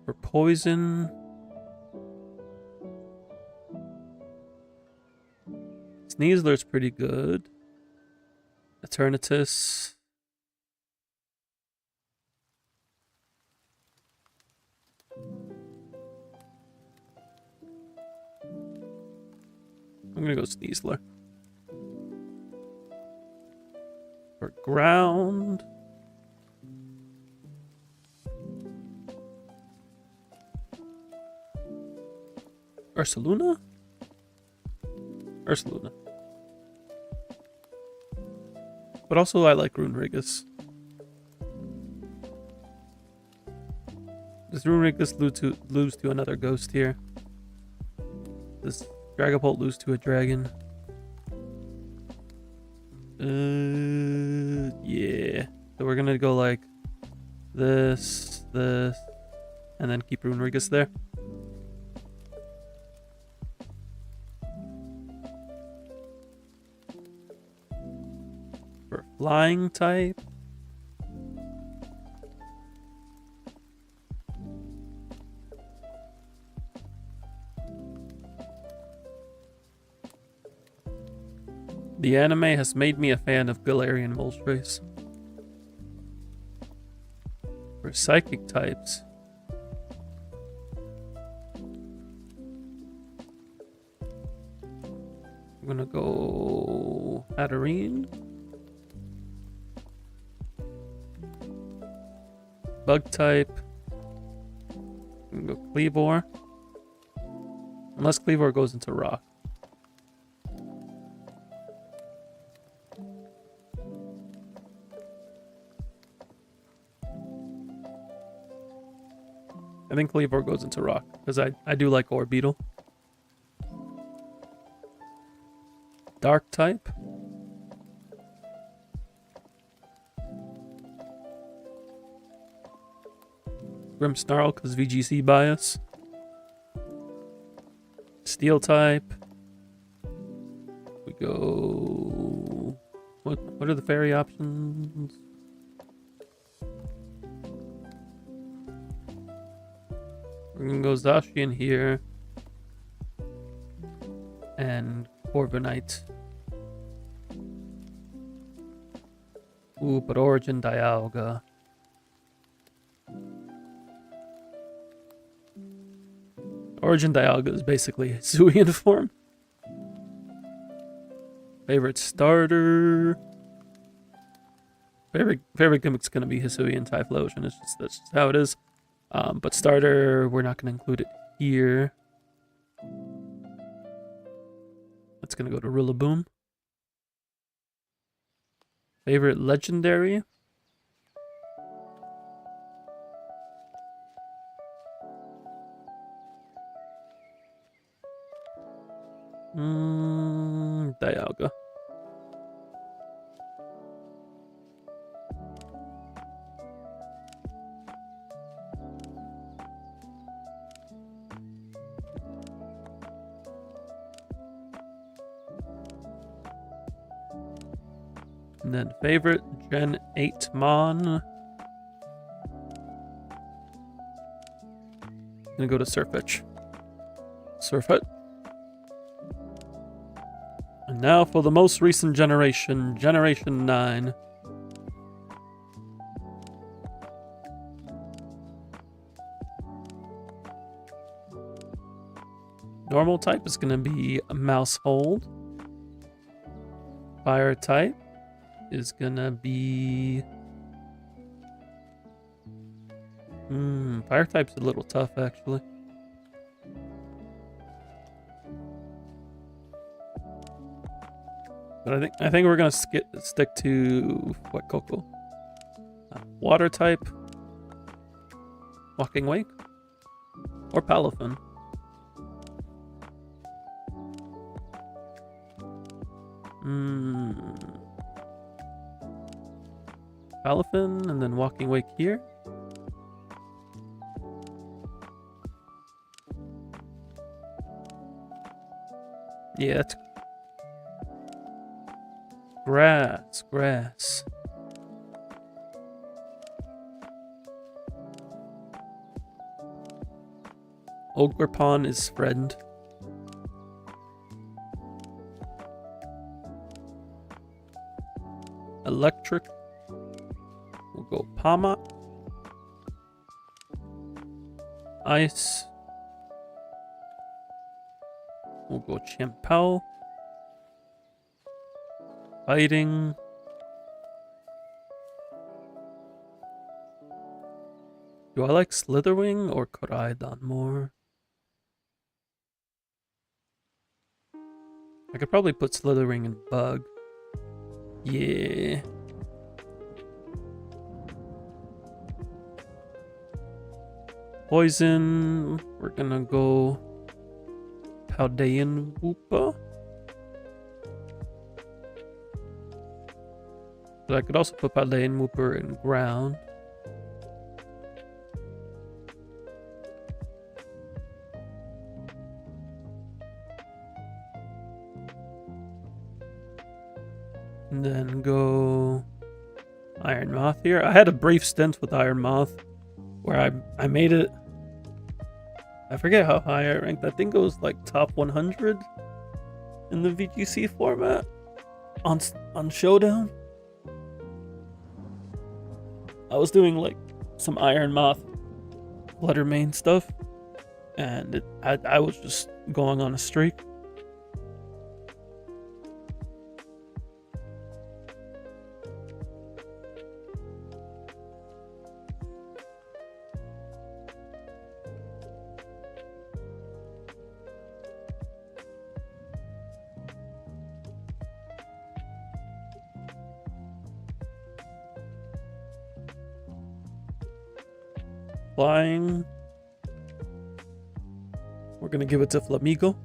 For poison, Sneasler's pretty good. Eternatus. I'm gonna go Sneasler. For ground. Ursaluna? Ursaluna. But also I like Runerigus. Does Runerigus lose to another ghost here? Does Dragapult lose to a dragon? Yeah. So we're gonna go like this, and then keep Runerigus there. For flying type. The anime has made me a fan of Galarian Moltres. For psychic types. I'm gonna go Hatterene. Bug type. I'm gonna go Kleavor. Unless Kleavor goes into rock. I think Kleavor goes into rock, because I do like Orbeetle. Dark type. Grimmsnarl, because VGC bias. Steel type. We go... What are the fairy options? We're gonna go Zacian here. And Corviknight. Ooh, but Origin Dialga. Origin Dialga is basically Hisuian form. Favorite starter. Favorite gimmick's gonna be Hisuian Typhlosion. That's just how it is. But starter, we're not gonna include it here. That's gonna go to Rillaboom. Favorite legendary. Dialga. And then favorite, Gen 8 Mon. Gonna go to Surfetch. Surfet. And now for the most recent generation, Generation 9. Normal type is gonna be a mouse hold. Fire type is gonna be... fire type's a little tough, actually. But I think we're gonna stick to what Coco. Water type, Walking Wake, or Palafin. Palafin, and then Walking Wake here. Yeah, that's grass. Ogrepawn is friend. Electric. We'll go Pama. Ice. We'll go Champel. Fighting. Do I like Slitherwing or Koraidon more? I could probably put Slitherwing in Bug. Yeah. Poison. We're gonna go Paldean Woopa. But I could also put Paldean Wooper in ground. And then go Iron Moth here. I had a brief stint with Iron Moth where I made it. I forget how high I ranked. I think it was like top 100 in the VGC format on Showdown. I was doing like some Iron Moth Flutter main stuff, and I was just going on a streak. Flying. We're gonna give it to Flamigo.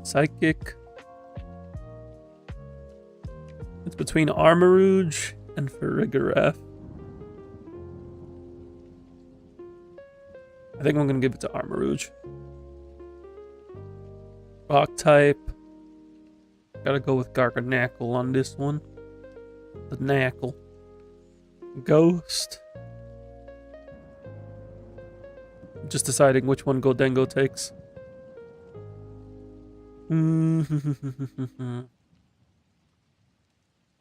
Psychic. It's between Armarouge and Farigiraf. I think I'm gonna give it to Armarouge. Rock type. Gotta go with Garganackle on this one. The Knackle. Ghost. Just deciding which one Goldengo takes. We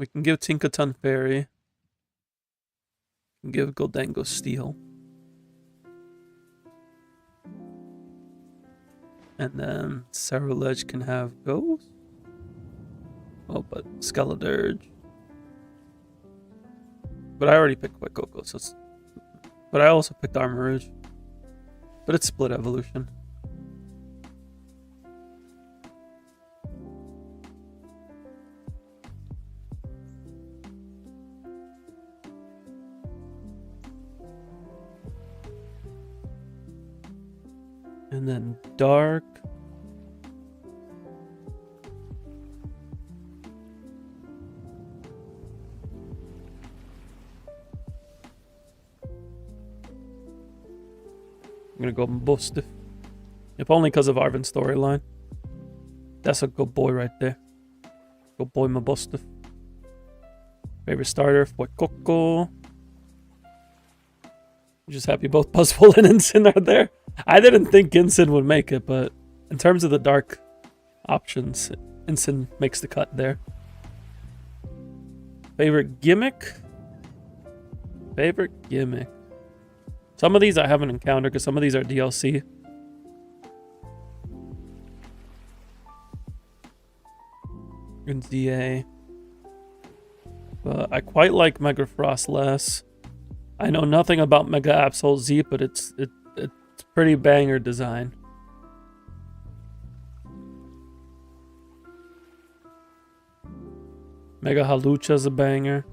can give Tinkaton Fairy. We can give Goldengo Steel. And then Ceruledge can have Ghost. Oh, but Skeledirge. But I already picked White Coco, so it's... But I also picked Armarouge. But it's split evolution. And then Dark. I'm gonna go Bustiff. If only because of Arven's storyline. That's a good boy right there. Good boy, my buster. Favorite starter, Fort Coco. Just happy both Buzzwole and Ensign are there. I didn't think Ensign would make it, but in terms of the dark options, Ensign makes the cut there. Favorite gimmick? Favorite gimmick. Some of these I haven't encountered because some of these are DLC. In ZA. But I quite like Mega Frost less. I know nothing about Mega Absol Z, but it's pretty banger design. Mega Halucha's a banger.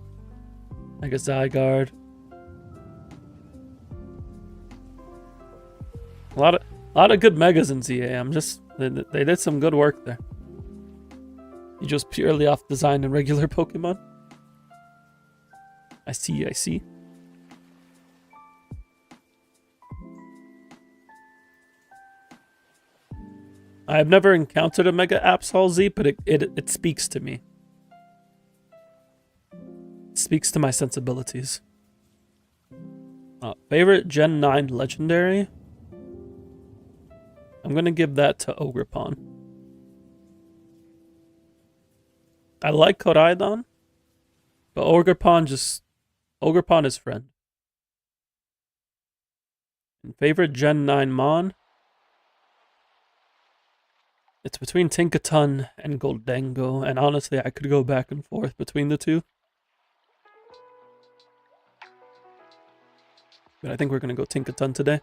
Mega Zygarde. A lot of good megas in ZA. They did some good work there. You just purely off design and regular Pokemon. I see. I have never encountered a Mega Absol Z, but it speaks to me. It speaks to my sensibilities. Favorite Gen 9 Legendary? I'm gonna give that to Ogerpon. I like Koraidon, but Ogerpon is friend. And favorite Gen 9 Mon? It's between Tinkaton and Goldengo, and honestly, I could go back and forth between the two. But I think we're gonna go Tinkaton today.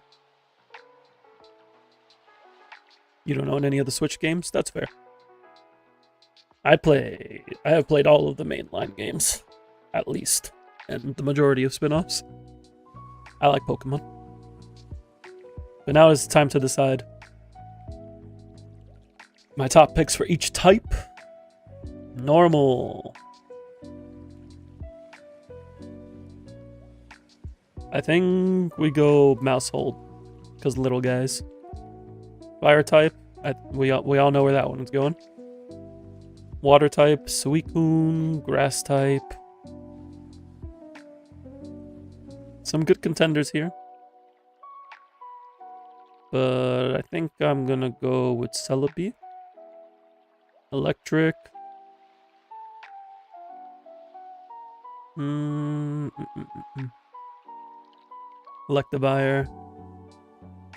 You don't own any of the Switch games? That's fair. I have played all of the mainline games, at least, and the majority of spin-offs. I like Pokemon. But now it's time to decide my top picks for each type. Normal. I think we go Mousehold, because little guys. Fire type, we all know where that one's going. Water type, Suicune. Grass type. Some good contenders here. But I think I'm gonna go with Celebi. Electric. Electivire.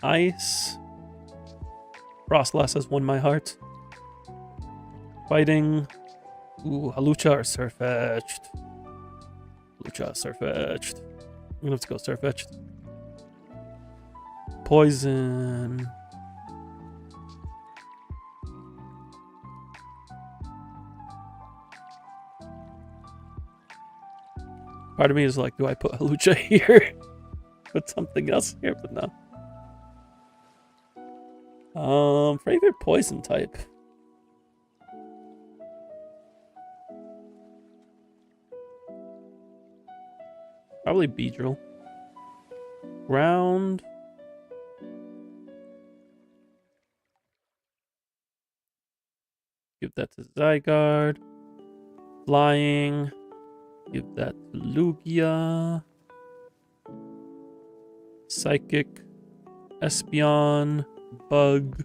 Ice. Frostlass has won my heart. Fighting. Ooh, Halucha or Surfetched? Halucha, Surfetched. I'm gonna have to go Surfetched. Poison. Part of me is like, do I put Halucha here? Put something else here, but no. Favorite poison type. Probably Beedrill. Ground. Give that to Zygarde. Flying. Give that to Lugia. Psychic. Espeon. Bug.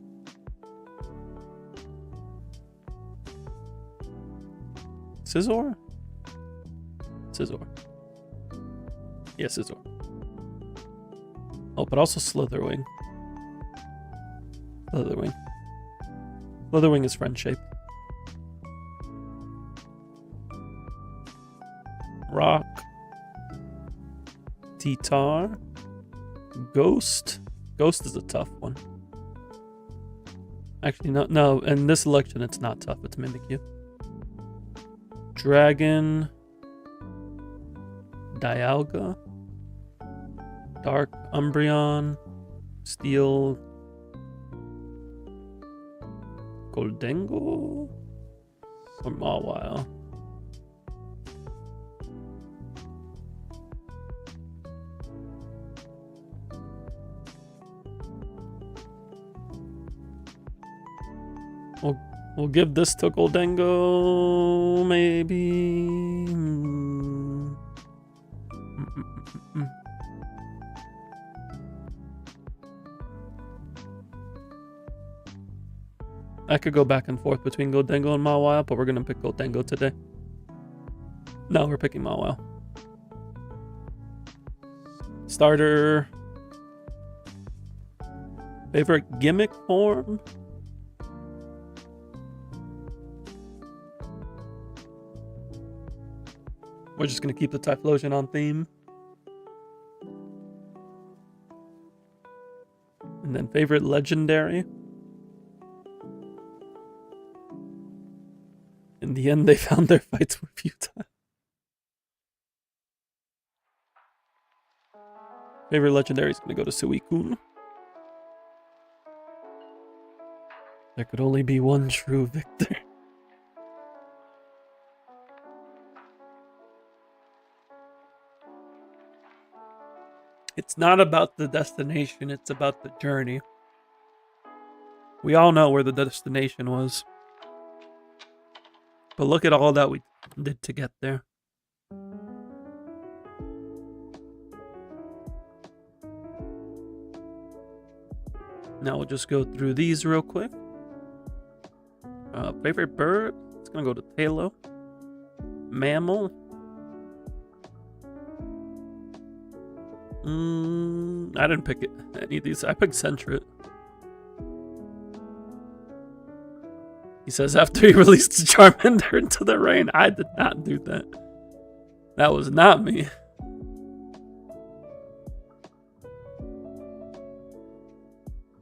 Scizor? Scizor. Yeah, Scizor. Oh, but also Slitherwing. Slitherwing. Slitherwing is friend-shaped. Rock. T-Tar. Ghost. Ghost is a tough one. Actually, no. In this selection, it's not tough. It's Mimikyu. Dragon. Dialga. Dark Umbreon. Steel. Goldengo. Or Mawile. Well, We'll give this to Goldengo, maybe. I could go back and forth between Goldengo and Mawile, but we're gonna pick Goldengo today. No, we're picking Mawile. Starter. Favorite gimmick form? We're just gonna keep the Typhlosion on theme. And then favorite legendary. In the end, they found their fights were futile. Favorite legendary is gonna go to Suicune. There could only be one true victor. It's not about the destination, it's about the journey. We all know where the destination was. But look at all that we did to get there. Now we'll just go through these real quick. Favorite bird? It's gonna go to Talo. Mammal? I didn't pick any of these. I picked Sentret. He says after he released Charmander into the rain. I did not do that. That was not me.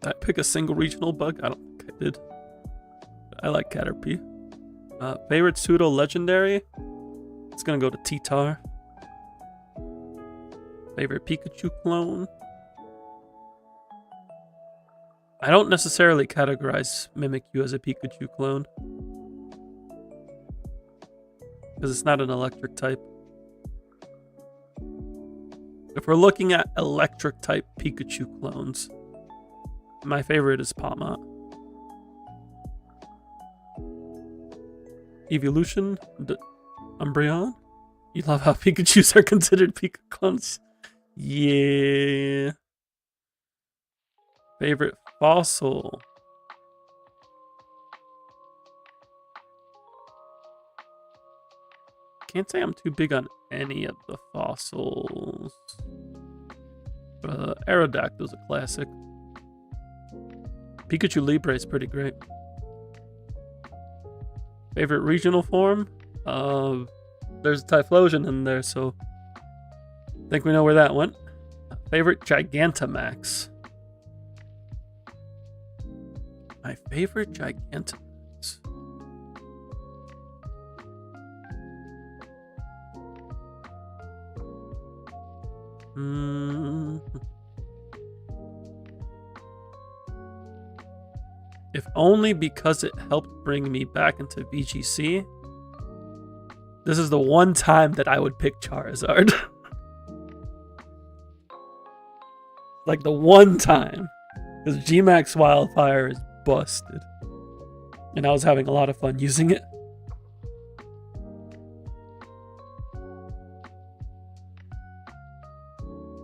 Did I pick a single regional bug? I don't think I did. I like Caterpie. Favorite pseudo legendary? It's gonna go to T-Tar. Favorite Pikachu clone? I don't necessarily categorize Mimikyu as a Pikachu clone. Because it's not an electric type. If we're looking at electric type Pikachu clones, my favorite is Pawmot. Evolution? Umbreon? You love how Pikachus are considered Pika clones? Yeah. Favorite fossil? Can't say I'm too big on any of the fossils. Aerodactyl's a classic. Pikachu Libre is pretty great. Favorite regional form? There's a Typhlosion in there, so I think we know where that went. Favorite Gigantamax? My favorite Gigantamax? If only because it helped bring me back into VGC. This is the one time that I would pick Charizard. Like the one time. Because Gmax Wildfire is busted. And I was having a lot of fun using it.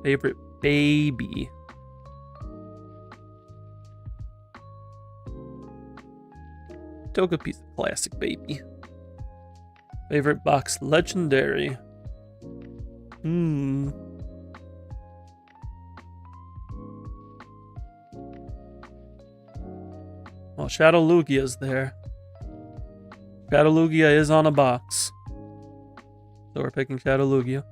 Favorite baby? Togepi's a classic baby. Favorite box legendary? Well, Shadow Lugia's there. Shadow Lugia is on a box. So we're picking Shadow Lugia.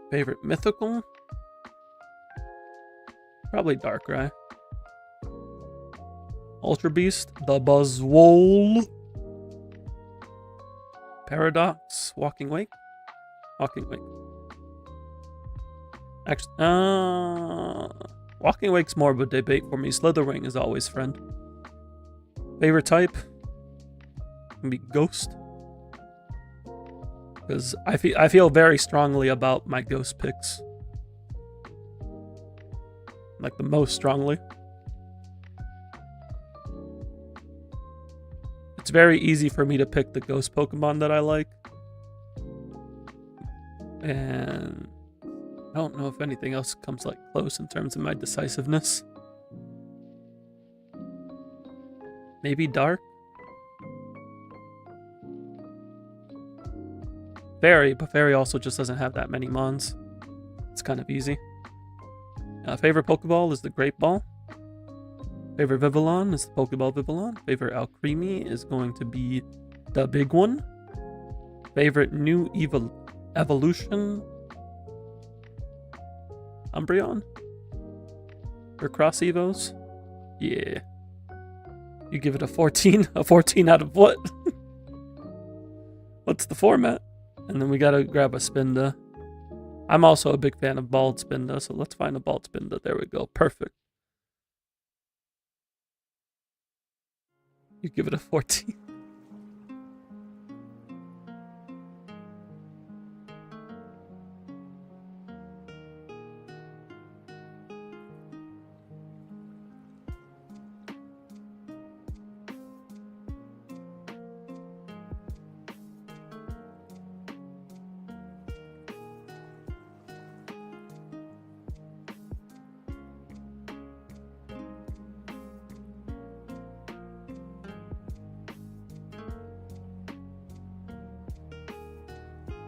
Favorite mythical? Probably Darkrai. Ultra Beast, the Buzzwole. Paradox, Walking Wake. Walking Wake. Actually, Walking Wake's more of a debate for me. Slitherwing is always friend. Favorite type? Can be Ghost. Because I feel very strongly about my Ghost picks. Like the most strongly. It's very easy for me to pick the ghost Pokemon that I like. And I don't know if anything else comes like close in terms of my decisiveness. Maybe Dark? Fairy, but Fairy also just doesn't have that many Mons. It's kind of easy. Favorite Pokeball is the Great Ball. Favorite Vivillon is the Pokeball Vivillon. Favorite Alcremie is going to be the big one. Favorite new evolution? Umbreon? For Cross Evos? Yeah. You give it a 14? A 14 out of what? What's the format? And then we gotta grab a Spinda. I'm also a big fan of Bald Spinda, so let's find a Bald Spinda. There we go. Perfect. You give it a 14.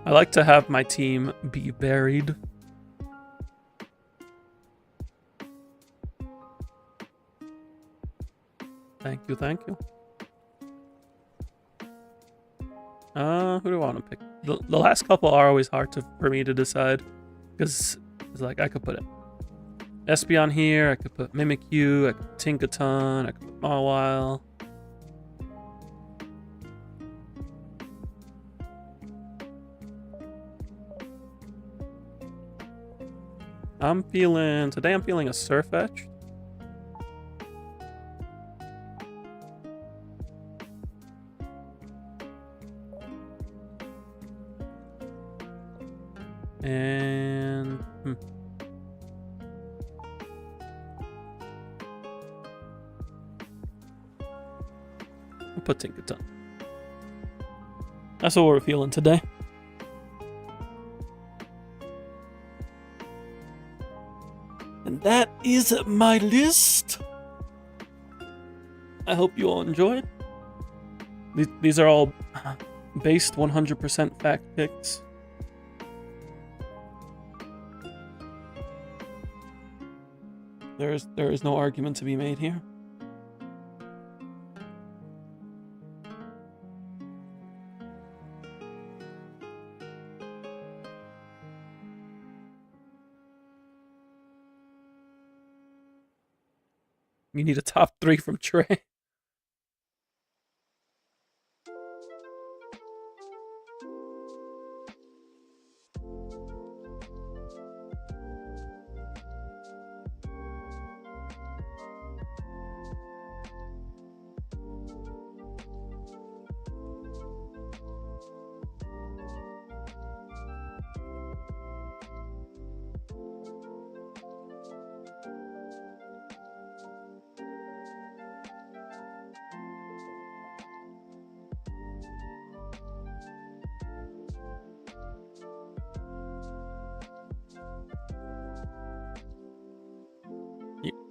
I like to have my team be varied. Thank you, thank you. Who do I want to pick? The last couple are always hard for me to decide. Because it's like I could put it Espeon here, I could put Mimikyu, I could put Tinkaton, I could put Mawile. Today I'm feeling a Surfetch. And, we'll put Tinkaton. That's what we're feeling today. And that is my list. I hope you all enjoyed. These are all based 100% fact picks. There is no argument to be made here. You need a top 3 from Trey.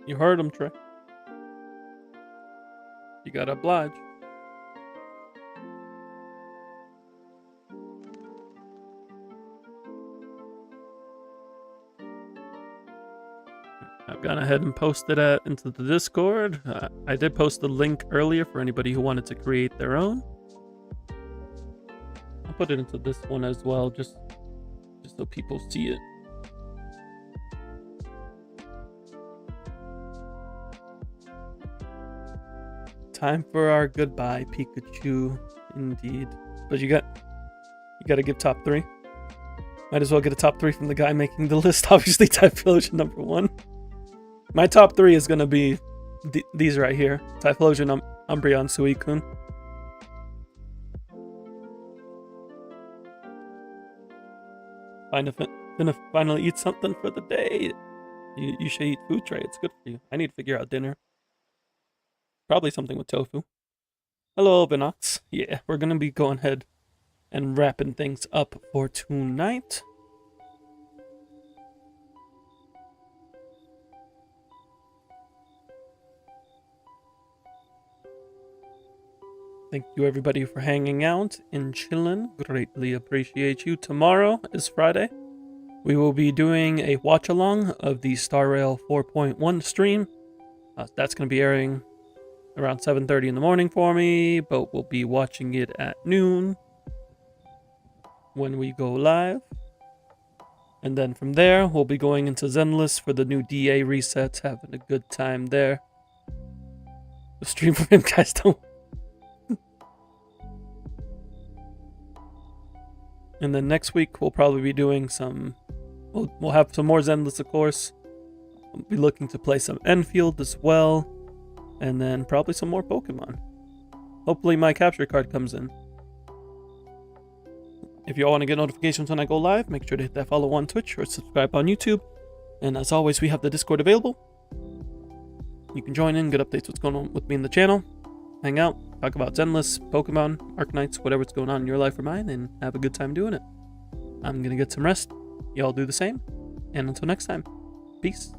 You heard him, Trey. You gotta oblige. I've gone ahead and posted it into the Discord. I did post the link earlier for anybody who wanted to create their own. I'll put it into this one as well, just so people see it. Time for our goodbye, Pikachu. Indeed. But you gotta give top 3. Might as well get a top 3 from the guy making the list. Obviously, Typhlosion number 1. My top 3 is gonna be these right here. Typhlosion, Umbreon, Suicune. Gonna finally eat something for the day. You should eat food, Trey. It's good for you. I need to figure out dinner. Probably something with tofu. Hello, Vinox. Yeah, we're gonna be going ahead and wrapping things up for tonight. Thank you everybody for hanging out and chilling. Greatly appreciate you. Tomorrow is Friday. We will be doing a watch along of the Star Rail 4.1 stream. That's going to be airing around 7:30 in the morning for me, but we'll be watching it at noon when we go live. And then from there, we'll be going into Zenless for the new DA resets, having a good time there. The stream for him, guys, don't. And then next week, we'll probably be doing some... We'll have some more Zenless, of course. We'll be looking to play some Enfield as well. And then probably some more Pokemon. Hopefully my capture card comes in. If you all want to get notifications when I go live, make sure to hit that follow on Twitch or subscribe on YouTube. And as always, we have the Discord available. You can join in, get updates what's going on with me in the channel. Hang out, talk about Zenless, Pokemon, Arcanines, whatever's going on in your life or mine, and have a good time doing it. I'm going to get some rest. Y'all do the same. And until next time, peace.